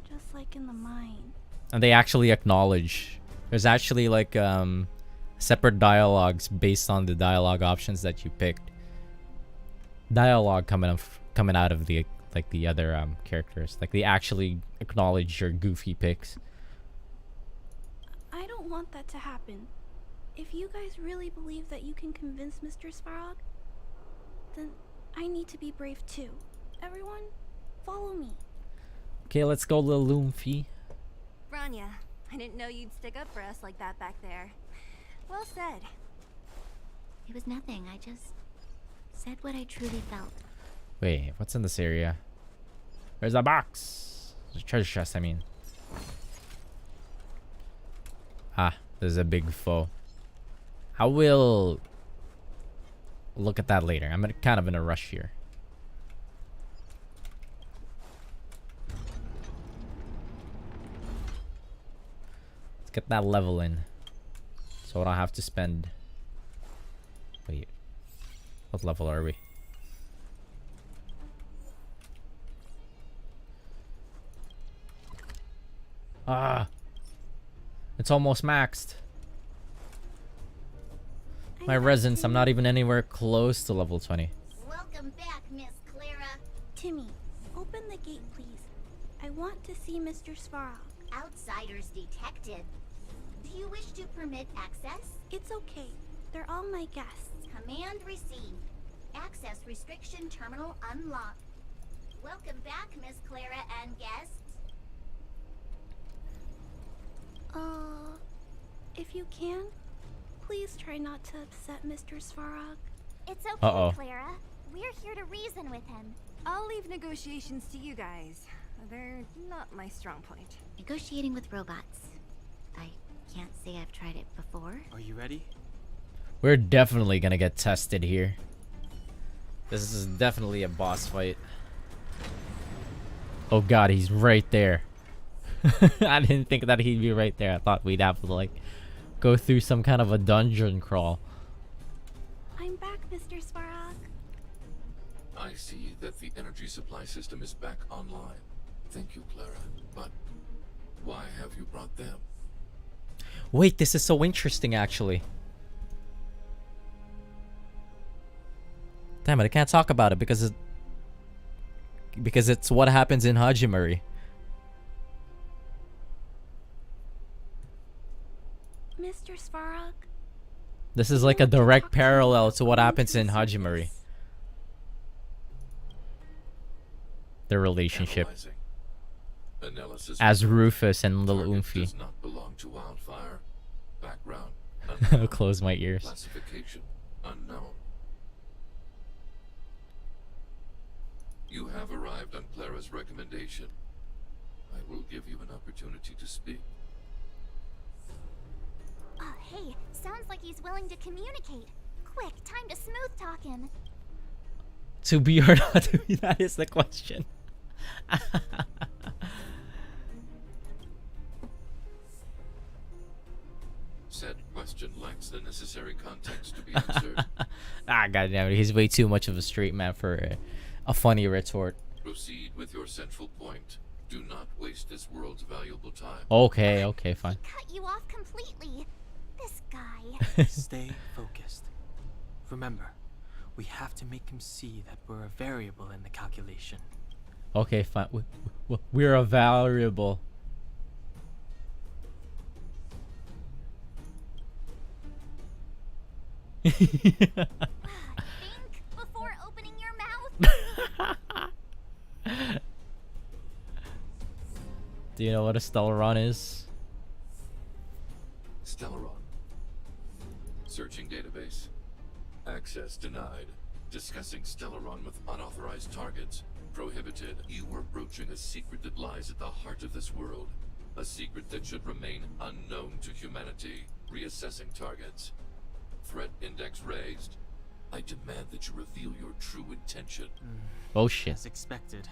Just like in the mine. and they actually acknowledge. There's actually like separate dialogues based on the dialogue options that you picked. Dialogue coming out of the like the other characters. Like they actually acknowledge your goofy picks. I don't want that to happen. If you guys really believe that you can convince Mr. Svarog, then I need to be brave too. Everyone, follow me. Okay, let's go, little Lumpy. Rania, I didn't know you'd stick up for us like that back there. Well said. It was nothing. I just said what I truly felt. Wait, what's in this area? There's a box. There's a treasure chest, I mean. Ah, there's a big foe. I will look at that later. I'm kind of in a rush here. Let's get that level in, so I don't have to spend. Wait, what level are we? Ah, it's almost maxed. My resins, I'm not even anywhere close to level 20. Welcome back, Miss Clara. Timmy, open the gate, please. I want to see Mr. Svarog. Outsiders detected. Do you wish to permit access? It's okay. They're all my guests. Command received. Access restriction terminal unlocked. Welcome back, Miss Clara and guests. If you can, please try not to upset Mr. Svarog. It's okay, Uh-oh. Clara. We're here to reason with him. I'll leave negotiations to you guys. They're not my strong point. Negotiating with robots. I can't say I've tried it before. Are you ready? We're definitely gonna get tested here. This is definitely a boss fight. Oh god, he's right there. I didn't think that he'd be right there. I thought we'd have to like go through some kind of a dungeon crawl. I'm back, Mr. Svarog. I see that the energy supply system is back online. Thank you, Clara. But why have you brought them? Wait, this is so interesting actually. Damn it, I can't talk about it because it's what happens in Hajimari. Mr. Svarog? This is like a direct parallel to what happens in Hajimari. Their relationship. Analysis As Rufus and Little target Oomphy. does not belong to Wildfire. Background I'll close my ears. Classification unknown. You have arrived on Clara's recommendation. I will give you an opportunity to speak. Oh, hey, sounds like he's willing to communicate. Quick, time to smooth talk him. To be or not to be, that is the question. Said question lacks the necessary context to be answered. Ah, goddamn it, he's way too much of a straight man for a funny retort. Proceed with your central point. Do not waste this world's valuable time. Okay, okay, fine. Cut you off completely. This guy. Stay focused. Remember, we have to make him see that we're a variable in the calculation. Okay, fine. We're a variable. Think before opening your mouth. Do you know what a Stellaron is? Stellaron. Searching database. Access denied. Discussing Stellaron with unauthorized targets. Prohibited. You are broaching a secret that lies at the heart of this world. A secret that should remain unknown to humanity. Reassessing targets. Threat index raised. I demand that you reveal your true intention. Oh shit. As expected.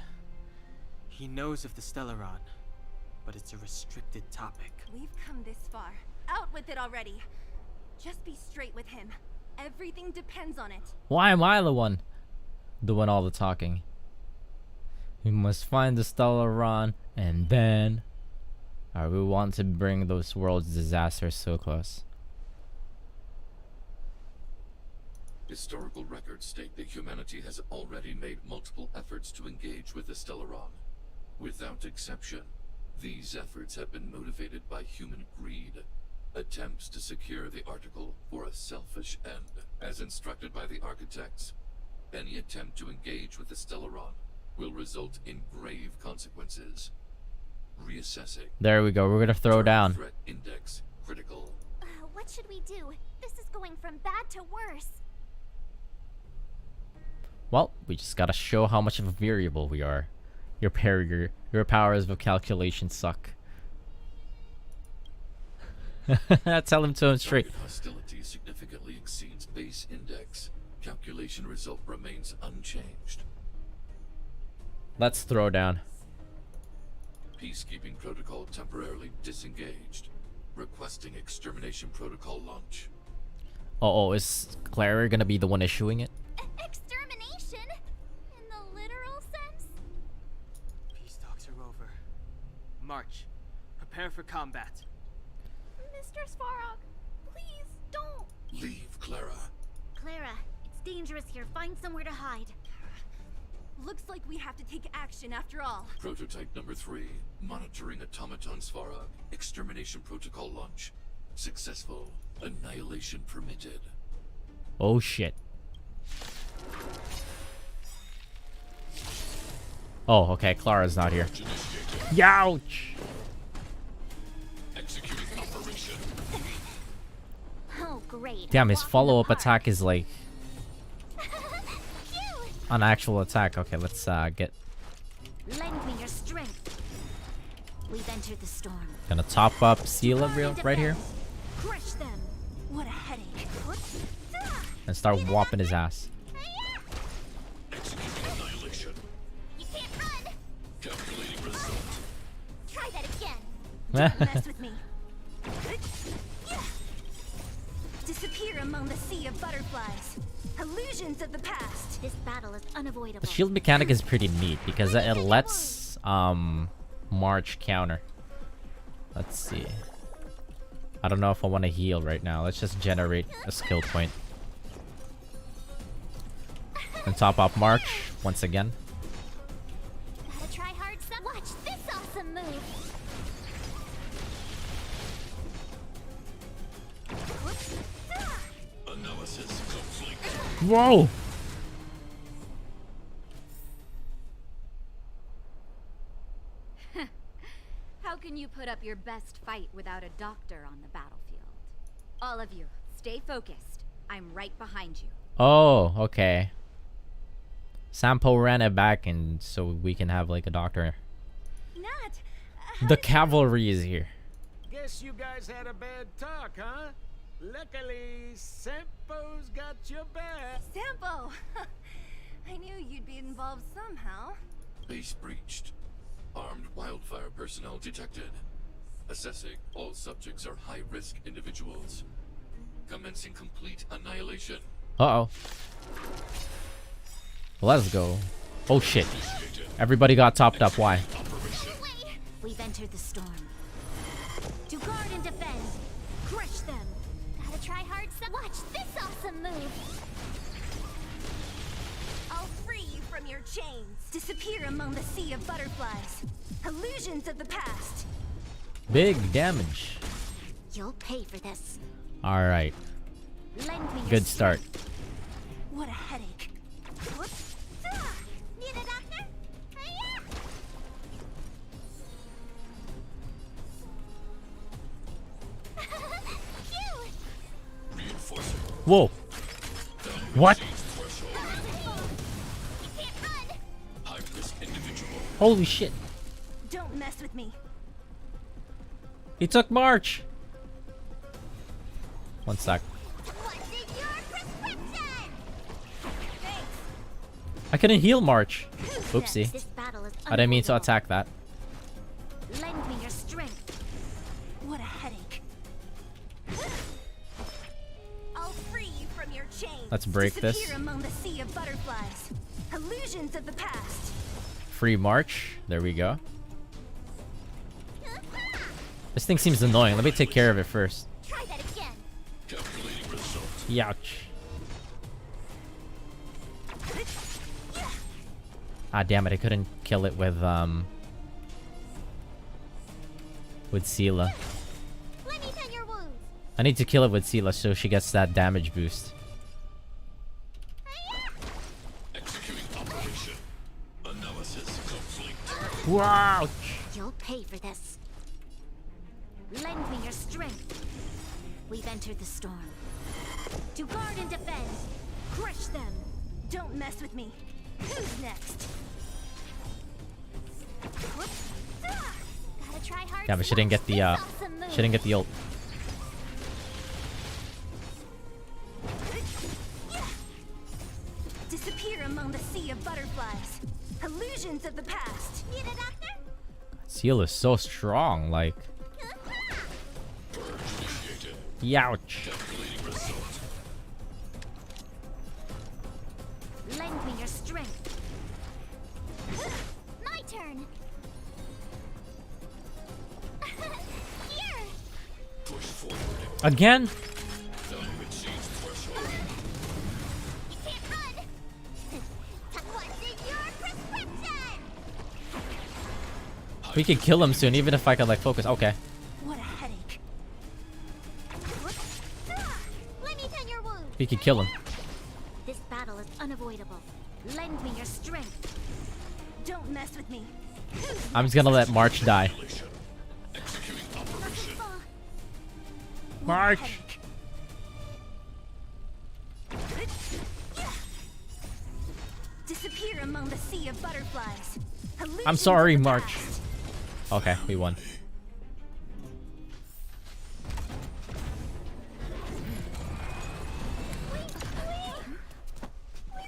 He knows of the Stellaron, but it's a restricted topic. We've come this far. Out with it already. Just be straight with him. Everything depends on it. Why am I the one doing all the talking? We must find the Stellaron, and then we want to bring those world's disasters so close. Historical records state that humanity has already made multiple efforts to engage with the Stellaron. Without exception, these efforts have been motivated by human greed, attempts to secure the article for a selfish end. As instructed by the architects, any attempt to engage with the Stellaron will result in grave consequences. Reassessing. There we go. We're gonna throw down. Threat index critical. What should we do? This is going from bad to worse. Well, we just gotta show how much of a variable we are. Your powers of calculation suck. Tell him to him straight. Target hostility significantly exceeds base index. Calculation result remains unchanged. Let's throw down. Peacekeeping protocol temporarily disengaged. Requesting extermination protocol launch. Oh, is Clara gonna be the one issuing it? Extermination? In the literal sense? Peace talks are over. March. Prepare for combat. Mr. Svarog, please don't. Leave, Clara. Clara, it's dangerous here. Find somewhere to hide. Looks like we have to take action after all. Prototype number 3. Monitoring automaton Svarog. Extermination protocol launch. Successful. Annihilation permitted. Oh shit. Oh, okay. Clara's not here. Youch! Executing operation. Oh, great. Damn, his follow-up attack is like an actual attack. Okay, let's get. Lend me your strength. We've entered the storm. Gonna top up Sela right here Crush them. What a headache. and start whopping his ass. Executing annihilation. You can't run. Calculating result. Try that again. Don't mess with me. Disappear among the sea of butterflies. Illusions of the past. This battle is unavoidable. The shield mechanic is pretty neat because it lets March counter. Let's see. I don't know if I want to heal right now. Let's just generate a skill point. And top up March once again. Gotta try hard. Watch this awesome move. Analysis complete. Whoa! How can you put up your best fight without a doctor on the battlefield? All of you, stay focused. I'm right behind you. Oh, okay. Sampo ran it back and so we can have like a doctor. Nat, The cavalry is here. Guess you guys had a bad talk, huh? Luckily, Sampo's got your back. Sampo! I knew you'd be involved somehow. Base breached. Armed wildfire personnel detected. Assessing. All subjects are high-risk individuals. Commencing complete annihilation. Uh-oh. Let's go. Oh shit. Everybody got topped up. Why? We've entered the storm. To guard and defend. Crush them. Gotta try hard. Watch this awesome move. I'll free you from your chains. Disappear among the sea of butterflies. Illusions of the past. Big damage. You'll pay for this. Alright. Lend me your Good start. What a headache. Need a doctor? Reinforcing. Whoa. What? High-risk individual. Holy shit. Don't mess with me. He took March. One sec. I couldn't heal March. Oopsie. This battle is I didn't mean to unavoidable. attack that. Lend me your strength. What a headache. I'll free you from your chains. Let's break this. Disappear among the sea of butterflies. Illusions of the past. Free March. There we go. This thing seems annoying. Let me take care of it first. Try that again. Calculating result. Youch. Ah, damn it! I couldn't kill it with Sela. Let me tend your wounds. I need to kill it with Sela so she gets that damage boost. Executing operation. Analysis complete. Wow! You'll pay for this. Lend me your strength. We've entered the storm. To guard and defend. Crush them. Don't mess with me. Who's next? Gotta try hard. Yeah, but she didn't get the ult. Disappear among the sea of butterflies. Illusions of the past. Need a doctor? Seal is so strong, like. Youch. Lend me your strength. My turn. Here. Push forward. Again? Value exceeds threshold. You can't run. What's in your prescription? We could kill him soon, even if I could like focus. Okay. What a headache. Let me tend your wounds. We could kill him. This battle is unavoidable. Lend me your strength. Don't mess with me. I'm just gonna let March die. March! Disappear among the sea of butterflies. I'm sorry, March. Okay, we won. Please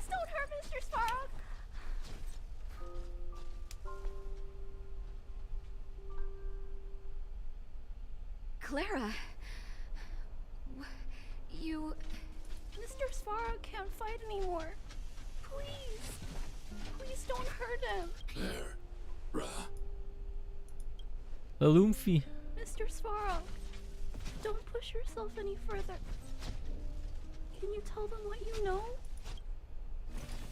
don't hurt Mr. Sparrow. Clara. You... Mr. Sparrow can't fight anymore. Please. Please don't hurt him. Claire. Ra. The Lumpy. Mr. Sparrow, don't push yourself any further. Can you tell them what you know?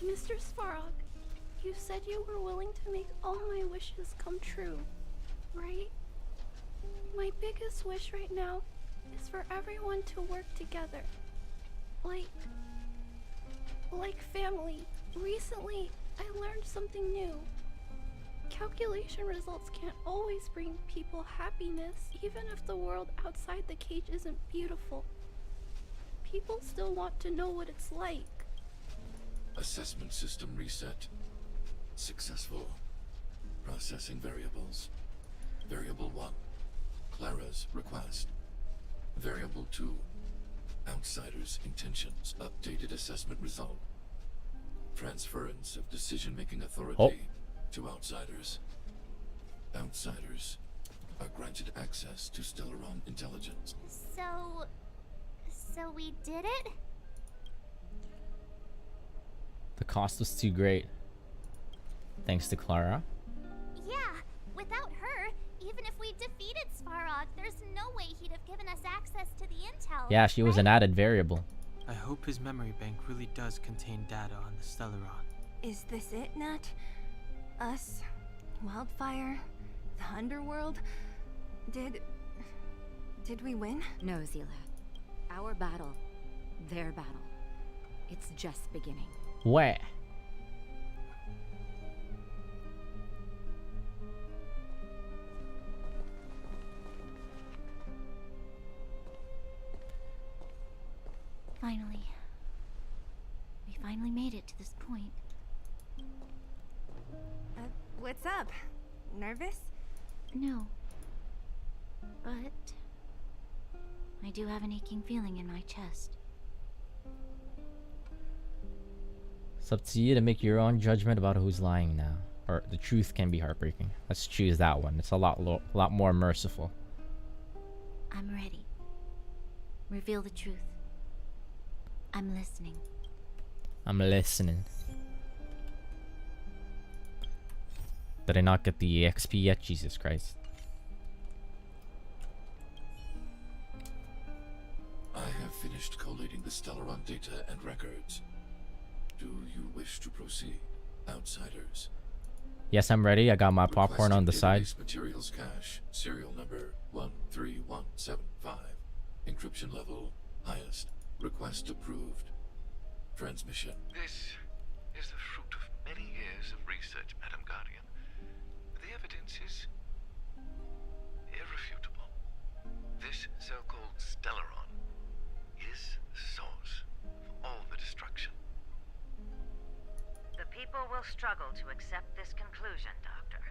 Mr. Sparrow, you said you were willing to make all my wishes come true, right? My biggest wish right now is for everyone to work together. Like family. Recently, I learned something new. Calculation results can't always bring people happiness, even if the world outside the cage isn't beautiful. People still want to know what it's like. Assessment system reset. Successful. Processing variables. Variable 1. Clara's request. Variable 2. Outsiders' intentions. Updated assessment result. Transference of decision-making authority to outsiders. Outsiders are granted access to Stellaron intelligence. So we did it? The cost was too great. Thanks to Clara. Yeah, without her, even if we defeated Svarog, there's no way he'd have given us access to the intel. Yeah, she was an added variable. I hope his memory bank really does contain data on the Stellaron. Is this it, Nat? Us? Wildfire? The underworld? Did we win? No, Zila. Our battle, their battle. It's just beginning. Where? Finally. We finally made it to this point. What's up? Nervous? No. But I do have an aching feeling in my chest. It's up to you to make your own judgment about who's lying now. Or the truth can be heartbreaking. Let's choose that one. It's a lot more merciful. I'm ready. Reveal the truth. I'm listening. I'm listening. Did I not get the EXP yet? Jesus Christ. I have finished collating the Stellaron data and records. Do you wish to proceed, outsiders? Yes, I'm ready. I got my popcorn on the side. Database materials cache, serial number 13175. Encryption level highest. Request approved. Transmission. This is the fruit of many years of research, Madam Guardian. The evidence is irrefutable. This so-called Stellaron is the source of all the destruction. The people will struggle to accept this conclusion, Doctor.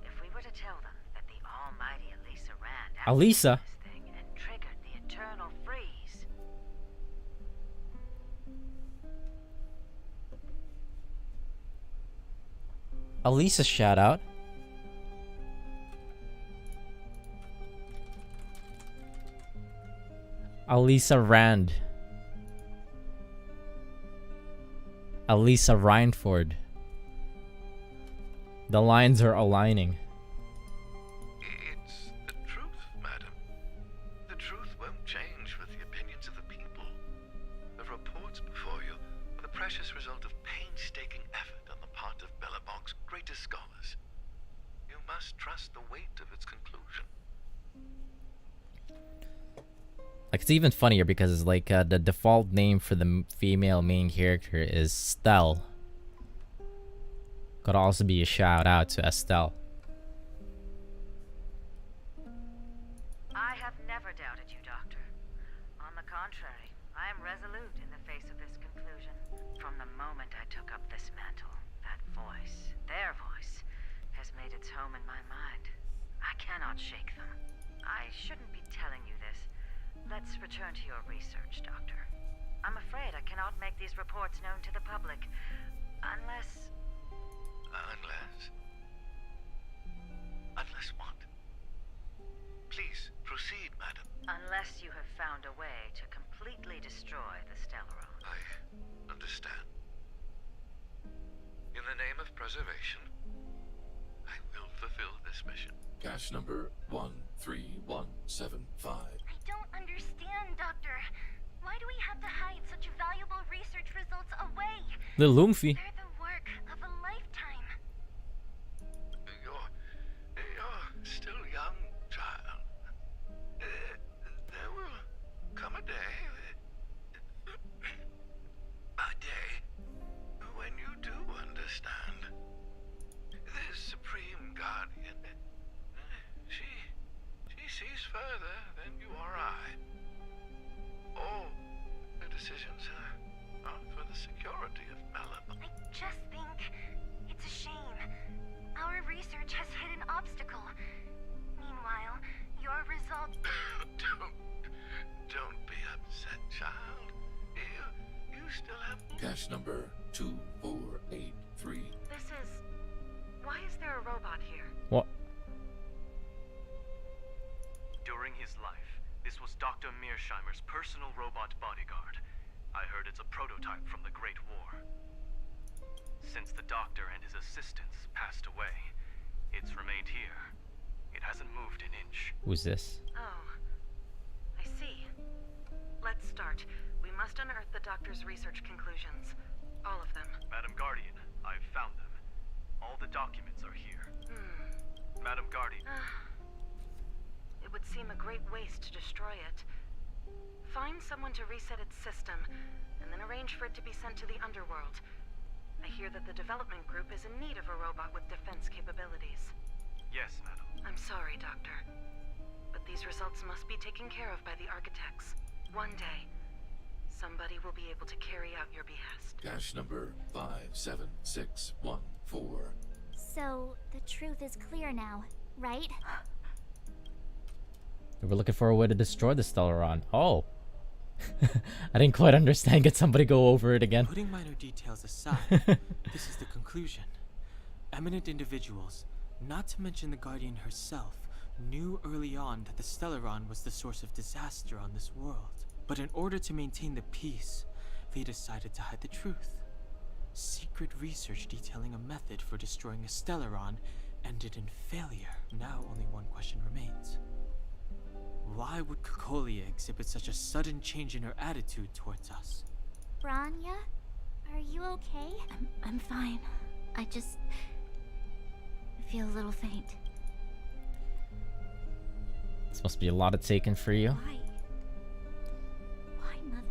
If we were to tell them that the almighty Elisa Rand Elisa? this thing and triggered the eternal freeze. Elisa shout out. Elisa Rand. Elisa Reinford. The lines are aligning. It's the truth, madam. The truth won't change with the opinions of the people. The reports before you are the precious result of painstaking effort on the part of Belobog's greatest scholars. You must trust the weight of its conclusion. Like, it's even funnier because it's like the default name for the female main character is Stell. Could also be a shout out to Estelle. I have never doubted you, Doctor. On the contrary, I am resolute in the face of this conclusion. From the moment I took up this mantle, that voice, their voice, has made its home in my mind. I cannot shake them. I shouldn't be telling you this. Let's return to your research, Doctor. I'm afraid I cannot make these reports known to the public, unless... Unless what? Please, proceed, madam. Unless you have found a way to completely destroy the Stellaron. I understand. In the name of preservation, I will fulfill this mission. Cache number 13175. I don't understand, Doctor. Why do we have to hide such valuable research results away? The Lumpy. They're the work of a lifetime. You're still young, child. There will come a day, when you do understand. This Supreme Guardian, she sees further than you or I. All the decisions are for the security of Melon. I just think it's a shame. Our research has hit an obstacle. Meanwhile, your result... Don't be upset, child. You still have... Cache number 2483. This is... Why is there a robot here? What? During his life, this was Dr. Mearsheimer's personal robot bodyguard. I heard it's a prototype from the Great War. Since the doctor and his assistants passed away, it's remained here. It hasn't moved an inch. Who's this? Oh, I see. Let's start. We must unearth the doctor's research conclusions. All of them. Madam Guardian, I've found them. All the documents are here. Madam Guardian. It would seem a great waste to destroy it. Find someone to reset its system, and then arrange for it to be sent to the underworld. I hear that the development group is in need of a robot with defense capabilities. Yes, madam. I'm sorry, Doctor. But these results must be taken care of by the architects. One day, somebody will be able to carry out your behest. Cache number 57614. So, the truth is clear now, right? They were looking for a way to destroy the Stellaron. Oh. I didn't quite understand. Get somebody go over it again. Putting minor details aside, this is the conclusion. Eminent individuals, not to mention the Guardian herself, knew early on that the Stellaron was the source of disaster on this world. But in order to maintain the peace, they decided to hide the truth. Secret research detailing a method for destroying a Stellaron ended in failure. Now only one question remains. Why would Kokolia exhibit such a sudden change in her attitude towards us? Branya? Are you okay? I'm fine. I just... feel a little faint. This must be a lot of taken for you. Why? Why, Mother?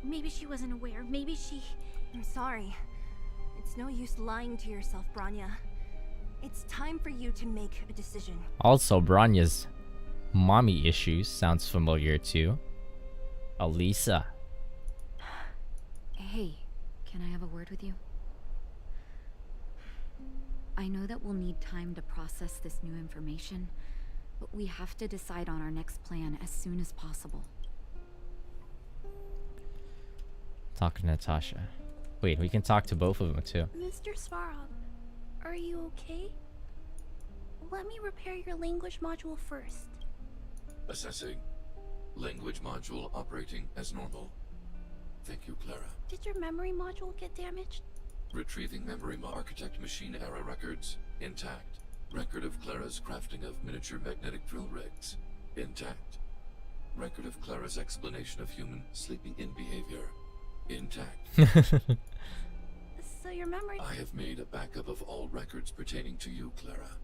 Maybe she wasn't aware. Maybe she... I'm sorry. It's no use lying to yourself, Branya. It's time for you to make a decision. Also, Branya's mommy issues sounds familiar too. Alisa. Hey, can I have a word with you? I know that we'll need time to process this new information, but we have to decide on our next plan as soon as possible. Talk to Natasha. Wait, we can talk to both of them too. Mr. Svarog, are you okay? Let me repair your language module first. Assessing. Language module operating as normal. Thank you, Clara. Did your memory module get damaged? Retrieving memory architect machine era records. Intact. Record of Clara's crafting of miniature magnetic drill rigs. Intact. Record of Clara's explanation of human sleeping in behavior. Intact. So your memory... I have made a backup of all records pertaining to you, Clara.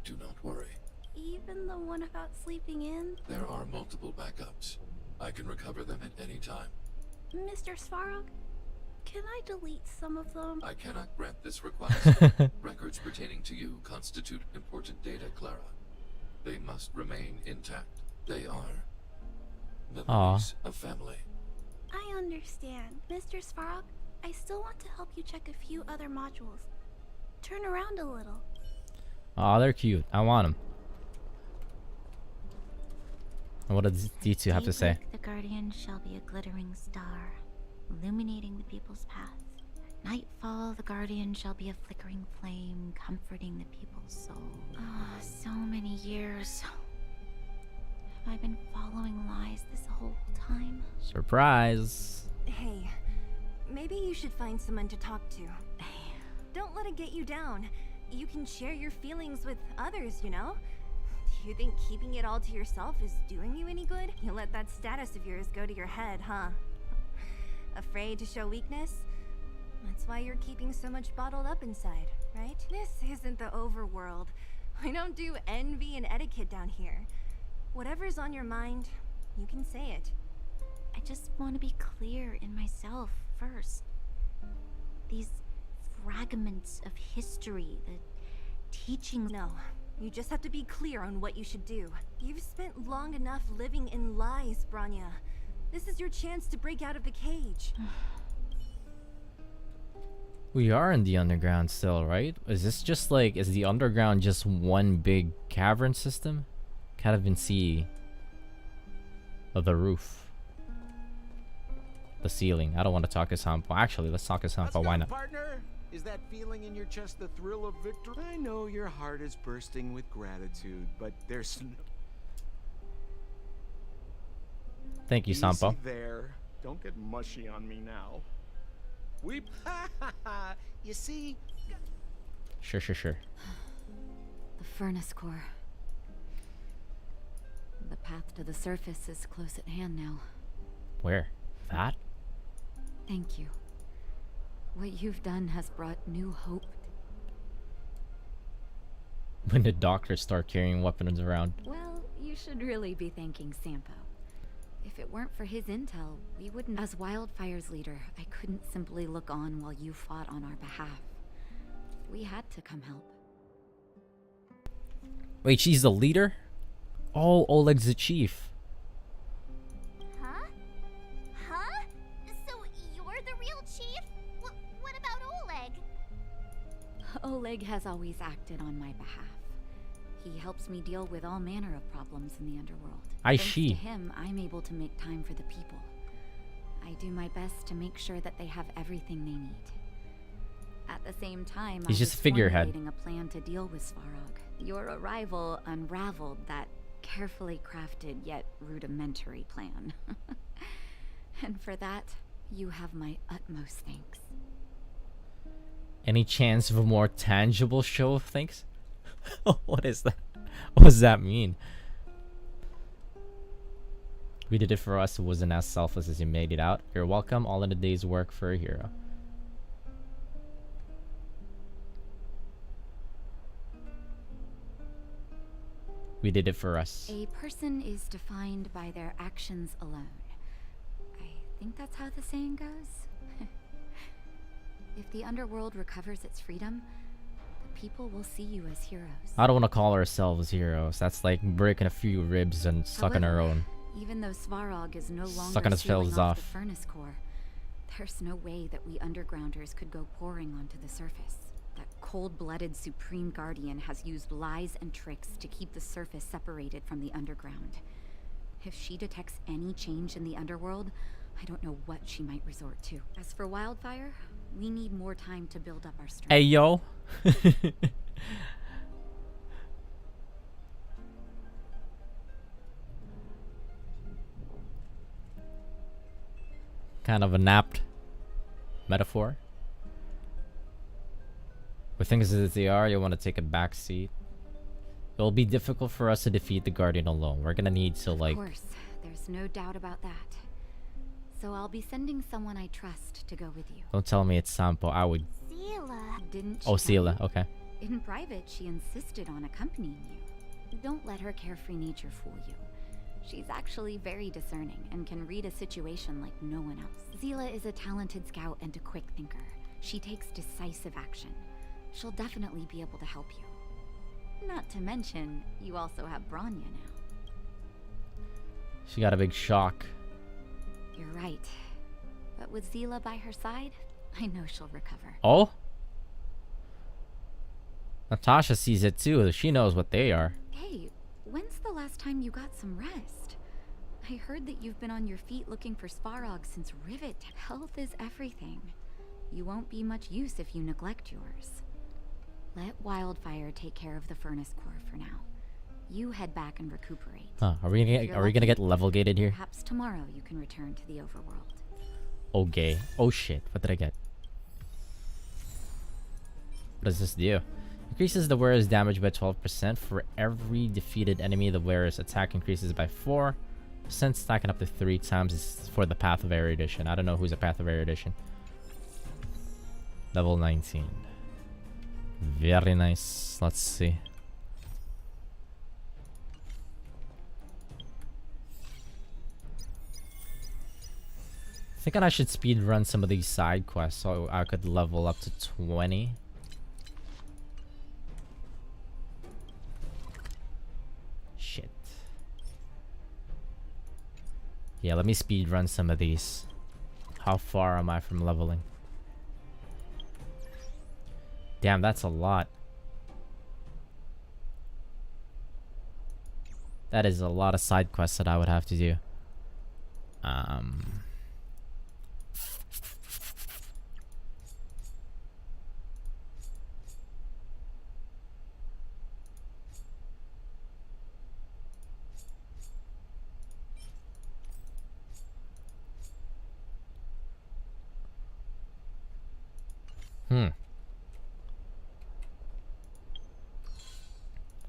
Do not worry. Even the one about sleeping in? There are multiple backups. I can recover them at any time. Mr. Svarog, can I delete some of them? I cannot grant this request. Records pertaining to you constitute important data, Clara. They must remain intact. They are memories of family. I understand. Mr. Svarog, I still want to help you check a few other modules. Turn around a little. Aw, they're cute. I want them. What does D2 have to say? The guardian shall be a glittering star, illuminating the people's path. At nightfall, the guardian shall be a flickering flame, comforting the people's soul. Ah, so many years. Have I been following lies this whole time? Surprise. Hey, maybe you should find someone to talk to. Don't let it get you down. You can share your feelings with others, you know? Do you think keeping it all to yourself is doing you any good? You let that status of yours go to your head, huh? Afraid to show weakness? That's why you're keeping so much bottled up inside, right? This isn't the overworld. I don't do envy and etiquette down here. Whatever's on your mind, you can say it. I just want to be clear in myself first. These fragments of history, the teachings... No, you just have to be clear on what you should do. You've spent long enough living in lies, Branya. This is your chance to break out of the cage. We are in the underground still, right? Is this just like, is the underground just one big cavern system? Can't even see the roof. The ceiling. I don't want to talk to Sampo. Actually, let's talk to Sampo. Why not? Partner? Is that feeling in your chest the thrill of victory? I know your heart is bursting with gratitude, but there's no... Thank you, Sampo. Easy there. Don't get mushy on me now. You see? Sure. The furnace core. The path to the surface is close at hand now. Where? That? Thank you. What you've done has brought new hope. When did doctors start carrying weapons around? Well, you should really be thanking Sampo. If it weren't for his intel, we wouldn't... As Wildfire's leader, I couldn't simply look on while you fought on our behalf. We had to come help. Wait, she's the leader? Oh, Oleg's the chief. Huh? So you're the real chief? What about Oleg? Oleg has always acted on my behalf. He helps me deal with all manner of problems in the underworld. Thanks to him, I'm able to make time for the people. I do my best to make sure that they have everything they need. At the same time, He's just a figurehead. formulating a plan to deal with Svarog. Your arrival unraveled that carefully crafted yet rudimentary plan. And for that, you have my utmost thanks. Any chance of a more tangible show of thanks? What is that? What does that mean? We did it for us. It wasn't as selfless as you made it out. You're welcome. All in a day's work for a hero. We did it for us. A person is defined by their actions alone. I think that's how the saying goes. If the underworld recovers its freedom, the people will see you as heroes. I don't want to call ourselves heroes. That's like breaking a few ribs and sucking our own. Even though Svarog is no longer Sucking his sealing tails off off. the furnace core, there's no way that we undergrounders could go pouring onto the surface. That cold-blooded Supreme Guardian has used lies and tricks to keep the surface separated from the underground. If she detects any change in the underworld, I don't know what she might resort to. As for Wildfire, we need more time to build up our strength. Hey, yo. Kind of a napped metaphor. With things as they are, you'll want to take a back seat. It'll be difficult for us to defeat the Guardian alone. We're gonna need to, like... Of course, there's no doubt about that. So I'll be sending someone I trust to go with you. Don't tell me it's Sampo. I would... Sela. Didn't she Oh, tell Sela. you? Okay. In private, she insisted on accompanying you. Don't let her carefree nature fool you. She's actually very discerning and can read a situation like no one else. Zila is a talented scout and a quick thinker. She takes decisive action. She'll definitely be able to help you. Not to mention, you also have Branya now. She got a big shock. You're right. But with Zila by her side, I know she'll recover. Oh? Natasha sees it too. She knows what they are. Hey, when's the last time you got some rest? I heard that you've been on your feet looking for Svarog since Rivet. Health is everything. You won't be much use if you neglect yours. Let Wildfire take care of the furnace core for now. You head back and recuperate. Huh, are we gonna get level gated here? Perhaps tomorrow you can return to the overworld. Okay. Oh shit. What did I get? What does this do? Increases the wearer's damage by 12%. For every defeated enemy, the wearer's attack increases by 4%, stacking up to 3 times. This is for the Path of Erudition. I don't know who's a Path of Erudition. Level 19. Very nice. Let's see. Thinking I should speed run some of these side quests so I could level up to 20. Shit. Yeah, let me speed run some of these. How far am I from leveling? Damn, that's a lot. That is a lot of side quests that I would have to do.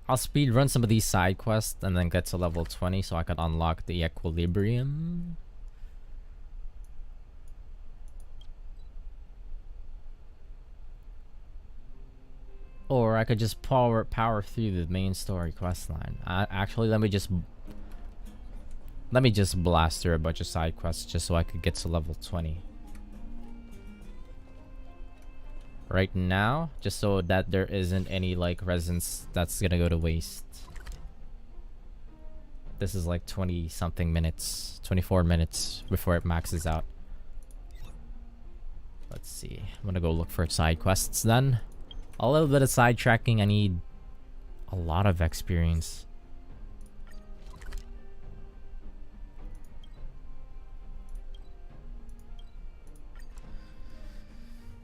I'll speed run some of these side quests and then get to level 20 so I can unlock the equilibrium. Or I could just power through the main story quest line. Actually, let me just blast through a bunch of side quests just so I could get to level 20. Right now, just so that there isn't any like resins that's gonna go to waste. This is like 20 something minutes, 24 minutes before it maxes out. Let's see. I'm gonna go look for side quests then. A little bit of side tracking. I need a lot of experience.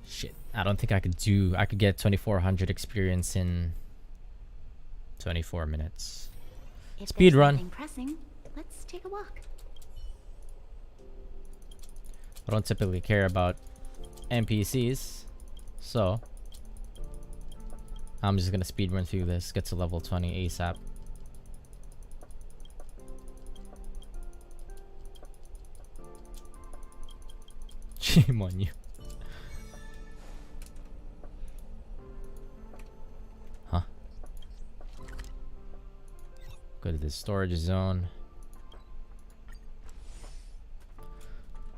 Shit, I don't think I could get 2400 experience in 24 minutes. Speed run. Pressing, let's take a walk. I don't typically care about NPCs, so I'm just gonna speed run through this, get to level 20 ASAP. Shame on you. Go to the storage zone.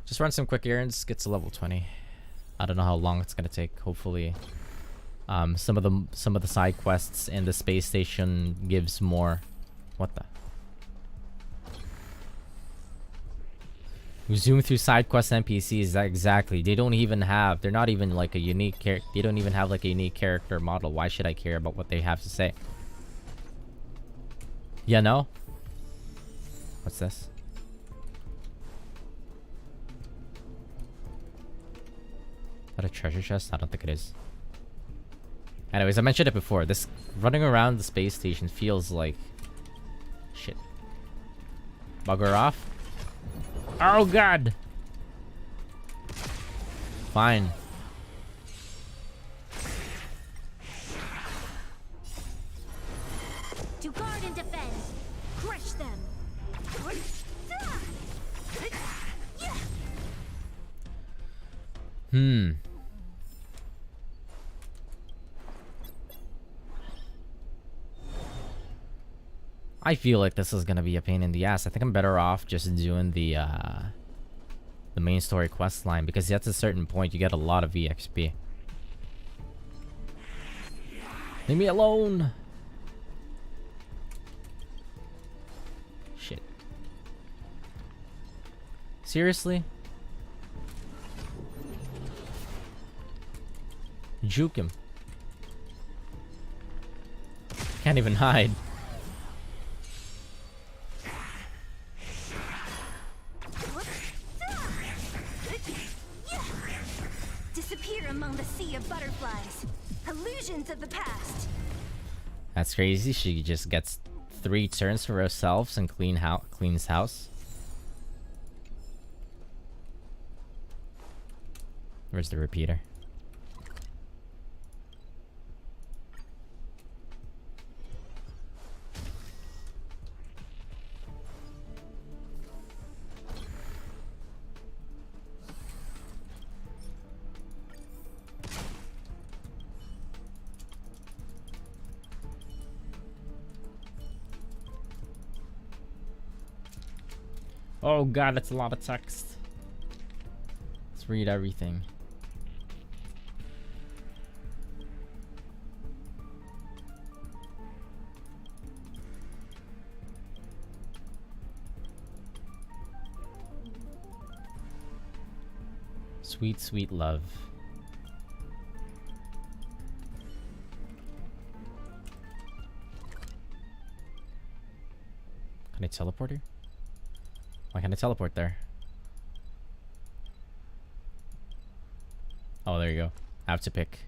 Just run some quick errands, get to level 20. I don't know how long it's gonna take. Hopefully, some of the side quests in the space station gives more. What the? We zoom through side quest NPCs. Exactly. They don't even have. They're not even like a unique character. They don't even have like a unique character model. Why should I care about what they have to say? Yeah, no. What's this? Is that a treasure chest? I don't think it is. Anyways, I mentioned it before. This running around the space station feels like shit. Bugger off. Oh god. Fine. To guard and defend. Crush them. I feel like this is gonna be a pain in the ass. I think I'm better off just doing the main story quest line, because at a certain point you get a lot of EXP. Leave me alone. Shit. Seriously? Juke him. Can't even hide. Disappear among the sea of butterflies. Illusions of the past. That's crazy. She just gets 3 turns for herself and cleans house. Where's the repeater? Oh god, that's a lot of text. Let's read everything. Sweet, sweet love. Can I teleport here? Why can't I teleport there? Oh, there you go. I have to pick.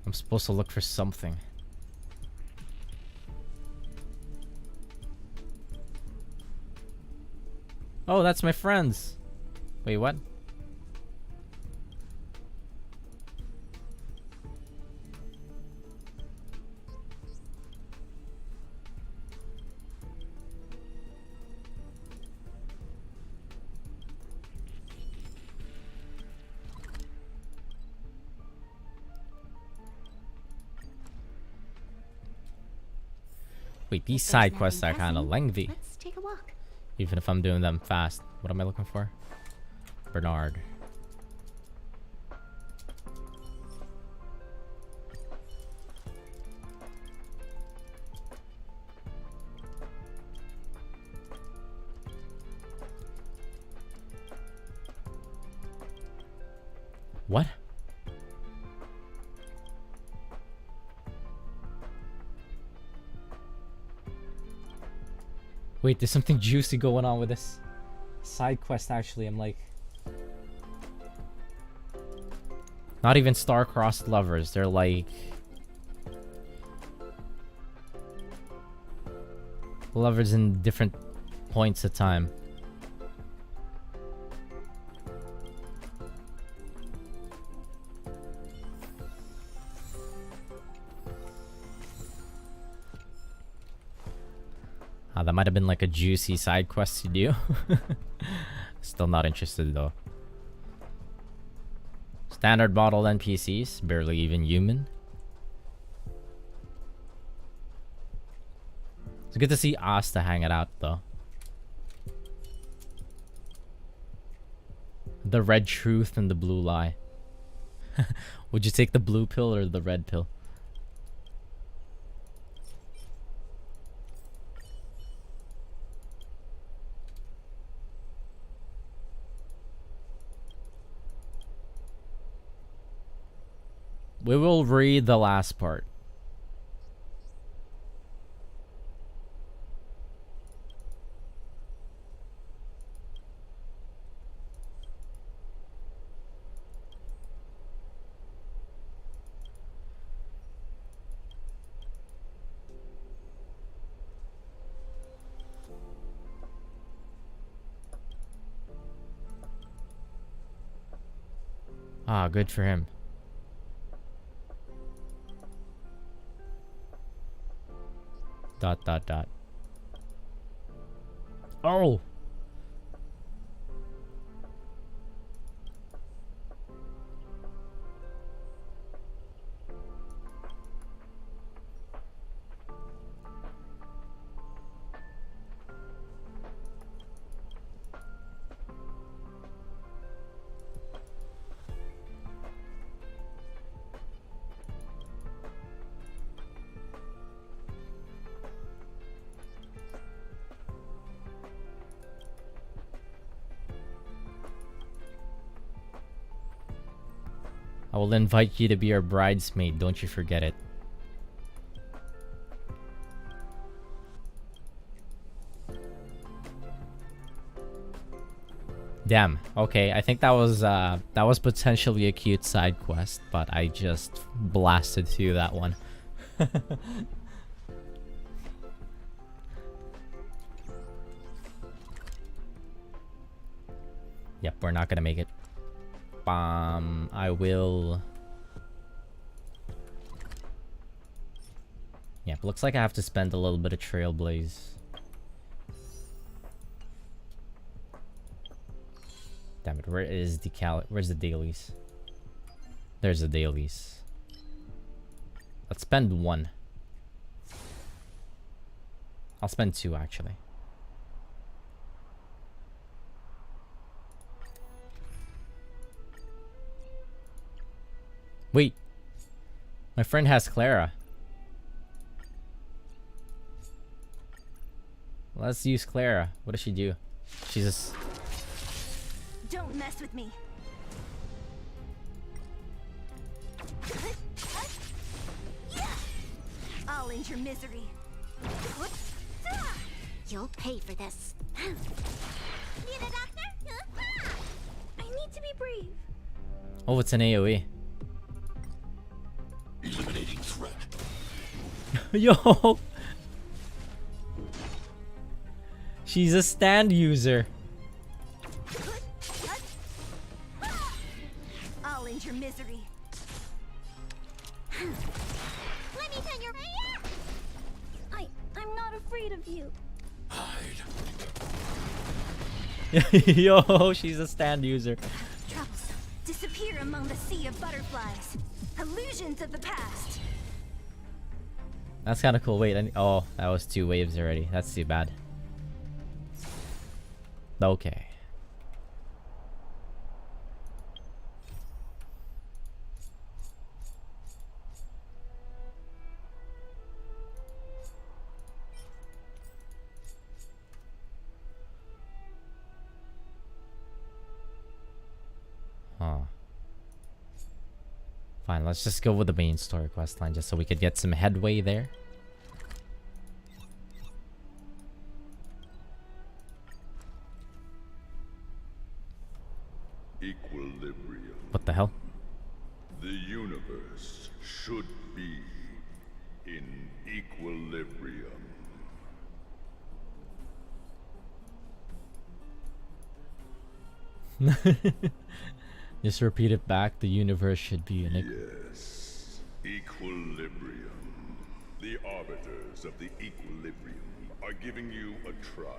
I'm supposed to look for something. Oh, that's my friends. Wait, what? Wait, these side quests are kind of lengthy. Let's take a walk. Even if I'm doing them fast. What am I looking for? Bernard. What? Wait, there's something juicy going on with this side quest actually. I'm like... Not even star-crossed lovers. They're like... lovers in different points of time. That might have been like a juicy side quest to do. Still not interested though. Standard model NPCs, barely even human. It's good to see Asta hanging out though. The red truth and the blue lie. Would you take the blue pill or the red pill? We will read the last part. Ah, good for him. Dot dot dot. Oh! I will invite you to be our bridesmaid, don't you forget it. Damn, okay, I think that was potentially a cute side quest, but I just blasted through that one. Yep, we're not gonna make it. I will... Yep, looks like I have to spend a little bit of Trailblaze. Damn it, where's the dailies? There's the dailies. Let's spend 1. I'll spend 2 actually. Wait, my friend has Clara. Let's use Clara. What does she do? She's just... Don't mess with me. I'll end your misery. You'll pay for this. Need a doctor? I need to be brave. Oh, it's an AoE. Eliminating threat. Yo! She's a stand user. I'll end your misery. Let me tell your... I'm not afraid of you. Yo, she's a stand user. Troublesome. Disappear among the sea of butterflies. Illusions of the past. That's kind of cool. Wait, oh, that was 2 waves already. That's too bad. Okay. Huh. Fine, let's just go with the main story quest line just so we could get some headway there. Equilibrium. What the hell? The universe should be in equilibrium. Just repeat it back. The universe should be in Yes. Equilibrium. The arbiters of the equilibrium are giving you a trial.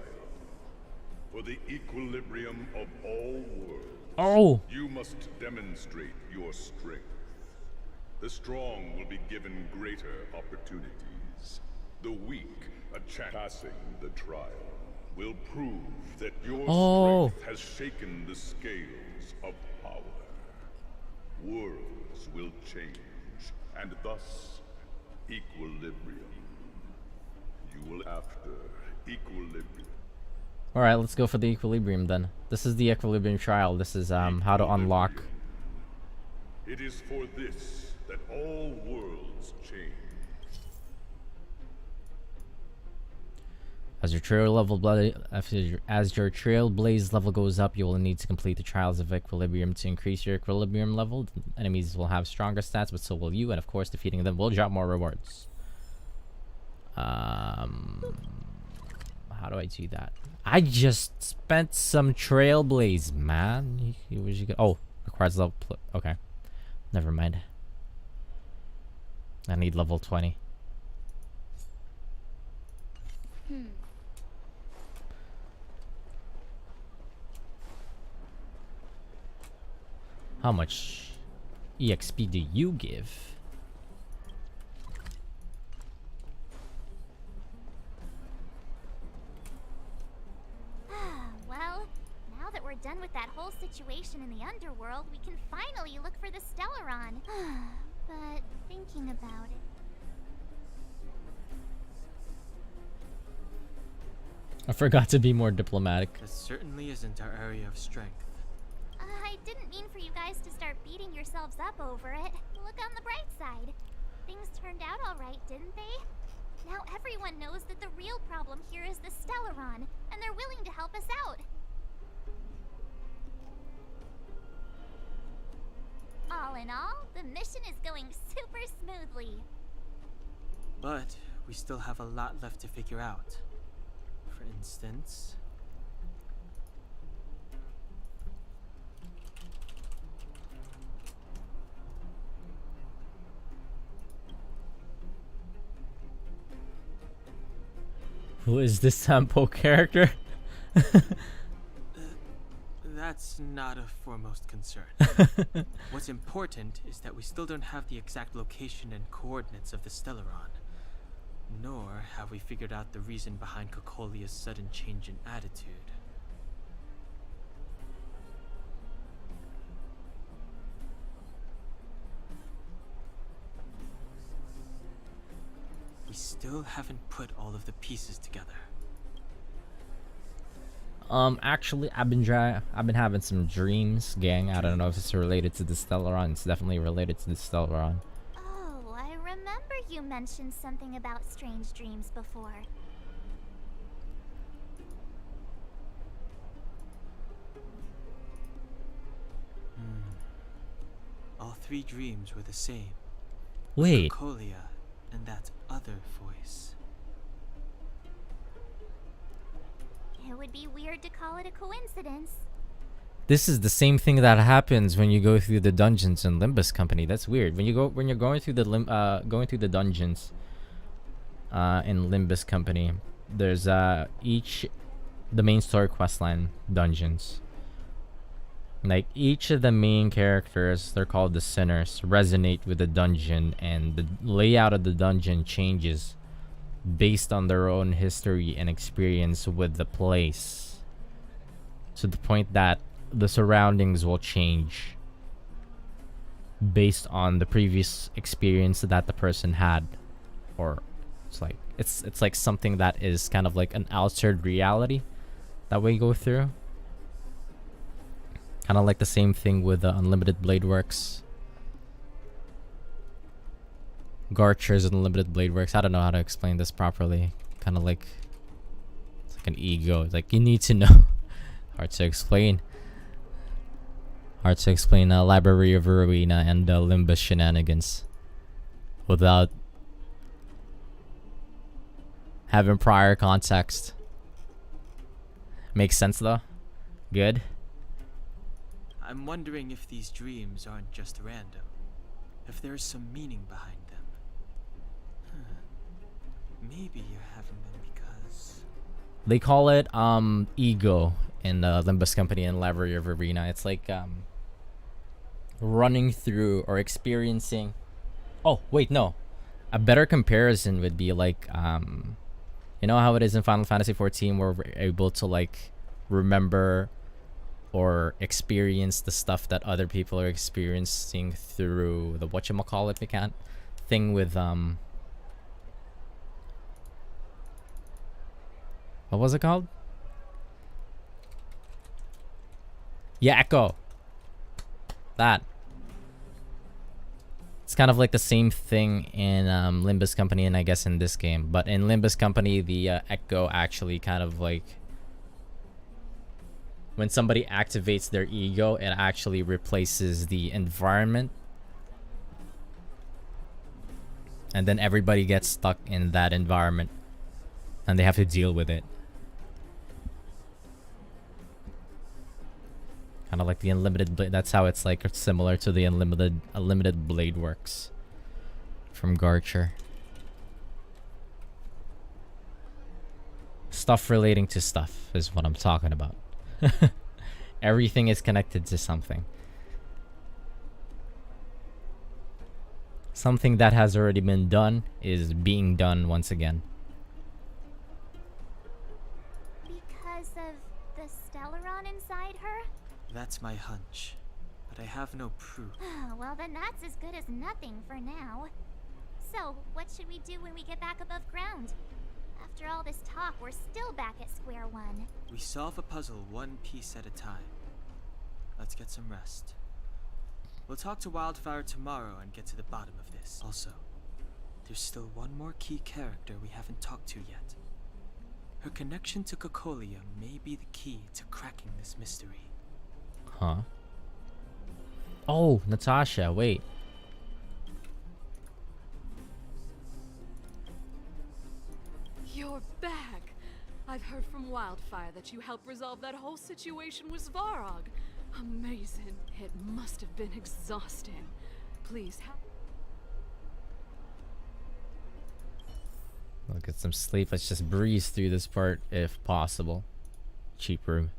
For the equilibrium of all worlds, you must demonstrate your strength. The strong will be given greater opportunities. The weak, passing the trial, will prove that your strength has shaken the scales of power. Worlds will change, and thus, equilibrium. You will after equilibrium. Alright, let's go for the equilibrium then. This is the equilibrium trial. This is how to unlock. It is for this that all worlds change. As your trailblaze level goes up, you will need to complete the trials of equilibrium to increase your equilibrium level. Enemies will have stronger stats, but so will you, and of course defeating them will drop more rewards. How do I do that? I just spent some trailblaze, man. Oh, requires level. Okay, never mind. I need level 20. How much EXP do you give? Well, now that we're done with that whole situation in the underworld, we can finally look for the Stellaron. But thinking about it, I forgot to be more diplomatic. That certainly isn't our area of strength. I didn't mean for you guys to start beating yourselves up over it. Look on the bright side. Things turned out all right, didn't they? Now everyone knows that the real problem here is the Stellaron, and they're willing to help us out. All in all, the mission is going super smoothly. But we still have a lot left to figure out. For instance... Who is this sample character? That's not a foremost concern. What's important is that we still don't have the exact location and coordinates of the Stellaron. Nor have we figured out the reason behind Cocolia's sudden change in attitude. We still haven't put all of the pieces together. Actually, I've been having some dreams, gang. I don't know if it's related to the Stellaron. It's definitely related to the Stellaron. Oh, I remember you mentioned something about strange dreams before. All three dreams were the same. Wait. Cocolia and that other voice. It would be weird to call it a coincidence. This is the same thing that happens when you go through the dungeons in Limbus Company. That's weird. When you're going through the dungeons in Limbus Company, there's the main story questline dungeons. Like each of the main characters, they're called the sinners, resonate with the dungeon, and the layout of the dungeon changes based on their own history and experience with the place, to the point that the surroundings will change based on the previous experience that the person had. Or it's like something that is kind of like an altered reality that we go through, kind of like the same thing with the Unlimited Blade Works. Garchers and Unlimited Blade Works. I don't know how to explain this properly. Kind of like it's like an ego. It's like you need to know. Hard to explain. Library of Ruina and Limbus shenanigans without having prior context. Makes sense though. Good. I'm wondering if these dreams aren't just random. If there's some meaning behind them. Maybe you're having them because They call it ego in the Limbus Company and Library of Arena. It's like running through or experiencing. Oh wait, no. A better comparison would be like you know how it is in Final Fantasy 14 where we're able to like remember or experience the stuff that other people are experiencing through the whatchamacallit mechanic thing with what was it called? Yeah, Echo. That. It's kind of like the same thing in Limbus Company and I guess in this game. But in Limbus Company, the Echo actually kind of like... When somebody activates their ego, it actually replaces the environment. And then everybody gets stuck in that environment. And they have to deal with it. Kind of like the Unlimited Blade. That's how it's like similar to the Unlimited Blade works from Garcher. Stuff relating to stuff is what I'm talking about. Everything is connected to something. Something that has already been done is being done once again. Because of the Stellaron inside her? That's my hunch, but I have no proof. Well, then that's as good as nothing for now. So, what should we do when we get back above ground? After all this talk, we're still back at square one. We solve a puzzle one piece at a time. Let's get some rest. We'll talk to Wildfire tomorrow and get to the bottom of this. Also, there's still one more key character we haven't talked to yet. Her connection to Cocolia may be the key to cracking this mystery. Huh? Oh, Natasha, wait. You're back! I've heard from Wildfire that you helped resolve that whole situation with Svarog. Amazing. It must have been exhausting. Please help. We'll get some sleep. Let's just breeze through this part if possible. Cheap room.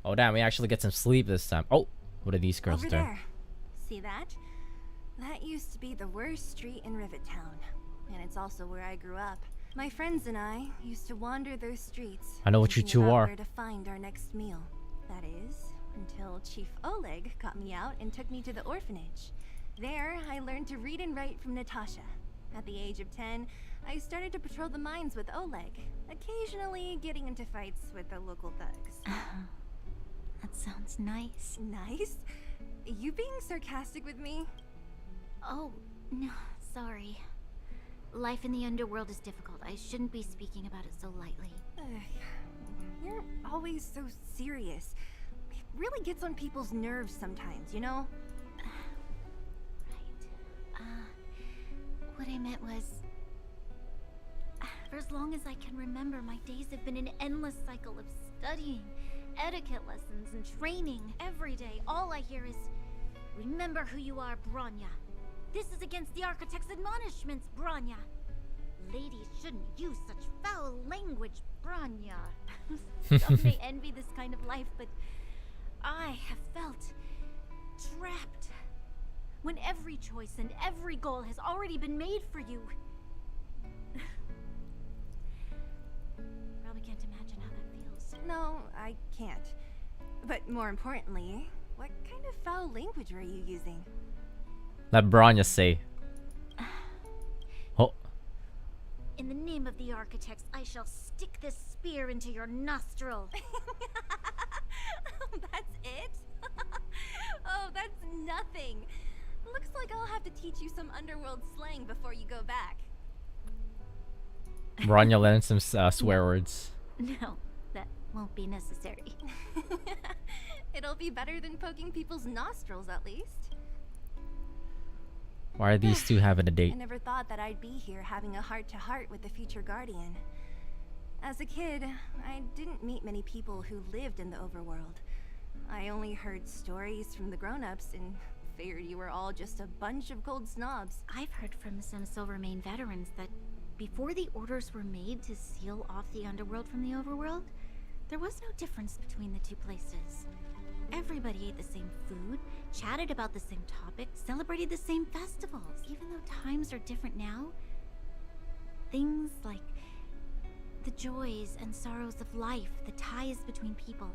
Oh damn, we actually get some sleep this time. Oh, what are these girls Over doing? there. See that? That used to be the worst street in Rivet Town. And it's also where I grew up. My friends and I used to wander those streets. I know what you thinking two about are. Where to find our next meal. That is, until Chief Oleg got me out and took me to the orphanage. There, I learned to read and write from Natasha. At the age of 10, I started to patrol the mines with Oleg, occasionally getting into fights with the local thugs. That sounds nice. Nice? You being sarcastic with me? Oh, no, sorry. Life in the underworld is difficult. I shouldn't be speaking about it so lightly. You're always so serious. It really gets on people's nerves sometimes, you know? What I meant was... For as long as I can remember, my days have been an endless cycle of studying, etiquette lessons, and training. Every day, all I hear is, remember who you are, Bronya. This is against the Architect's admonishments, Bronya. Ladies shouldn't use such foul language, Bronya. Some may envy this kind of life, but I have felt trapped. When every choice and every goal has already been made for you. Probably can't imagine how that feels. No, I can't. But more importantly, what kind of foul language were you using? Let Bronya say. Oh. In the name of the Architects, I shall stick this spear into your nostril. That's it? Oh, that's nothing. Looks like I'll have to teach you some underworld slang before you go back. Bronya learned some swear words. No, that won't be necessary. It'll be better than poking people's nostrils, at least. Why are these two having a date? I never thought that I'd be here having a heart-to-heart with the future Guardian. As a kid, I didn't meet many people who lived in the overworld. I only heard stories from the grown-ups and Figured you were all just a bunch of cold snobs. I've heard from some Silvermane veterans that before the orders were made to seal off the underworld from the overworld, there was no difference between the two places. Everybody ate the same food, chatted about the same topics, celebrated the same festivals. Even though times are different now, things like the joys and sorrows of life, the ties between people,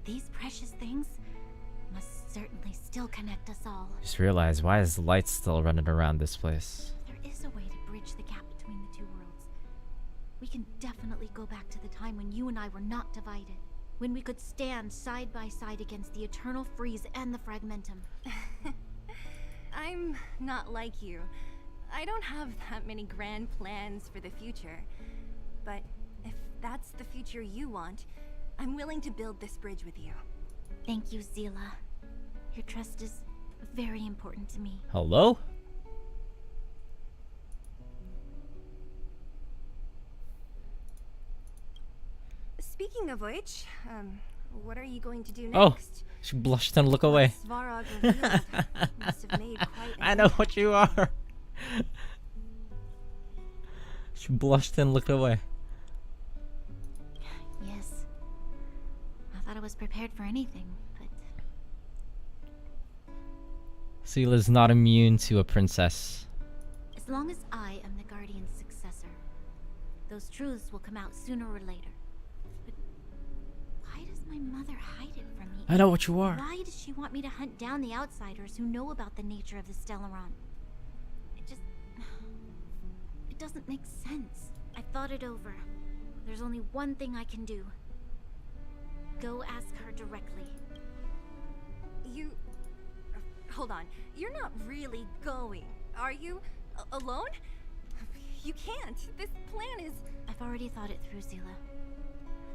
these precious things must certainly still connect us all. Just realized, why is the light still running around this place? There is a way to bridge the gap between the two worlds. We can definitely go back to the time when you and I were not divided. When we could stand side by side against the Eternal Freeze and the Fragmentum. I'm not like you. I don't have that many grand plans for the future. But if that's the future you want, I'm willing to build this bridge with you. Thank you, Zila. Your trust is very important to me. Hello? Speaking of which, what are you going to do next? Oh, she blushed and looked away. Svarog revealed must have made quite I know what you are. She blushed and looked away. Yes. I thought I was prepared for anything, but... Zila's not immune to a princess. As long as I am the Guardian's successor, those truths will come out sooner or later. But why does my mother hide it from me? I know what you are. Why does she want me to hunt down the outsiders who know about the nature of the Stellaron? It doesn't make sense. I thought it over. There's only one thing I can do. Go ask her directly. Hold on. You're not really going, are you? Alone? You can't. This plan is... I've already thought it through, Zila.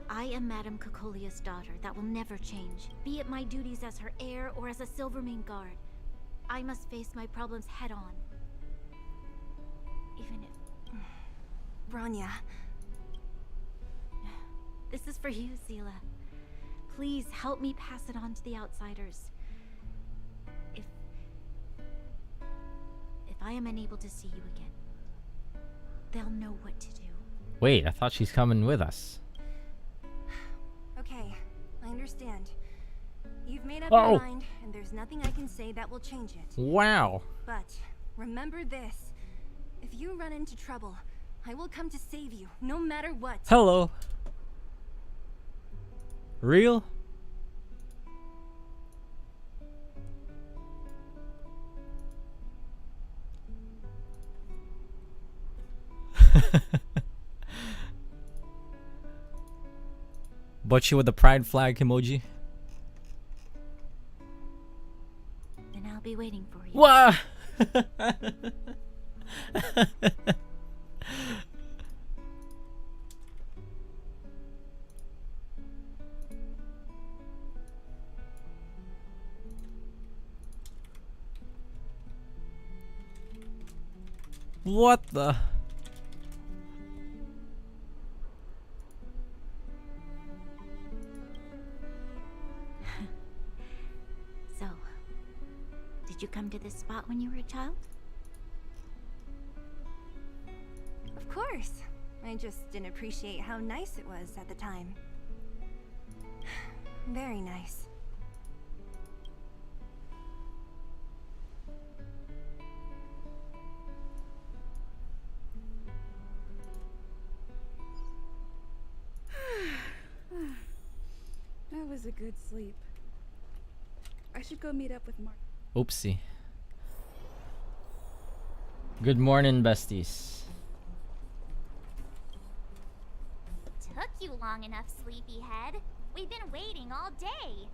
I am Madame Cocolia's daughter. That will never change. Be it my duties as her heir or as a Silvermane guard. I must face my problems head on. Even if... Bronya. This is for you, Zila. Please help me pass it on to the outsiders. If I am unable to see you again, they'll know what to do. Wait, I thought she's coming with us. Okay, I understand. You've made up your mind, and there's nothing I can say that will change it. Wow. But remember this. If you run into trouble, I will come to save you, no matter what. Hello. Real? Butcher with the pride flag emoji. Then I'll be waiting for you. Wah! What the? So, did you come to this spot when you were a child? Of course. I just didn't appreciate how nice it was at the time. Very nice. That was a good sleep. I should go meet up with Mark. Oopsie. Good morning, besties. Took you long enough, sleepyhead. We've been waiting all day.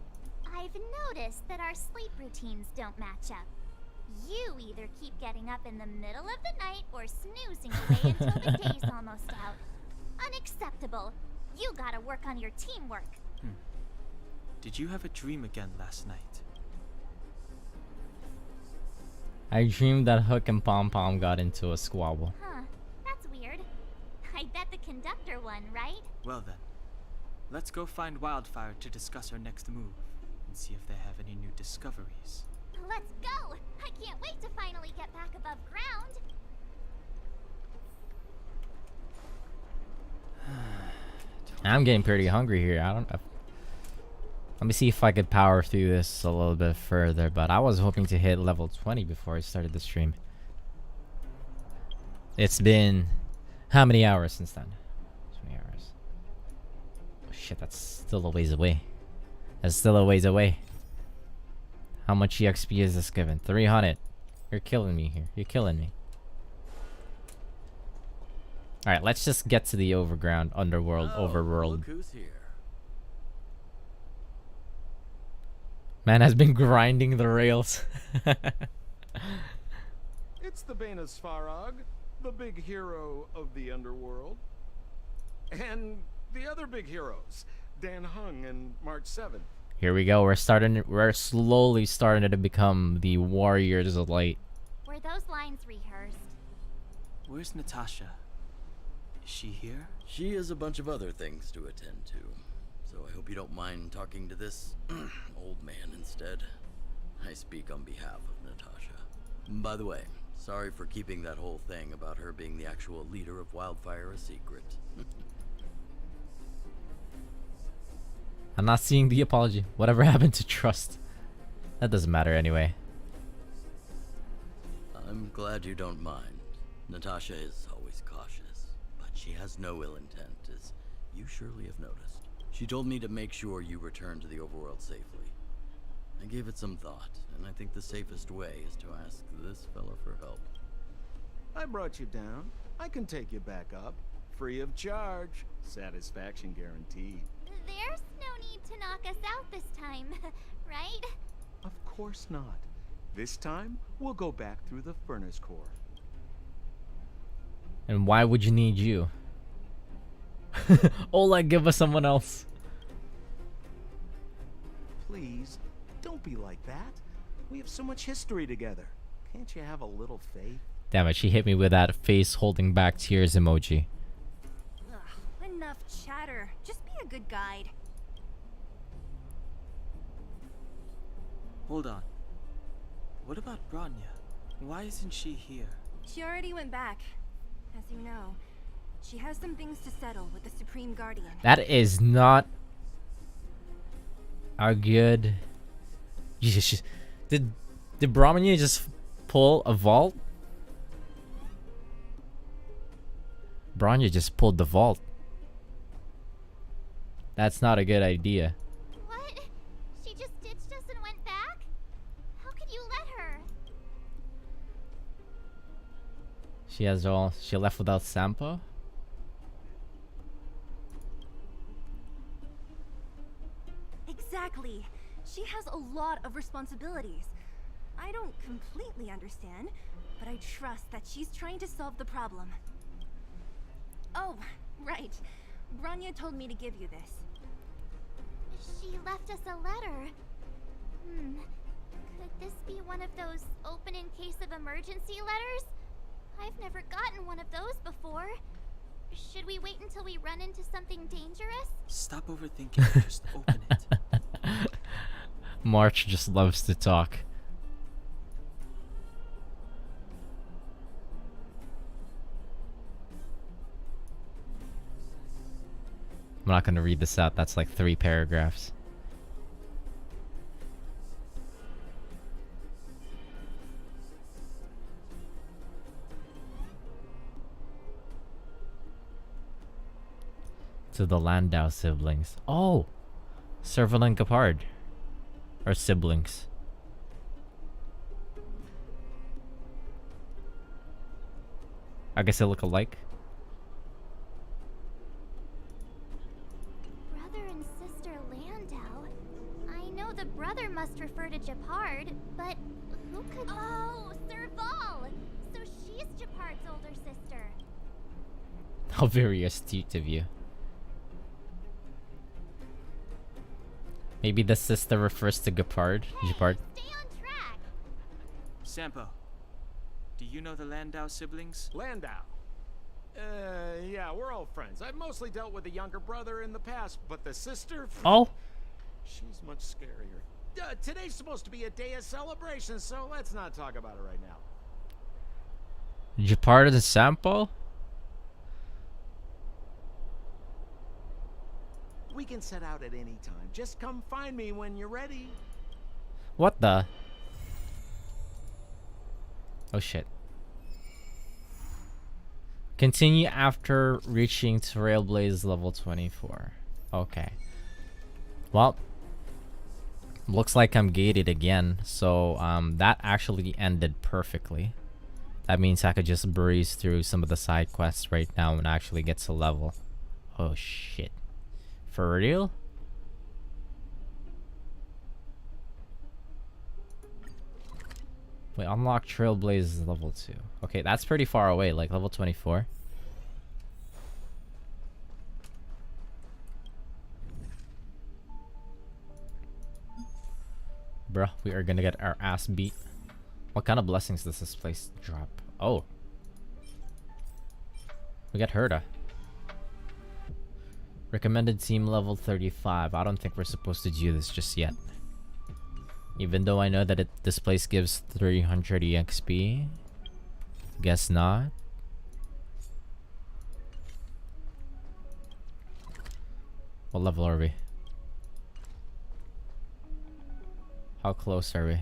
I've noticed that our sleep routines don't match up. You either keep getting up in the middle of the night or snoozing away until the day's almost out. Unacceptable. You gotta work on your teamwork. Did you have a dream again last night? I dreamed that Hook and Pom Pom got into a squabble. Huh, that's weird. I bet the conductor won, right? Well then, let's go find Wildfire to discuss our next move and see if they have any new discoveries. Let's go! I can't wait to finally get back above ground. I'm getting pretty hungry here. I don't know. Let me see if I could power through this a little bit further, but I was hoping to hit level 20 before I started the stream. It's been how many hours since then? 20 hours. Oh, shit, that's still a ways away. That's still a ways away. How much EXP is this given? 300. You're killing me here. You're killing me. Alright, let's just get to the overground, overworld. Look who's here. Man has been grinding the rails. It's the Bane of Svarog, the big hero of the underworld. And the other big heroes, Dan Hung and March 7th. Here we go. We're slowly starting to become the warriors of light. Were those lines rehearsed? Where's Natasha? Is she here? She has a bunch of other things to attend to. So I hope you don't mind talking to this old man instead. I speak on behalf of Natasha. By the way, sorry for keeping that whole thing about her being the actual leader of Wildfire a secret. I'm not seeing the apology. Whatever happened to trust? That doesn't matter anyway. I'm glad you don't mind. Natasha is always cautious, but she has no ill intent, as you surely have noticed. She told me to make sure you return to the overworld safely. I gave it some thought, and I think the safest way is to ask this fella for help. I brought you down. I can take you back up. Free of charge. Satisfaction guaranteed. There's no need to knock us out this time, right? Of course not. This time, we'll go back through the furnace core. And why would you need you? Oleg, give us someone else. Please, don't be like that. We have so much history together. Can't you have a little faith? Damn it, she hit me with that face holding back tears emoji. Ugh, enough chatter. Just be a good guide. Hold on. What about Bronya? Why isn't she here? She already went back. As you know, she has some things to settle with the Supreme Guardian. That is not a good... Jesus, did Bronya just pull a vault? Bronya just pulled the vault. That's not a good idea. What? She just ditched us and went back? How could you let her? She left without Sampo? Exactly. She has a lot of responsibilities. I don't completely understand, but I trust that she's trying to solve the problem. Oh, right. Bronya told me to give you this. She left us a letter. Could this be one of those open in case of emergency letters? I've never gotten one of those before. Should we wait until we run into something dangerous? Stop overthinking. Just open it. March just loves to talk. I'm not gonna read this out. That's like 3 paragraphs. To the Landau siblings. Oh! Serval and Gepard are siblings. I guess they look alike. Brother and sister Landau. I know the brother must refer to Gepard, but who could... Oh, Serval! So she's Gepard's older sister. How very astute of you. Maybe the sister refers to Gepard. Gepard. Stay on track. Sampo, do you know the Landau siblings? Landau? Yeah, we're all friends. I've mostly dealt with the younger brother in the past, but the sister... Oh? She's much scarier. Today's supposed to be a day of celebration, so let's not talk about it right now. Did you part of the sample? We can set out at any time. Just come find me when you're ready. What the? Oh shit. Continue after reaching Trailblaze level 24. Okay. Well, looks like I'm gated again. So that actually ended perfectly. That means I could just breeze through some of the side quests right now and actually get to level. Oh shit. For real? Wait, unlock Trailblaze level 2. Okay, that's pretty far away, like level 24. Bruh, we are gonna get our ass beat. What kind of blessings does this place drop? Oh. We got Herda. Recommended team level 35. I don't think we're supposed to do this just yet. Even though I know that this place gives 300 EXP. Guess not. What level are we? How close are we?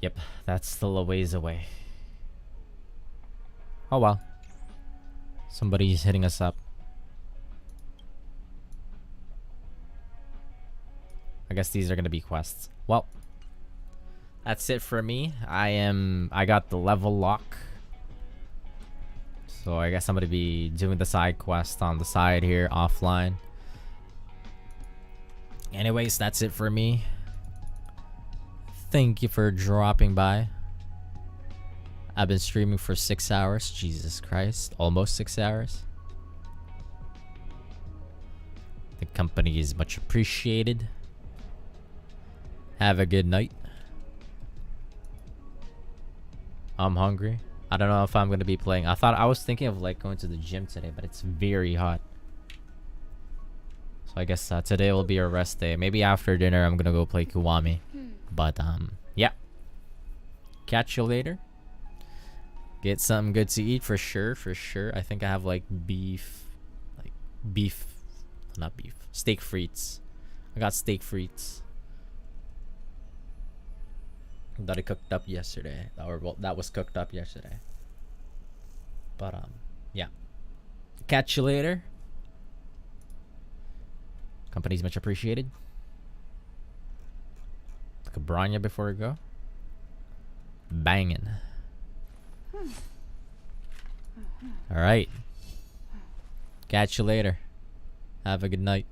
Yep, that's still a ways away. Oh well. Somebody's hitting us up. I guess these are gonna be quests. Well, that's it for me. I got the level lock. So I guess I'm gonna be doing the side quest on the side here offline. Anyways, that's it for me. Thank you for dropping by. I've been streaming for 6 hours. Jesus Christ. Almost 6 hours. The company is much appreciated. Have a good night. I'm hungry. I don't know if I'm going to be playing. I was thinking of like going to the gym today, but it's very hot. So I guess today will be a rest day. Maybe after dinner I'm going to go play Kiwami. But yeah. Catch you later. Get something good to eat for sure, I think I have like steak frites. I got steak frites that I cooked up yesterday, or well, that was cooked up yesterday. But yeah. Catch you later. Company's much appreciated. Look at Branya before we go. Banging. All right. Catch you later. Have a good night.